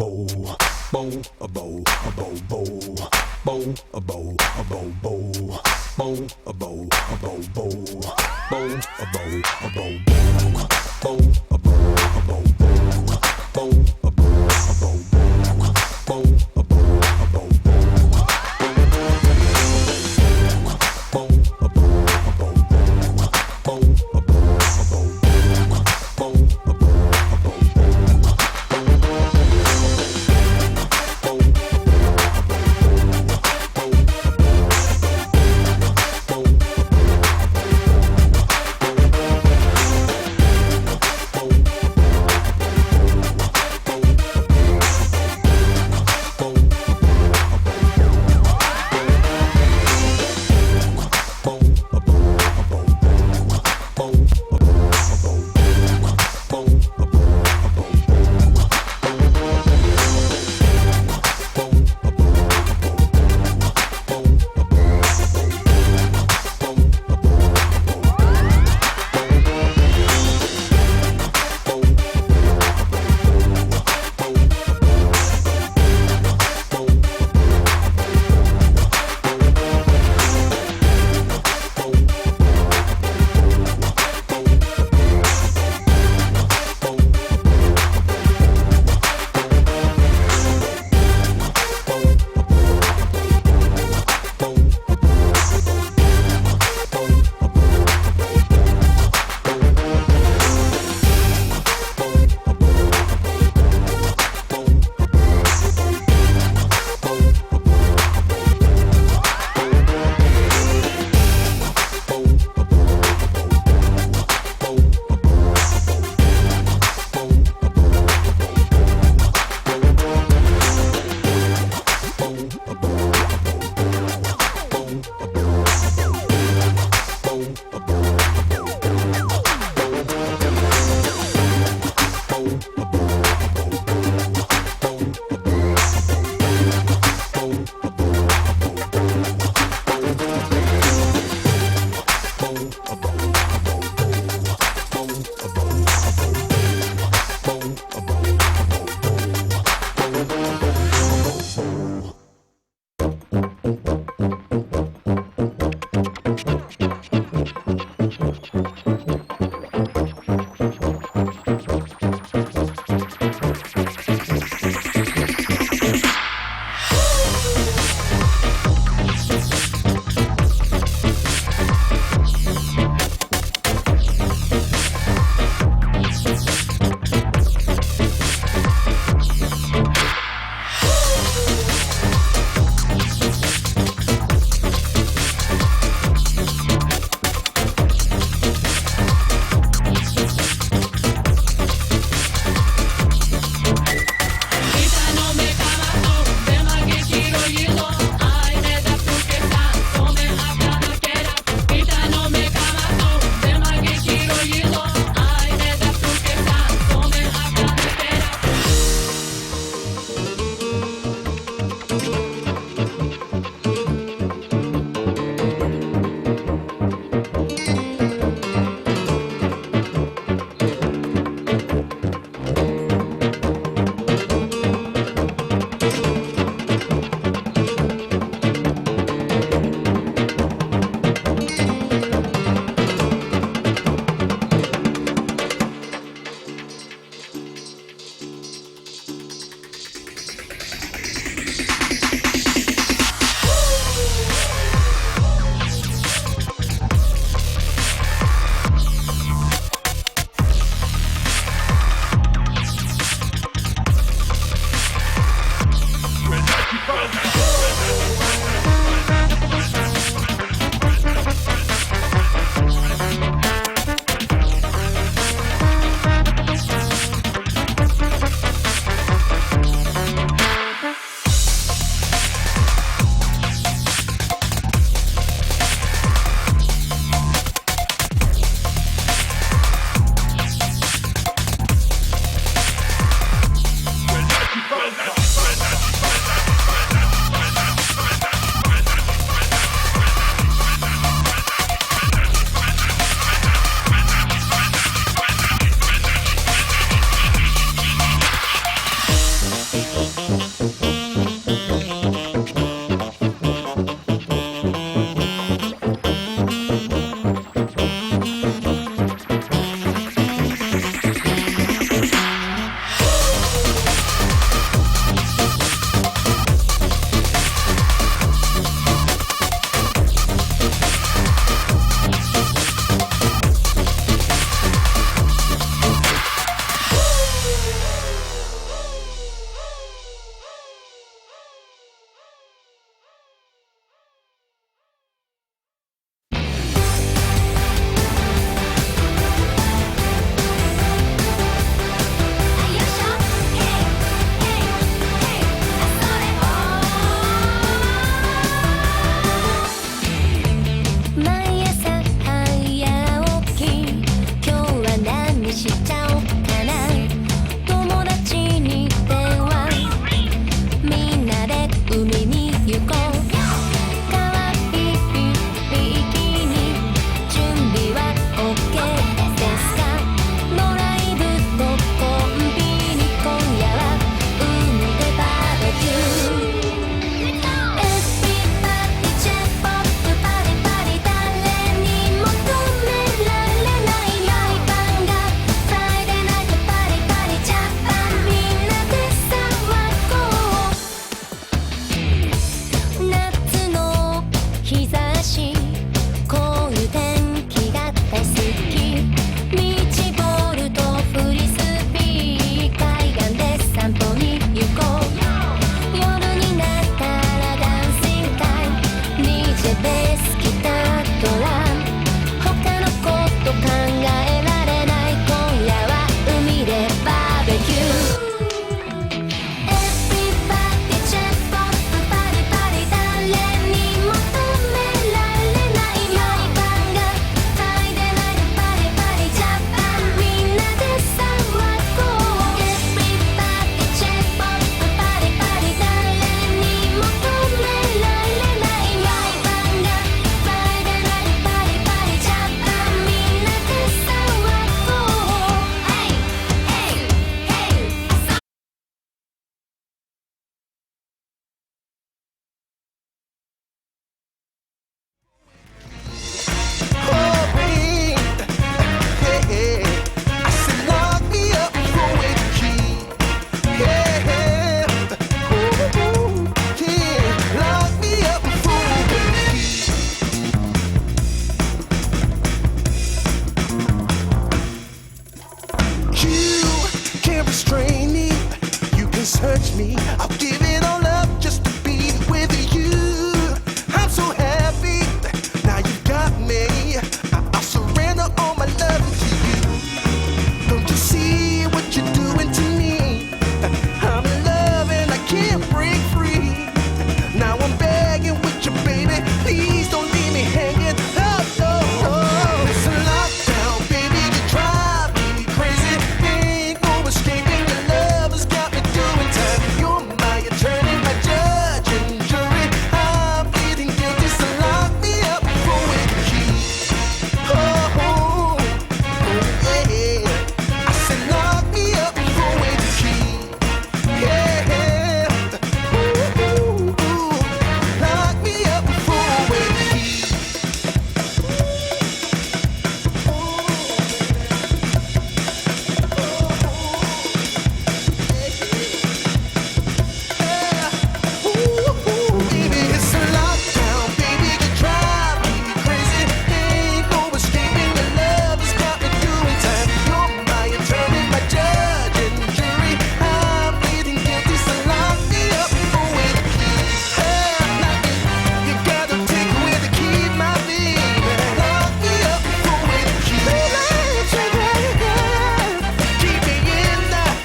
Speaker 3: bow, bow, a bow, a bow, bow, bow, a bow, a bow, bow, bow, a bow, a bow, bow, bow, a bow, a bow, bow, a bow, a bow, bow, a bow, a bow, a bow, bow, a bow, a bow, bow, I'll give it all up just to be with you. I'm so happy, now you got me. I'll surrender all my love to you. Don't you see what you're doing to me? I'm in love and I can't break free. Now I'm begging with you, baby. Please don't leave me hanging. Oh, oh, oh. It's a lockdown, baby. You drive me crazy. Ain't no escaping. Your love has got me doing time. You're my attorney, my judge and jury. I'm pleading guilty, so lock me up for a key. Oh, oh, oh, yeah. I said lock me up for a key. Yeah, ooh, ooh, ooh. Lock me up for a key. Baby, it's a lockdown, baby. You drive me crazy. Ain't no escaping. Your love has got me doing time. You're my attorney, my judge and jury. I'm pleading guilty, so lock me up for a key. You gotta take away the key, my baby. Lock me up for a key. Keep me in there.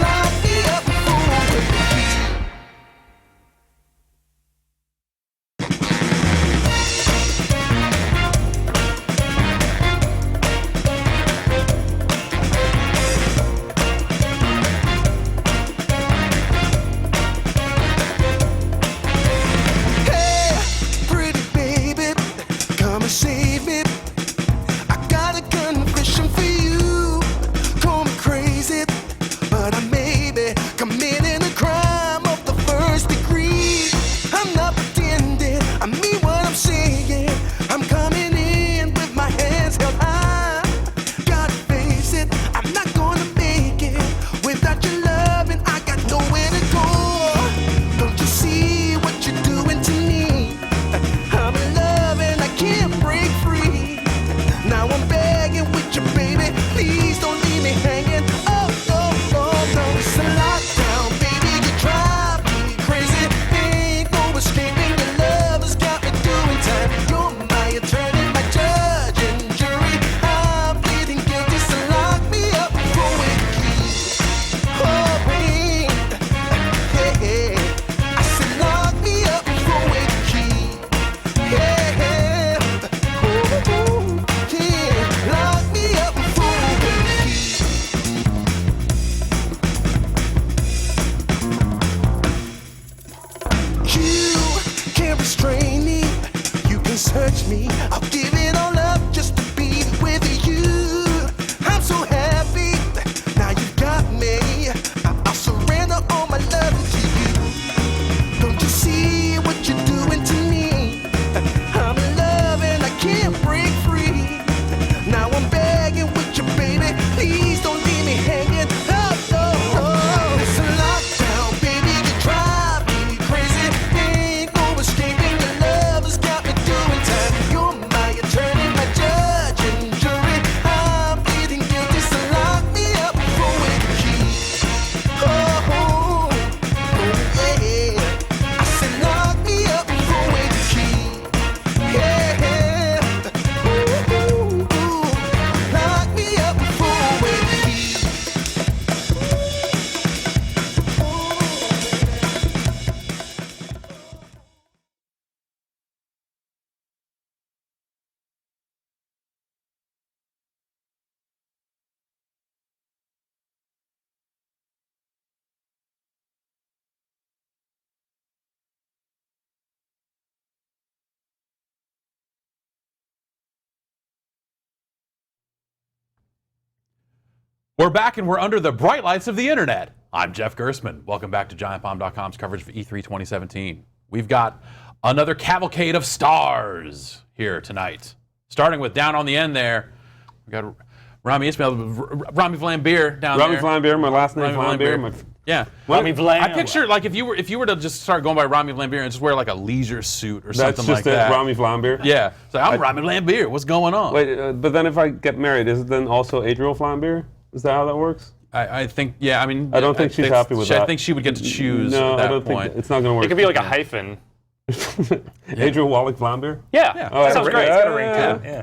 Speaker 3: Lock me up for a key. Hey, pretty baby, come and save me. I got a confession for you. Call me crazy, but I may be committing a crime of the first degree. I'm not pretending, I mean what I'm saying. I'm coming in with my hands held high. Gotta face it, I'm not gonna make it without your love, and I got nowhere to go. Don't you see what you're doing to me? I'm in love and I can't break free. Now I'm begging with you, baby. Please don't leave me hanging. Oh, oh, oh, no. It's a lockdown, baby. You drive me crazy. Ain't no escaping. Your love has got me doing time. You're my attorney, my judge and jury. I'm pleading guilty, so lock me up for a key. Oh, wait. Yeah. I said lock me up for a key. Yeah. Ooh, ooh, yeah. Lock me up for a key. You can't restrain me. You can search me. I'll give it all up just to be with you. I'm so happy. Now you got me. I'll surrender all my love to you. Don't you see what you're doing to me? I'm in love and I can't break free. Now I'm begging with you, baby. Please don't leave me hanging. Oh, oh, oh. It's a lockdown, baby. You drive me crazy. Ain't no escaping. Your love has got me doing time. You're my attorney, my judge and jury. I'm pleading guilty, so lock me up for a key. Oh, oh, yeah. I said lock me up for a key. Yeah. Ooh, ooh, ooh. Lock me up for a key.
Speaker 1: We're back and we're under the bright lights of the internet. I'm Jeff Gersman. Welcome back to GiantBomb.com's coverage for E3 2017. We've got another cavalcade of stars here tonight. Starting with down on the end there, we got Rami Ismail, Rami Vlambeer down
Speaker 17: Rami
Speaker 1: there.
Speaker 17: Vlambeer, my last name Vlambeer.
Speaker 1: Yeah.
Speaker 17: Rami Vlam.
Speaker 1: I picture like if you were to just start going by Rami Vlambeer and just wear like a leisure suit or something like that.
Speaker 17: That's just Rami Vlambeer?
Speaker 1: Yeah. So I'm Rami Vlambeer. What's going on?
Speaker 17: Wait, but then if I get married, is it then also Adriel Vlambeer? Is that how that works?
Speaker 1: I think, yeah, I mean,
Speaker 17: I don't think she's happy with that.
Speaker 1: I think she would get to choose
Speaker 17: No,
Speaker 1: at that
Speaker 17: I don't
Speaker 1: point.
Speaker 17: think it's not going to work.
Speaker 6: It could be like a hyphen.
Speaker 17: Adrian Wallach Flambeer?
Speaker 6: Yeah, that sounds great. It's got a ring to it.
Speaker 1: Yeah.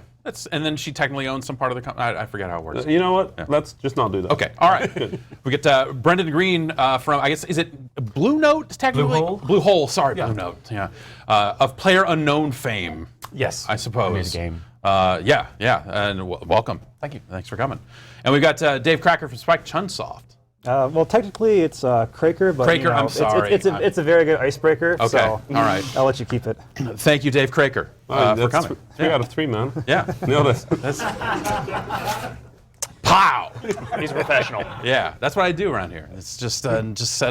Speaker 1: And then she technically owns some part of the company. I forget how it works.
Speaker 17: You know what? Let's just not do that.
Speaker 1: Okay, all right. We get Brendan Green from, I guess, is it Blue Note technically?
Speaker 12: Blue Hole?
Speaker 1: Blue Hole, sorry, Blue Note. Yeah. Of PlayerUnknown fame.
Speaker 12: Yes.
Speaker 1: I suppose.
Speaker 12: Made a game.
Speaker 1: Yeah, and welcome. Thank you. Thanks for coming. And we got Dave Cracker from Spike Chunsoft.
Speaker 18: Well, technically it's Craker, but
Speaker 1: Craker,
Speaker 18: you know,
Speaker 1: I'm sorry.
Speaker 18: it's a very good icebreaker.
Speaker 1: Okay,
Speaker 18: So
Speaker 1: all right.
Speaker 18: I'll let you keep it.
Speaker 1: Thank you, Dave Craker, for coming.
Speaker 17: 3 out of 3, man.
Speaker 1: Yeah.
Speaker 17: Nailed it.
Speaker 1: Pow!
Speaker 6: He's a professional.
Speaker 1: Yeah, that's what I do around here. It's just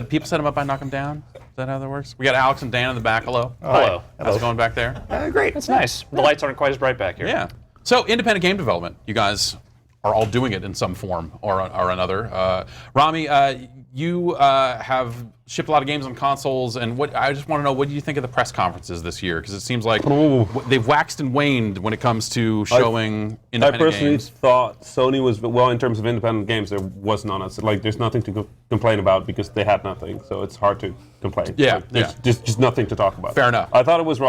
Speaker 1: people set him up, I knock him down. Is that how that works? We got Alex and Dan in the back. Hello.
Speaker 6: Hello.
Speaker 1: How's it going back there?
Speaker 6: Great. That's nice. The lights aren't quite as bright back here.
Speaker 1: Yeah. So independent game development, you guys are all doing it in some form or another. Rami, you have shipped a lot of games on consoles, and I just want to know, what do you think of the press conferences this year? Because it seems like they've waxed and waned when it comes to showing independent
Speaker 17: I personally
Speaker 1: games.
Speaker 17: thought Sony was, well, in terms of independent games, there was none. So, like, there's nothing to complain about because they had nothing, so it's hard to complain.
Speaker 1: Yeah,
Speaker 17: like, there's just nothing to talk about.
Speaker 1: Fair enough.
Speaker 17: I thought it was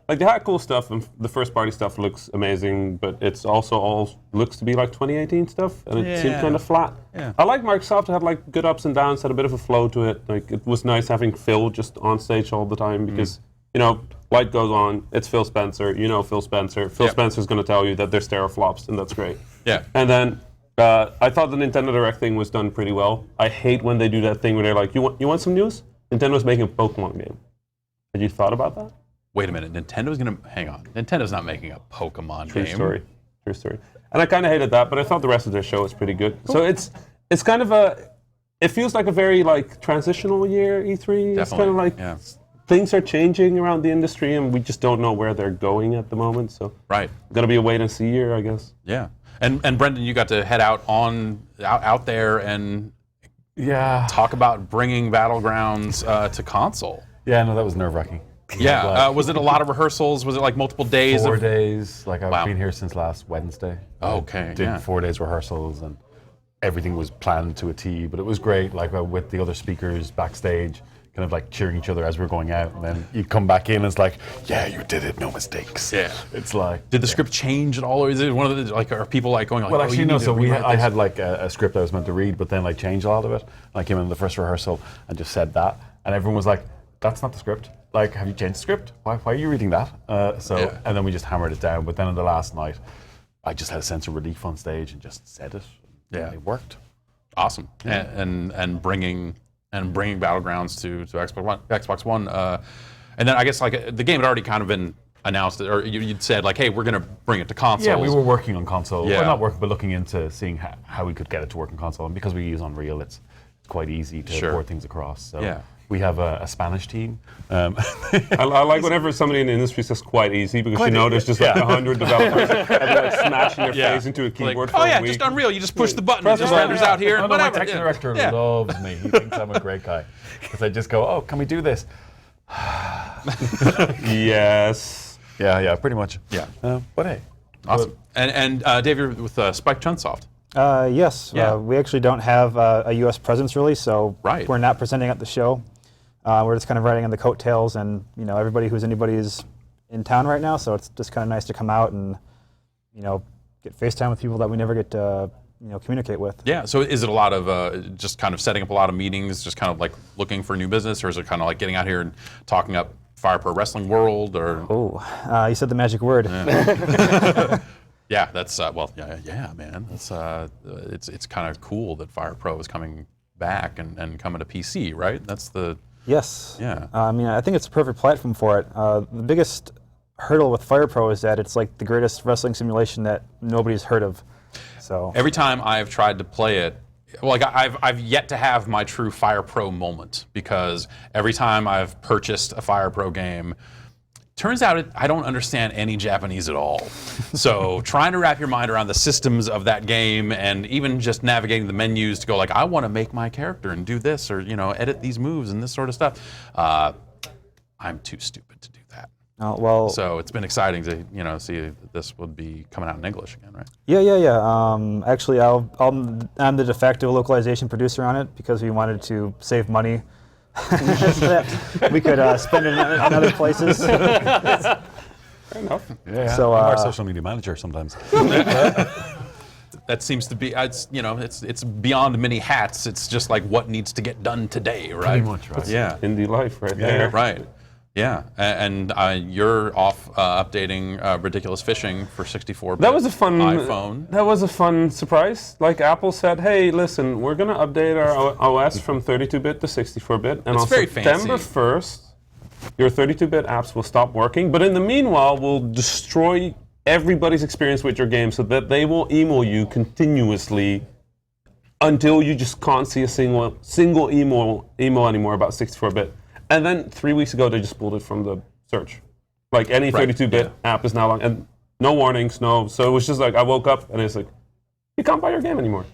Speaker 17: like, they had cool stuff, and the first party stuff looks amazing, but it's also all looks to be like 2018 stuff, and it seemed kind of flat.
Speaker 1: Yeah.
Speaker 17: I like Microsoft. It had like good ups and downs, had a bit of a flow to it. Like, it was nice having Phil just on stage all the time because, you know, light goes on, it's Phil Spencer, you know Phil Spencer. Phil Spencer's going to tell you that there's teraflops, and that's great.
Speaker 1: Yeah.
Speaker 17: And then I thought the Nintendo Direct thing was done pretty well. I hate when they do that thing where they're like, you want some news? Nintendo's making a Pokemon game. Had you thought about that?
Speaker 1: Wait a minute, hang on. Nintendo's not making a Pokemon game.
Speaker 17: True story. And I kind of hated that, but I thought the rest of their show was pretty good. So it's kind of it feels like a very like transitional year, E3. It's kind of like things are changing around the industry, and we just don't know where they're going at the moment. So gonna be a wait and see year, I guess.
Speaker 1: Yeah. And Brendan, you got to head out there and talk about bringing Battlegrounds to console.
Speaker 19: Yeah, no, that was nerve-wracking.
Speaker 1: Yeah, was it a lot of rehearsals? Was it like multiple days?
Speaker 19: 4 days. Like, I've been here since last Wednesday.
Speaker 1: Okay,
Speaker 19: Did 4 days rehearsals, and everything was planned to a T. But it was great, like with the other speakers backstage, kind of like cheering each other as we were going out. And then you come back in, and it's like, yeah, you did it, no mistakes.
Speaker 1: Yeah.
Speaker 19: It's like,
Speaker 1: did the script change at all, or is it one of the like? Are people like going like?
Speaker 19: well,
Speaker 1: oh,
Speaker 19: actually,
Speaker 1: you
Speaker 19: no.
Speaker 1: need to
Speaker 19: So
Speaker 1: rewrite
Speaker 19: I
Speaker 1: this?
Speaker 19: had like a script I was meant to read, but then like changed a lot of it. And I came in the first rehearsal and just said that, and everyone was like, "That's not the script. Like, have you changed the script? Why are you reading that?" And then we just hammered it down. But then on the last night, I just had a sense of relief on stage and just said it.
Speaker 1: Yeah,
Speaker 19: it worked.
Speaker 1: Awesome.
Speaker 19: Yeah.
Speaker 1: And bringing Battlegrounds to Xbox One, and then I guess like the game had already kind of been announced, or you'd said like, hey, we're gonna bring it to consoles.
Speaker 19: Yeah, we were working on console.
Speaker 1: Yeah.
Speaker 19: Well, not working, but looking into seeing how we could get it to work on console. And because we use Unreal, it's quite easy to port things across. So we have a Spanish team.
Speaker 17: I like whenever somebody in the industry says quite easy, because there's just like 100 developers and they're like smashing their face into a keyboard for a week.
Speaker 1: Just Unreal. You just push the button, it just renders out here.
Speaker 19: No,
Speaker 1: Whatever.
Speaker 19: my tech director loves me. He thinks I'm a great guy. Because I just go, oh, can we do this?
Speaker 17: Yes.
Speaker 19: Yeah, pretty much.
Speaker 1: Yeah.
Speaker 19: But hey.
Speaker 1: Awesome. And Dave, you're with Spike Chunsoft.
Speaker 18: Yes.
Speaker 1: Yeah.
Speaker 18: We actually don't have a U.S. presence really, so we're not presenting at the show. We're just kind of riding on the coattails, and everybody who's anybody's in town right now, so it's just kind of nice to come out and get FaceTime with people that we never get to communicate with.
Speaker 1: Yeah. So is it a lot of just kind of setting up a lot of meetings, just kind of like looking for new business, or is it kind of like getting out here and talking up Fire Pro Wrestling World, or?
Speaker 18: Oh, you said the magic word.
Speaker 1: Yeah, that's yeah, man. That's it's kind of cool that Fire Pro is coming back and coming to PC, right? That's the
Speaker 18: Yes.
Speaker 1: Yeah.
Speaker 18: I think it's a perfect platform for it. The biggest hurdle with Fire Pro is that it's like the greatest wrestling simulation that nobody's heard of. So
Speaker 1: every time I've tried to play it, I've yet to have my true Fire Pro moment, because every time I've purchased a Fire Pro game, turns out I don't understand any Japanese at all. So trying to wrap your mind around the systems of that game, and even just navigating the menus to go like, I want to make my character and do this, or edit these moves and this sort of stuff. I'm too stupid to do that.
Speaker 18: Well,
Speaker 1: So it's been exciting to see that this would be coming out in English again, right?
Speaker 18: Yeah. Actually, I'm the de facto localization producer on it because we wanted to save money. We could spend it in other places.
Speaker 19: Fair enough. Yeah.
Speaker 18: So,
Speaker 19: I'm our social media manager sometimes.
Speaker 1: That seems to be, it's beyond many hats. It's just like what needs to get done today, right?
Speaker 19: Pretty much, right.
Speaker 1: Yeah.
Speaker 17: Indie life right there.
Speaker 1: Right. Yeah. And you're off updating Ridiculous Fishing for 64-bit
Speaker 17: That was a fun
Speaker 1: iPhone.
Speaker 17: That was a fun surprise. Like Apple said, "Hey, listen, we're gonna update our OS from 32-bit to 64-bit, and
Speaker 1: It's
Speaker 17: on
Speaker 1: very
Speaker 17: September
Speaker 1: fancy.
Speaker 17: 1st, your 32-bit apps will stop working. But in the meanwhile, we'll destroy everybody's experience with your game so that they will email you continuously until you just can't see a single email anymore about 64-bit." And then 3 weeks ago, they just pulled it from the search. Like any 32-bit app is now on, and no warnings, no. So it was just like I woke up and it's like, you can't buy your game anymore.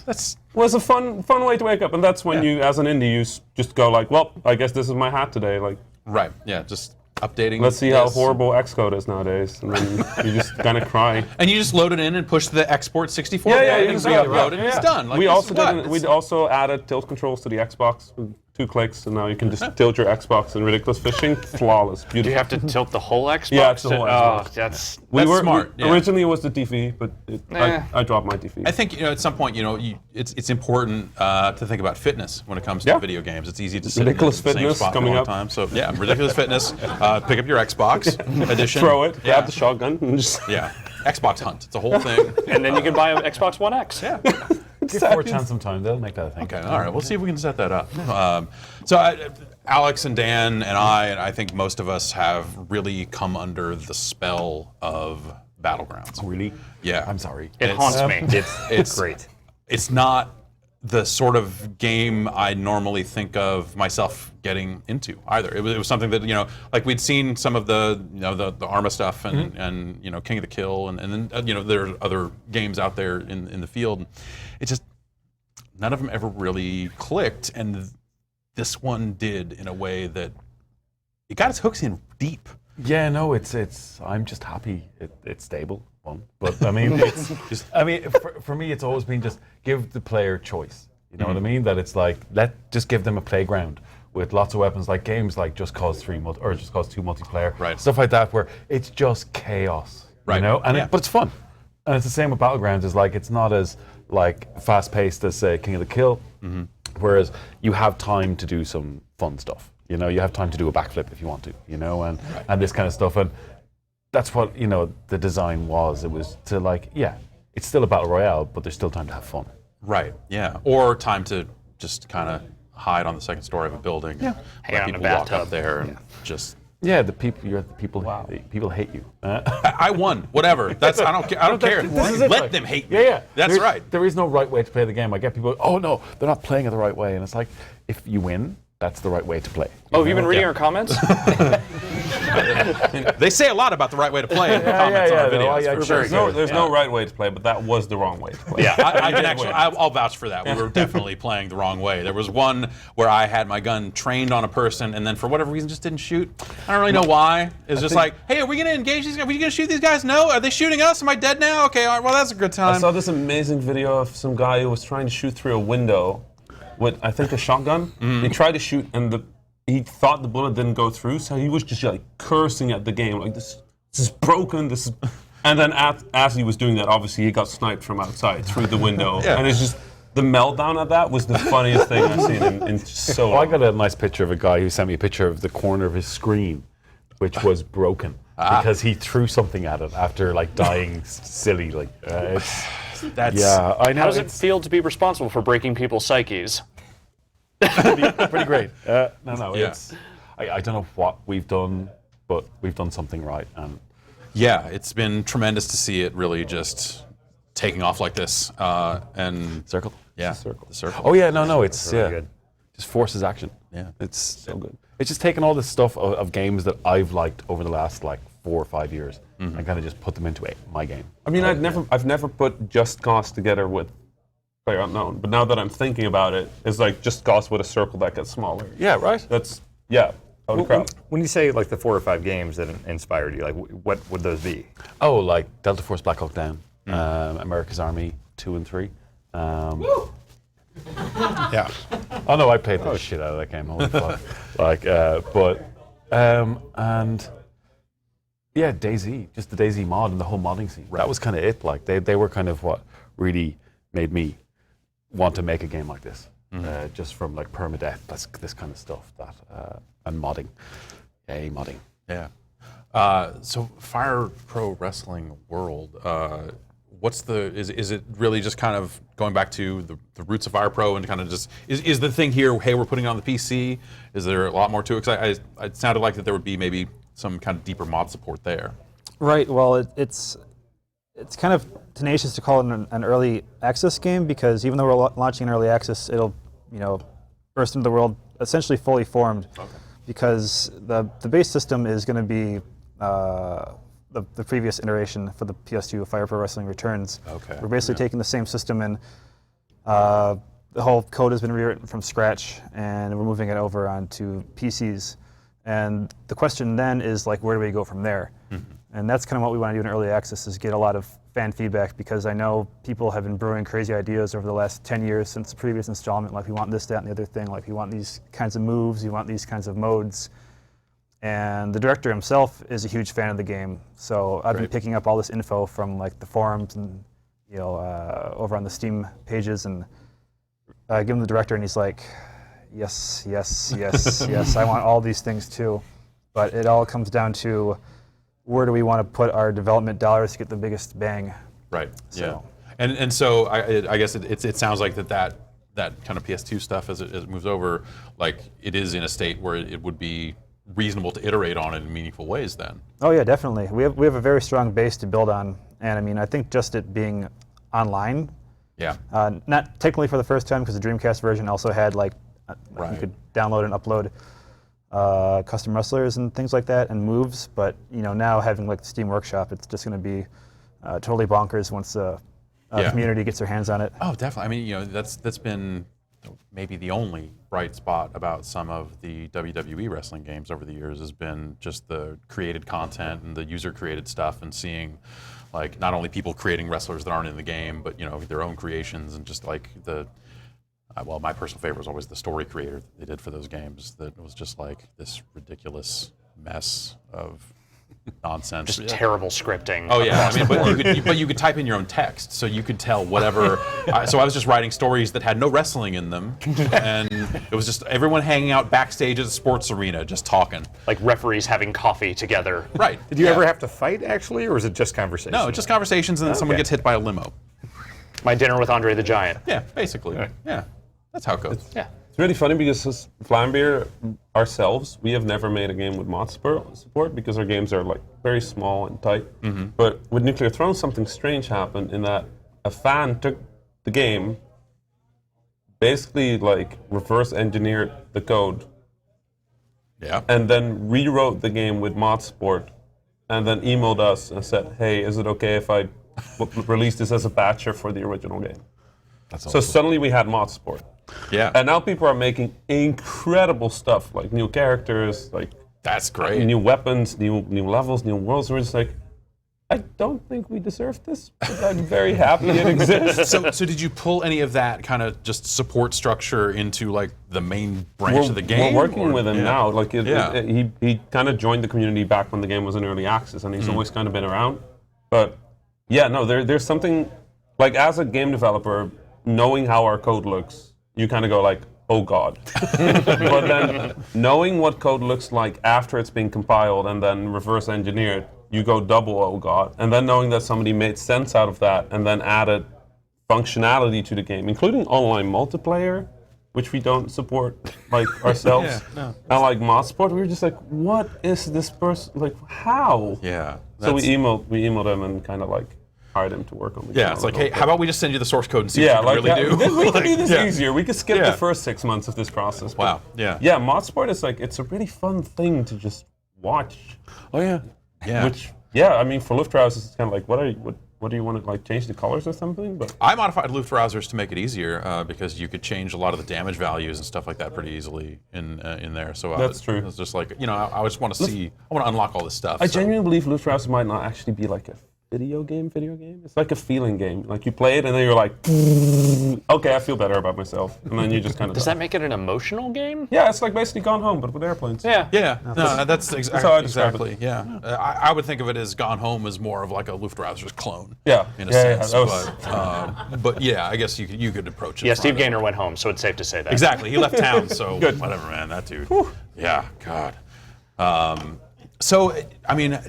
Speaker 1: That's
Speaker 17: was a fun way to wake up, and that's when you, as an indie, you just go like, well, I guess this is my hat today. Like,
Speaker 1: right? Yeah, just updating.
Speaker 17: Let's see how horrible Xcode is nowadays, and then you just kind of cry.
Speaker 1: And you just load it in and push the export 64
Speaker 17: Yeah,
Speaker 1: button and re-upload it. And it's done. Like,
Speaker 17: we
Speaker 1: this
Speaker 17: also
Speaker 1: is what?
Speaker 17: did. We also added tilt controls to the Xbox with 2 clicks, and now you can just tilt your Xbox in Ridiculous Fishing. Flawless, beautiful.
Speaker 6: Do you have to tilt the whole Xbox?
Speaker 17: Yeah, it's the whole Xbox.
Speaker 6: Oh, that's
Speaker 1: smart. Yeah.
Speaker 17: Originally, it was the TV, but I dropped my TV.
Speaker 1: I think at some point, it's important to think about fitness when it comes to video games. It's easy to sit
Speaker 17: Ridiculous
Speaker 1: in the same
Speaker 17: Fitness
Speaker 1: spot for a
Speaker 17: coming
Speaker 1: long
Speaker 17: up.
Speaker 1: time. So yeah, Ridiculous Fitness. Pick up your Xbox edition.
Speaker 17: Throw it. Grab the shotgun and just
Speaker 1: Xbox Hunt. It's a whole thing.
Speaker 6: And then you can buy an Xbox One X.
Speaker 1: Yeah.
Speaker 19: Give 4chan some time. They'll make that a thing.
Speaker 1: Okay, all right. We'll see if we can set that up. Alex and Dan and I think most of us have really come under the spell of Battlegrounds.
Speaker 19: Really?
Speaker 1: Yeah.
Speaker 19: I'm sorry.
Speaker 6: It haunts me.
Speaker 1: It's
Speaker 6: great.
Speaker 1: It's not the sort of game I normally think of myself getting into either. It was something that like we'd seen some of the the Arma stuff and King of the Kill and then there are other games out there in the field. It just none of them ever really clicked, and this one did in a way that it got its hooks in deep.
Speaker 19: Yeah, no, it's. I'm just happy it's stable, fun. But I mean, it's just. I mean, for me, it's always been just give the player choice. You know what I mean? That it's like just give them a playground with lots of weapons, like games like Just Cause 3 or Just Cause 2 multiplayer,
Speaker 1: right?
Speaker 19: Stuff like that, where it's just chaos,
Speaker 1: right?
Speaker 19: You know, and but it's fun. And it's the same with Battlegrounds. Is like it's not as like fast paced as say King of the Kill, whereas you have time to do some fun stuff. You know, you have time to do a backflip if you want to. You know, and this kind of stuff. And that's what the design was. It was to like, it's still a battle royale, but there's still time to have fun.
Speaker 1: Right. Yeah. Or time to just kind of hide on the second story of a building. And
Speaker 6: Hang out in a
Speaker 1: people walk
Speaker 6: bathtub.
Speaker 1: up there and just.
Speaker 19: Yeah, people. People hate you.
Speaker 1: I won. Whatever. I don't care.
Speaker 19: This is it,
Speaker 1: Let
Speaker 19: like-
Speaker 1: them hate me.
Speaker 19: Yeah.
Speaker 1: That's right.
Speaker 19: There is no right way to play the game. I get people. Oh no, they're not playing it the right way, and it's like if you win, that's the right way to play.
Speaker 6: Oh, have you been reading our comments?
Speaker 1: They say a lot about the right way to play in the comments on our videos. For sure.
Speaker 17: There's no right way to play, but that was the wrong way to play.
Speaker 1: Yeah, I can actually. I'll vouch for that. We were definitely playing the wrong way. There was one where I had my gun trained on a person, and then for whatever reason just didn't shoot. I don't really know why. It's just like, hey, are we going to engage these guys? Are we going to shoot these guys? No. Are they shooting us? Am I dead now? Okay. All right, well, that's a good time.
Speaker 17: I saw this amazing video of some guy who was trying to shoot through a window with, I think, a shotgun. He tried to shoot, and he thought the bullet didn't go through, so he was just like cursing at the game, like this is broken. This is, and then as he was doing that, obviously he got sniped from outside through the window, and it's just the meltdown of that was the funniest thing I've seen in so long.
Speaker 19: I got a nice picture of a guy who sent me a picture of the corner of his screen, which was broken because he threw something at it after like dying silly. Like yeah, I know.
Speaker 6: How does it feel to be responsible for breaking people's psyches?
Speaker 19: pretty great. It's. I don't know what we've done, but we've done something right. And
Speaker 1: yeah, it's been tremendous to see it really just taking off like this. And
Speaker 19: circle.
Speaker 1: Yeah,
Speaker 19: the
Speaker 1: circle.
Speaker 19: Oh yeah, no, it's
Speaker 1: really good.
Speaker 19: Just forces action.
Speaker 1: Yeah,
Speaker 19: it's so good. It's just taken all this stuff of games that I've liked over the last like 4 or 5 years and kind of just put them into my game.
Speaker 17: I mean, I've never put Just Cause together with PlayerUnknown, but now that I'm thinking about it, it's like Just Cause with a circle that gets smaller.
Speaker 19: Yeah, right.
Speaker 17: That's
Speaker 19: Holy crap.
Speaker 9: When you say like the 4 or 5 games that inspired you, like what would those be?
Speaker 19: Oh, like Delta Force Black Hawk Down, America's Army 2 and 3. Yeah. Oh no, I played the shit out of that game. Holy fuck. And yeah, DayZ, just the DayZ mod and the whole modding scene. That was kind of it. Like they were kind of what really made me want to make a game like this. Just from like permadeath, this kind of stuff, and modding. Yay, modding.
Speaker 1: Yeah. So Fire Pro Wrestling World, is it really just kind of going back to the roots of Fire Pro and kind of just, is the thing here, hey, we're putting it on the PC? Is there a lot more to it? 'Cause it sounded like that there would be maybe some kind of deeper mod support there.
Speaker 18: Right, well, it's kind of tenacious to call it an early access game, because even though we're launching an early access, it'll burst into the world essentially fully formed, because the base system is going to be the previous iteration for the PS2, Fire Pro Wrestling Returns.
Speaker 1: Okay.
Speaker 18: We're basically taking the same system and the whole code has been rewritten from scratch, and we're moving it over onto PCs. And the question then is, like, where do we go from there? And that's kind of what we want to do in early access, is get a lot of fan feedback, because I know people have been brewing crazy ideas over the last 10 years since the previous installment, like we want this, that, and the other thing, like we want these kinds of moves, we want these kinds of modes. And the director himself is a huge fan of the game, so I've been picking up all this info from like the forums and over on the Steam pages, and I give him the director, and he's like, yes, yes, yes, yes, I want all these things too. But it all comes down to, where do we want to put our development dollars to get the biggest bang?
Speaker 1: Right.
Speaker 18: So.
Speaker 1: Yeah. And so I guess it sounds like that kind of PS2 stuff as it moves over, like it is in a state where it would be reasonable to iterate on it in meaningful ways then.
Speaker 18: Oh yeah, definitely. We have a very strong base to build on, and I mean, I think just it being online.
Speaker 1: Yeah.
Speaker 18: Not technically for the first time, because the Dreamcast version also had like you could download and upload custom wrestlers and things like that and moves, but now having like the Steam Workshop, it's just going to be totally bonkers once the community gets their hands on it.
Speaker 1: Oh, definitely. I mean, that's been maybe the only bright spot about some of the WWE wrestling games over the years, has been just the created content and the user created stuff, and seeing like not only people creating wrestlers that aren't in the game, but their own creations, and just like well, my personal favorite was always the story creator that they did for those games. That was just like this ridiculous mess of nonsense.
Speaker 6: Just terrible scripting.
Speaker 1: Oh yeah, I mean, but you could type in your own text, so you could tell whatever. So I was just writing stories that had no wrestling in them, and it was just everyone hanging out backstage at the sports arena, just talking.
Speaker 6: Like referees having coffee together.
Speaker 1: Right.
Speaker 9: Did you ever have to fight actually, or was it just conversation?
Speaker 1: No, just conversations, and then someone gets hit by a limo.
Speaker 6: My dinner with Andre the Giant.
Speaker 1: Yeah, basically. Yeah, that's how it goes.
Speaker 6: Yeah.
Speaker 19: It's really funny because as Flambeer ourselves, we have never made a game with mod support because our games are like very small and tight. But with Nuclear Throne, something strange happened in that a fan took the game, basically like reverse engineered the code, and then rewrote the game with mod support, and then emailed us and said, "Hey, is it okay if I release this as a patcher for the original game?"
Speaker 1: That's
Speaker 19: so
Speaker 1: awesome.
Speaker 19: suddenly we had mod support.
Speaker 1: Yeah.
Speaker 19: And now people are making incredible stuff, like new characters, like
Speaker 1: that's great,
Speaker 19: new weapons, new levels, new worlds. We're just like, I don't think we deserve this, but I'm very happy it exists.
Speaker 1: So did you pull any of that kind of just support structure into like the main branch of the game?
Speaker 19: We're working with him now. Like he kind of joined the community back when the game was in early access, and he's always kind of been around. But yeah, no, there's something like, as a game developer, knowing how our code looks, you kind of go like, oh God. But then knowing what code looks like after it's been compiled and then reverse engineered, you go double oh God. And then knowing that somebody made sense out of that and then added functionality to the game, including online multiplayer, which we don't support like ourselves. And like mod support, we were just like, what is this person, like how?
Speaker 1: Yeah.
Speaker 19: So we emailed them and kind of like hired him to work on the game.
Speaker 1: Yeah, it's like, hey, how about we just send you the source code and see what you can really do?
Speaker 19: We can do this easier. We could skip the first 6 months of this process.
Speaker 1: Wow. Yeah.
Speaker 19: Yeah, mod support is like, it's a really fun thing to just watch.
Speaker 1: Oh yeah. Yeah.
Speaker 19: Which, yeah, I mean, for Luftraus, it's kind of like, what
Speaker 17: What do you want to like change the colors or something? But
Speaker 1: I modified Luftrausers to make it easier because you could change a lot of the damage values and stuff like that pretty easily in there. So
Speaker 17: That's true.
Speaker 1: It was just like, you know, I just want to see, I want to unlock all this stuff.
Speaker 17: I genuinely believe Luftrausers might not actually be like a video game. It's like a feeling game. Like you play it and then you're like, okay, I feel better about myself. And then you just kind of
Speaker 6: Does that make it an emotional game?
Speaker 17: Yeah, it's like basically Gone Home, but with airplanes.
Speaker 6: Yeah.
Speaker 1: Yeah, no, that's
Speaker 17: how I describe
Speaker 1: exactly.
Speaker 17: it.
Speaker 1: Yeah, I would think of it as Gone Home as more of like a Luftrausers clone.
Speaker 17: Yeah,
Speaker 1: in a
Speaker 17: yeah,
Speaker 1: sense. But yeah, I guess you could approach it.
Speaker 6: Yeah, Steve
Speaker 1: further.
Speaker 6: Gaynor went home, so it's safe to say that.
Speaker 1: Exactly, he left town, so
Speaker 17: Good.
Speaker 1: whatever, man. That dude. Yeah, God. So I mean,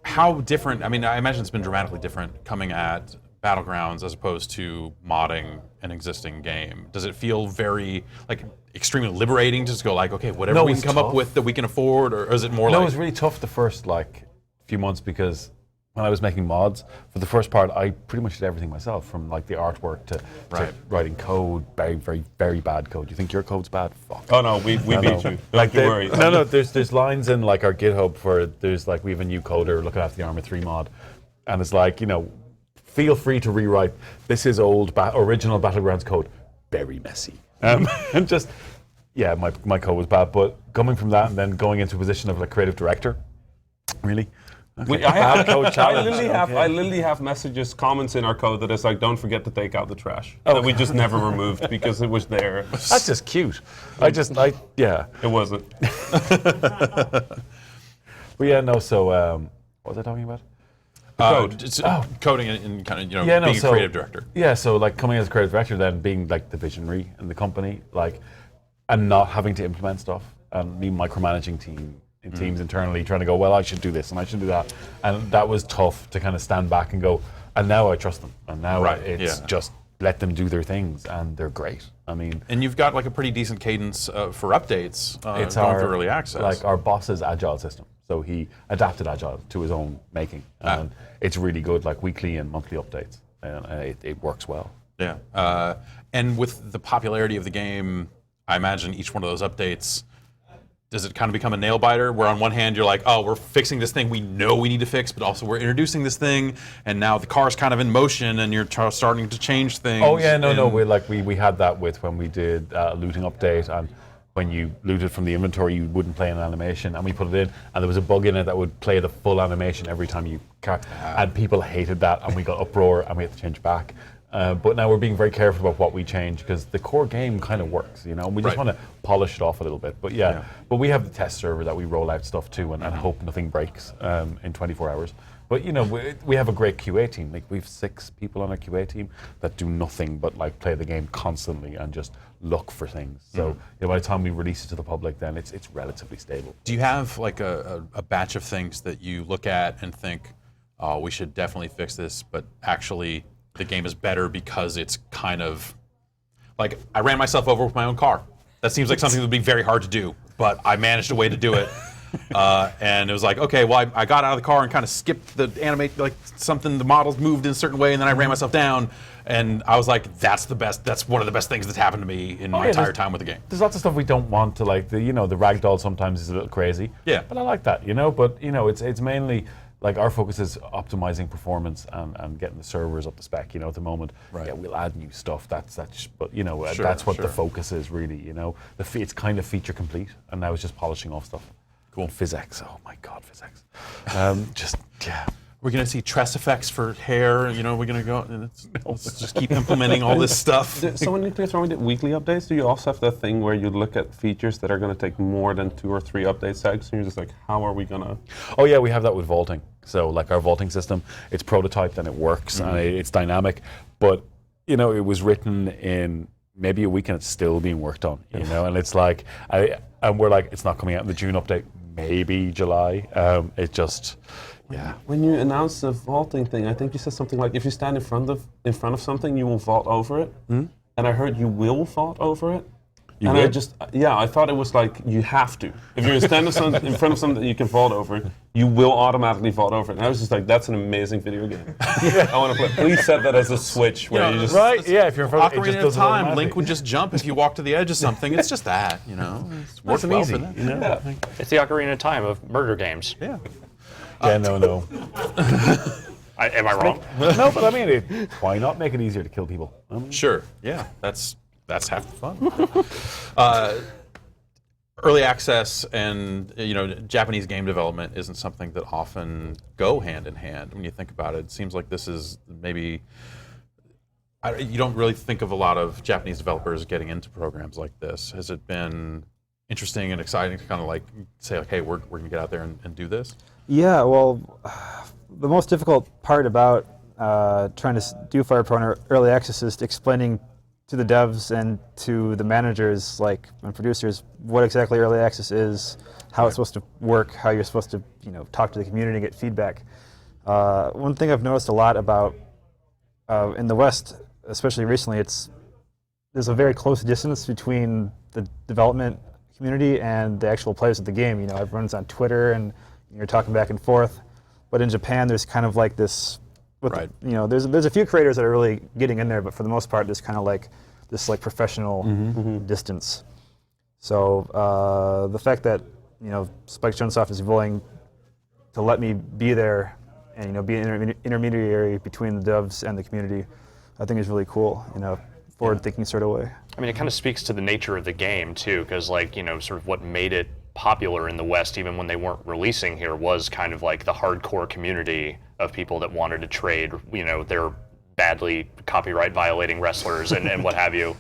Speaker 1: how different? I mean, I imagine it's been dramatically different coming at Battlegrounds as opposed to modding an existing game. Does it feel very like extremely liberating to just go like, okay, whatever we can come up with that we can afford, or is it more
Speaker 19: No,
Speaker 1: like?
Speaker 19: it was really tough the first like few months because when I was making mods, for the first part, I pretty much did everything myself, from like the artwork to writing code, very, very, very bad code. You think your code's bad? Fuck.
Speaker 17: Oh no, we beat you. Don't
Speaker 19: Like
Speaker 17: you worry.
Speaker 19: No, there's lines in like our GitHub where there's like we have a new coder looking after the Arma 3 mod, and it's like, you know, feel free to rewrite. This is old original Battlegrounds code, very messy, and just yeah, my code was bad. But coming from that and then going into a position of like creative director, really. Okay.
Speaker 17: I literally have messages, comments in our code that is like, don't forget to take out the trash. That we just never removed because it was there.
Speaker 19: That's just cute. Yeah.
Speaker 17: It wasn't.
Speaker 19: But yeah, no, so what was I talking about?
Speaker 1: Coding and kind of, you know, being a creative director.
Speaker 19: Yeah, so like coming as a creative director, then being like the visionary in the company, like, and not having to implement stuff, and me micromanaging teams internally, trying to go, well, I should do this and I should do that, and that was tough to kind of stand back and go, and now I trust them, and now it's just let them do their things, and they're great. I mean,
Speaker 1: and you've got like a pretty decent cadence for updates.
Speaker 19: It's
Speaker 1: going through early access.
Speaker 19: Like our boss's agile system. So he adapted agile to his own making, and it's really good, like weekly and monthly updates, and it works well.
Speaker 1: Yeah, and with the popularity of the game, I imagine each one of those updates, does it kind of become a nail biter? Where on one hand you're like, oh, we're fixing this thing we know we need to fix, but also we're introducing this thing, and now the car's kind of in motion, and you're starting to change things.
Speaker 19: Oh yeah, no, we had that with when we did a looting update, and when you looted from the inventory, you wouldn't play an animation, and we put it in, and there was a bug in it that would play the full animation every time you and people hated that, and we got uproar, and we had to change back. But now we're being very careful about what we change, because the core game kind of works, you know. We just want to polish it off a little bit. But yeah, but we have the test server that we roll out stuff to, and hope nothing breaks in 24 hours. But you know, we have a great QA team. Like we have 6 people on our QA team that do nothing but like play the game constantly and just look for things. So you know, by the time we release it to the public, then it's relatively stable.
Speaker 1: Do you have like a batch of things that you look at and think, oh, we should definitely fix this, but actually the game is better because it's kind of like, I ran myself over with my own car. That seems like something that would be very hard to do, but I managed a way to do it. And it was like, okay, well, I got out of the car and kind of skipped the animate, like something, the models moved in a certain way, and then I ran myself down, and I was like, that's one of the best things that's happened to me in my entire time with the game.
Speaker 19: There's lots of stuff we don't want to, like, the ragdoll sometimes is a little crazy.
Speaker 1: Yeah.
Speaker 19: But I like that, you know, but, you know, it's mainly, like, our focus is optimizing performance and getting the servers up to spec, you know, at the moment.
Speaker 1: Right.
Speaker 19: Yeah, we'll add new stuff, but, you know, that's what the focus is, really, you know. It's kind of feature complete, and now it's just polishing off stuff.
Speaker 1: Cool.
Speaker 19: Physics, oh my God, physics.
Speaker 1: We're gonna see tress effects for hair. You know, we're gonna go and let's just keep implementing all this stuff.
Speaker 17: So when you're throwing the weekly updates, do you also have that thing where you look at features that are going to take more than 2 or 3 updates out? And you're just like, how are we gonna?
Speaker 19: Oh yeah, we have that with vaulting. So like our vaulting system, it's prototyped and it works and it's dynamic. But you know, it was written in maybe a week and it's still being worked on. You know, and it's like and we're like, it's not coming out in the June update. Maybe July. It just. Yeah.
Speaker 17: When you announced the vaulting thing, I think you said something like, if you stand in front of something, you will vault over it. And I heard you will vault over it. I thought it was like you have to. If you're in front of something that you can vault over, you will automatically vault over it. And I was just like, that's an amazing video game. I want to play. Please set that as a switch where you just
Speaker 19: if you're in front of
Speaker 1: Ocarina of Time, Link would just jump if you walk to the edge of something. It's just that, you know. It's
Speaker 19: Nice and
Speaker 1: well
Speaker 19: easy.
Speaker 1: for that.
Speaker 19: You know?
Speaker 6: It's the Ocarina of Time of murder games.
Speaker 1: Yeah.
Speaker 19: Yeah, no.
Speaker 6: Am I wrong?
Speaker 19: No, but I mean, why not make it easier to kill people?
Speaker 1: Sure. Yeah, that's half the fun. Early access and Japanese game development isn't something that often go hand in hand when you think about it. It seems like this is maybe you don't really think of a lot of Japanese developers getting into programs like this. Has it been interesting and exciting to kind of like say, like, hey, we're going to get out there and do this?
Speaker 18: Yeah, well, the most difficult part about trying to do Fireprone early access is explaining to the devs and to the managers, like, and producers, what exactly early access is, how it's supposed to work, how you're supposed to, talk to the community and get feedback. One thing I've noticed a lot about in the West, especially recently, there's a very close distance between the development community and the actual players of the game. Everyone's on Twitter and you're talking back and forth. But in Japan, there's kind of like this. Right. There's a few creators that are really getting in there, but for the most part, there's kind of like this professional distance. So the fact that Spike Chunsoft is willing to let me be there and be an intermediary between the devs and the community, I think is really cool in a forward-thinking sort of way.
Speaker 6: I mean, it kind of speaks to the nature of the game too, because sort of what made it popular in the West, even when they weren't releasing here, was kind of like the hardcore community of people that wanted to trade, their badly copyright violating wrestlers and what have you.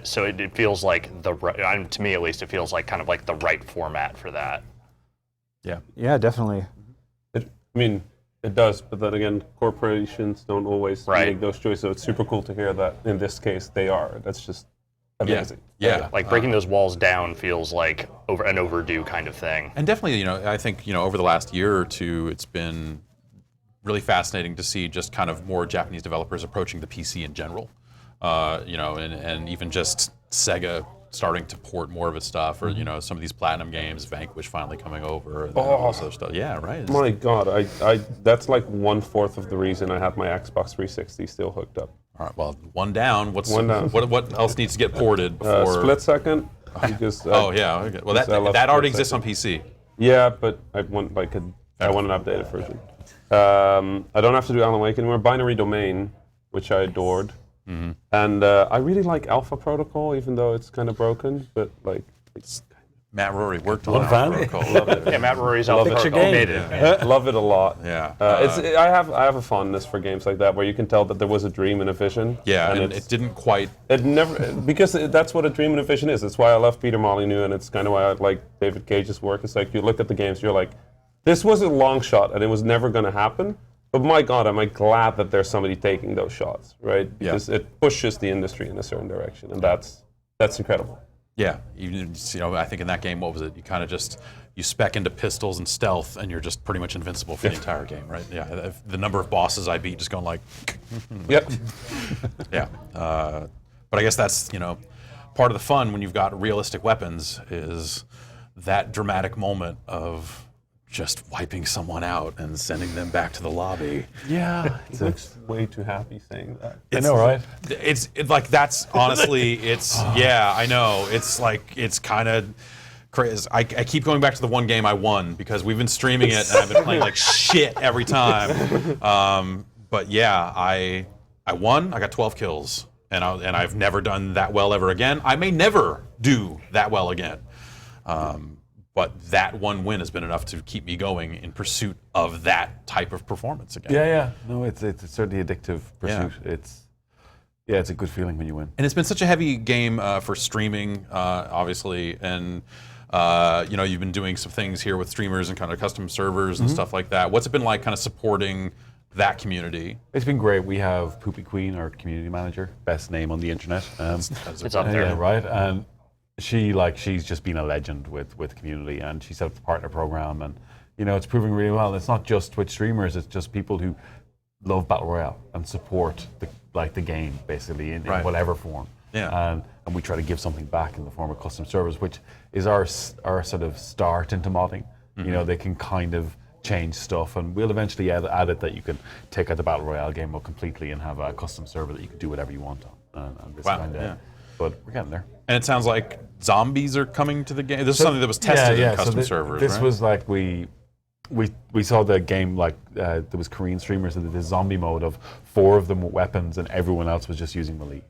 Speaker 6: So it feels like to me at least, it feels like kind of like the right format for that.
Speaker 1: Yeah.
Speaker 18: Yeah, definitely.
Speaker 17: It does, but then again, corporations don't always make those choices. So it's super cool to hear that in this case they are. That's just amazing.
Speaker 1: Yeah.
Speaker 6: Like breaking those walls down feels like an overdue kind of thing.
Speaker 1: And definitely, I think, over the last year or two, it's been really fascinating to see just kind of more Japanese developers approaching the PC in general. And even just Sega starting to port more of its stuff, or some of these Platinum games, Vanquish finally coming over, and also stuff. Yeah, right.
Speaker 17: My God, I that's like 1/4 of the reason I have my Xbox 360 still hooked up.
Speaker 1: All right, well, one down.
Speaker 17: One down.
Speaker 1: What else needs to get ported before?
Speaker 17: Split Second. Because,
Speaker 1: yeah. Okay. Well, that already exists on PC.
Speaker 17: Yeah, but I want an updated version. I don't have to do Alan Wake anymore. Binary Domain, which I adored. Mm-hmm. And I really like Alpha Protocol, even though it's kind of broken. But it's
Speaker 1: Matt Rory worked on Alpha Protocol. Love it.
Speaker 6: Yeah, Matt Rory's Alpha Protocol made it.
Speaker 17: Love it a lot.
Speaker 1: Yeah.
Speaker 17: I have a fondness for games like that where you can tell that there was a dream and a vision.
Speaker 1: Yeah, and it didn't quite.
Speaker 17: It never, because that's what a dream and a vision is. It's why I love Peter Molyneux, and it's kind of why I like David Cage's work. It's like you look at the games, you're like, this was a long shot, and it was never going to happen. But my God, am I glad that there's somebody taking those shots, right? Because it pushes the industry in a certain direction, and that's incredible.
Speaker 1: Yeah, I think in that game, what was it? You kind of you spec into pistols and stealth, and you're just pretty much invincible for the entire game, right? Yeah, the number of bosses I beat just going like,
Speaker 17: yep.
Speaker 1: Yeah, but I guess that's part of the fun when you've got realistic weapons is that dramatic moment of just wiping someone out and sending them back to the lobby.
Speaker 17: Yeah, he looks way too happy saying that.
Speaker 1: I know, right? It's like that's honestly, yeah, I know. It's kind of crazy. I keep going back to the one game I won because we've been streaming it and I've been playing like shit every time. But yeah, I won. I got 12 kills, and I've never done that well ever again. I may never do that well again. But that one win has been enough to keep me going in pursuit of that type of performance again.
Speaker 19: Yeah. No, it's certainly addictive pursuit. Yeah. It's a good feeling when you win.
Speaker 1: And it's been such a heavy game for streaming, obviously, and you've been doing some things here with streamers and kind of custom servers and stuff like that. What's it been like, kind of supporting that community?
Speaker 19: It's been great. We have Poopy Queen, our community manager, best name on the internet.
Speaker 6: It's up there,
Speaker 19: yeah, right? And she's just been a legend with community, and she set up the partner program, and it's proving really well. It's not just Twitch streamers; it's just people who love Battle Royale and support the game basically in whatever form.
Speaker 1: Yeah.
Speaker 19: And we try to give something back in the form of custom servers, which is our sort of start into modding.
Speaker 1: Mm-hmm.
Speaker 19: They can kind of change stuff, and we'll eventually add it that you can take out the Battle Royale game mode completely and have a custom server that you can do whatever you want on. And this kind of,
Speaker 1: yeah.
Speaker 19: But we're getting there.
Speaker 1: And it sounds like zombies are coming to the game. This is something that was tested in custom servers,
Speaker 19: This
Speaker 1: right?
Speaker 19: was like we we saw the game like there was Korean streamers that did the zombie mode of 4 of them with weapons and everyone else was just using melee.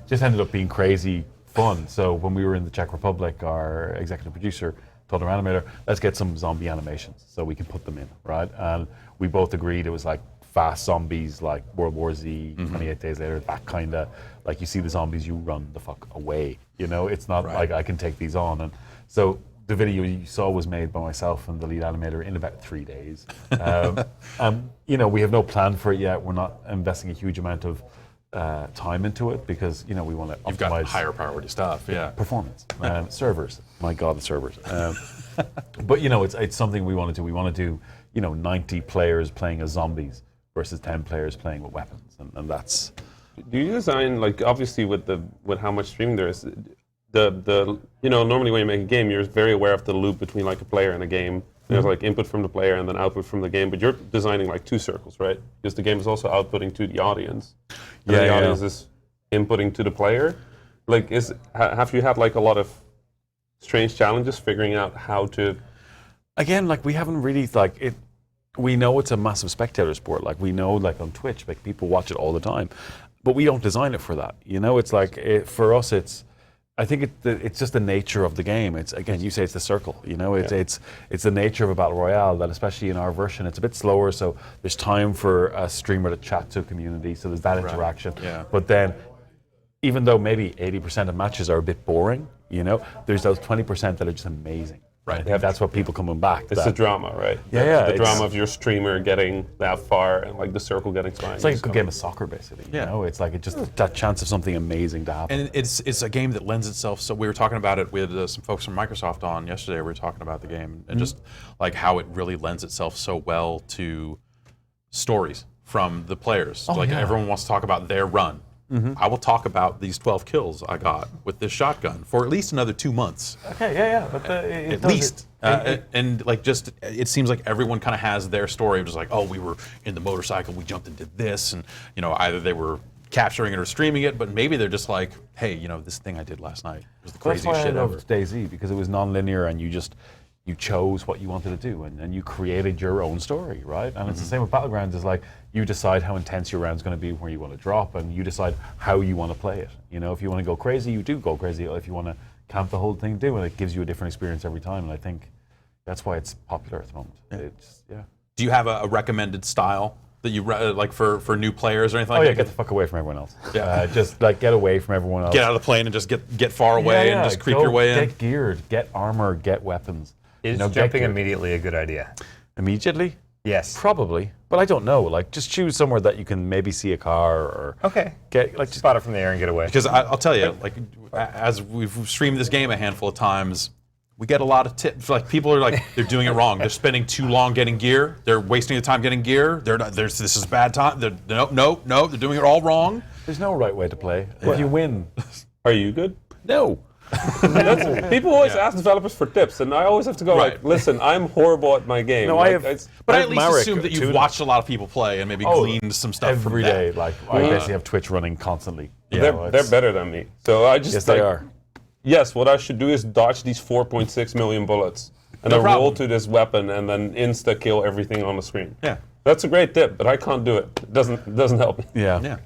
Speaker 19: Just ended up being crazy fun. So when we were in the Czech Republic, our executive producer told our animator, let's get some zombie animations so we can put them in, right? And we both agreed it was like fast zombies like World War Z, 28 Days Later, that kind of, like you see the zombies, you run the fuck away. You know, it's not like I can take these on. And so the video you saw was made by myself and the lead animator in about 3 days. You know, we have no plan for it yet. We're not investing a huge amount of time into it because, you know, we want to optimize.
Speaker 1: You've got higher priority stuff,
Speaker 19: performance, servers. My God, the servers. But you know, it's something we want to do. We want to do, you know, 90 players playing as zombies versus 10 players playing with weapons, and that's.
Speaker 17: Do you design, like, obviously with how much streaming there is, the you know, normally when you make a game, you're very aware of the loop between like a player and a game. There's like input from the player and then output from the game, but you're designing like 2 circles, right? Because the game is also outputting to the audience. And the audience is inputting to the player. Like, have you had like a lot of strange challenges figuring out how to?
Speaker 19: Again, like we haven't really like it. We know it's a massive spectator sport. Like we know, like on Twitch, like people watch it all the time, but we don't design it for that. You know, it's like for us, it's. I think it's just the nature of the game. It's, again, you say it's the circle. You know, it's the nature of a battle royale that, especially in our version, it's a bit slower. So there's time for a streamer to chat to a community. So there's that interaction. But then, even though maybe 80% of matches are a bit boring, you know, there's those 20% that are just amazing. Right. That's what people coming back.
Speaker 17: It's the drama, right?
Speaker 19: The
Speaker 17: drama of your streamer getting that far and like the circle getting spine.
Speaker 19: It's like a good game of soccer, basically. You know, it's like that chance of something amazing to happen.
Speaker 1: And it's a game that lends itself. So we were talking about it with some folks from Microsoft on yesterday. We were talking about the game and just like how it really lends itself so well to stories from the players. Everyone wants to talk about their run. I will talk about these 12 kills I got with this shotgun for at least another 2 months.
Speaker 19: Okay, but
Speaker 1: at least. And like just, it seems like everyone kind of has their story of just like, oh, we were in the motorcycle, we jumped and did this, and you know, either they were capturing it or streaming it, but maybe they're just like, hey, you know, this thing I did last night was the craziest shit ever.
Speaker 19: I loved DayZ because it was non-linear and you chose what you wanted to do and you created your own story, right? And it's the same with Battlegrounds. Is like you decide how intense your round's going to be, where you want to drop, and you decide how you want to play it. You know, if you want to go crazy, you do go crazy. If you want to camp the whole thing, do, and it gives you a different experience every time. And I think that's why it's popular at the moment.
Speaker 1: Do you have a recommended style that you like for new players or anything?
Speaker 19: Get the fuck away from everyone else. Just like get away from everyone else.
Speaker 1: Get out of the plane and just get far away and just creep your way in.
Speaker 19: Get geared, get armor, get weapons.
Speaker 9: Is jumping immediately a good idea?
Speaker 19: Immediately?
Speaker 9: Yes.
Speaker 19: Probably, but I don't know. Like, just choose somewhere that you can maybe see a car or
Speaker 9: get like just spot it from the air and get away.
Speaker 1: Because I'll tell you, like, as we've streamed this game a handful of times, we get a lot of tips. Like, people are like, they're doing it wrong. They're spending too long getting gear. They're wasting the time getting gear. This is bad time. No. They're doing it all wrong.
Speaker 19: There's no right way to play. If you win,
Speaker 17: are you good?
Speaker 19: No.
Speaker 17: People always ask developers for tips, and I always have to go like, "Listen, I'm horrible at my game."
Speaker 19: No,
Speaker 17: like,
Speaker 1: but I at least assume that you've watched a lot of people play and maybe gleaned some stuff
Speaker 19: every
Speaker 1: from
Speaker 19: day.
Speaker 1: that.
Speaker 19: Like I basically have Twitch running constantly.
Speaker 17: They're better than me, so I just
Speaker 19: they are.
Speaker 17: Yes, what I should do is dodge these 4.6 million bullets, and then roll to this weapon, and then insta kill everything on the screen.
Speaker 1: Yeah,
Speaker 17: that's a great tip, but I can't do it. It doesn't help me.
Speaker 1: Yeah,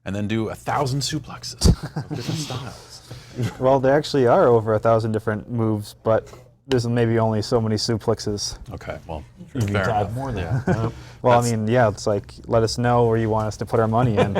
Speaker 1: and then do 1,000 suplexes of different styles.
Speaker 18: Well, there actually are over 1,000 different moves, but there's maybe only so many suplexes.
Speaker 1: Okay, well,
Speaker 19: you need to add more there.
Speaker 18: Well, I mean, it's like, let us know where you want us to put our money in.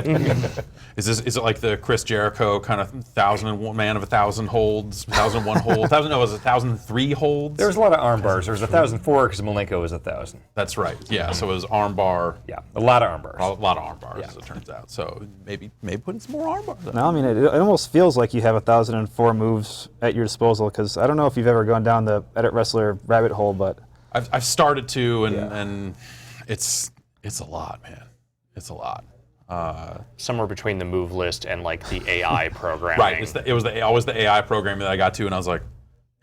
Speaker 1: Is it like the Chris Jericho kind of 1,001 man of 1,000 holds, 1,001 holds? 1,000 no, it was 1,003 holds.
Speaker 9: There was a lot of arm bars. There was 1,004 because Malenko was 1,000.
Speaker 1: That's right. Yeah, so it was arm bar.
Speaker 9: Yeah, a lot of arm bars.
Speaker 1: A lot of arm bars, as it turns out. So maybe put in some more arm bars.
Speaker 18: No, I mean, it almost feels like you have 1,004 moves at your disposal, because I don't know if you've ever gone down the Edit Wrestler rabbit hole, but
Speaker 1: I've started to, and it's a lot, man. It's a lot.
Speaker 6: Somewhere between the move list and like the AI programming.
Speaker 1: Right. It was always the AI programming that I got to, and I was like,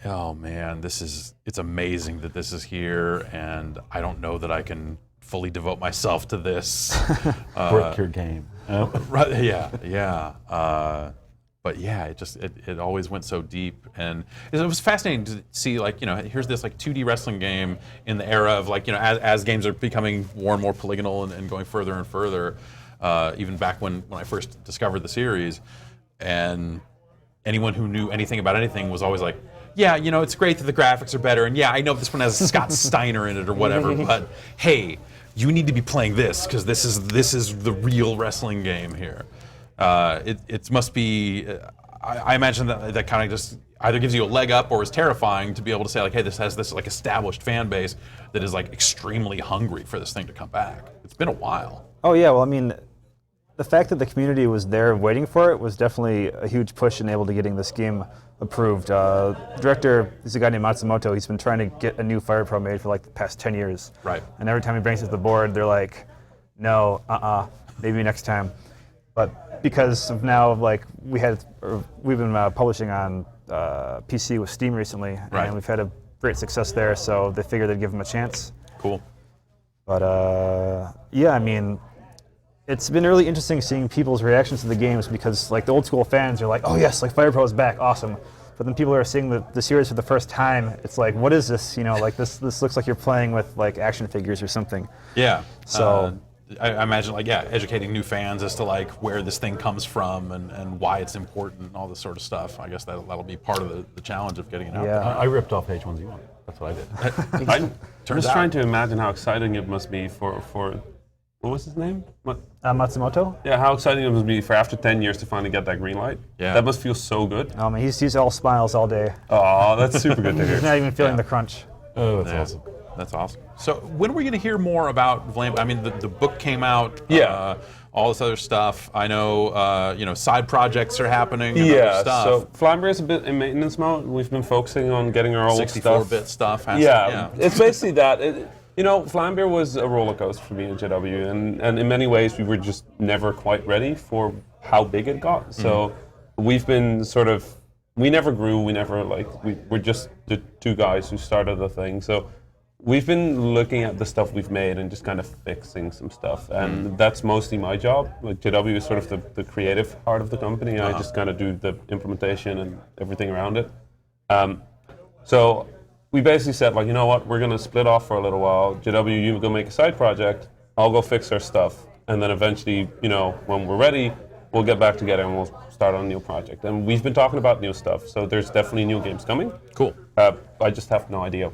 Speaker 1: oh man, it's amazing that this is here, and I don't know that I can fully devote myself to this.
Speaker 19: Work your game.
Speaker 1: Right. Yeah. but yeah, it always went so deep, and it was fascinating to see, like, here's this like 2D wrestling game in the era of, like, as games are becoming more and more polygonal and going further and further, even back when I first discovered the series, and anyone who knew anything about anything was always like, yeah, it's great that the graphics are better, and yeah, I know this one has Scott Steiner in it or whatever, but hey, you need to be playing this because this is the real wrestling game here. It must be. I imagine that kind of just either gives you a leg up or is terrifying to be able to say, like, hey, this has this like established fan base that is like extremely hungry for this thing to come back. It's been a while.
Speaker 18: Oh yeah, well, I mean, the fact that the community was there waiting for it was definitely a huge push in able to getting this game approved. Director is a guy named Matsumoto. He's been trying to get a new Fire Pro made for like the past 10 years.
Speaker 1: Right.
Speaker 18: And every time he brings it to the board, they're like, no, maybe next time. But because of now, like, we've been publishing on PC with Steam recently,
Speaker 1: right.
Speaker 18: and we've had a great success there, so they figured they'd give them a chance.
Speaker 1: Cool.
Speaker 18: But yeah, I mean, it's been really interesting seeing people's reactions to the games because, like, the old school fans are like, oh yes, like Fire Pro is back, awesome. But then people who are seeing the series for the first time, it's like, what is this? Like this looks like you're playing with like action figures or something.
Speaker 1: Yeah.
Speaker 18: So
Speaker 1: I imagine, like, yeah, educating new fans as to like where this thing comes from and why it's important and all this sort of stuff. I guess that'll be part of the challenge of getting it out.
Speaker 18: Yeah.
Speaker 1: there.
Speaker 19: I ripped off H1Z1. That's what I did. I'm
Speaker 1: Turns
Speaker 19: just
Speaker 1: out.
Speaker 19: trying to imagine how exciting it must be for what was his name?
Speaker 18: Matsumoto?
Speaker 19: Yeah, how exciting it must be for after 10 years to finally get that green light.
Speaker 1: Yeah.
Speaker 19: That must feel so good.
Speaker 18: I mean, he's all smiles all day.
Speaker 19: Oh, that's super good to hear.
Speaker 18: He's not even feeling the crunch.
Speaker 19: Oh, that's awesome.
Speaker 1: That's awesome. So when are we going to hear more about Vlambeer? I mean, the book came out.
Speaker 19: Yeah.
Speaker 1: All this other stuff. I know. Side projects are happening. And
Speaker 19: Yeah.
Speaker 1: other stuff.
Speaker 19: So Flambeer is a bit in maintenance mode. We've been focusing on getting our old stuff.
Speaker 1: 64-bit stuff.
Speaker 19: Yeah. It's basically that. Flambeer was a roller coaster for me in JW, and in many ways we were just never quite ready for how big it got. So we've been we never grew. We never we're just the two guys who started the thing. So we've been looking at the stuff we've made and just kind of fixing some stuff, and that's mostly my job. Like, JW is sort of the creative part of the company. I just kind of do the implementation and everything around it. So we basically said, like, you know what, we're going to split off for a little while. JW, you go make a side project, I'll go fix our stuff, and then eventually, when we're ready, we'll get back together and we'll start on a new project. And we've been talking about new stuff, so there's definitely new games coming.
Speaker 1: Cool.
Speaker 19: I just have no idea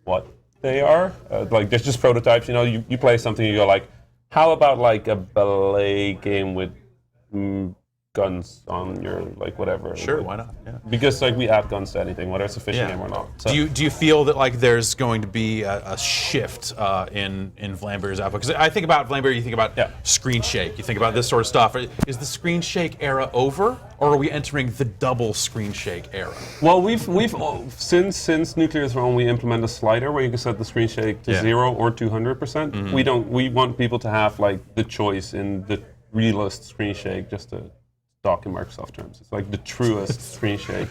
Speaker 19: what they are. There's just prototypes. You play something, you go like, how about like a ballet game with guns on your whatever?
Speaker 1: Sure, why not? Yeah.
Speaker 19: Because we add guns to anything, whether it's a fishing game or not. So.
Speaker 1: Do you feel that like there's going to be a shift in Vlambeer's output? Because I think about Vlambeer, you think about screen shake, you think about this sort of stuff. Is the screen shake era over, or are we entering the double screen shake era?
Speaker 19: Well, we've since Nuclear Throne, we implement a slider where you can set the screen shake to 0 or 200%. We want people to have the choice in the realist screen shake, just to talk in Microsoft terms. It's like the truest screen shake.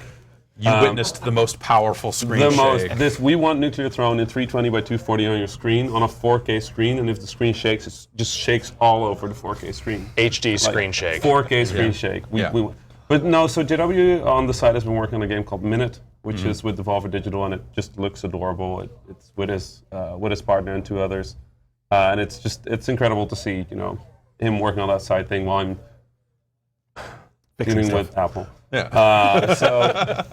Speaker 1: You witnessed the most powerful screen shake.
Speaker 19: We want Nuclear Throne in 320 by 240 on your screen, on a 4K screen, and if the screen shakes, it just shakes all over the 4K screen.
Speaker 6: HD screen shake.
Speaker 19: 4K screen shake. But no, so JW on the side has been working on a game called Minute, which is with Devolver Digital, and it just looks adorable. It's with his partner and 2 others, and it's incredible to see him working on that side thing while I'm dealing with Apple.
Speaker 1: Yeah.
Speaker 19: So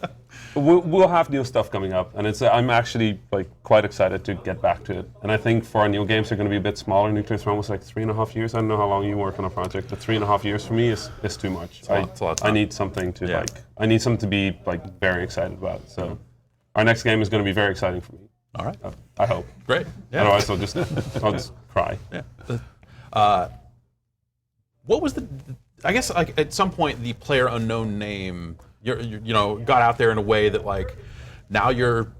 Speaker 19: we'll have new stuff coming up, and I'm actually quite excited to get back to it. And I think for our new games, they're going to be a bit smaller. Nuclear Throne was 3.5 years. I don't know how long you work on a project, but 3.5 years for me is too much.
Speaker 1: It's a lot of time.
Speaker 19: I need something to I need something to be very excited about. So our next game is going to be very exciting for me.
Speaker 1: All right.
Speaker 19: I hope.
Speaker 1: Great. Yeah.
Speaker 19: Otherwise, I'll just cry.
Speaker 1: Yeah. What was I guess at some point the player unknown name got out there in a way that now you're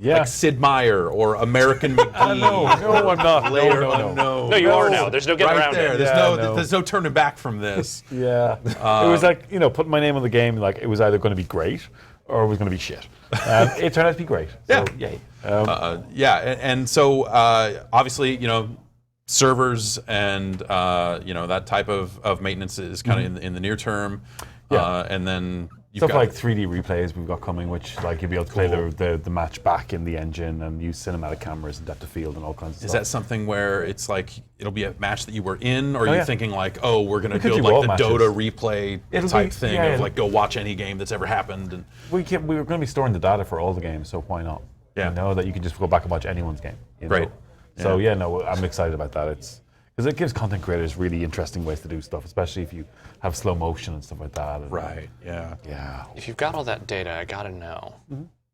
Speaker 1: like Sid Meier or American McGee.
Speaker 7: No, I'm not.
Speaker 1: Player unknown.
Speaker 6: No, you are now. There's no getting around
Speaker 1: there.
Speaker 6: it.
Speaker 1: There's no turning back from this.
Speaker 7: Yeah. It was putting my name on the game, it was either going to be great or it was going to be shit. It turned out to be great. So, yay.
Speaker 1: And so obviously, servers and that type of maintenance is kind of in the near term. and then you've
Speaker 19: Stuff
Speaker 1: got
Speaker 19: like 3D replays we've got coming, which like you'll be able to play the match back in the engine and use cinematic cameras and depth of field and all kinds of stuff.
Speaker 1: Is that something where it's like it'll be a match that you were in, or are you
Speaker 19: yeah.
Speaker 1: thinking like, oh, we're going to
Speaker 19: We could
Speaker 1: build
Speaker 19: do
Speaker 1: like
Speaker 19: all
Speaker 1: the
Speaker 19: matches.
Speaker 1: Dota replay type thing of
Speaker 19: yeah.
Speaker 1: like go watch any game that's ever happened? And
Speaker 19: we were going to be storing the data for all the games, so why not?
Speaker 1: Yeah.
Speaker 19: You know that you can just go back and watch anyone's game. You
Speaker 1: Great.
Speaker 19: know? So I'm excited about that. Because it gives content creators really interesting ways to do stuff, especially if you have slow motion and stuff like that.
Speaker 1: Right. Yeah.
Speaker 19: Yeah.
Speaker 6: If you've got all that data, I gotta know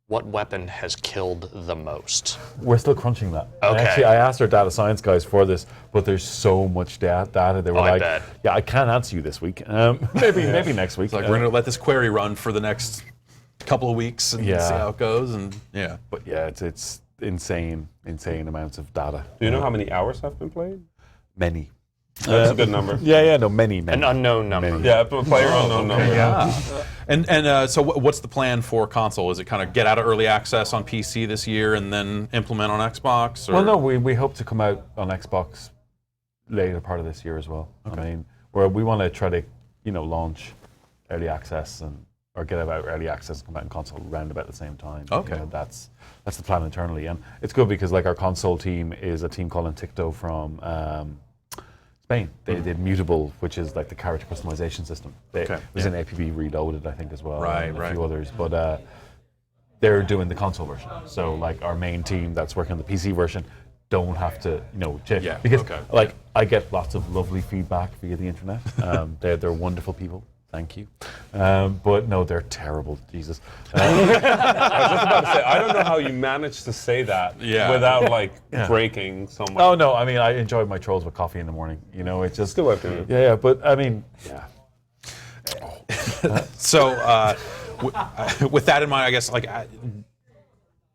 Speaker 6: what weapon has killed the most.
Speaker 19: We're still crunching that.
Speaker 6: Okay.
Speaker 19: Actually, I asked our data science guys for this, but there's so much data. They were
Speaker 6: I
Speaker 19: like,
Speaker 6: bet.
Speaker 19: "Yeah, I can't answer you this week. Maybe next week."
Speaker 1: It's like we're going to let this query run for the next couple of weeks and see how it goes. And
Speaker 19: But yeah, it's insane amounts of data.
Speaker 17: Do you know how many hours have been played?
Speaker 19: Many.
Speaker 17: That's a good number.
Speaker 19: Many.
Speaker 6: An unknown number.
Speaker 19: Many.
Speaker 17: Yeah, a player unknown number.
Speaker 1: Yeah. And so what's the plan for console? Is it kind of get out of early access on PC this year and then implement on Xbox? Or?
Speaker 19: Well, no, we hope to come out on Xbox later part of this year as well.
Speaker 1: Okay.
Speaker 19: I mean, we want to try to launch early access or get out early access and come out in console around about the same time.
Speaker 1: Okay.
Speaker 19: That's the plan internally, and it's good because like our console team is a team called Inticto from Spain. They did Mutable, which is like the character customization system. It was in APB Reloaded, I think, as well.
Speaker 1: Right,
Speaker 19: and a few others, but they're doing the console version. So like our main team that's working on the PC version don't have to, because like I get lots of lovely feedback via the internet. They're wonderful people. Thank you. But no, they're terrible. Jesus.
Speaker 17: I was just about to say, I don't know how you managed to say that without breaking so much.
Speaker 19: Oh no, I mean I enjoy my trolls with coffee in the morning. It's just
Speaker 17: still okay.
Speaker 19: Yeah, but I mean, yeah.
Speaker 1: So with that in mind, I guess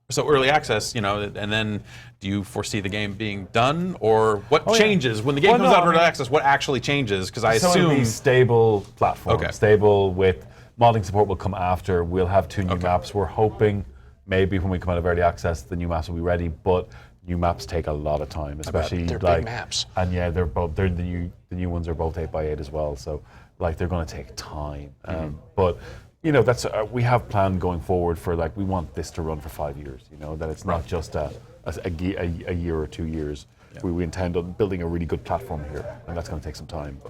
Speaker 1: so early access, and then do you foresee the game being done, or what changes when the game comes out of early access? What actually changes? Because I assume
Speaker 19: it'll be stable platform, stable with modding support will come after. We'll have 2 new maps. We're hoping maybe when we come out of early access, the new maps will be ready, but new maps take a lot of time, especially
Speaker 6: they're big maps.
Speaker 19: And yeah, they're the new ones are both 8x8 as well, so like they're going to take time. But that's we have planned going forward for we want this to run for 5 years. That it's not just a year or 2 years. Yeah. We intend on building a really good platform here, and that's going to take some time.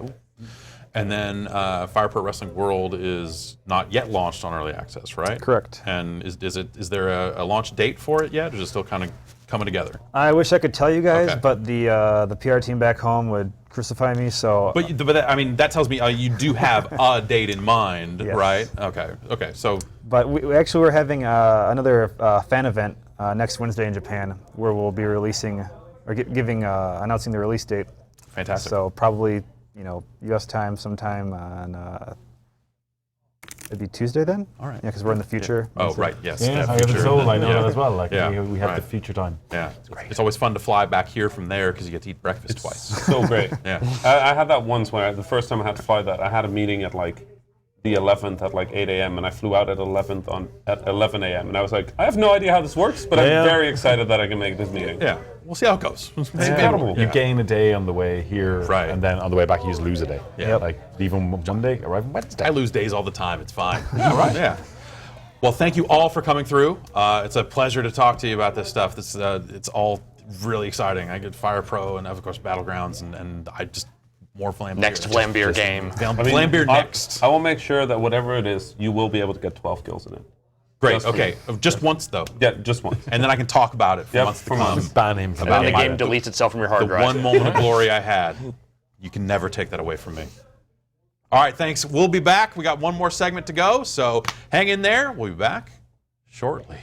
Speaker 1: And then Fire Pro Wrestling World is not yet launched on early access, right?
Speaker 18: Correct.
Speaker 1: And is there a launch date for it yet, or is it still kind of coming together?
Speaker 18: I wish I could tell you guys, but the PR team back home would crucify me. So,
Speaker 1: but I mean that tells me you do have a date in mind, right? Okay. So,
Speaker 18: but we're having another fan event next Wednesday in Japan, where we'll be releasing or announcing the release date.
Speaker 1: Fantastic.
Speaker 18: So probably U.S. time sometime on. It'd be Tuesday then?
Speaker 1: All right.
Speaker 18: Yeah, because we're in the future.
Speaker 1: Oh, right, yes.
Speaker 19: Yeah, I have the soul, I know that as well. We have the future time.
Speaker 1: Yeah. It's always fun to fly back here from there because you get to eat breakfast twice.
Speaker 17: So great.
Speaker 1: Yeah.
Speaker 17: I had that once when the first time I had to fly that, I had a meeting at the 11th at 8 a.m. and I flew out at 11 a.m. and I was like, I have no idea how this works, but I'm very excited that I can make this meeting.
Speaker 1: Yeah. We'll see how it goes. It's
Speaker 17: incredible.
Speaker 19: You gain a day on the way here, and then on the way back you just lose a day.
Speaker 1: Yeah.
Speaker 19: Leave on Monday, arrive on Wednesday.
Speaker 1: I lose days all the time. It's fine.
Speaker 19: Yeah, right.
Speaker 1: Yeah. Well, thank you all for coming through. It's a pleasure to talk to you about this stuff. It's all really exciting. I get Fire Pro and of course Battlegrounds, and I just more Flambeer.
Speaker 6: Next Flambeer game.
Speaker 1: Flambeer next.
Speaker 17: I will make sure that whatever it is, you will be able to get 12 kills in it.
Speaker 1: Great. Okay. Just once though.
Speaker 17: Yeah, just once.
Speaker 1: And then I can talk about it for months to come.
Speaker 19: Ban him from
Speaker 6: and then the game deletes itself from your hard drive.
Speaker 1: The one moment of glory I had. You can never take that away from me. All right, thanks. We'll be back. We got one more segment to go, so hang in there. We'll be back shortly.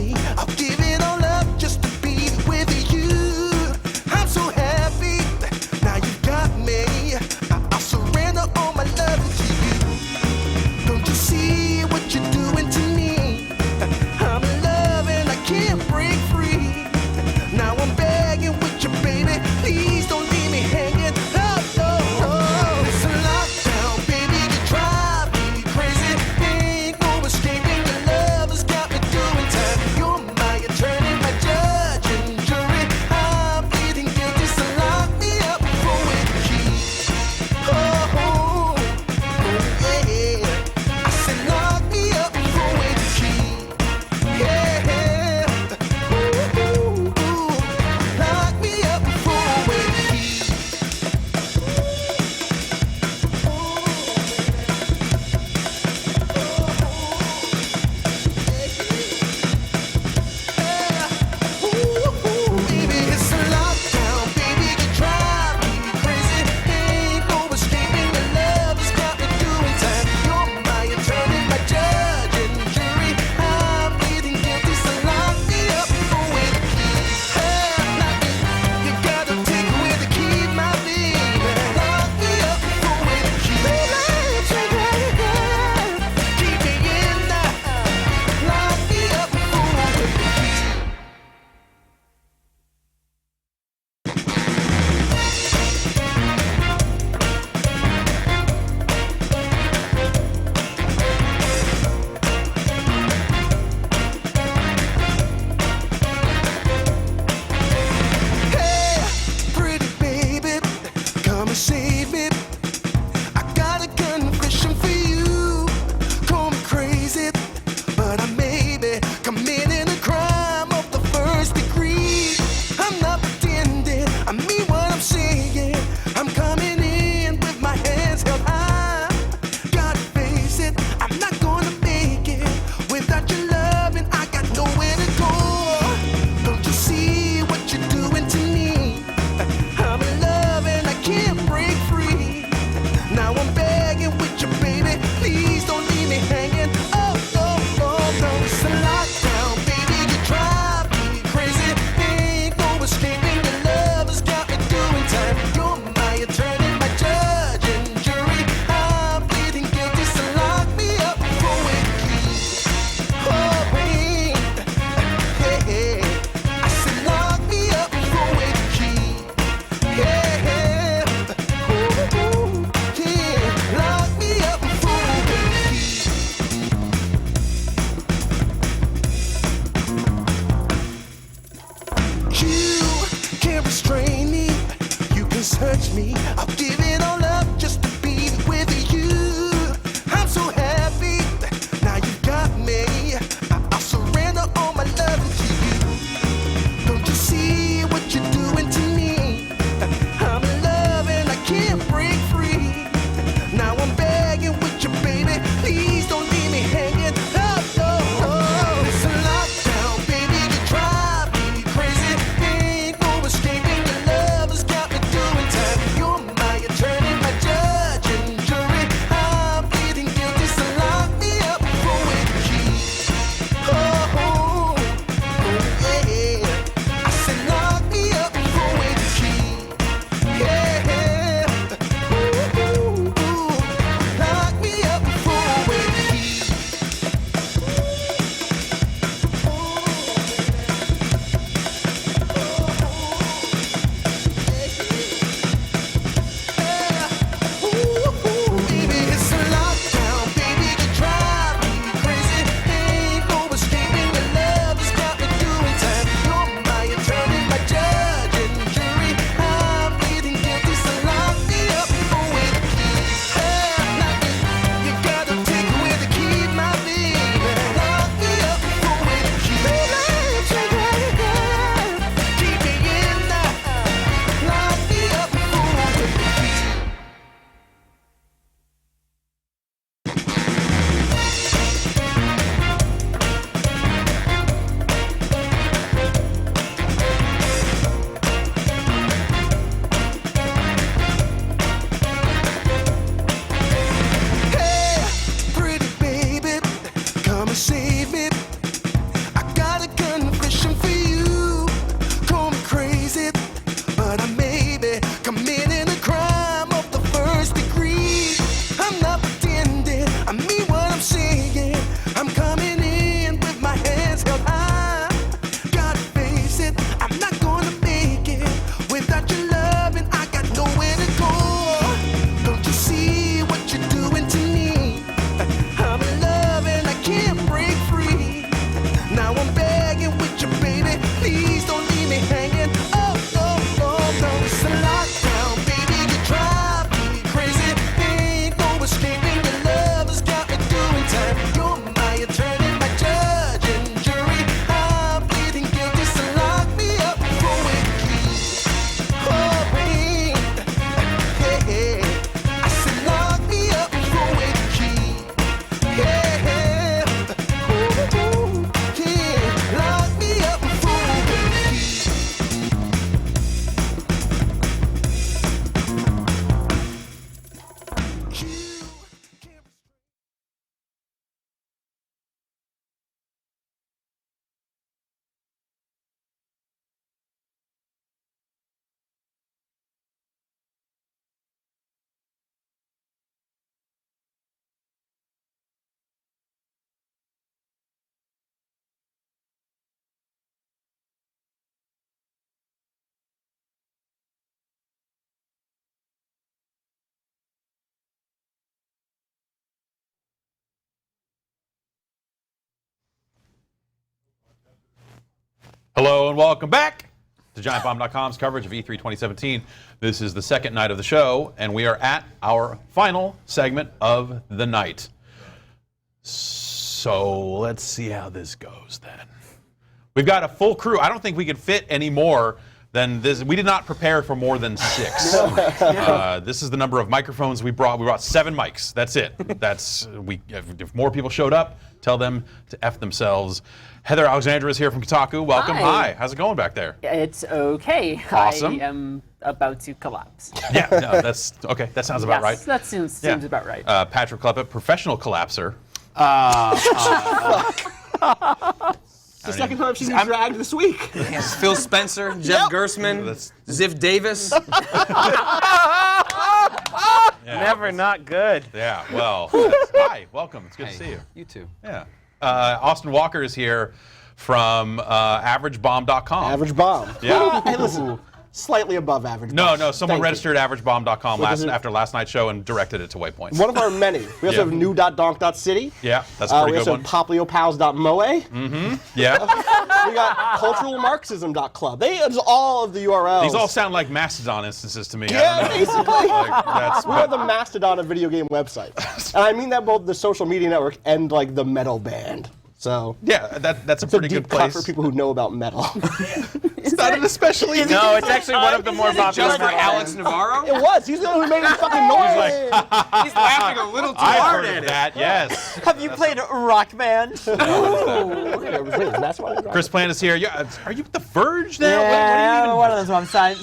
Speaker 3: me. I'll give it all up just to be with you. I'm so happy. Now you've got me. I'll surrender all my love to you. Don't you see what you're doing to me? I'm in love and I can't break free. Now I'm begging with you, baby. Please don't leave me hanging. Oh, no. It's a lockdown, baby. You drive me crazy. Ain't no escaping. Your love has got me doing time. You're my attorney, my judge and jury. I'm pleading guilty, so lock me up for with the key. Oh, yeah. I said lock me up for with the key. Yeah. Ooh. Lock me up for with the key. Baby, it's a lockdown, baby. You drive me crazy. Ain't no escaping. Your love has got me doing time. You're my attorney, my judge and jury. I'm pleading guilty, so lock me up for with the key. You gotta take away the key, my baby. Lock me up for with the key. Keep me in there. Lock me up for with the key. Hey, pretty baby, come and save me. I got a confession for you. Call me crazy, but I may be committing a crime of the first degree. I'm not pretending, I mean what I'm saying. I'm coming in with my hands held high. Gotta face it, I'm not gonna make it without your love, and I got nowhere to go. Don't you see what you're doing to me? I'm in love and I can't break free. Now I'm begging with you, baby. Please don't leave me hanging. Oh, no, no, no. It's a lockdown, baby. You drive me crazy. Ain't no escaping. Your love has got me doing time. You're my attorney, my judge and jury. I'm pleading guilty, so lock me up for with the key. Oh, wait. Hey, I said lock me up for with the key. Yeah. Ooh, yeah. Lock me up for with the key. You can't restrain me. You can search me. I'll give it all up just to be with you. I'm so happy. Now you've got me. I'll surrender all my love to you. Don't you see what you're doing to me? I'm in love and I can't break free. Now I'm begging with you, baby. Please don't leave me hanging. Oh, no. It's a lockdown, baby. You drive me crazy. Ain't no escaping. Your love has got me doing time. You're my
Speaker 1: Hello and welcome back to GiantBomb.com's coverage of E3 2017. This is the second night of the show, and we are at our final segment of the night. So let's see how this goes then. We've got a full crew. I don't think we could fit any more than this. We did not prepare for more than 6. This is the number of microphones we brought. We brought 7 mics. That's it. If more people showed up, tell them to F themselves. Heather Alexandra is here from Kotaku. Welcome. Hi. How's it going back there?
Speaker 20: It's okay.
Speaker 1: Awesome.
Speaker 20: I am about to collapse.
Speaker 1: Yeah, no, that's okay. That sounds about right.
Speaker 20: That seems about right.
Speaker 1: Patrick Klepek, professional collapser.
Speaker 21: It's the second time I've seen you dragged this week.
Speaker 22: Yes, Phil Spencer, Jeff Gersman, Ziff Davis.
Speaker 23: Never not good.
Speaker 1: Yeah, well, hi, welcome. It's good to see you.
Speaker 22: You too.
Speaker 1: Yeah. Austin Walker is here from AverageBomb.com.
Speaker 21: Average Bomb.
Speaker 1: Yeah.
Speaker 21: Hey, listen, slightly above average.
Speaker 1: No,
Speaker 21: Bomb.
Speaker 1: someone
Speaker 21: Thank
Speaker 1: registered AverageBomb.com
Speaker 21: Well,
Speaker 1: after last night's show and directed it to Waypoint.
Speaker 21: One of our many. We also have new.donk.city.
Speaker 1: Yeah, that's a pretty
Speaker 21: we
Speaker 1: good
Speaker 21: also
Speaker 1: one.
Speaker 21: have popliopals.moe.
Speaker 1: Mm-hmm. Yeah.
Speaker 21: We got culturalmarxism.club. It's all of the URLs.
Speaker 1: These all sound like Mastodon instances to me.
Speaker 21: Yeah,
Speaker 1: I don't know.
Speaker 21: basically. We are the Mastodon of video game websites. And I mean that both the social media network and like the metal band. So
Speaker 1: yeah, that's a
Speaker 21: it's
Speaker 1: pretty
Speaker 21: a deep
Speaker 1: good place
Speaker 21: cut for people who know about metal.
Speaker 1: It's not an especially.
Speaker 23: No, it's actually one of the more popular.
Speaker 22: Just for
Speaker 23: metal
Speaker 22: Alex
Speaker 23: bands.
Speaker 22: Navarro?
Speaker 21: It was. He's the one who made the fucking noise.
Speaker 22: He's laughing a little too
Speaker 1: I've
Speaker 22: hard
Speaker 1: heard
Speaker 22: at
Speaker 1: of
Speaker 22: it.
Speaker 1: that. Yes.
Speaker 20: Have you played Rock Band?
Speaker 21: Chris
Speaker 1: Plant is here. Yeah, are you with The Verge now?
Speaker 20: Yeah,
Speaker 1: what are you
Speaker 20: one of those websites.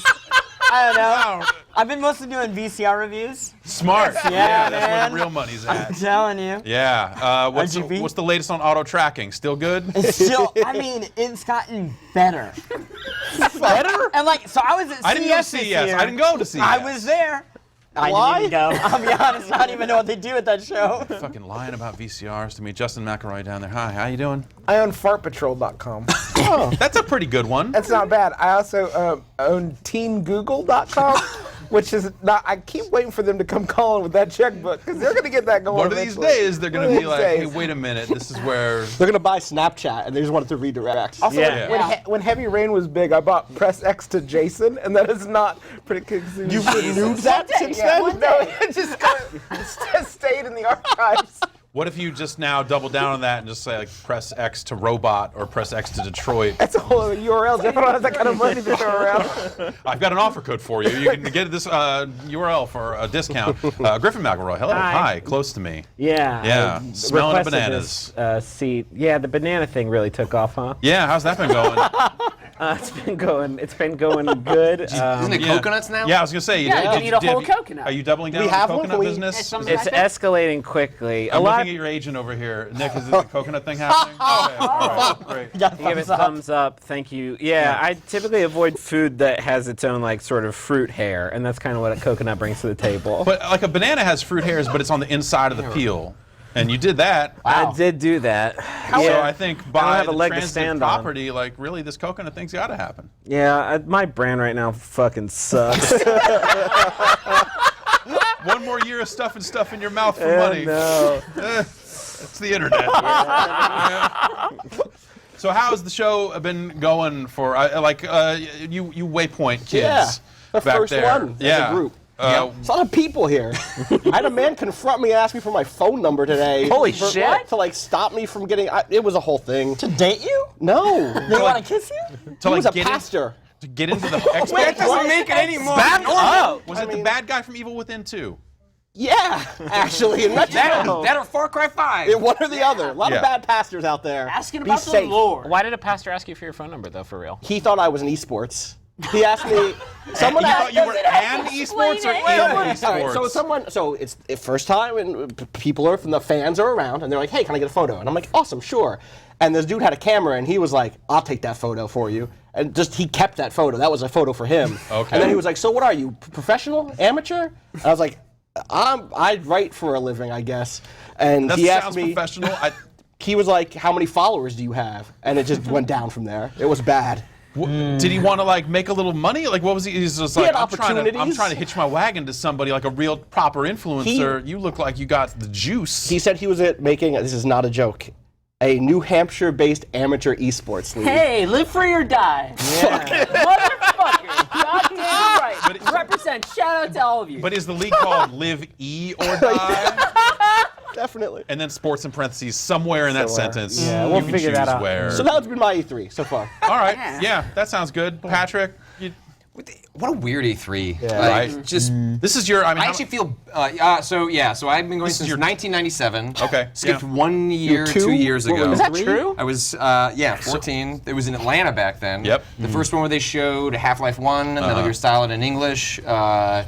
Speaker 20: I don't know. I've been mostly doing VCR reviews.
Speaker 1: Smart.
Speaker 20: Yeah,
Speaker 1: that's where
Speaker 20: man.
Speaker 1: the real money's
Speaker 20: I'm
Speaker 1: at.
Speaker 20: telling you.
Speaker 1: Yeah. What's
Speaker 20: RGB?
Speaker 1: the latest on auto tracking? Still good?
Speaker 20: It's still, I mean, it's gotten better. Better? And like, so I was at CES
Speaker 1: I didn't go to
Speaker 20: this
Speaker 1: CES.
Speaker 20: year.
Speaker 1: I didn't go to CES.
Speaker 20: I was there. I didn't go. I'll be honest, I don't even know what they do at that show.
Speaker 1: Fucking lying about VCRs to me. Justin McElroy down there. Hi, how you doing?
Speaker 24: I own fartpatrol.com.
Speaker 1: Oh, that's a pretty good one.
Speaker 24: That's not bad. I also own teamgoogle.com, which is not. I keep waiting for them to come calling with that checkbook because they're going to get that going.
Speaker 1: One of these days, they're going to be like, hey, wait a minute, this is where...
Speaker 21: They're going to buy Snapchat, and they just want it to redirect.
Speaker 24: Also, when Heavy Rain was big, I bought Press X to Jason, and that is not pretty.
Speaker 21: You've renewed that since then?
Speaker 24: No, it just stayed in the archives.
Speaker 1: What if you just now double down on that and just say, like, press X to Robot or press X to Detroit?
Speaker 24: That's a whole URL. I don't have that kind of money to throw around.
Speaker 1: I've got an offer code for you. You can get this URL for a discount. Griffin McElroy, hello. Hi, close to me.
Speaker 23: Yeah.
Speaker 1: Yeah,
Speaker 23: I
Speaker 1: smelling the
Speaker 23: requested
Speaker 1: bananas.
Speaker 23: This, seat. Yeah, the banana thing really took off, huh?
Speaker 1: Yeah, how's that been going?
Speaker 23: It's been going good.
Speaker 22: Isn't it coconuts now?
Speaker 1: Yeah, I was gonna say.
Speaker 20: Yeah, you need a whole coconut.
Speaker 1: Are you doubling down
Speaker 21: We
Speaker 1: on the
Speaker 21: have one?
Speaker 1: coconut
Speaker 21: Can we-
Speaker 1: business?
Speaker 23: It's escalating quickly.
Speaker 1: I'm looking at your agent over here. Nick, is the coconut thing happening? Okay, all right, great.
Speaker 23: Give it thumbs up. Thank you. Yeah, I typically avoid food that has its own like sort of fruit hair, and that's kind of what a coconut brings to the table.
Speaker 1: But like a banana has fruit hairs, but it's on the inside of the peel. And you did that.
Speaker 23: I did do that.
Speaker 1: So I think
Speaker 23: I
Speaker 1: by
Speaker 23: don't have a
Speaker 1: the
Speaker 23: leg to
Speaker 1: transitive
Speaker 23: stand on.
Speaker 1: property, like really, this coconut thing's got to happen.
Speaker 23: Yeah, my brand right now fucking sucks.
Speaker 1: One more year of stuff in your mouth for
Speaker 23: Yeah,
Speaker 1: money.
Speaker 23: no.
Speaker 1: It's the internet. So how has the show been going for you Waypoint kids
Speaker 21: Yeah, the
Speaker 1: back
Speaker 21: first
Speaker 1: there?
Speaker 21: one
Speaker 1: Yeah.
Speaker 21: as a group. It's a lot of people here. I had a man confront me and ask me for my phone number today.
Speaker 20: Holy shit.
Speaker 21: To like stop me from getting. It was a whole thing.
Speaker 20: To date you?
Speaker 21: No.
Speaker 20: They want to kiss you?
Speaker 21: He was a
Speaker 1: get in-
Speaker 21: pastor.
Speaker 1: To get into the
Speaker 21: Wait, that doesn't make it any more normal.
Speaker 1: Was it the bad guy from Evil Within 2?
Speaker 21: Yeah, actually, in retrospect.
Speaker 22: That or Far Cry 5.
Speaker 21: One or the other. A lot of bad pastors out there.
Speaker 20: Asking
Speaker 21: Be
Speaker 20: about the
Speaker 21: safe.
Speaker 20: Lord.
Speaker 23: Why did a pastor ask you for your phone number, though, for real?
Speaker 21: He thought I was in esports. He asked me. Someone
Speaker 1: You
Speaker 21: asked
Speaker 1: thought you were an esports or in esports?
Speaker 21: So it's the first time, and people are from the fans are around, and they're like, "Hey, can I get a photo?" And I'm like, "Awesome, sure." And this dude had a camera, and he was like, "I'll take that photo for you." And he kept that photo. That was a photo for him.
Speaker 1: Okay.
Speaker 21: And then he was like, "So what are you, professional, amateur?" And I was like, "I write for a living, I guess." And
Speaker 1: That
Speaker 21: he asked
Speaker 1: sounds
Speaker 21: me.
Speaker 1: professional.
Speaker 21: He was like, "How many followers do you have?" And it just went down from there. It was bad.
Speaker 1: Did he want to like make a little money? Like what was he? He's just
Speaker 21: He
Speaker 1: like
Speaker 21: had
Speaker 1: I'm trying
Speaker 21: opportunities.
Speaker 1: to hitch my wagon to somebody like a real proper influencer. You look like you got the juice.
Speaker 21: He said he was making. This is not a joke. a New Hampshire-based amateur esports league.
Speaker 2: Hey, live free or die. Motherfucker. Goddamn right. Represent. Shout out to all of you.
Speaker 1: But is the league called Live E or Die?
Speaker 21: Definitely.
Speaker 1: And then sports in parentheses somewhere in that sentence.
Speaker 21: Yeah,
Speaker 1: you
Speaker 21: we'll
Speaker 1: can
Speaker 21: figure that
Speaker 1: choose
Speaker 21: out.
Speaker 1: Where.
Speaker 21: So that's been my E3 so far.
Speaker 1: All right. Yeah, that sounds good. Patrick,
Speaker 4: What a weird E3.
Speaker 21: Yeah.
Speaker 1: Right.
Speaker 4: Just
Speaker 1: this is your. I mean,
Speaker 4: I actually feel. So I've been going since 1997.
Speaker 1: Okay.
Speaker 4: Skipped 1 year,
Speaker 21: You're
Speaker 4: 2 years ago.
Speaker 21: Is that true?
Speaker 4: I was 14. It was in Atlanta back then.
Speaker 1: Yep.
Speaker 4: The first one where they showed Half-Life 1, Metal Gear Solid in English. I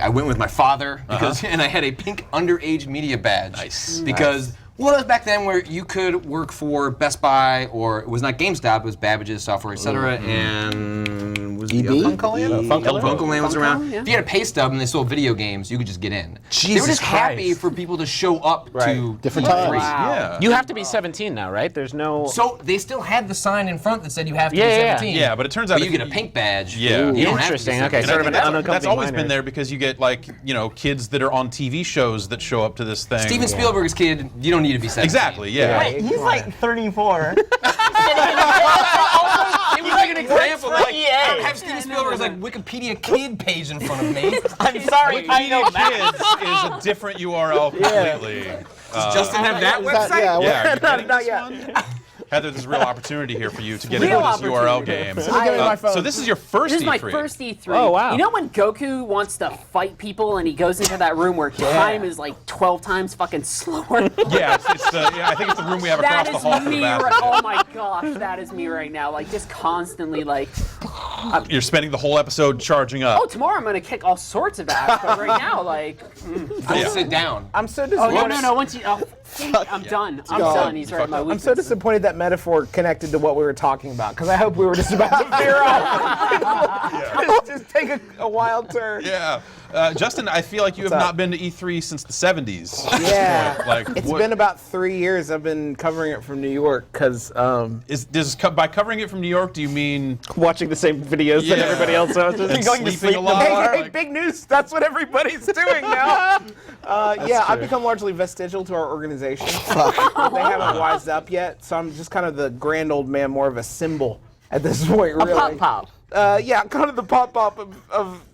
Speaker 4: went with my father because, and I had a pink underage media badge.
Speaker 1: Nice.
Speaker 4: Because. Well, it was back then where you could work for Best Buy, or it was not GameStop, it was Babbage's Software, etc. And was
Speaker 21: EB?
Speaker 4: Funkoland was around.
Speaker 2: yeah.
Speaker 4: If you had a pay stub and they sold video games, you could just get in. They were
Speaker 12: Jesus
Speaker 4: just happy
Speaker 12: Christ.
Speaker 4: for people to show up to
Speaker 21: Different
Speaker 4: E3.
Speaker 21: times.
Speaker 1: Yeah.
Speaker 23: You have to be 17 now, right? There's no.
Speaker 4: So they still had the sign in front that said you have to
Speaker 23: Yeah,
Speaker 4: be
Speaker 23: yeah.
Speaker 4: 17.
Speaker 1: Yeah, but it turns out
Speaker 4: But you
Speaker 1: if
Speaker 4: get a pink badge.
Speaker 1: Yeah.
Speaker 4: You don't have to be
Speaker 23: Interesting.
Speaker 4: 17.
Speaker 23: Okay,
Speaker 1: And
Speaker 23: sort
Speaker 1: I
Speaker 23: of
Speaker 1: think
Speaker 23: an
Speaker 1: that's
Speaker 23: unaccompanied
Speaker 1: always
Speaker 23: minor.
Speaker 1: been there because you get kids that are on TV shows that show up to this thing.
Speaker 4: Steven Spielberg's kid, you don't need to be 17.
Speaker 1: Exactly. Yeah.
Speaker 20: Wait, he's like 34.
Speaker 4: It was like an example. Like,
Speaker 20: EA.
Speaker 4: I have Steven Spielberg's like Wikipedia kid page in front of me.
Speaker 20: I'm sorry, I know
Speaker 1: Kids is a different URL completely.
Speaker 4: Does Justin have that
Speaker 21: Is that-
Speaker 4: website?
Speaker 21: yeah,
Speaker 1: Yeah, are you getting
Speaker 24: Not
Speaker 1: this
Speaker 24: yet.
Speaker 1: one? Heather, there's a real opportunity here for you to get
Speaker 2: Real
Speaker 1: into this URL
Speaker 2: opportunity.
Speaker 1: game.
Speaker 24: Give me my phone.
Speaker 1: So this is your first
Speaker 2: This is my
Speaker 1: E3.
Speaker 2: first E3.
Speaker 23: Oh, wow.
Speaker 2: You know when Goku wants to fight people and he goes into that room where time is like 12 times fucking slower?
Speaker 1: Yeah, I think it's the room we have across
Speaker 2: That
Speaker 1: the
Speaker 2: is
Speaker 1: hall from the
Speaker 2: me.
Speaker 1: bathroom.
Speaker 2: Oh my gosh, that is me right now. Like just constantly like.
Speaker 1: You're spending the whole episode charging up.
Speaker 2: Oh, tomorrow I'm gonna kick all sorts of ass, but right now like.
Speaker 4: Don't sit down.
Speaker 24: I'm so
Speaker 2: Oh
Speaker 24: disappointed.
Speaker 2: no! Once you, I'm done. I'm done. He's right. My
Speaker 24: I'm
Speaker 2: weakness.
Speaker 24: so disappointed that metaphor connected to what we were talking about because I hope we were just about to veer off. Just take a wild turn.
Speaker 1: Yeah. Justin, I feel like you have not been to E3 since the 70s.
Speaker 24: Yeah.
Speaker 1: Like,
Speaker 24: It's
Speaker 1: what-
Speaker 24: been about 3 years I've been covering it from New York because
Speaker 1: by covering it from New York, do you mean
Speaker 23: Watching the same videos that everybody else watches.
Speaker 1: and
Speaker 24: going to
Speaker 1: sleeping
Speaker 24: sleep
Speaker 1: a lot?
Speaker 24: Hey, big news! That's what everybody's doing now. Yeah, I've become largely vestigial to our organization. They haven't wised up yet, so I'm just kind of the grand old man, more of a symbol at this point. Really,
Speaker 20: A pop.
Speaker 24: Yeah, kind of the pop of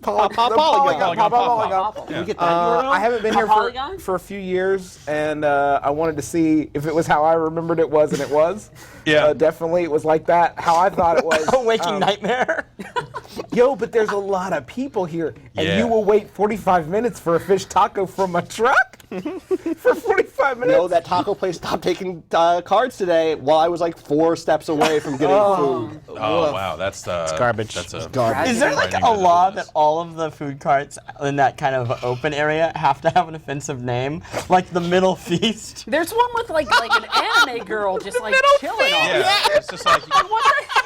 Speaker 21: Polygon.
Speaker 24: Polygon.
Speaker 21: We get that URL?
Speaker 24: I haven't been here
Speaker 2: Polygon?
Speaker 24: for a few years, and I wanted to see if it was how I remembered it was, and it was.
Speaker 1: Yeah.
Speaker 24: Definitely, it was like that. How I thought it was.
Speaker 20: A waking nightmare.
Speaker 24: Yo, but there's a lot of people here, and
Speaker 1: Yeah.
Speaker 24: you will wait 45 minutes for a fish taco from a truck? For 45 minutes?
Speaker 21: No, that taco place stopped taking cards today while I was like 4 steps away from getting food.
Speaker 1: Oh, wow. That's
Speaker 23: garbage.
Speaker 1: That's a
Speaker 21: Garbage.
Speaker 20: Is there like
Speaker 1: frightening
Speaker 20: a
Speaker 1: bit of
Speaker 20: law
Speaker 1: business.
Speaker 20: that all of the food carts in that kind of open area have to have an offensive name? Like the Middle Feast?
Speaker 2: There's one with like an anime girl just like chilling on it.
Speaker 1: Yeah. It's just like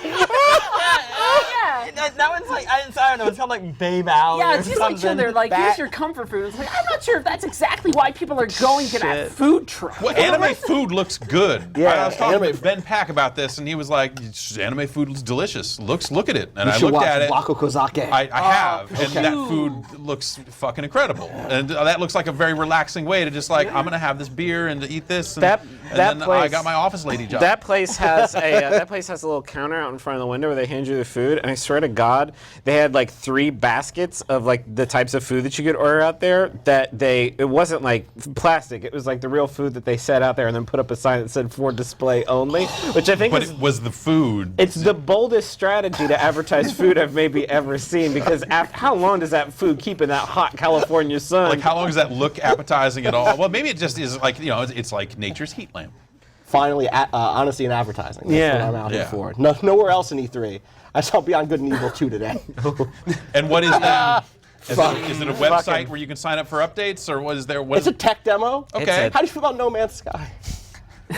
Speaker 2: Yeah.
Speaker 20: That one's like, I don't know, it's called like Babe Alley
Speaker 2: Yeah,
Speaker 20: or
Speaker 2: it's just like
Speaker 20: something.
Speaker 2: they're like, here's your comfort food. It's like, I'm not sure if that's exactly why people are going to that food truck.
Speaker 1: well, anime food looks good.
Speaker 24: Yeah,
Speaker 1: I was talking to Ben Pack about this, and he was like, "Anime food looks delicious. Look at it." And
Speaker 21: You
Speaker 1: I
Speaker 21: should
Speaker 1: looked
Speaker 21: watch
Speaker 1: at it.
Speaker 21: Wako Kozake.
Speaker 1: I have, and that food looks fucking incredible. And that looks like a very relaxing way to just like, I'm gonna have this beer and to eat this. And,
Speaker 23: That
Speaker 1: then I
Speaker 23: place-
Speaker 1: got my office lady job.
Speaker 23: That place has a little counter out in front of the window where they hand you the food, and I swear to God, they had like 3 baskets of like the types of food that you could order out there. It wasn't like plastic; it was like the real food that they set out there and then put up a sign that said "for display only," which I think
Speaker 1: but
Speaker 23: is.
Speaker 1: it was the food.
Speaker 23: It's the boldest strategy to advertise food I've maybe ever seen because how long does that food keep in that hot California sun?
Speaker 1: Like, how long does that look appetizing at all? Well, maybe it just is like, it's like nature's heat lamp.
Speaker 21: Finally, honesty in advertising. That's
Speaker 23: Yeah.
Speaker 21: what I'm out here
Speaker 1: Yeah.
Speaker 21: for. No, nowhere else in E3. I saw Beyond Good and Evil 2 today.
Speaker 1: And what is that? Is it a website where you can sign up for updates, or what is there?
Speaker 21: It's a tech demo.
Speaker 1: Okay.
Speaker 21: How do you feel about No Man's Sky?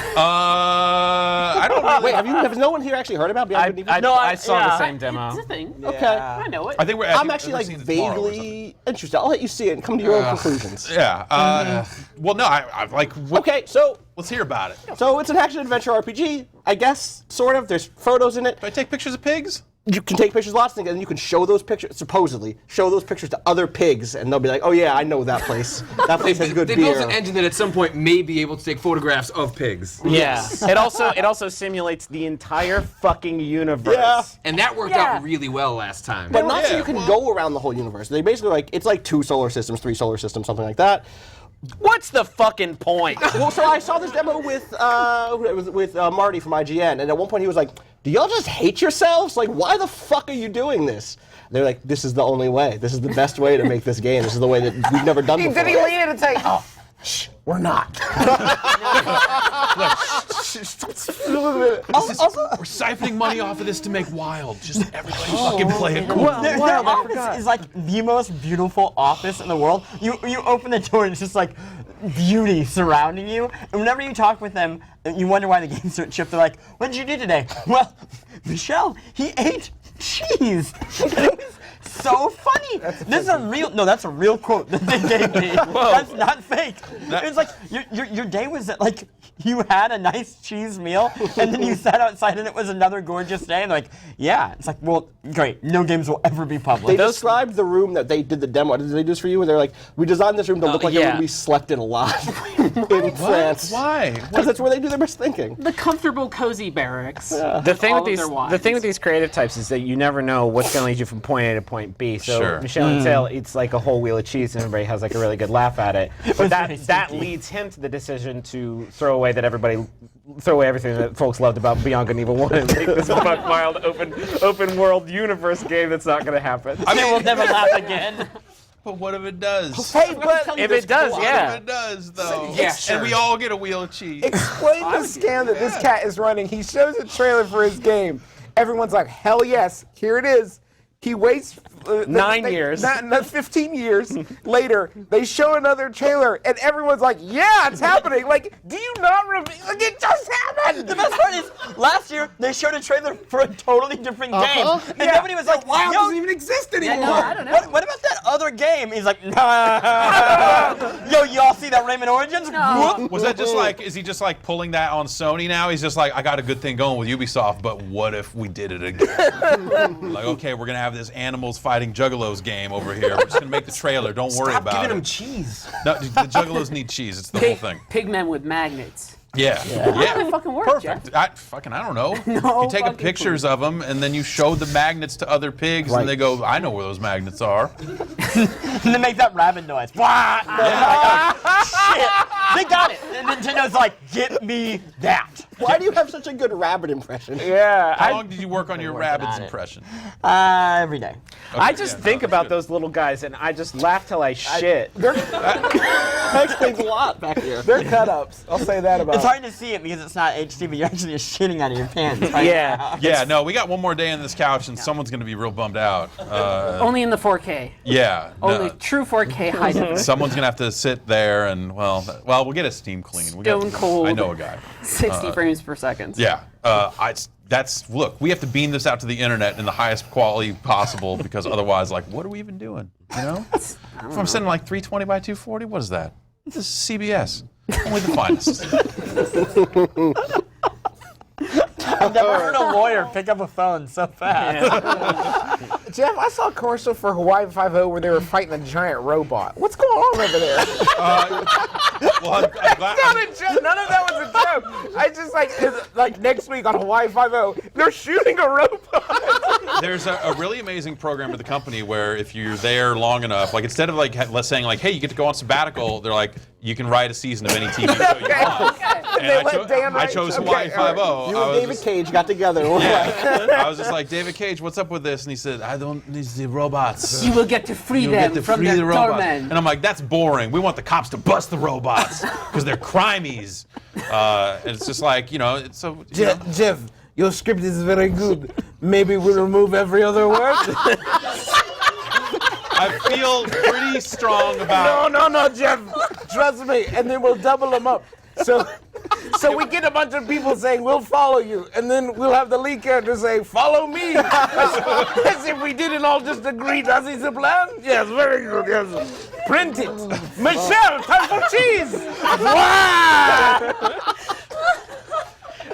Speaker 1: I don't really.
Speaker 21: Wait, has no one here actually heard about Beyond Good and Evil?
Speaker 23: I saw the same demo.
Speaker 2: It's a thing.
Speaker 21: Okay.
Speaker 2: I know it.
Speaker 1: I think
Speaker 21: I'm actually like vaguely interested. I'll let you see it and come to your own conclusions.
Speaker 1: Yeah. Well, no, I like.
Speaker 21: Okay, so
Speaker 1: let's hear about it.
Speaker 21: So it's an action adventure RPG, I guess, sort of. There's photos in it.
Speaker 1: Do I take pictures of pigs?
Speaker 21: you can take pictures of lots of things, and you can show those pictures, supposedly, show those pictures to other pigs, and they'll be like, oh yeah, I know that place. That place has good
Speaker 4: They
Speaker 21: beer.
Speaker 4: built an engine that at some point may be able to take photographs of pigs.
Speaker 23: Yeah. It also simulates the entire fucking universe.
Speaker 21: Yeah.
Speaker 4: And that worked out really well last time.
Speaker 21: But not so you can go around the whole universe. They basically it's like 2 solar systems, 3 solar systems, something like that.
Speaker 23: What's the fucking point?
Speaker 21: Well, so I saw this demo with Marty from IGN, and at one point he was like, do y'all just hate yourselves? Like, why the fuck are you doing this? And they're like, this is the only way. This is the best way to make this game. This is the way that we've never done before.
Speaker 24: Did he lean in and say, oh, shh, we're not.
Speaker 1: We're siphoning money off of this to make Wild. Just everybody fucking play it cool.
Speaker 20: Their office is like the most beautiful office in the world. You open the door and it's just like beauty surrounding you. And whenever you talk with them, you wonder why the games don't ship. They're like, what did you do today? Well, Michelle, he ate cheese. It was so funny. That's a real quote that they gave me. That's not fake. It's like your day was that like you had a nice cheese meal and then you sat outside and it was another gorgeous day and they're like, yeah. It's like, well, great. No games will ever be public.
Speaker 21: They described the room that they did the demo. Did they do this for you? Where they're like, we designed this room to look like a room we slept in a lot in France.
Speaker 1: Why?
Speaker 21: Because that's where they do their best thinking.
Speaker 2: The comfortable, cozy barracks.
Speaker 21: Yeah.
Speaker 23: The thing
Speaker 2: All
Speaker 23: with
Speaker 2: of their
Speaker 23: the thing with these creative types is that you never know what's going to lead you from point A to point B. So
Speaker 1: Sure.
Speaker 23: Michelle and Sale eats like a whole wheel of cheese, and everybody has like a really good laugh at it. But that leads him to the decision to throw away everything that folks loved about Beyond Good and Evil 1 and make this buck wild open world universe game that's not going to happen.
Speaker 2: I mean, we'll never laugh again.
Speaker 1: But what if it does?
Speaker 24: Hey, but
Speaker 23: If it does,
Speaker 1: What
Speaker 23: yeah.
Speaker 1: if it does, though?
Speaker 23: Yeah, sure.
Speaker 1: And we all get a wheel of cheese.
Speaker 24: explain the scam that this cat is running. He shows a trailer for his game. Everyone's like, hell yes, here it is. He waits
Speaker 23: 9 years.
Speaker 24: 15 years later, they show another trailer, and everyone's like, yeah, it's happening. Like, do you not reveal? Like, it just happened.
Speaker 20: The best part is, last year they showed a trailer for a totally different game, and nobody was like,
Speaker 21: Wild
Speaker 20: "Yo,
Speaker 21: doesn't even exist anymore.
Speaker 2: Yeah, no, I don't know.
Speaker 20: what about that other game?" He's like, "Nah." Yo, y'all see that Rayman Origins?
Speaker 2: No.
Speaker 1: Was that just like, is he just like pulling that on Sony now? He's just like, I got a good thing going with Ubisoft, but what if we did it again? Like, okay, we're going to have this animals fighting juggalos game over here. We're just going to make the trailer. Don't worry
Speaker 4: Stop
Speaker 1: about
Speaker 4: giving
Speaker 1: it.
Speaker 4: them cheese.
Speaker 1: No, the juggalos need cheese. It's the whole thing.
Speaker 2: Pigmen with magnets.
Speaker 1: Yeah.
Speaker 2: How does it fucking work,
Speaker 1: Perfect.
Speaker 2: Jeff?
Speaker 1: I don't know.
Speaker 2: No
Speaker 1: you take
Speaker 2: fucking
Speaker 1: pictures of them, and then you show the magnets to other pigs, and they go, I know where those magnets are.
Speaker 20: And they make that rabbit noise. Wah! Shit, they got it. And Nintendo's like, get me that.
Speaker 21: Why do you have such a good rabbit impression?
Speaker 24: Yeah.
Speaker 1: How long did you work on your rabbit's impression?
Speaker 20: Every day.
Speaker 23: I just think about those little guys and I just laugh till I shit.
Speaker 21: That explains a lot back here.
Speaker 24: They're cut-ups. I'll say that about
Speaker 20: It's
Speaker 24: it.
Speaker 20: hard to see it because it's not HD, but you're actually just shitting out of your pants. Right
Speaker 23: Yeah.
Speaker 20: now.
Speaker 1: Yeah, no, we got one more day on this couch, and someone's going to be real bummed out.
Speaker 2: Only in the 4K.
Speaker 1: Yeah.
Speaker 2: Only
Speaker 1: no.
Speaker 2: true 4K high definition.
Speaker 1: Someone's going to have to sit there and, well, we'll get a Steam clean.
Speaker 2: Stone cold.
Speaker 1: I know a guy.
Speaker 2: 60 frames per second.
Speaker 1: Yeah. Look, we have to beam this out to the internet in the highest quality possible because otherwise, like, what are we even doing? You know? If I'm sending like 320 by 240, what is that? This is CBS. Only the finest.
Speaker 20: I've never heard a lawyer pick up a phone so fast.
Speaker 24: Jeff, I saw a commercial for Hawaii 5-0 where they were fighting a giant robot. What's going on over there?
Speaker 1: Well, I'm glad.
Speaker 24: Not a joke. None of that was a joke. I just like next week on Hawaii 5-0, they're shooting a robot.
Speaker 1: There's a really amazing program at the company where if you're there long enough, like instead of like let's saying like, hey, you get to go on sabbatical, they're like, you can write a season of any TV show you want. And I chose Hawaii 5-0.
Speaker 21: You and David Cage got together.
Speaker 1: Yeah. I was just like, David Cage, what's up with this? And he said, I don't need the robots.
Speaker 2: You will get to free them from their torment.
Speaker 1: And I'm like, that's boring. We want the cops to bust the robots because they're crimies. And it's just like, you know, it's so.
Speaker 24: Jeff, your script is very good. Maybe we'll remove every other word.
Speaker 1: I feel pretty strong about.
Speaker 24: No, Jeff. Trust me, and then we'll double them up. So we get a bunch of people saying we'll follow you, and then we'll have the lead character say follow me, as if we didn't all just agree. Does he the plan? Yes, very good. Yes, print it. Michelle, time for cheese. Wow!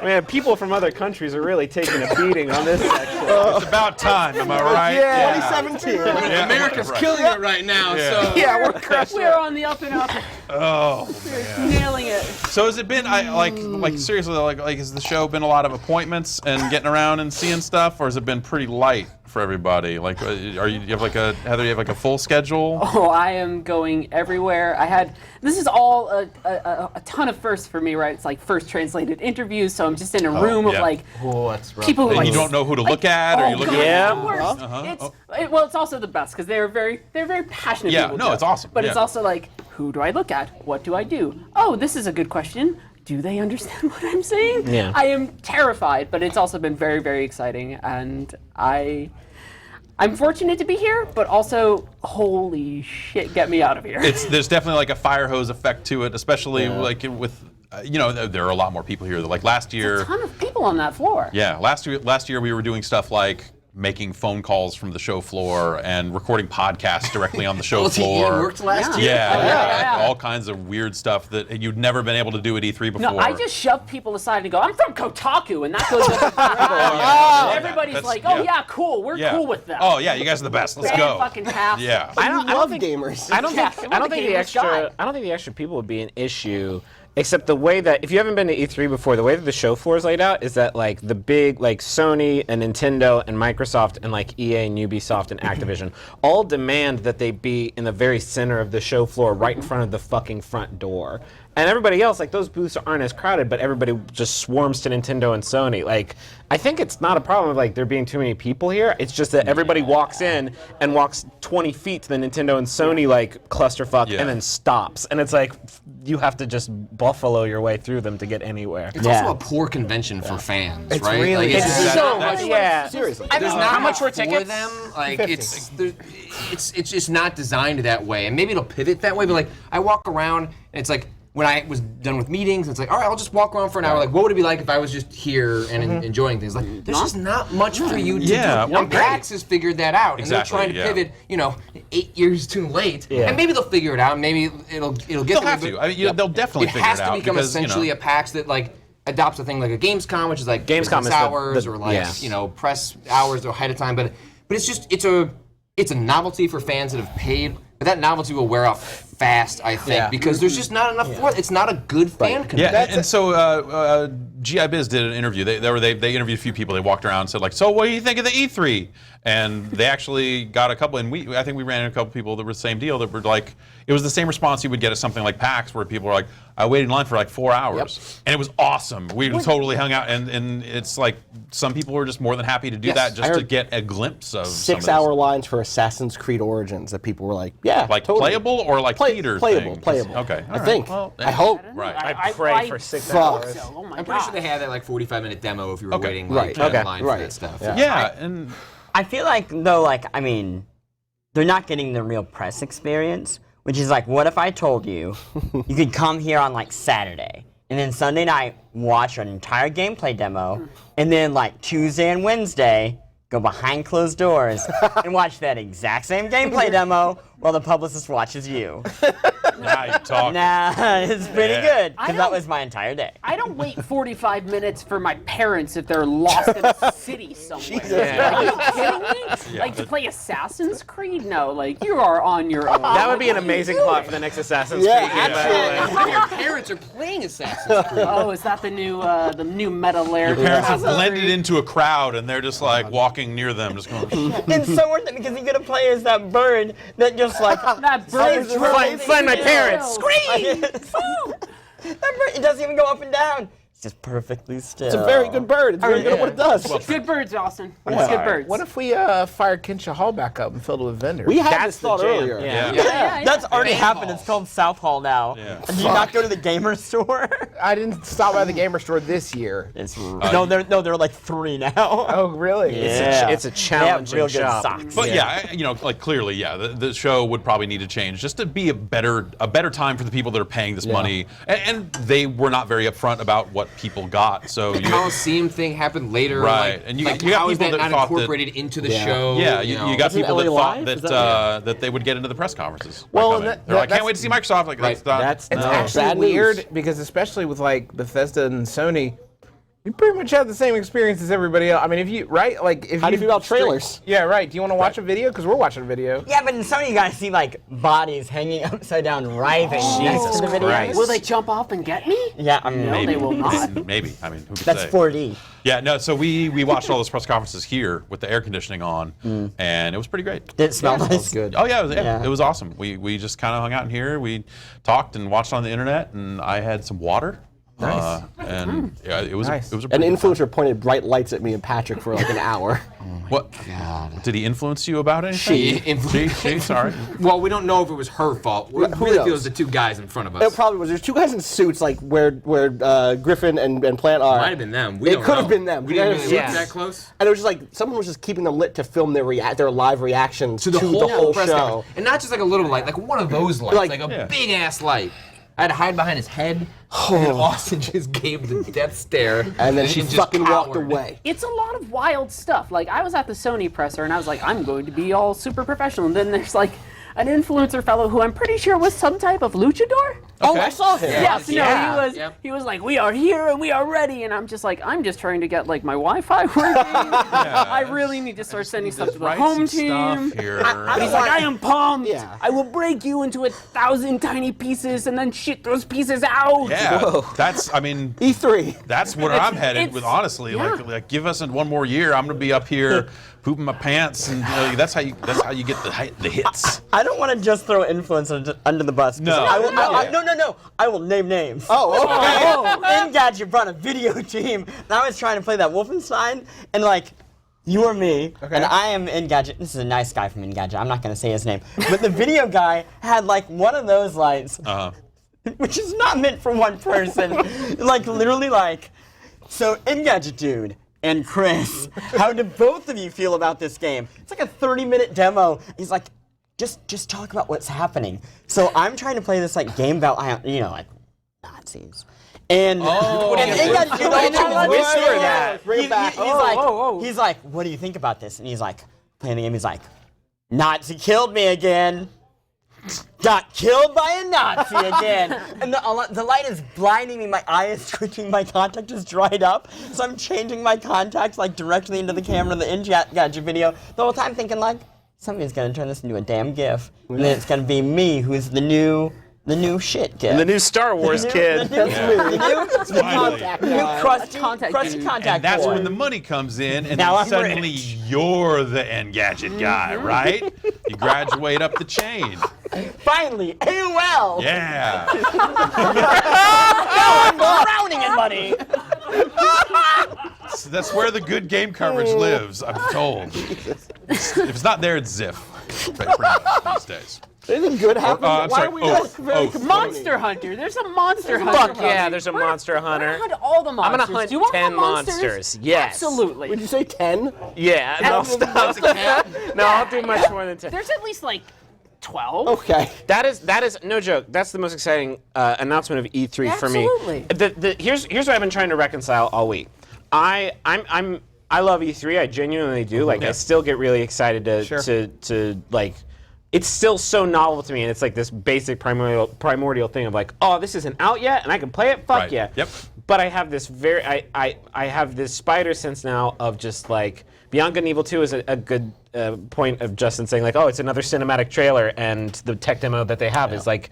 Speaker 23: Man, people from other countries are really taking a beating on this section.
Speaker 1: It's about time, am I right?
Speaker 21: Yeah, 2017.
Speaker 1: Yeah,
Speaker 22: America's
Speaker 1: right.
Speaker 22: killing it right now. So
Speaker 21: Yeah, we're crushing
Speaker 2: We're on the up and up.
Speaker 1: Oh,
Speaker 2: We're nailing it.
Speaker 1: so has it been like seriously like has the show been a lot of appointments and getting around and seeing stuff, or has it been pretty light for everybody? Like, do you have like a Heather? You have like a full schedule?
Speaker 2: Oh, I am going everywhere. This is all a ton of firsts for me, right? It's like first translated interviews, so I'm just in a room of like people who
Speaker 1: And
Speaker 2: like,
Speaker 1: you don't know who to look at, or you look
Speaker 2: God,
Speaker 1: at.
Speaker 2: the worst. Well, it's also the best because they're very passionate
Speaker 1: Yeah,
Speaker 2: people.
Speaker 1: no,
Speaker 2: too.
Speaker 1: it's awesome.
Speaker 2: But
Speaker 1: Yeah.
Speaker 2: it's also like, who do I look at? What do I do? Oh, this is a good question. Do they understand what I'm saying?
Speaker 23: Yeah.
Speaker 2: I am terrified, but it's also been very, very exciting, and I'm fortunate to be here, but also, holy shit, get me out of here.
Speaker 1: There's definitely like a fire hose effect to it, especially like with there are a lot more people here. Like last year,
Speaker 2: a ton of people on that floor.
Speaker 1: yeah, last year we were doing stuff like making phone calls from the show floor and recording podcasts directly on the show floor.
Speaker 22: It worked last year.
Speaker 1: Yeah, all kinds of weird stuff that you'd never been able to do at E3 before.
Speaker 2: No, I just shove people aside and go, I'm from Kotaku, and that goes up. Everybody's
Speaker 1: That's-
Speaker 2: like, oh yeah, cool, we're cool with that.
Speaker 1: Oh yeah, you guys are the best. Let's go.
Speaker 2: Fucking half.
Speaker 1: Yeah.
Speaker 23: I don't think
Speaker 21: gamers.
Speaker 23: I don't think the extra people would be an issue. Except the way that, if you haven't been to E3 before, the way that the show floor is laid out is that like the big, like Sony and Nintendo and Microsoft and like EA and Ubisoft and Activision all demand that they be in the very center of the show floor, right in front of the fucking front door. And everybody else, like those booths aren't as crowded, but everybody just swarms to Nintendo and Sony. Like, I think it's not a problem of like there being too many people here. It's just that everybody walks in and walks 20 feet to the Nintendo and Sony like clusterfuck and then stops. And it's like you have to just buffalo your way through them to get anywhere.
Speaker 4: It's also a poor convention for fans,
Speaker 23: It's
Speaker 4: right?
Speaker 23: really
Speaker 4: like,
Speaker 23: it's so much. Yeah,
Speaker 21: seriously.
Speaker 4: There's not
Speaker 23: how much
Speaker 4: for
Speaker 23: were tickets?
Speaker 4: them. Like it's just not designed that way, and maybe it'll pivot that way. But like I walk around, and it's like when I was done with meetings, it's like all right, I'll just walk around for an hour. Like what would it be like if I was just here and enjoying things? Like there's just not much for you to do. And PAX has figured that out, and they're trying to pivot. 8 years too late, and maybe they'll figure it out. Maybe it'll get.
Speaker 1: They'll have to. I mean, they'll definitely figure it out.
Speaker 4: It has to become essentially a PAX that like adopts a thing like a Gamescom, which is like
Speaker 23: Gamescom
Speaker 4: business hours or like press hours or ahead of time. But it's just it's a novelty for fans that have paid. But that novelty will wear off fast, I think, because there's just not enough for it. It's not a good fan convention.
Speaker 1: Yeah, and so GI Biz did an interview. They interviewed a few people. They walked around and said like, so what do you think of the E3? And they actually got a couple, and I think we ran into a couple people that were the same deal, that were like, it was the same response you would get at something like PAX, where people were like, I waited in line for like 4 hours, and it was awesome. We totally hung out, and it's like some people were just more than happy to do that just to get a glimpse of
Speaker 21: 6 hour lines for Assassin's Creed Origins that people were like, yeah,
Speaker 1: like
Speaker 21: totally.
Speaker 1: playable or like theater
Speaker 21: playable,
Speaker 1: thing?
Speaker 21: playable.
Speaker 1: Okay,
Speaker 21: I think.
Speaker 1: Well,
Speaker 21: I hope.
Speaker 1: Right.
Speaker 23: I pray for 6 hours.
Speaker 2: Oh my
Speaker 4: I'm pretty sure they had that like 45-minute demo if you were waiting in
Speaker 21: Right.
Speaker 4: line for that stuff.
Speaker 1: Yeah, and
Speaker 20: I feel like though, like I mean, they're not getting the real press experience, which is like, what if I told you you could come here on like Saturday and then Sunday night watch an entire gameplay demo, and then like Tuesday and Wednesday go behind closed doors and watch that exact same gameplay demo while the publicist watches you.
Speaker 1: Now you're talking.
Speaker 20: Nah, it's pretty good,
Speaker 2: I
Speaker 20: because that
Speaker 2: don't-
Speaker 20: was my entire day.
Speaker 2: I don't wait 45 minutes for my parents if they're lost in a city somewhere. Are you kidding me? Like to play Assassin's Creed? No, like you are on your own.
Speaker 23: That would be an
Speaker 2: What are you
Speaker 23: amazing
Speaker 2: doing?
Speaker 23: plot for the next Assassin's
Speaker 21: Yeah,
Speaker 23: Creed game, by the way.
Speaker 21: actually.
Speaker 4: Your parents are playing Assassin's Creed.
Speaker 2: Oh, is that the new meta layer?
Speaker 1: your parents have blended into a crowd, and they're just like walking near them, just going.
Speaker 20: It's so worth it because you're gonna play as that bird that just like
Speaker 2: That bird
Speaker 20: says
Speaker 23: Find my parents.
Speaker 20: Scream! That bird, it doesn't even go up and down. It's just perfectly still.
Speaker 21: It's a very good bird. It's very good at what it does.
Speaker 2: It's good birds, Austin. It's good birds.
Speaker 24: What if we fired Kinsha Hall back up and filled it with vendors?
Speaker 21: We had
Speaker 23: That's
Speaker 21: this thought
Speaker 23: the jam.
Speaker 21: earlier.
Speaker 2: Yeah.
Speaker 20: That's already happened. It's called South Hall now.
Speaker 1: Yeah.
Speaker 20: Did you not go to the gamer store?
Speaker 24: I didn't stop by the gamer store this year.
Speaker 20: No, there are like 3 now.
Speaker 24: Oh, really?
Speaker 20: Yeah.
Speaker 23: It's a
Speaker 20: They have
Speaker 23: challenging
Speaker 20: real good
Speaker 23: shop.
Speaker 20: socks.
Speaker 1: But like clearly, the show would probably need to change just to be a better time for the people that are paying this money. And they were not very upfront about what people got. So
Speaker 4: The Coliseum thing happened later.
Speaker 1: Right,
Speaker 4: Like,
Speaker 1: and you
Speaker 4: like,
Speaker 1: got
Speaker 4: how is
Speaker 1: people
Speaker 4: that
Speaker 1: that
Speaker 4: not
Speaker 1: thought that-
Speaker 4: incorporated into the show?
Speaker 1: yeah,
Speaker 4: you know?
Speaker 1: you got
Speaker 21: Isn't
Speaker 1: people that
Speaker 21: LA
Speaker 1: thought
Speaker 21: Live?
Speaker 1: that
Speaker 21: Is that-
Speaker 1: that they would get into the press conferences. by
Speaker 24: Well,
Speaker 1: coming.
Speaker 24: that-
Speaker 1: They're like,
Speaker 24: that's-
Speaker 1: can't wait to see Microsoft. Like
Speaker 4: Right.
Speaker 1: that's not.
Speaker 24: It's
Speaker 21: No.
Speaker 24: actually
Speaker 21: Bad
Speaker 24: weird
Speaker 21: news.
Speaker 24: because especially with like Bethesda and Sony, You pretty much have the same experience as everybody else. I mean, if you
Speaker 21: How do you feel about trailers?
Speaker 24: Yeah, right. Do you want to watch a video? Because we're watching a video.
Speaker 20: Yeah, but in Sony you guys see like bodies hanging upside down, writhing next to the video.
Speaker 2: Will they jump off and get me?
Speaker 20: Yeah, I mean,
Speaker 2: No, they will not.
Speaker 1: Maybe. I mean, who could
Speaker 20: That's
Speaker 1: say?
Speaker 20: 4D.
Speaker 1: Yeah, no. So we watched all those press conferences here with the air conditioning on, and it was pretty great.
Speaker 20: Did it smell nice?
Speaker 21: Smells good.
Speaker 1: Oh yeah, it was awesome. We just kind of hung out in here. We talked and watched on the internet, and I had some water.
Speaker 21: Nice.
Speaker 1: And yeah, it was
Speaker 21: Nice.
Speaker 1: it was a
Speaker 21: An
Speaker 1: pretty good time.
Speaker 21: influencer pointed bright lights at me and Patrick for like an hour.
Speaker 1: What? Did he influence you about anything? She, sorry.
Speaker 4: Well, we don't know if it was her fault. We
Speaker 21: Who
Speaker 4: really
Speaker 21: knows?
Speaker 4: feel it was the two guys in front of us.
Speaker 21: It probably was. There's two guys in suits, like where Griffin and Plant are.
Speaker 4: Might have been them. We
Speaker 21: It
Speaker 4: don't
Speaker 21: could have
Speaker 4: know.
Speaker 21: been them.
Speaker 4: We
Speaker 21: They
Speaker 4: didn't
Speaker 21: had
Speaker 4: really
Speaker 21: suits.
Speaker 4: look that close.
Speaker 21: And it was just like someone was just keeping them lit to film their live reactions to the
Speaker 4: whole
Speaker 21: whole
Speaker 4: press
Speaker 21: show.
Speaker 4: conference. And not just like a little light, like one of those lights, like a big ass light. I had to hide behind his head, and then Austin just gave the death stare.
Speaker 21: And then she
Speaker 4: just
Speaker 21: fucking walked
Speaker 4: cowered.
Speaker 21: away.
Speaker 2: It's a lot of wild stuff. Like, I was at the Sony presser, and I was like, I'm going to be all super professional. And then there's like an influencer fellow who I'm pretty sure was some type of luchador.
Speaker 21: Oh, I saw him.
Speaker 2: Yes,
Speaker 21: Yeah.
Speaker 2: no, he was like, we are here and we are ready, and I'm just like, I'm just trying to get like my Wi-Fi working. I really need to start sending stuff to the home team. But he's like, I am pumped.
Speaker 21: Yeah.
Speaker 2: I will break you into 1,000 tiny pieces and then shit those pieces out.
Speaker 1: Yeah, that's. I mean,
Speaker 21: E3.
Speaker 1: That's where I'm headed with. Honestly, like give us one more year. I'm gonna be up here pooping my pants, and that's how you get the hits.
Speaker 20: I don't want to just throw influencers under the bus.
Speaker 1: No.
Speaker 20: I will, no. I will name names.
Speaker 21: Oh, okay.
Speaker 20: Engadget brought a video team, and I was trying to play that Wolfenstein, and like, you or me, and I am Engadget. This is a nice guy from Engadget. I'm not going to say his name. But the video guy had like one of those lights, which is not meant for one person. Like, literally like, so Engadget dude and Chris, how do both of you feel about this game? It's like a 30-minute demo. He's like, just talk about what's happening. So I'm trying to play this like game about, like Nazis. And Engadget dude
Speaker 21: whisper that. Bring it back.
Speaker 20: He's like, what do you think about this? And he's like, playing the game, he's like, Nazi killed me again. Got killed by a Nazi again. And the light is blinding me, my eye is twitching, my contact is dried up. So I'm changing my contacts like directly into the camera in the Engadget video. The whole time thinking like, somebody's gonna turn this into a damn GIF. And then it's gonna be me who's the new shit kid.
Speaker 23: The new Star Wars kid.
Speaker 20: The new crusty contact
Speaker 1: And that's
Speaker 20: boy.
Speaker 1: when the money comes in, and
Speaker 20: Now
Speaker 1: then
Speaker 20: I'm
Speaker 1: suddenly
Speaker 20: rich.
Speaker 1: you're the Engadget guy, right? You graduate up the chain.
Speaker 20: Finally, AOL!
Speaker 1: Yeah.
Speaker 20: I'm drowning in money!
Speaker 1: So that's where the good game coverage lives, I'm told. If it's not there, it's Ziff. These days.
Speaker 21: Anything good happened?
Speaker 1: I'm
Speaker 21: Why
Speaker 1: sorry.
Speaker 21: are we just very complaining?
Speaker 2: Monster Hunter. There's a Monster Hunter.
Speaker 23: Fuck yeah, there's a Monster Hunter.
Speaker 2: Hunt all the
Speaker 23: I'm
Speaker 2: monsters.
Speaker 23: gonna hunt
Speaker 2: Do you want
Speaker 23: 10
Speaker 2: more monsters?
Speaker 23: monsters. Yes.
Speaker 2: Absolutely.
Speaker 21: Would you say 10?
Speaker 23: Yeah, no, stop. No, I'll do much more than 10.
Speaker 2: There's at least like 12.
Speaker 21: Okay.
Speaker 23: That is no joke. That's the most exciting announcement of E3 for me.
Speaker 2: Absolutely.
Speaker 23: Here's what I've been trying to reconcile all week. I love E3. I genuinely do. Like, I still get really excited to like. It's still so novel to me, and it's like this basic primordial thing of like, oh, this isn't out yet, and I can play it. Fuck yeah.
Speaker 1: Yep.
Speaker 23: But I have this I have this spider sense now of just like Beyond Good and Evil 2 is a good point of Justin saying like, oh, it's another cinematic trailer, and the tech demo that they have is like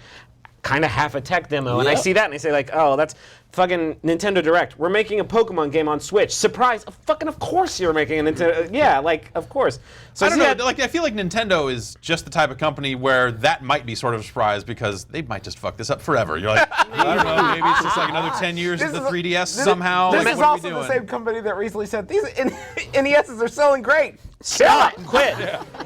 Speaker 23: kind of half a tech demo, and I see that and I say like, oh, that's fucking Nintendo Direct. We're making a Pokemon game on Switch. Surprise! Of course you're making a Nintendo. Yeah, like of course. So
Speaker 1: I don't know. Like I feel like Nintendo is just the type of company where that might be sort of a surprise because they might just fuck this up forever. You're like, I don't know. Maybe it's just like another 10 years of the 3DS somehow.
Speaker 24: This
Speaker 1: Like,
Speaker 24: is
Speaker 1: what are we
Speaker 24: also the
Speaker 1: doing?
Speaker 24: same company that recently said these NESs are selling great.
Speaker 23: Stop! Quit!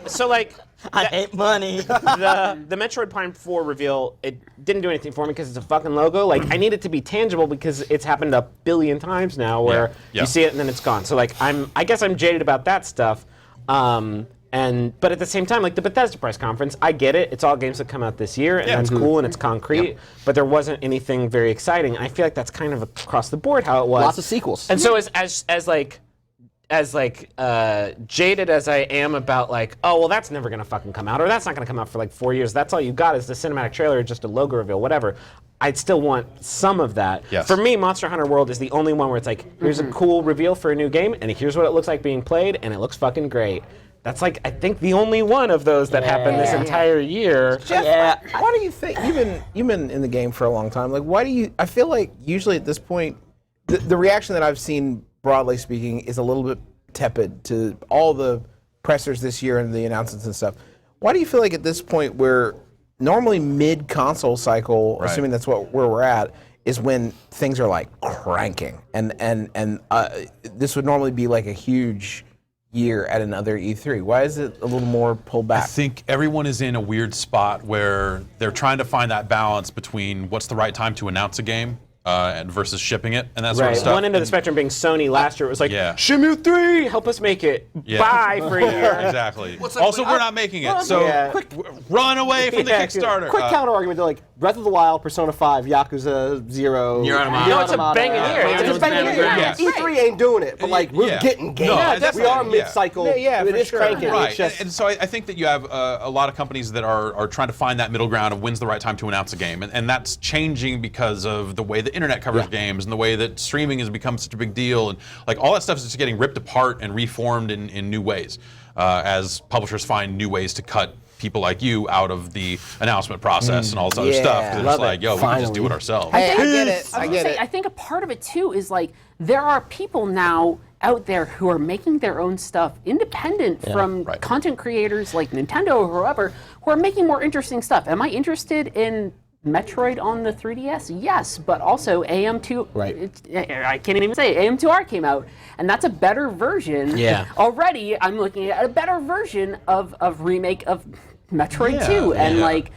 Speaker 23: So like,
Speaker 20: I hate money.
Speaker 23: the Metroid Prime 4 reveal, it didn't do anything for me because it's a fucking logo. Like, I need it to be tangible because it's happened a billion times now where you see it and then it's gone. So like, I guess I'm jaded about that stuff. But at the same time, like the Bethesda press conference, I get it. It's all games that come out this year, and that's cool and it's concrete. But there wasn't anything very exciting. I feel like that's kind of across the board how it was.
Speaker 21: Lots of sequels.
Speaker 23: And so as jaded as I am about like, oh well, that's never gonna fucking come out, or that's not gonna come out for like 4 years. That's all you got is the cinematic trailer, just a logo reveal, whatever. I'd still want some of that.
Speaker 1: Yes.
Speaker 23: For me, Monster Hunter World is the only one where it's like, here's a cool reveal for a new game, and here's what it looks like being played, and it looks fucking great. That's like, I think, the only one of those that happened this entire year.
Speaker 24: Jeff, why do you think, you've been in the game for a long time, like why do you, I feel like usually at this point, the reaction that I've seen, broadly speaking, is a little bit tepid to all the pressers this year and the announcements and stuff. Why do you feel like at this point we're normally mid-console cycle, assuming that's where we're at, is when things are like cranking, and this would normally be like a huge year at another E3. Why is it a little more pulled back?
Speaker 1: I think everyone is in a weird spot where they're trying to find that balance between what's the right time to announce a game and versus shipping it and that sort of stuff.
Speaker 23: One end of the spectrum being Sony last year, it was like, Shenmue 3, help us make it. Bye for a year.
Speaker 1: Exactly. Also, we're not making it, so run away from the Kickstarter.
Speaker 21: Quick counter argument, they're like, Breath of the Wild, Persona 5, Yakuza 0.
Speaker 23: It's a banging year.
Speaker 21: It's a banging year. E3 ain't doing it, but like, we're getting games. We are mid-cycle. It is cranking.
Speaker 1: Right, and so I think that you have a lot of companies that are trying to find that middle ground of when's the right time to announce a game, and that's changing because of the way the internet covers games and the way that streaming has become such a big deal, and like all that stuff is just getting ripped apart and reformed in new ways as publishers find new ways to cut people like you out of the announcement process and all this other stuff, because it's like, yo, we can just do it ourselves.
Speaker 24: I get it. I get it.
Speaker 2: I think a part of it too is like there are people now out there who are making their own stuff independent from content creators like Nintendo or whoever, who are making more interesting stuff. Am I interested in Metroid on the 3DS? Yes, but also AM2. I can't even say AM2R came out, and that's a better version. Already, I'm looking at a better version of remake of Metroid 2, and like,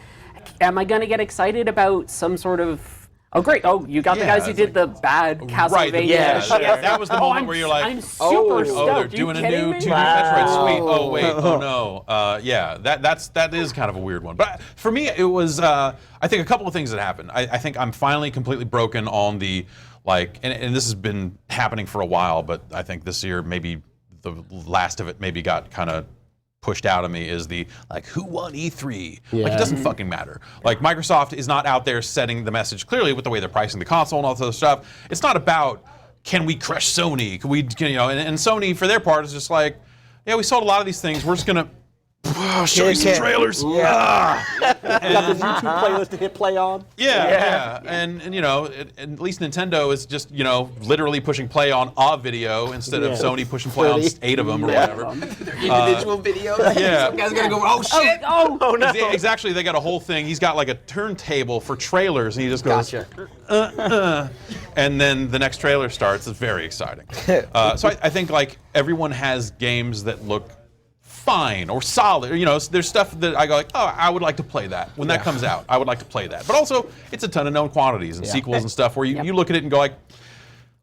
Speaker 2: am I gonna get excited about some sort of? Oh great! Oh, you got the guys who did the bad Castlevania.
Speaker 1: That was the moment where you're like,
Speaker 2: I'm super stoked.
Speaker 1: Oh, they're doing a new Metroid. Sweet. Oh wait. Oh no. That is kind of a weird one. But for me, it was. I think a couple of things that happened. I think I'm finally completely broken on the like, and this has been happening for a while, but I think this year maybe the last of it maybe got kind of pushed out of me, is the like, who won E3? Like, it doesn't fucking matter. Like, Microsoft is not out there setting the message clearly with the way they're pricing the console and all this other stuff. It's not about, can we crush Sony? Can we, and Sony for their part is just like, yeah, we sold a lot of these things. We're just gonna show you some trailers.
Speaker 21: Got the YouTube playlist to hit play on.
Speaker 1: And at least Nintendo is just literally pushing play on a video instead of Sony pushing play on 8 of them or whatever.
Speaker 22: Individual videos. Some guy's gonna go, oh shit.
Speaker 2: Oh no.
Speaker 1: Exactly, they got a whole thing. He's got like a turntable for trailers, and he just goes, and then the next trailer starts. It's very exciting. So I think like everyone has games that look fine or solid. There's stuff that I go like, oh, I would like to play that. When that comes out, I would like to play that. But also, it's a ton of known quantities and sequels and stuff where you look at it and go like,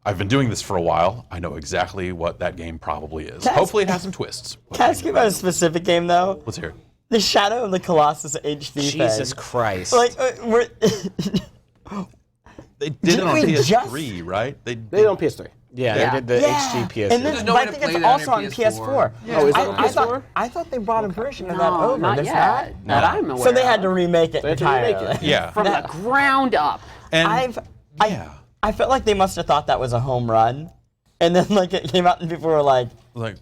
Speaker 1: I've been doing this for a while. I know exactly what that game probably is. Hopefully it has some twists.
Speaker 20: Can I ask you about a specific game, though?
Speaker 1: Let's hear it.
Speaker 20: The Shadow of the Colossus HD thing.
Speaker 23: Jesus Christ.
Speaker 20: Like,
Speaker 1: they did it on PS3, right? They did
Speaker 21: it on PS3.
Speaker 23: Yeah, they did the HD PS4.
Speaker 20: And then, but I think it's also on PS4.
Speaker 21: Oh, is it on PS4?
Speaker 20: I thought they brought a version of that over.
Speaker 2: Not yet. That I'm aware
Speaker 20: So they had to remake it entirely.
Speaker 2: From the ground up.
Speaker 1: And
Speaker 20: I felt like they must have thought that was a home run, and then like it came out and people were like,
Speaker 1: what?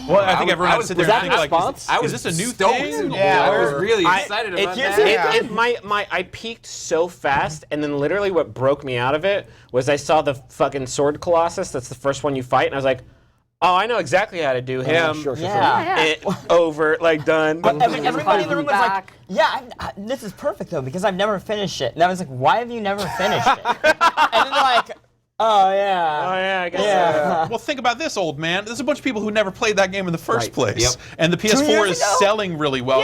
Speaker 20: Well,
Speaker 1: I think everyone had to sit there and think like, is this a new thing?
Speaker 22: Yeah, I was really excited about that.
Speaker 23: I peaked so fast, and then literally what broke me out of it was I saw the fucking Sword Colossus. That's the first one you fight, and I was like, oh, I know exactly how to do him. Over, like done.
Speaker 20: But everybody in the room was like, this is perfect though, because I've never finished it. And I was like, why have you never finished it? And then they're like, oh yeah,
Speaker 23: I guess so.
Speaker 1: Well, think about this, old man. There's a bunch of people who never played that game in the first place, and the PS4 is selling really well.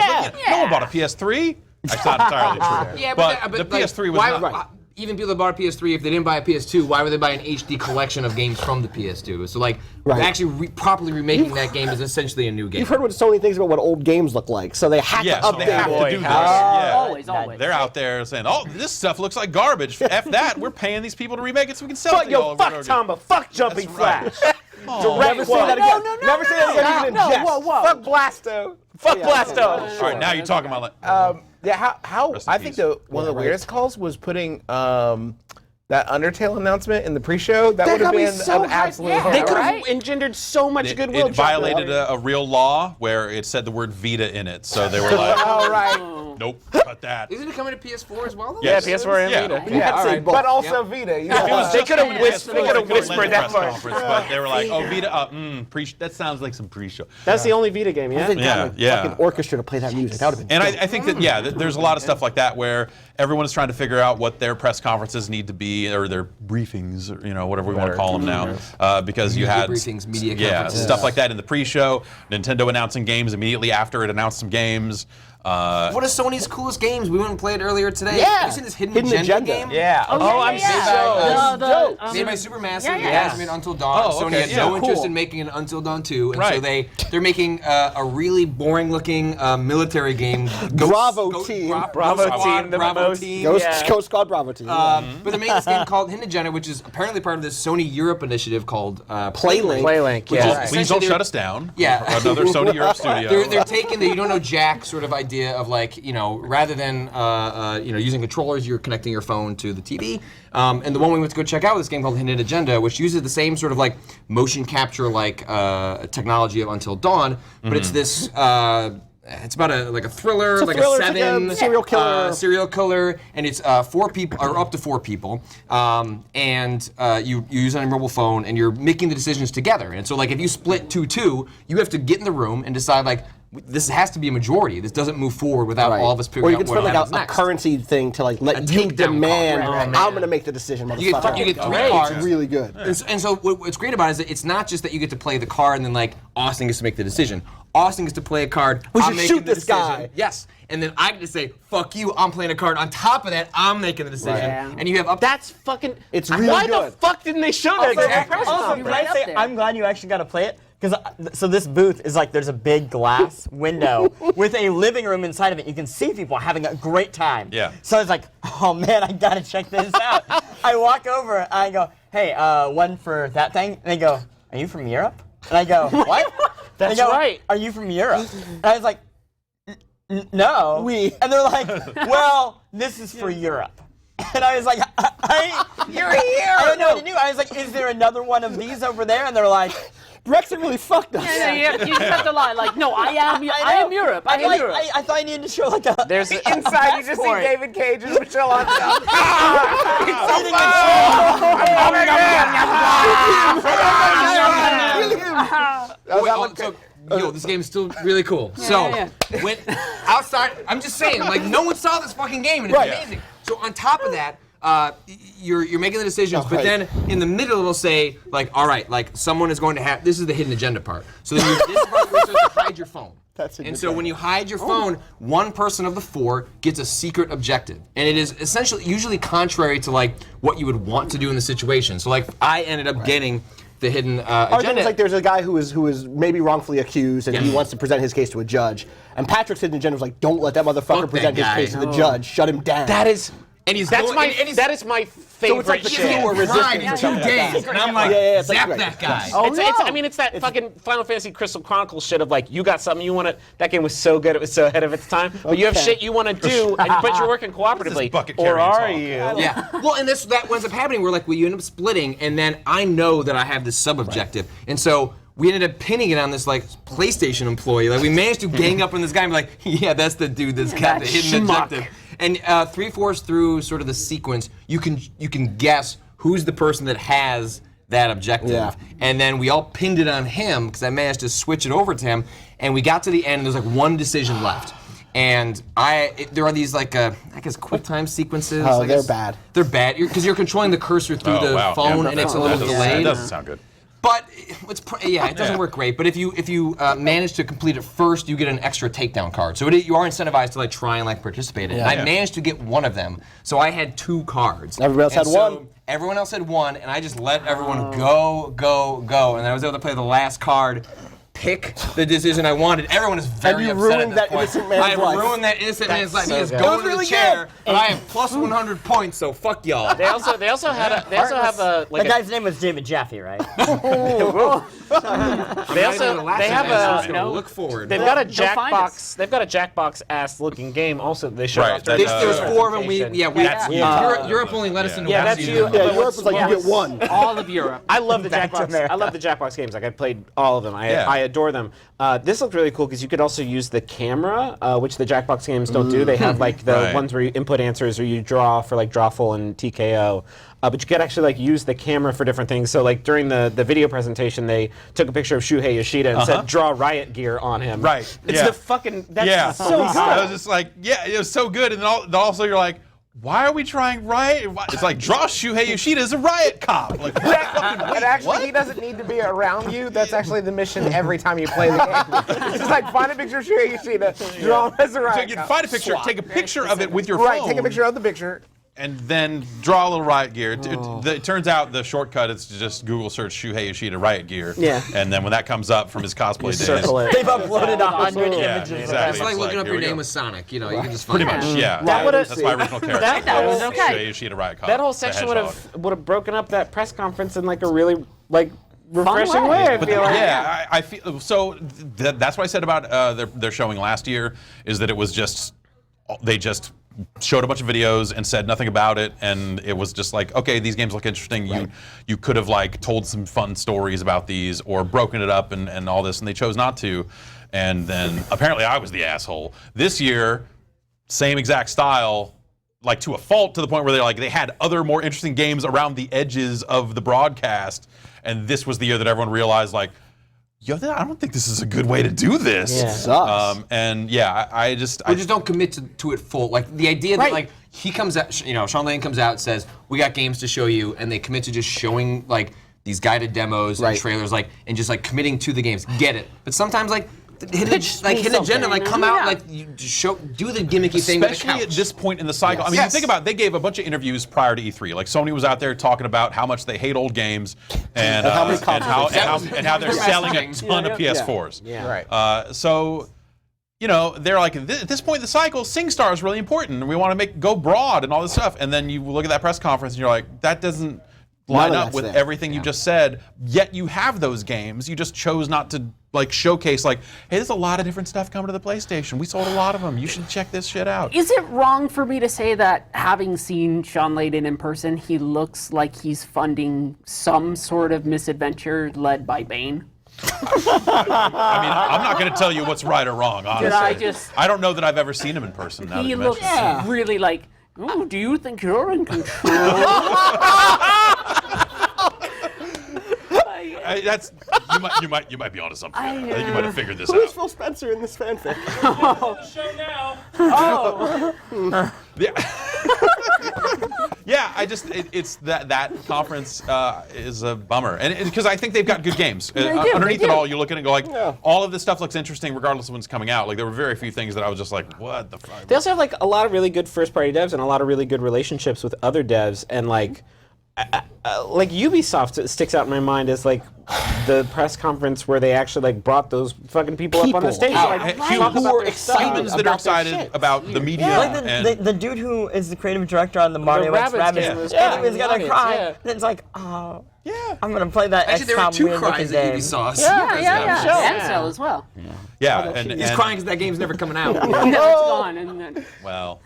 Speaker 1: No one bought a PS3. That's not entirely true.
Speaker 22: Yeah,
Speaker 1: but the
Speaker 22: like,
Speaker 1: PS3 was not.
Speaker 22: Even people that bought a PS3, if they didn't buy a PS2, why would they buy an HD collection of games from the PS2? So like, actually properly remaking that game is essentially a new game.
Speaker 21: You've heard what Sony thinks about what old games look like, so they have to update.
Speaker 1: They have to do this.
Speaker 2: Always.
Speaker 1: They're out there saying, "Oh, this stuff looks like garbage. F that. We're paying these people to remake it so we can sell it to you all over and over again."
Speaker 23: Tamba, fuck Jumping Flash.
Speaker 21: Never say that again. Never say that again even in jest.
Speaker 24: Fuck Blasto. Fuck Blasto.
Speaker 1: All right, now you're talking about
Speaker 24: how
Speaker 1: Rest in
Speaker 24: I think
Speaker 1: peace.
Speaker 24: one of the
Speaker 21: right.
Speaker 24: weirdest calls was putting that Undertale announcement in the pre-show. That would have
Speaker 23: got me
Speaker 24: been
Speaker 23: so
Speaker 24: an
Speaker 23: hyped.
Speaker 24: absolute
Speaker 23: Yeah, they
Speaker 24: horror.
Speaker 23: could have engendered so much goodwill.
Speaker 1: It violated a real law where it said the word Vita in it, so they were like,
Speaker 24: All right.
Speaker 1: nope, cut that.
Speaker 22: Isn't it coming to PS4 as well? Though?
Speaker 1: Yes.
Speaker 23: Yeah, PS4 and
Speaker 1: Yeah.
Speaker 23: Vita.
Speaker 24: Yeah,
Speaker 21: I'd say both.
Speaker 24: but also Vita. You know.
Speaker 23: They could have whispered that part.
Speaker 1: Conference, but they were like, oh, Vita, that sounds like some pre-show.
Speaker 23: That's the only Vita game, yeah?
Speaker 1: Yeah.
Speaker 21: Fucking orchestra to play that music. That would have been.
Speaker 1: And I think that, there's a lot of stuff like that where everyone is trying to figure out what their press conferences need to be, or their briefings, or whatever we want to call them now, because you
Speaker 22: Media
Speaker 1: had
Speaker 22: briefings, media conferences.
Speaker 1: stuff like that in the pre-show. Nintendo announcing games immediately after it announced some games.
Speaker 22: What are Sony's coolest games? We went and played earlier today.
Speaker 21: Yeah.
Speaker 22: Have you seen this Hidden Agenda game?
Speaker 24: Yeah.
Speaker 23: I'm so.
Speaker 22: Made by Supermassive.
Speaker 2: Yeah,
Speaker 22: The
Speaker 2: yeah.
Speaker 22: guys made Until Dawn.
Speaker 1: Oh,
Speaker 22: Sony
Speaker 1: okay,
Speaker 22: had
Speaker 1: yeah,
Speaker 22: no
Speaker 1: cool.
Speaker 22: interest in making an Until Dawn 2, and so
Speaker 1: Right.
Speaker 22: they're making a really boring-looking military game.
Speaker 21: Bravo Team.
Speaker 23: Bravo
Speaker 22: Ghost
Speaker 23: Team,
Speaker 22: Squad,
Speaker 23: the
Speaker 22: Bravo
Speaker 23: most-
Speaker 22: Team.
Speaker 21: Ghost Squad Bravo Team.
Speaker 22: But they're making this game called Hidden Agenda, which is apparently part of this Sony Europe initiative called Playlink.
Speaker 23: Playlink,
Speaker 22: which
Speaker 23: yeah.
Speaker 22: is
Speaker 1: Please don't
Speaker 22: essentially
Speaker 1: shut us down.
Speaker 22: Yeah.
Speaker 1: Another Sony Europe studio.
Speaker 22: They're taking the you don't know jack sort of idea of like, rather than using controllers, you're connecting your phone to the TV. And the one we went to go check out was this game called Hidden Agenda, which uses the same sort of like motion capture like technology of Until Dawn, but it's this. It's about a thriller, like
Speaker 21: thriller,
Speaker 22: a
Speaker 21: it's like
Speaker 22: seven
Speaker 21: a serial killer.
Speaker 22: serial killer, and it's 4 people or up to 4 people, and you use it on your mobile phone, and you're making the decisions together. And so, like, if you split 2-2, you have to get in the room and decide like. This has to be a majority. This doesn't move forward without all of us
Speaker 21: Or
Speaker 22: figuring
Speaker 21: you
Speaker 22: out
Speaker 21: can
Speaker 22: what
Speaker 21: spend
Speaker 22: happens
Speaker 21: like a
Speaker 22: next.
Speaker 21: currency thing to like let
Speaker 22: A
Speaker 21: you
Speaker 22: takedown
Speaker 21: demand.
Speaker 22: card.
Speaker 21: I'm going to make the decision,
Speaker 22: You
Speaker 21: motherfucker.
Speaker 22: get 3
Speaker 21: It's
Speaker 22: cards.
Speaker 21: really good.
Speaker 22: And so what's great about it is that it's not just that you get to play the card and then like Austin gets to make the decision. Austin gets to play a card.
Speaker 21: We
Speaker 22: I'm
Speaker 21: should
Speaker 22: making
Speaker 21: shoot
Speaker 22: the
Speaker 21: this
Speaker 22: decision.
Speaker 21: guy.
Speaker 22: Yes. And then I get to say, fuck you, I'm playing a card. On top of that, I'm making the decision.
Speaker 2: Yeah.
Speaker 22: And you have up
Speaker 23: That's fucking.
Speaker 21: It's really
Speaker 23: Why
Speaker 21: good.
Speaker 23: the fuck didn't they show that?
Speaker 22: Exactly.
Speaker 20: Also, can
Speaker 2: Right
Speaker 20: I
Speaker 2: up
Speaker 20: say
Speaker 2: there.
Speaker 20: I'm glad you actually got to play it because so this booth is like there's a big glass window with a living room inside of it. You can see people having a great time.
Speaker 1: Yeah.
Speaker 20: So I was like, oh man, I gotta check this out. I walk over and I go, hey, one for that thing. And they go, are you from Europe? And I go, what?
Speaker 23: That's
Speaker 20: they go,
Speaker 23: right.
Speaker 20: Are you from Europe? And I was like, no. And they're like, well, this is for Europe. And I was like, you're here. I don't know what to do. I was like, is there another one of these over there? And they're like,
Speaker 21: Brexit really fucked us.
Speaker 2: You just have to lie. Like, no, I am Europe. I am Europe.
Speaker 20: I thought I needed to show like a.
Speaker 23: There's
Speaker 20: inside.
Speaker 23: You just see David Cage and Michelle on top.
Speaker 22: This game is still really cool. When outside, I'm just saying, like, no one saw this fucking game, and it's amazing. So on top of that, you're making the decisions, but then in the middle it'll say, like, all right, like someone is going to have. This is the hidden agenda part. So then this is the part where you're supposed to hide your phone. And so when you hide your phone, one person of the 4 gets a secret objective, and it is essentially usually contrary to like what you would want to do in the situation. So like I ended up getting the hidden agenda.
Speaker 21: It's like there's a guy who is maybe wrongfully accused and he wants to present his case to a judge. And Patrick's hidden agenda was like, don't let that motherfucker
Speaker 22: Fuck
Speaker 21: present
Speaker 22: that
Speaker 21: his
Speaker 22: guy.
Speaker 21: case to the judge. Shut him down.
Speaker 23: That is.
Speaker 22: And he's
Speaker 23: That's
Speaker 22: going,
Speaker 23: my.
Speaker 22: and he's,
Speaker 23: That is my favorite
Speaker 21: it's like the
Speaker 23: shit.
Speaker 21: Q or resistance
Speaker 22: in
Speaker 21: or
Speaker 22: 2
Speaker 21: something like that.
Speaker 22: days, and I'm like,
Speaker 21: it's like
Speaker 22: zap
Speaker 21: great.
Speaker 22: that guy.
Speaker 23: I mean, it's that fucking Final Fantasy Crystal Chronicles shit of like, you got something you want to. That game was so good, it was so ahead of its time. But you have shit you want to do, but you're working cooperatively. Or are you?
Speaker 22: Yeah. Well, and that ends up happening. We're like, you end up splitting, and then I know that I have this sub-objective, and so we ended up pinning it on this like PlayStation employee. Like we managed to gang up on this guy and be like, yeah, that's the dude that's got the hidden objective. And 3/4 through sort of the sequence, you can guess who's the person that has that objective.
Speaker 21: Yeah.
Speaker 22: And then we all pinned it on him because I managed to switch it over to him. And we got to the end, and there's like one decision left. And there are these like I guess quick time sequences.
Speaker 21: Oh,
Speaker 22: I
Speaker 21: they're
Speaker 22: guess.
Speaker 21: bad.
Speaker 22: They're bad because you're controlling the cursor through the phone, and it's a little delayed.
Speaker 1: That doesn't sound good.
Speaker 22: But it doesn't work great. But if you manage to complete it first, you get an extra takedown card. So you are incentivized to like try and like participate in it. And I managed to get one of them, so I had 2 cards.
Speaker 21: Everybody else had one.
Speaker 22: Everyone else had one, and I just let everyone go, and then I was able to play the last card. pick the decision I wanted. Everyone is very
Speaker 21: And you
Speaker 22: upset
Speaker 21: ruined
Speaker 22: at
Speaker 21: that
Speaker 22: this point.
Speaker 21: innocent man's
Speaker 22: I have
Speaker 21: life.
Speaker 22: ruined that innocent man's life.
Speaker 23: so
Speaker 22: He is
Speaker 23: good.
Speaker 22: going
Speaker 21: It was
Speaker 22: to
Speaker 21: really
Speaker 22: the chair,
Speaker 21: good.
Speaker 22: and I have plus 100 points. So fuck y'all.
Speaker 23: They also have a
Speaker 20: The guy's name was David Jaffe, right?
Speaker 23: they have a
Speaker 22: look forward.
Speaker 23: They've got a
Speaker 2: find us.
Speaker 23: Jackbox. They've got a Jackbox ass looking game. Also, they showed
Speaker 1: Right,
Speaker 23: off during
Speaker 1: that-
Speaker 22: There was
Speaker 23: the
Speaker 22: 4 of them.
Speaker 23: presentation.
Speaker 22: Europe only let us in.
Speaker 23: Yeah,
Speaker 22: one
Speaker 23: that's
Speaker 22: season.
Speaker 23: you.
Speaker 21: Yeah, Europe was like, you get one.
Speaker 2: All of Europe.
Speaker 23: I love the
Speaker 20: Back to
Speaker 23: Jackbox.
Speaker 20: America.
Speaker 23: I love the Jackbox games. Like I played all of them.
Speaker 1: Yeah.
Speaker 23: I adore them. This looked really cool because you could also use the camera, which the Jackbox games don't do. They have like the
Speaker 1: Right.
Speaker 23: ones where you input answers or you draw for like Drawful and TKO. But you could actually like use the camera for different things. So like during the video presentation, they took a picture of Shuhei Yoshida and said, "Draw riot gear on him."
Speaker 1: Right.
Speaker 23: It's
Speaker 1: Yeah.
Speaker 23: the fucking. That's
Speaker 1: Yeah.
Speaker 23: so good.
Speaker 1: I was just like, yeah, it was so good. And then also you're like, why are we trying riot? It's like, draw Shuhei Yoshida as a riot cop. Like,
Speaker 24: And actually, he doesn't need to be around you. That's actually the mission every time you play the game. It's just like find a picture of Shuhei Yoshida, draw him as a
Speaker 1: so
Speaker 24: riot
Speaker 1: you can
Speaker 24: cop.
Speaker 1: find a picture, take a picture of it with your
Speaker 24: Right,
Speaker 1: phone.
Speaker 24: take a picture of the picture.
Speaker 1: And then draw a little riot gear. It turns out the shortcut is to just Google search Shuhei Yoshida riot gear.
Speaker 23: Yeah.
Speaker 1: And then when that comes up from his cosplay days.
Speaker 23: Circle it.
Speaker 20: They've uploaded 100
Speaker 1: Yeah,
Speaker 20: images.
Speaker 1: exactly.
Speaker 22: It's like looking up
Speaker 1: here
Speaker 22: your
Speaker 1: we go.
Speaker 22: name with Sonic. You know, you can just find
Speaker 1: Pretty
Speaker 22: it.
Speaker 1: much, yeah.
Speaker 23: That would've-
Speaker 1: That's my original character.
Speaker 23: That was
Speaker 1: Shuhei
Speaker 23: okay.
Speaker 1: Yoshida riot cop.
Speaker 23: That whole
Speaker 1: the
Speaker 23: section would
Speaker 1: hedgehog.
Speaker 23: have broken up that press conference in like a really like refreshing way. I
Speaker 1: But
Speaker 23: feel like.
Speaker 1: yeah, I feel so. That's what I said about their showing last year. Is that it was just they just showed a bunch of videos and said nothing about it, and it was just like, okay, these games look interesting. You could have like told some fun stories about these or broken it up and all this, and they chose not to. And then apparently I was the asshole. This year, same exact style. Like to a fault, to the point where they had other more interesting games around the edges of the broadcast, and this was the year that everyone realized, like, yo, I don't think this is a good way to do this.
Speaker 21: Yeah. Sucks.
Speaker 1: And yeah, I just
Speaker 22: don't commit to it full. Like the idea that like he comes out, Sean Lane comes out and says, "We got games to show you," and they commit to just showing like these guided demos and trailers, like and just like committing to the games. Get it? But sometimes like. Hidden agenda, like come out, like you do the gimmicky thing.
Speaker 1: Especially at this point in the cycle. I mean, you think about it, they gave a bunch of interviews prior to E3. Like Sony was out there talking about how much they hate old games and how they're selling a ton of PS4s.
Speaker 24: Yeah. Right.
Speaker 1: So, you know, they're like, at this point in the cycle, SingStar is really important, and we want to go broad and all this stuff. And then you look at that press conference, and you're like, that doesn't line up with everything you just said. Yet you have those games. You just chose not to like showcase like, hey, there's a lot of different stuff coming to the PlayStation. We sold a lot of them. You should check this shit out.
Speaker 2: Is it wrong for me to say that having seen Sean Layden in person, he looks like he's funding some sort of misadventure led by Bane?
Speaker 1: I mean, I'm not going to tell you what's right or wrong, honestly. I don't know that I've ever seen him in person. Now
Speaker 2: He
Speaker 1: that you
Speaker 2: looks
Speaker 1: mention it.
Speaker 2: really like, oh, do you think you're in control?
Speaker 1: That's you might be onto something. I think you might have figured this
Speaker 21: Who is
Speaker 1: out.
Speaker 21: Phil Spencer in this fanfic?
Speaker 2: Oh.
Speaker 1: Yeah, it's that conference is a bummer, and because I think they've got good games. Underneath it all, you look at it and go like, all of this stuff looks interesting regardless of when it's coming out. Like there were very few things that I was just like, what the fuck.
Speaker 23: They also have like a lot of really good first-party devs and a lot of really good relationships with other devs, and like Ubisoft sticks out in my mind as like the press conference where they actually like brought those fucking people up on the stage.
Speaker 21: Who were excited
Speaker 1: Humans that are excited about the media.
Speaker 20: Like the dude who is the creative director on the Mario X Rabbids, and he was gonna cry, and it's like, oh, yeah, I'm gonna play that
Speaker 22: Actually, there were
Speaker 20: XCOM
Speaker 22: two
Speaker 20: weird looking
Speaker 22: cries at
Speaker 20: game.
Speaker 22: Ubisoft.
Speaker 2: Ansel as well.
Speaker 1: Yeah, and
Speaker 22: he's crying because that game's never coming out.
Speaker 2: No, it's gone. And then,
Speaker 1: well,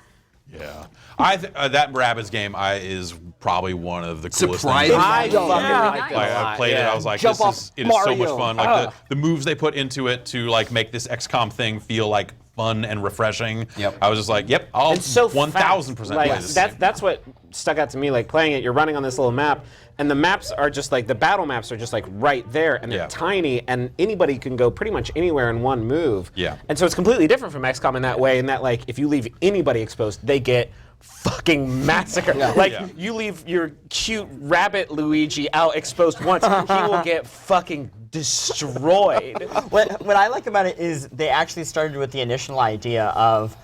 Speaker 1: yeah. That Rabbids game is probably one of the coolest
Speaker 22: Surprising.
Speaker 1: things.
Speaker 22: I
Speaker 1: played it. I was like, it is so much fun. Like the moves they put into it to like make this XCOM thing feel like fun and refreshing.
Speaker 22: Yep.
Speaker 1: I was just like, yep, I'll 1000% play this.
Speaker 23: That's what stuck out to me. Like playing it, you're running on this little map, and the maps are just like the battle maps are just like right there, and they're tiny, and anybody can go pretty much anywhere in one move.
Speaker 1: Yeah.
Speaker 23: And so it's completely different from XCOM in that way, in that like if you leave anybody exposed, they get fucking massacred. You leave your cute rabbit Luigi out exposed once, he will get fucking destroyed.
Speaker 20: What I like about it is they actually started with the initial idea of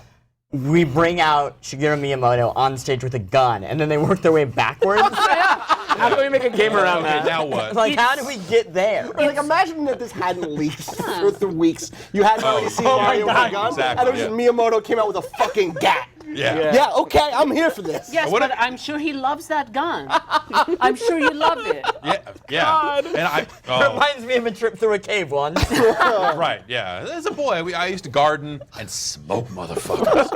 Speaker 20: we bring out Shigeru Miyamoto on stage with a gun, and then they work their way backwards. How do we make a game around that?
Speaker 1: Now what?
Speaker 20: Like, how do we get there?
Speaker 21: Like, imagine that this hadn't leaked for weeks. You hadn't already seen Mario with a gun,
Speaker 1: exactly,
Speaker 21: and it was just Miyamoto came out with a fucking gat.
Speaker 1: Yeah.
Speaker 21: Yeah, okay, I'm here for this.
Speaker 2: Yes, but I'm sure he loves that gun. I'm sure you love it.
Speaker 1: Yeah. And
Speaker 20: Reminds me of a trip through a cave once.
Speaker 1: Right, yeah. As a boy, I used to garden and smoke motherfuckers.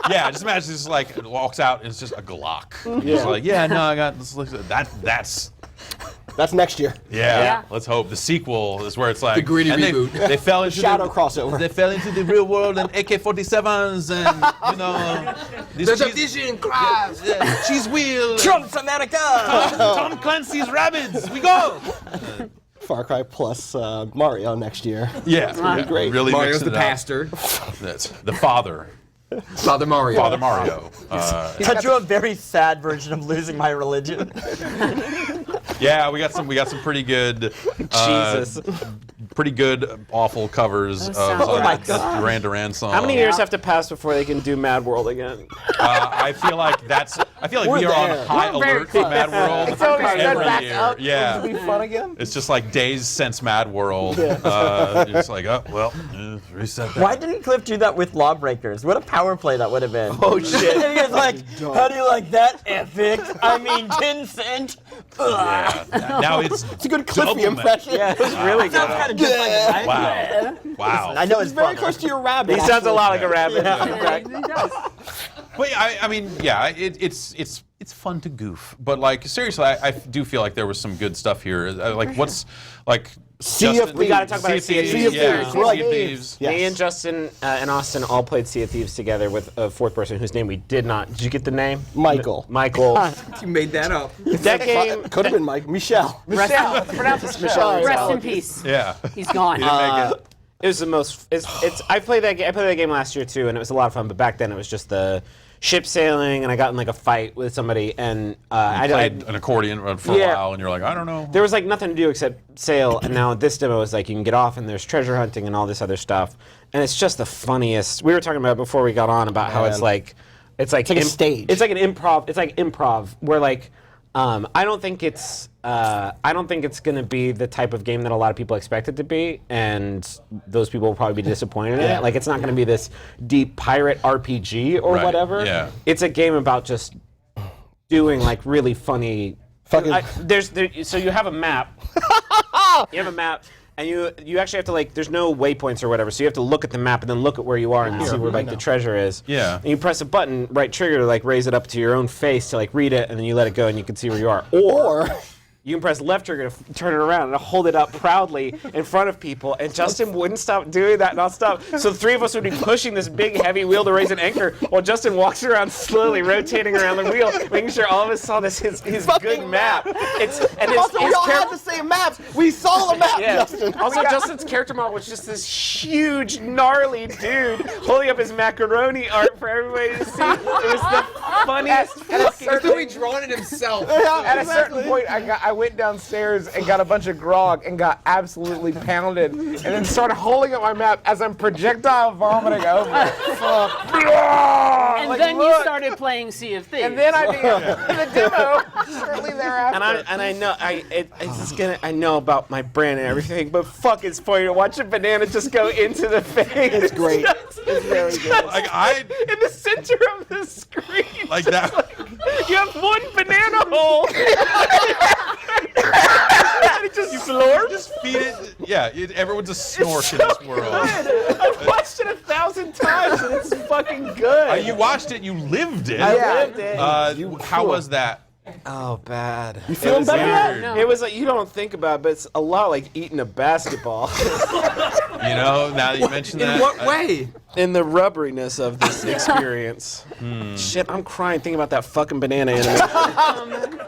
Speaker 1: Yeah, just imagine this like walks out and it's just a Glock. Just like, no, I got this.
Speaker 21: That's next year.
Speaker 1: Yeah, let's hope. The sequel is where it's like
Speaker 22: The gritty reboot.
Speaker 1: They fell into
Speaker 21: Shadow crossover.
Speaker 1: They fell into the real world and AK-47s and
Speaker 22: There's a vision, crash.
Speaker 1: cheese wheel.
Speaker 20: Trump's America!
Speaker 1: Tom Clancy's Rabbids. We go.
Speaker 21: Far Cry plus Mario next year.
Speaker 1: Yeah,
Speaker 21: great.
Speaker 1: Really
Speaker 22: Mario's
Speaker 1: mixing
Speaker 22: the
Speaker 1: it up.
Speaker 22: pastor.
Speaker 1: That's the father.
Speaker 22: Father Mario.
Speaker 1: Father Mario.
Speaker 20: I drew a very sad version of losing my religion.
Speaker 1: Yeah, we got some pretty good pretty good awful covers of Duran Duran songs.
Speaker 23: How many years have to pass before they can do Mad World again?
Speaker 1: I feel like we are on high alert for Mad World
Speaker 24: It's always
Speaker 1: every
Speaker 24: back
Speaker 1: year.
Speaker 24: up.
Speaker 1: Yeah.
Speaker 24: It'll be fun again.
Speaker 1: It's just like days since Mad World. It's like, reset that.
Speaker 20: Why didn't Cliff do that with Lawbreakers? What a power play that would have been.
Speaker 23: Oh shit.
Speaker 20: And he was like, how do you like that, epic? I mean, 10 cent.
Speaker 1: Yeah. Now it's
Speaker 21: a good Cliffy impression.
Speaker 20: Yeah, it was really good. Kind of just like it, right?
Speaker 1: Wow.
Speaker 20: I know it's
Speaker 21: very close to your rabbit.
Speaker 23: He sounds a lot like a rabbit.
Speaker 2: He does.
Speaker 1: But I mean, yeah, it's fun to goof. But like seriously, I do feel like there was some good stuff here. Like what's like.
Speaker 23: We got to talk about Sea of Thieves.
Speaker 1: Sea of Thieves.
Speaker 23: Me and Justin and Austin all played Sea of Thieves together with a fourth person whose name we did not. Did you get the name?
Speaker 21: Michael.
Speaker 22: You made that up.
Speaker 23: That game
Speaker 21: could have been Mike. Michelle.
Speaker 23: Pronounce Michelle.
Speaker 2: Rest in peace.
Speaker 1: Yeah.
Speaker 2: He's gone.
Speaker 23: It was the most. I played that game last year too, and it was a lot of fun. But back then, it was just the ship sailing, and I got in like a fight with somebody, and I
Speaker 1: played an accordion for a while, and you're like, I don't know.
Speaker 23: There was like nothing to do except sail, and now this demo is like you can get off, and there's treasure hunting and all this other stuff, and it's just the funniest. We were talking about it before we got on about how it's like
Speaker 21: a stage.
Speaker 23: It's like an improv. It's like improv where like. I don't think it's going to be the type of game that a lot of people expect it to be, and those people will probably be disappointed in it. Like, it's not going to be this deep pirate RPG or whatever.
Speaker 1: Yeah.
Speaker 23: It's a game about just doing like really funny. So you have a map. You have a map. And you actually have to like, there's no waypoints or whatever, so you have to look at the map and then look at where you are and see where like the treasure is.
Speaker 1: Yeah.
Speaker 23: And you press a button, right trigger to like raise it up to your own face to like read it, and then you let it go and you can see where you are. Or you can press left trigger to turn it around and hold it up proudly in front of people. And Justin wouldn't stop doing that nonstop. So the three of us would be pushing this big heavy wheel to raise an anchor while Justin walks around slowly rotating around the wheel, making sure all of us saw this his good map.
Speaker 21: Also, we all had the same maps. We saw the map, Justin.
Speaker 23: Also, Justin's character model was just this huge, gnarly dude holding up his macaroni art for everybody to see. It was the funniest fucking thing.
Speaker 22: He drawn it himself.
Speaker 24: At a certain point, I went downstairs and got a bunch of grog and got absolutely pounded, and then started holding up my map as I'm projectile vomiting over it.
Speaker 2: And then you started playing Sea of Thieves.
Speaker 24: And then I began the demo shortly thereafter.
Speaker 23: And I know it's just gonna, I know about my brand and everything, but fuck, it's funny to watch a banana just go into the face.
Speaker 21: It's great.
Speaker 23: It's very good.
Speaker 1: Like
Speaker 23: in the center of the screen.
Speaker 1: Like that.
Speaker 23: You have one banana hole. And it just slurps.
Speaker 1: Just feed it. Yeah, everyone's a snork in this world.
Speaker 23: I've watched it 1,000 times and it's fucking good.
Speaker 1: You watched it. You lived it.
Speaker 23: I lived it.
Speaker 1: How was that?
Speaker 23: Oh, bad.
Speaker 21: You feeling better now?
Speaker 23: It was like, you don't think about it, but it's a lot like eating a basketball.
Speaker 1: You know, now that you mentioned that.
Speaker 22: In what way?
Speaker 23: In the rubberiness of this experience. Shit, I'm crying thinking about that fucking banana animation.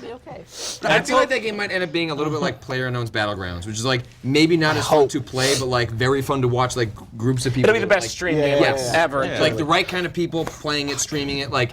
Speaker 2: Okay.
Speaker 22: I feel like that game might end up being a little bit like PlayerUnknown's Battlegrounds, which is like maybe not as fun to play, but like very fun to watch. Like groups of people.
Speaker 23: It'll be the best
Speaker 22: like,
Speaker 23: stream game ever.
Speaker 1: Yeah.
Speaker 22: Like the right kind of people playing it, streaming it. Like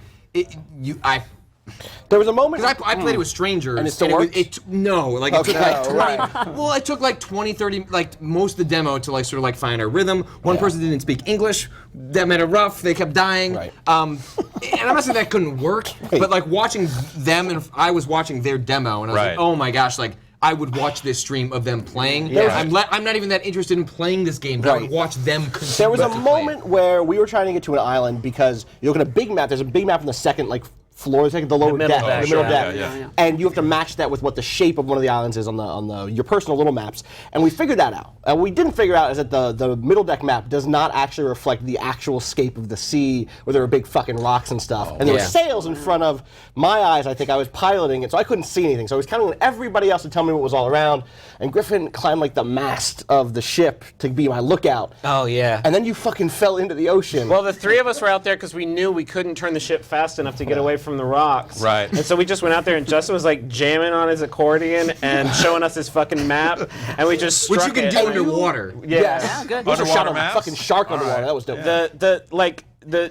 Speaker 21: There was a moment
Speaker 22: because I played it with strangers,
Speaker 21: and it still worked. Okay.
Speaker 22: It took like 20. Well, it took like 20, 30, like most of the demo to like sort of like find our rhythm. One person didn't speak English. That made it rough. They kept dying. And I'm not saying that couldn't work, but like watching them, and I was watching their demo, and I was like, oh my gosh, like. I would watch this stream of them playing. I'm not even that interested in playing this game, but I would watch them continue.
Speaker 21: There was a moment where we were trying to get to an island because you look at a big map. There's a big map on the second floor, it's like the lower deck, the middle deck, and you have to match that with what the shape of one of the islands is on your personal little maps. And we figured that out. And what we didn't figure out is that the middle deck map does not actually reflect the actual scape of the sea, where there were big fucking rocks and stuff. And there were sails in front of my eyes. I think I was piloting it, so I couldn't see anything. So I was counting on everybody else to tell me what was all around. And Griffin climbed like the mast of the ship to be my lookout.
Speaker 23: Oh yeah.
Speaker 21: And then you fucking fell into the ocean.
Speaker 23: Well, the three of us were out there because we knew we couldn't turn the ship fast enough to get away from the rocks.
Speaker 1: Right.
Speaker 23: And so we just went out there, and Justin was like jamming on his accordion and showing us his fucking map, and we just struck
Speaker 22: Which you can do underwater.
Speaker 21: Yes.
Speaker 2: good.
Speaker 21: Also shot a fucking shark underwater. That was dope.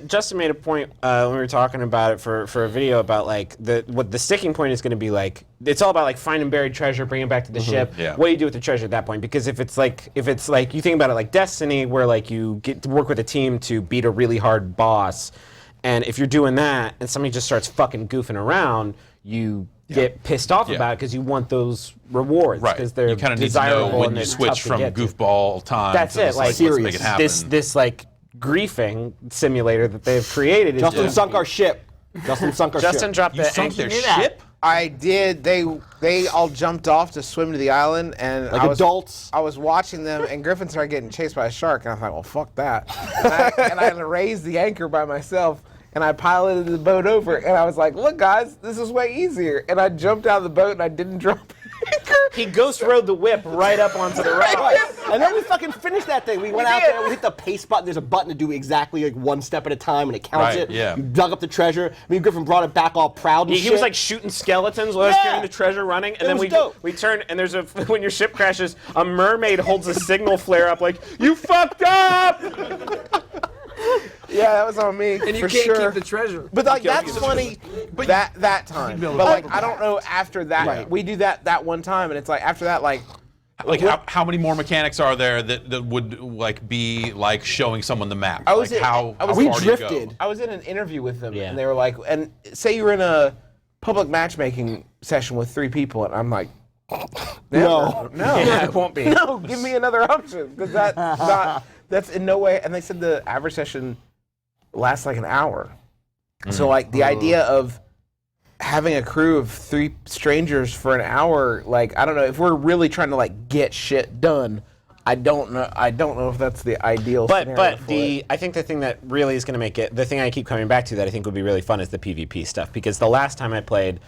Speaker 23: Justin made a point when we were talking about it for a video about like what the sticking point is going to be like. It's all about like finding buried treasure, bringing it back to the ship.
Speaker 1: Yeah.
Speaker 23: What do you do with the treasure at that point? Because if it's like you think about it like Destiny, where like you get to work with a team to beat a really hard boss, and if you're doing that and somebody just starts fucking goofing around, you get pissed off about it because you want those rewards because they're
Speaker 1: you kind of need to
Speaker 23: desirable
Speaker 1: know when
Speaker 23: and
Speaker 1: you
Speaker 23: it's
Speaker 1: switch
Speaker 23: tough to
Speaker 1: from
Speaker 23: get to.
Speaker 1: goofball time
Speaker 23: That's
Speaker 1: to
Speaker 23: it. Like
Speaker 1: let's make it happen.
Speaker 23: This like griefing simulator that they've created.
Speaker 21: Justin sunk our ship.
Speaker 23: Justin dropped
Speaker 1: You
Speaker 23: the
Speaker 1: sunk their
Speaker 23: anchor.
Speaker 1: ship?
Speaker 24: I did. They all jumped off to swim to the island, and
Speaker 21: Like adults.
Speaker 24: I was watching them, and Griffin started getting chased by a shark, and I was like, well, fuck that. And I raised the anchor by myself, and I piloted the boat over, and I was like, look, guys, this is way easier. And I jumped out of the boat, and I didn't drop the anchor.
Speaker 23: He ghost rode the whip right up onto the rock.
Speaker 21: And then we fucking finished that thing. We went out there, we hit the pace button. There's a button to do exactly like one step at a time, and it counts it.
Speaker 1: Yeah.
Speaker 21: You dug up the treasure. Me and Griffin brought it back all proud and shit.
Speaker 23: He was like shooting skeletons while I was carrying the treasure running, and then we turn, and there's when your ship crashes, a mermaid holds a signal flare up like, "You fucked up!"
Speaker 24: Yeah, that was on me.
Speaker 22: And you
Speaker 24: for
Speaker 22: can't
Speaker 24: sure.
Speaker 22: keep the treasure.
Speaker 24: But like that's funny. But that time. But like I don't know after that.
Speaker 1: Right.
Speaker 24: We do that one time, and it's like after that like
Speaker 1: how many more mechanics are there that would like be like showing someone the map?
Speaker 24: I was
Speaker 1: like how far
Speaker 21: we
Speaker 1: do you go?
Speaker 21: drifted.
Speaker 24: I was in an interview with them, and they were like, and say you were in a public matchmaking session with 3 people, and I'm like,
Speaker 21: No.
Speaker 23: Yeah, it won't be.
Speaker 24: No, give me another option because that's in no way. And they said the average session lasts like an hour. So like the idea of having a crew of 3 strangers for an hour, like I don't know if we're really trying to like get shit done. I don't know if that's the ideal scenario
Speaker 23: But
Speaker 24: for it.
Speaker 23: I think the thing that really is going to make it, the thing I keep coming back to that I think would be really fun is the PvP stuff, because the last time I played,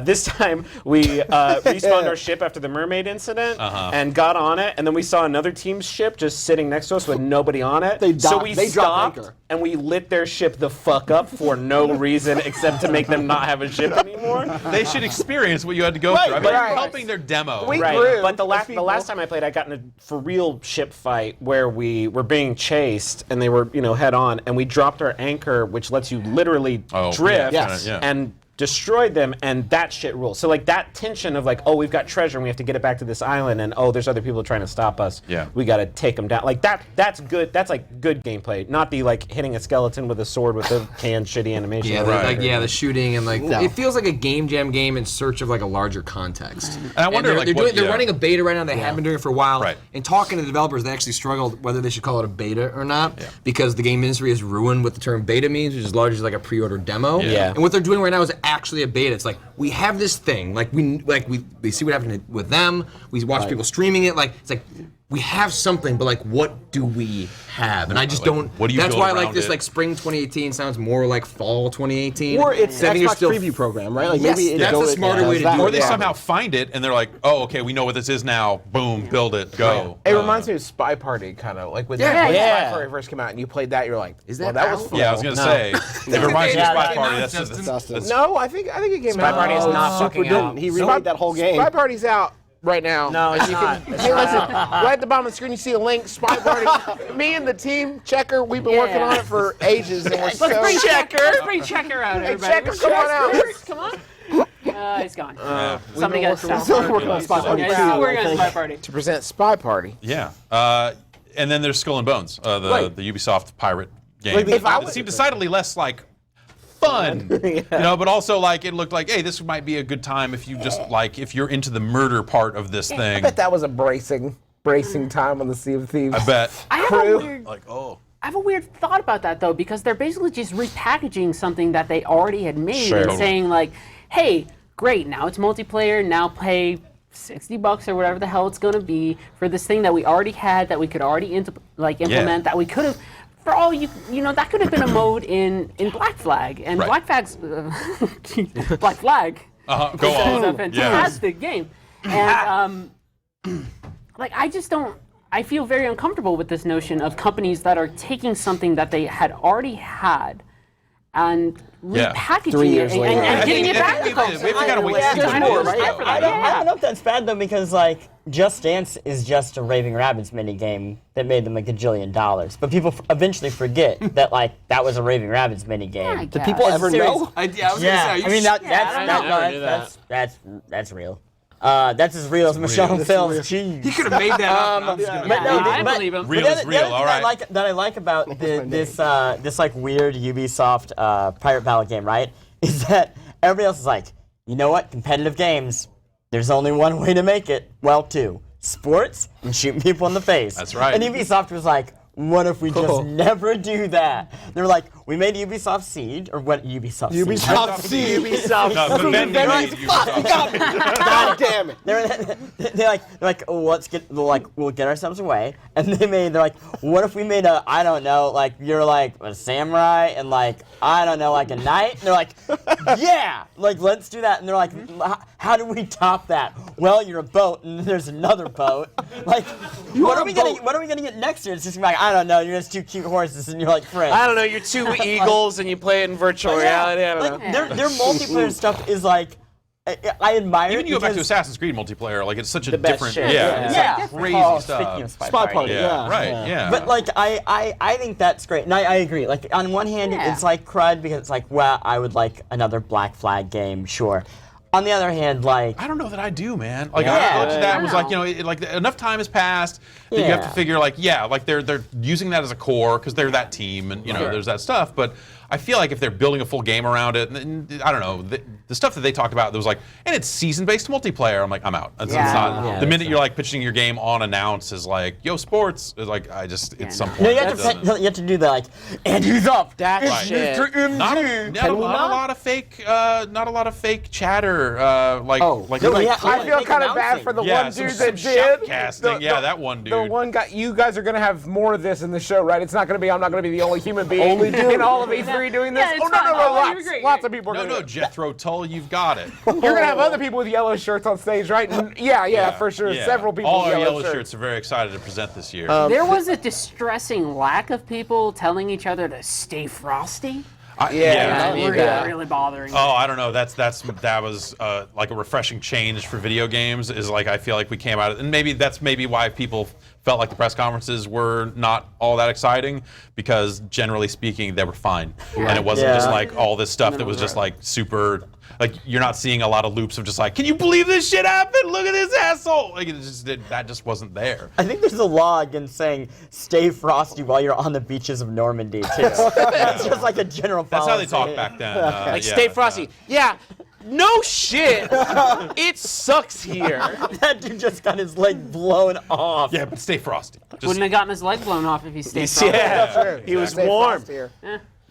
Speaker 23: this time we respawned our ship after the mermaid incident and got on it, and then we saw another team's ship just sitting next to us with nobody on it. So we
Speaker 21: dropped
Speaker 23: stopped
Speaker 21: anchor.
Speaker 23: and we lit their ship the fuck up for no reason except to make them not have a ship anymore.
Speaker 1: They should experience what you had to go through. I mean, you're helping their demo.
Speaker 23: Right, but the last time I played, I got in a for real ship fight where we were being chased and they were head on, and we dropped our anchor, which lets you literally drift and destroyed them, and that shit rules. So like that tension of like, oh, we've got treasure and we have to get it back to this island, and oh, there's other people trying to stop us.
Speaker 1: Yeah.
Speaker 23: We got to take them down. Like that's good. That's like good gameplay, not the like hitting a skeleton with a sword with a canned shitty animation.
Speaker 22: Yeah, the shooting and like it feels like a game jam game in search of like a larger context. And
Speaker 1: I wonder,
Speaker 22: they're running a beta right now. They have been doing it for a while.
Speaker 1: Right.
Speaker 22: And talking to developers, they actually struggled whether they should call it a beta or not, because the game industry is ruined what the term beta means, which is largely like a pre-order demo.
Speaker 23: Yeah.
Speaker 22: And what they're doing right now is actually a beta. It's like we have this thing, like we see what happened with them. We watch people streaming it. Like it's like we have something, but like what do we have? And I just don't.
Speaker 1: What do you
Speaker 22: That's
Speaker 1: build
Speaker 22: why like
Speaker 1: around
Speaker 22: this
Speaker 1: it?
Speaker 22: like spring 2018 sounds more like fall 2018.
Speaker 21: Or it's
Speaker 22: I think
Speaker 21: Xbox preview program, right? Like
Speaker 22: Yes,
Speaker 21: maybe
Speaker 22: that's a smarter way to do it.
Speaker 1: Or they somehow find it and they're like, oh, okay, we know what this is now. Boom, build it, go.
Speaker 24: It reminds me of Spy Party, kind of like when Spy Party first came out, and you played that, you're like,
Speaker 22: that
Speaker 24: that was fun.
Speaker 1: Yeah, I was gonna say. It reminds me of Spy Party. That's
Speaker 24: No, I think it came
Speaker 23: Spy
Speaker 24: out.
Speaker 23: Party is not
Speaker 21: Super
Speaker 23: fucking out.
Speaker 21: didn't. He remade that whole game.
Speaker 24: Spy Party's out. right now.
Speaker 20: No, it's
Speaker 24: You
Speaker 20: not.
Speaker 24: can-
Speaker 20: It's
Speaker 24: hey, listen,
Speaker 20: not.
Speaker 24: right at the bottom of the screen, you see a link, Spy Party. Me and the team, Checker, we've been working on it for ages, and we're
Speaker 2: Let's
Speaker 24: so...
Speaker 2: bring Checker. Let's bring Checker out,
Speaker 24: Hey,
Speaker 2: everybody.
Speaker 24: Checker, come on out.
Speaker 2: Come on. He's gone.
Speaker 24: Somebody
Speaker 2: got
Speaker 24: still working on Spy Party.
Speaker 2: Yeah, still working on Spy Party.
Speaker 24: To present Spy Party.
Speaker 1: Yeah. And then there's Skull and Bones, the Ubisoft pirate game.
Speaker 24: Like, if I
Speaker 1: It
Speaker 24: was-
Speaker 1: seemed decidedly less like fun, but also like it looked like, hey, this might be a good time if you just like if you're into the murder part of this
Speaker 24: I
Speaker 1: thing.
Speaker 24: bet that was a bracing time on the Sea of Thieves.
Speaker 1: I bet.
Speaker 2: I have
Speaker 24: Crew.
Speaker 2: a weird,
Speaker 1: like, oh.
Speaker 2: I have a weird thought about that though, because they're basically just repackaging something that they already had made
Speaker 1: Sure.
Speaker 2: and
Speaker 1: Totally.
Speaker 2: saying like, hey, great, now it's multiplayer, now pay $60 or whatever the hell it's going to be for this thing that we already had, that we could already implement, that we could have, for all you know, that could have been a mode in Black Flag, and
Speaker 1: Right.
Speaker 2: Black Flag's Black Flag.
Speaker 1: Go on.
Speaker 2: Is a fantastic game, and like I just don't. I feel very uncomfortable with this notion of companies that are taking something that they had already had and repackaging
Speaker 24: 3
Speaker 2: it
Speaker 24: years
Speaker 2: and,
Speaker 24: later.
Speaker 2: and
Speaker 1: I
Speaker 2: giving
Speaker 1: think
Speaker 2: it back to folks.
Speaker 1: we have to kind of wait and see
Speaker 2: There's
Speaker 1: what
Speaker 2: no
Speaker 1: it is.
Speaker 2: desire for that.
Speaker 20: I don't know if that's bad though, because like Just Dance is just a Raving Rabbids minigame that made them a gajillion dollars. But people eventually forget that like that was a Raving Rabbids minigame.
Speaker 21: Do people ever know?
Speaker 22: I was gonna say, are you
Speaker 20: I mean
Speaker 22: s-
Speaker 20: that's real. That's as real as Michelle Phil's cheese.
Speaker 22: He could have made that up. I'm just gonna
Speaker 2: Yeah, no, I believe him.
Speaker 1: Real
Speaker 20: the
Speaker 1: is
Speaker 20: other- the
Speaker 1: real,
Speaker 20: other
Speaker 1: all
Speaker 20: thing
Speaker 1: right.
Speaker 20: that I like about this like weird Ubisoft pirate battle game, right, is that everybody else is like, you know what, competitive games, there's only one way to make it. Well, two: sports and shooting people in the face.
Speaker 1: That's right.
Speaker 20: And Ubisoft was like, what if we just never do that? They were like, we made Ubisoft Seed, or what Ubisoft Seed?
Speaker 21: Ubisoft Seed.
Speaker 24: Ubisoft.
Speaker 1: No, the vending machine, Ubisoft.
Speaker 21: God damn it.
Speaker 20: They're like, oh, we'll get ourselves away, and they're like, what if we made a, I don't know, like you're like a samurai and like I don't know, like a knight. And they're like, yeah, like let's do that. And they're like, how do we top that? Well, you're a boat, and then there's another boat. Like, what are we gonna get next year? It's just like, I don't know, you're just two cute horses, and you're like friends.
Speaker 24: I don't know, you're two eagles and you play it in virtual reality. I don't know.
Speaker 20: Their multiplayer stuff is like, I admire
Speaker 1: Even
Speaker 20: it
Speaker 1: you go back to
Speaker 20: because-
Speaker 1: Assassin's Creed multiplayer, like it's such a
Speaker 24: best
Speaker 1: different,
Speaker 24: shit.
Speaker 1: it's
Speaker 20: Yeah.
Speaker 1: like crazy
Speaker 20: Oh,
Speaker 1: stuff.
Speaker 20: speaking of
Speaker 21: Spy Party,
Speaker 1: yeah,
Speaker 21: yeah.
Speaker 1: right, yeah.
Speaker 20: But like I think that's great, and I agree. Like on one hand,
Speaker 2: Yeah.
Speaker 20: it's like crud because it's like, well, I would like another Black Flag game, sure. On the other hand, like
Speaker 1: I don't know that I do, man. Like
Speaker 20: Yeah.
Speaker 1: I looked at that
Speaker 2: I
Speaker 1: and was
Speaker 2: know.
Speaker 1: like, you know, like enough time has passed that you have to
Speaker 20: Yeah.
Speaker 1: figure, like, yeah, like they're using that as a core because they're that team, and you know, there's that stuff. But I feel like if they're building a full game around it, and I don't know, the stuff that they talked about, that was like, and it's season-based multiplayer. I'm like, I'm out. It's
Speaker 2: Yeah.
Speaker 1: not,
Speaker 20: Yeah.
Speaker 1: the minute you're like pitching your game on announce is like, yo, sports is like, it's some point.
Speaker 20: no,
Speaker 1: it doesn't-
Speaker 20: you have to do that, like, and he's up.
Speaker 24: That's
Speaker 20: It's
Speaker 24: shit.
Speaker 20: Mr. MG.
Speaker 1: not a lot of fake, not a lot of fake chatter. Like,
Speaker 20: Oh.
Speaker 1: like,
Speaker 20: No,
Speaker 1: like
Speaker 20: yeah,
Speaker 24: I feel
Speaker 20: Fake
Speaker 24: kind of bad
Speaker 20: announcing.
Speaker 24: for the
Speaker 1: yeah,
Speaker 24: one
Speaker 1: some
Speaker 24: dude that
Speaker 1: shout
Speaker 24: did.
Speaker 1: casting. Yeah, that one dude.
Speaker 24: The one guy. You guys are gonna have more of this in the show, right? It's not gonna be. I'm not gonna be the only human being in all of E3 doing this.
Speaker 2: Yeah, it's
Speaker 24: Oh no,
Speaker 2: fine.
Speaker 24: no,
Speaker 2: Oh,
Speaker 24: no,
Speaker 2: you're
Speaker 24: lots,
Speaker 2: great.
Speaker 24: lots of people are
Speaker 1: No,
Speaker 24: gonna.
Speaker 1: no, Jethro Tull, you've got it.
Speaker 24: You're gonna have other people with yellow shirts on stage, right? And yeah, for sure.
Speaker 1: Yeah.
Speaker 24: Several people
Speaker 1: All
Speaker 24: with
Speaker 1: our
Speaker 24: yellow
Speaker 1: yellow shirts are very excited to present this year.
Speaker 2: There was a distressing lack of people telling each other to stay frosty.
Speaker 24: Yeah,
Speaker 2: Really bothering.
Speaker 1: Oh, I don't know. That was like a refreshing change for video games. Is like I feel like we came out, and maybe why people felt like the press conferences were not all that exciting, because generally speaking they were fine, and it wasn't just like all this stuff that was just like super. Like you're not seeing a lot of loops of just like, can you believe this shit happened? Look at this asshole! Like that just wasn't there.
Speaker 20: I think there's a law against saying "stay frosty" while you're on the beaches of Normandy too. That's just like a general
Speaker 1: That's how they
Speaker 20: policy.
Speaker 1: talked back then.
Speaker 24: like stay frosty. Yeah. No shit. It sucks here.
Speaker 20: That dude just got his leg blown off.
Speaker 1: Yeah, but stay frosty.
Speaker 2: Wouldn't have gotten his leg blown off if he stayed frosty.
Speaker 24: Yeah,
Speaker 1: he was
Speaker 24: Stay
Speaker 1: warm.
Speaker 24: frosty here.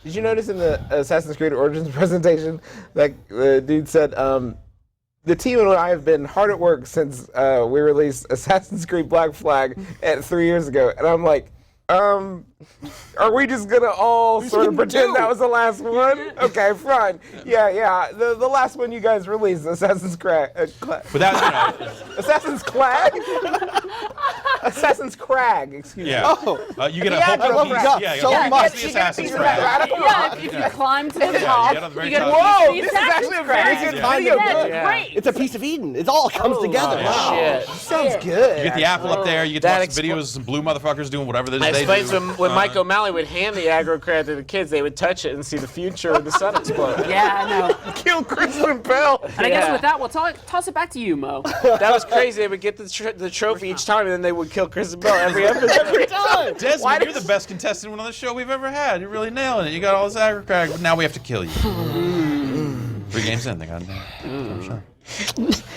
Speaker 24: Did you notice in the Assassin's Creed Origins presentation that the dude said, the team and I have been hard at work since we released Assassin's Creed Black Flag 3 years ago. And I'm like, are we just gonna all sort of pretend that was the last one? Okay, fine. Yeah. The last one you guys released, Assassin's Creed.
Speaker 1: But that,
Speaker 24: Assassin's Clag? Assassin's Crag, excuse me.
Speaker 1: Yeah.
Speaker 24: Oh.
Speaker 1: You get a
Speaker 24: Yeah,
Speaker 1: whole
Speaker 24: I love
Speaker 1: piece.
Speaker 24: Rad.
Speaker 1: Yeah, you
Speaker 24: So
Speaker 1: get a
Speaker 24: much.
Speaker 1: piece of the Assassin's Crag.
Speaker 2: Yeah, if you climb to the
Speaker 1: Yeah,
Speaker 2: top,
Speaker 1: you get on the very
Speaker 2: you get a
Speaker 1: top.
Speaker 2: piece
Speaker 24: Whoa,
Speaker 2: of the
Speaker 24: this is actually a
Speaker 2: Assassin's
Speaker 24: very
Speaker 2: Crag.
Speaker 24: good
Speaker 2: Yeah,
Speaker 24: video.
Speaker 2: it's
Speaker 24: Good.
Speaker 2: great.
Speaker 21: It's a piece of Eden. It all comes together.
Speaker 1: yeah.
Speaker 24: Sounds good.
Speaker 1: You get the apple up there. You get to
Speaker 23: That
Speaker 1: watch some videos of some blue motherfuckers doing whatever it is
Speaker 23: I
Speaker 1: they
Speaker 23: explained
Speaker 1: do.
Speaker 23: when Mike O'Malley would hand the aggro crab to the kids, they would touch it and see the future of the sun explode.
Speaker 2: Yeah, I know.
Speaker 23: Kill Kristen Bell.
Speaker 2: And I guess with that, we'll toss it back to you, Mo.
Speaker 23: That was crazy. They would get the trophy each time, and then they would kill Kristen Bell every episode.
Speaker 21: Every time.
Speaker 1: Desmond, you're the best contestant on the show we've ever had. You're really nailing it. You got all this aggro crag, but now we have to kill you. 3 games in, they got it. Sure.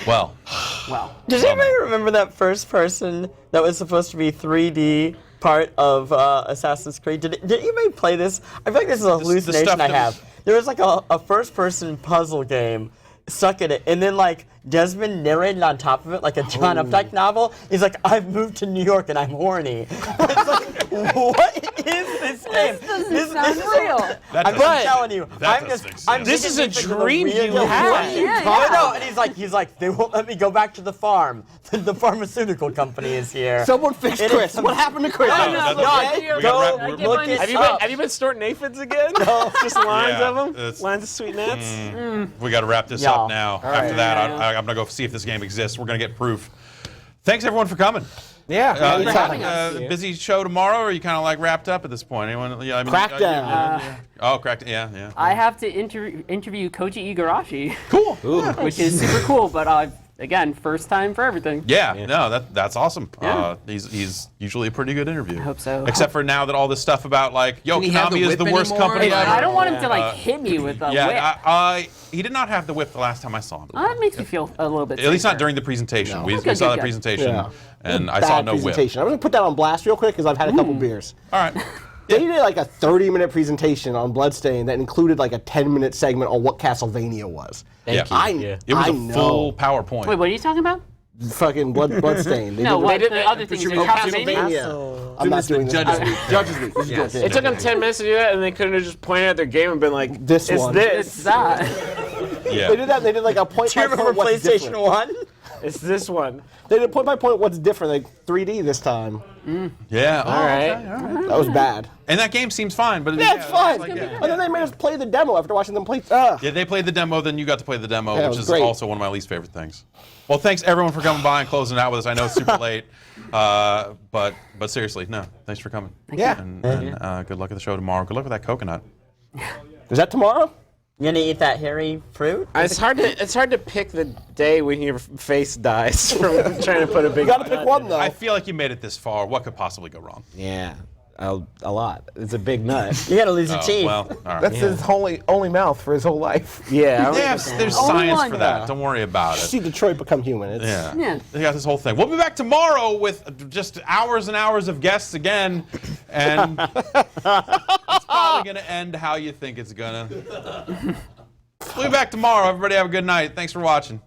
Speaker 1: Well.
Speaker 20: Does anybody remember that first person that was supposed to be 3D part of Assassin's Creed? Did anybody play this? I feel like this is a hallucination I have. There was like a first-person puzzle game stuck in it, and then like Desmond narrated on top of it like a John Updike novel. He's like, "I've moved to New York and I'm horny." It's like, what is this game?
Speaker 2: This sounds real.
Speaker 20: I'm just telling you.
Speaker 23: This is a dream you
Speaker 20: had.
Speaker 2: Yeah,
Speaker 20: I know, and he's like, they won't let me go back to the farm. The pharmaceutical company is here.
Speaker 21: Someone fixed Chris. What happened to Chris?
Speaker 23: Have you been snorting aphids again? No, just lines of them. Lines of sweet nuts.
Speaker 1: We got to wrap this up now. After that, I'm going to go see if this game exists. We're going to get proof. Thanks, everyone, for coming.
Speaker 24: Yeah.
Speaker 2: Thanks for having us.
Speaker 1: Busy show tomorrow, or are you kind of like wrapped up at this point? Anyone? Yeah, I mean,
Speaker 21: Crackdown.
Speaker 1: Crackdown. Yeah.
Speaker 2: I have to interview Koji Igarashi.
Speaker 1: Cool.
Speaker 2: Which is super cool, but again, first time for everything.
Speaker 1: Yeah. No, that's awesome.
Speaker 2: Yeah.
Speaker 1: He's usually a pretty good interview. I
Speaker 2: hope so.
Speaker 1: Except for now that all this stuff about like,
Speaker 22: Can he have
Speaker 1: Konami
Speaker 22: the
Speaker 1: is the
Speaker 22: whip
Speaker 1: worst
Speaker 22: anymore?
Speaker 1: company ever.
Speaker 2: I don't want him to like hit me with a whip.
Speaker 1: He did not have the whip the last time I saw him.
Speaker 2: That makes me feel a little bit
Speaker 1: At least not
Speaker 2: safer.
Speaker 1: during the presentation.
Speaker 21: No.
Speaker 1: We
Speaker 2: Okay,
Speaker 1: saw
Speaker 2: good.
Speaker 1: the presentation,
Speaker 21: Yeah.
Speaker 1: and I
Speaker 21: Bad
Speaker 1: saw no whip.
Speaker 21: presentation. I'm going to put that on blast real quick because I've had a couple beers.
Speaker 1: All right.
Speaker 21: They did like a 30-minute presentation on Bloodstain that included like a 10-minute segment on what Castlevania was.
Speaker 1: It was a full PowerPoint.
Speaker 2: Wait, what are you talking about?
Speaker 21: Fucking Bloodstain.
Speaker 2: No,
Speaker 21: did
Speaker 2: what the other things?
Speaker 21: Castlevania. I'm not doing this. Judges Week. This is
Speaker 23: Yes.
Speaker 21: Judges
Speaker 23: It took them 10 minutes to do that, and they couldn't have just pointed at their game and been like,
Speaker 21: This
Speaker 23: it's
Speaker 21: one.
Speaker 23: this.
Speaker 2: It's that.
Speaker 1: Yeah.
Speaker 21: They did that. And they did like a point
Speaker 20: Do you
Speaker 21: by
Speaker 20: remember
Speaker 21: point what's
Speaker 20: PlayStation
Speaker 21: different.
Speaker 20: 1?
Speaker 23: It's this one.
Speaker 21: They did point by point what's different, like 3D this time.
Speaker 1: Yeah.
Speaker 23: All right.
Speaker 1: Okay.
Speaker 21: That was bad.
Speaker 1: And that game seems fine, but
Speaker 21: Yeah, it's fine.
Speaker 1: like,
Speaker 21: And then they made us play the demo after watching them play.
Speaker 1: Yeah, they played the demo, then you got to play the demo,
Speaker 21: Yeah, it
Speaker 1: which
Speaker 21: was
Speaker 1: is
Speaker 21: great.
Speaker 1: also one of my least favorite things. Well, thanks everyone for coming by and closing it out with us. I know it's super late, but seriously, no, thanks for coming.
Speaker 21: Yeah.
Speaker 1: And good luck at the show tomorrow. Good luck with that coconut.
Speaker 21: Is that tomorrow?
Speaker 20: You gonna eat that hairy fruit?
Speaker 23: It's hard to pick the day when your face dies from trying to put a big.
Speaker 21: You gotta pick one though.
Speaker 1: I feel like you made it this far. What could possibly go wrong?
Speaker 23: Yeah, a lot. It's a big nut.
Speaker 20: You gotta lose your
Speaker 1: Oh,
Speaker 20: teeth.
Speaker 1: well, all right.
Speaker 24: That's his only mouth for his whole life.
Speaker 23: Yeah.
Speaker 1: There's
Speaker 2: Only
Speaker 1: science
Speaker 2: one.
Speaker 1: for that. Don't worry about it.
Speaker 21: See Detroit become human. It's,
Speaker 1: Yeah. They got this whole thing. We'll be back tomorrow with just hours and hours of guests again. And it's probably going to end how you think it's going to. We'll be back tomorrow. Everybody have a good night. Thanks for watching.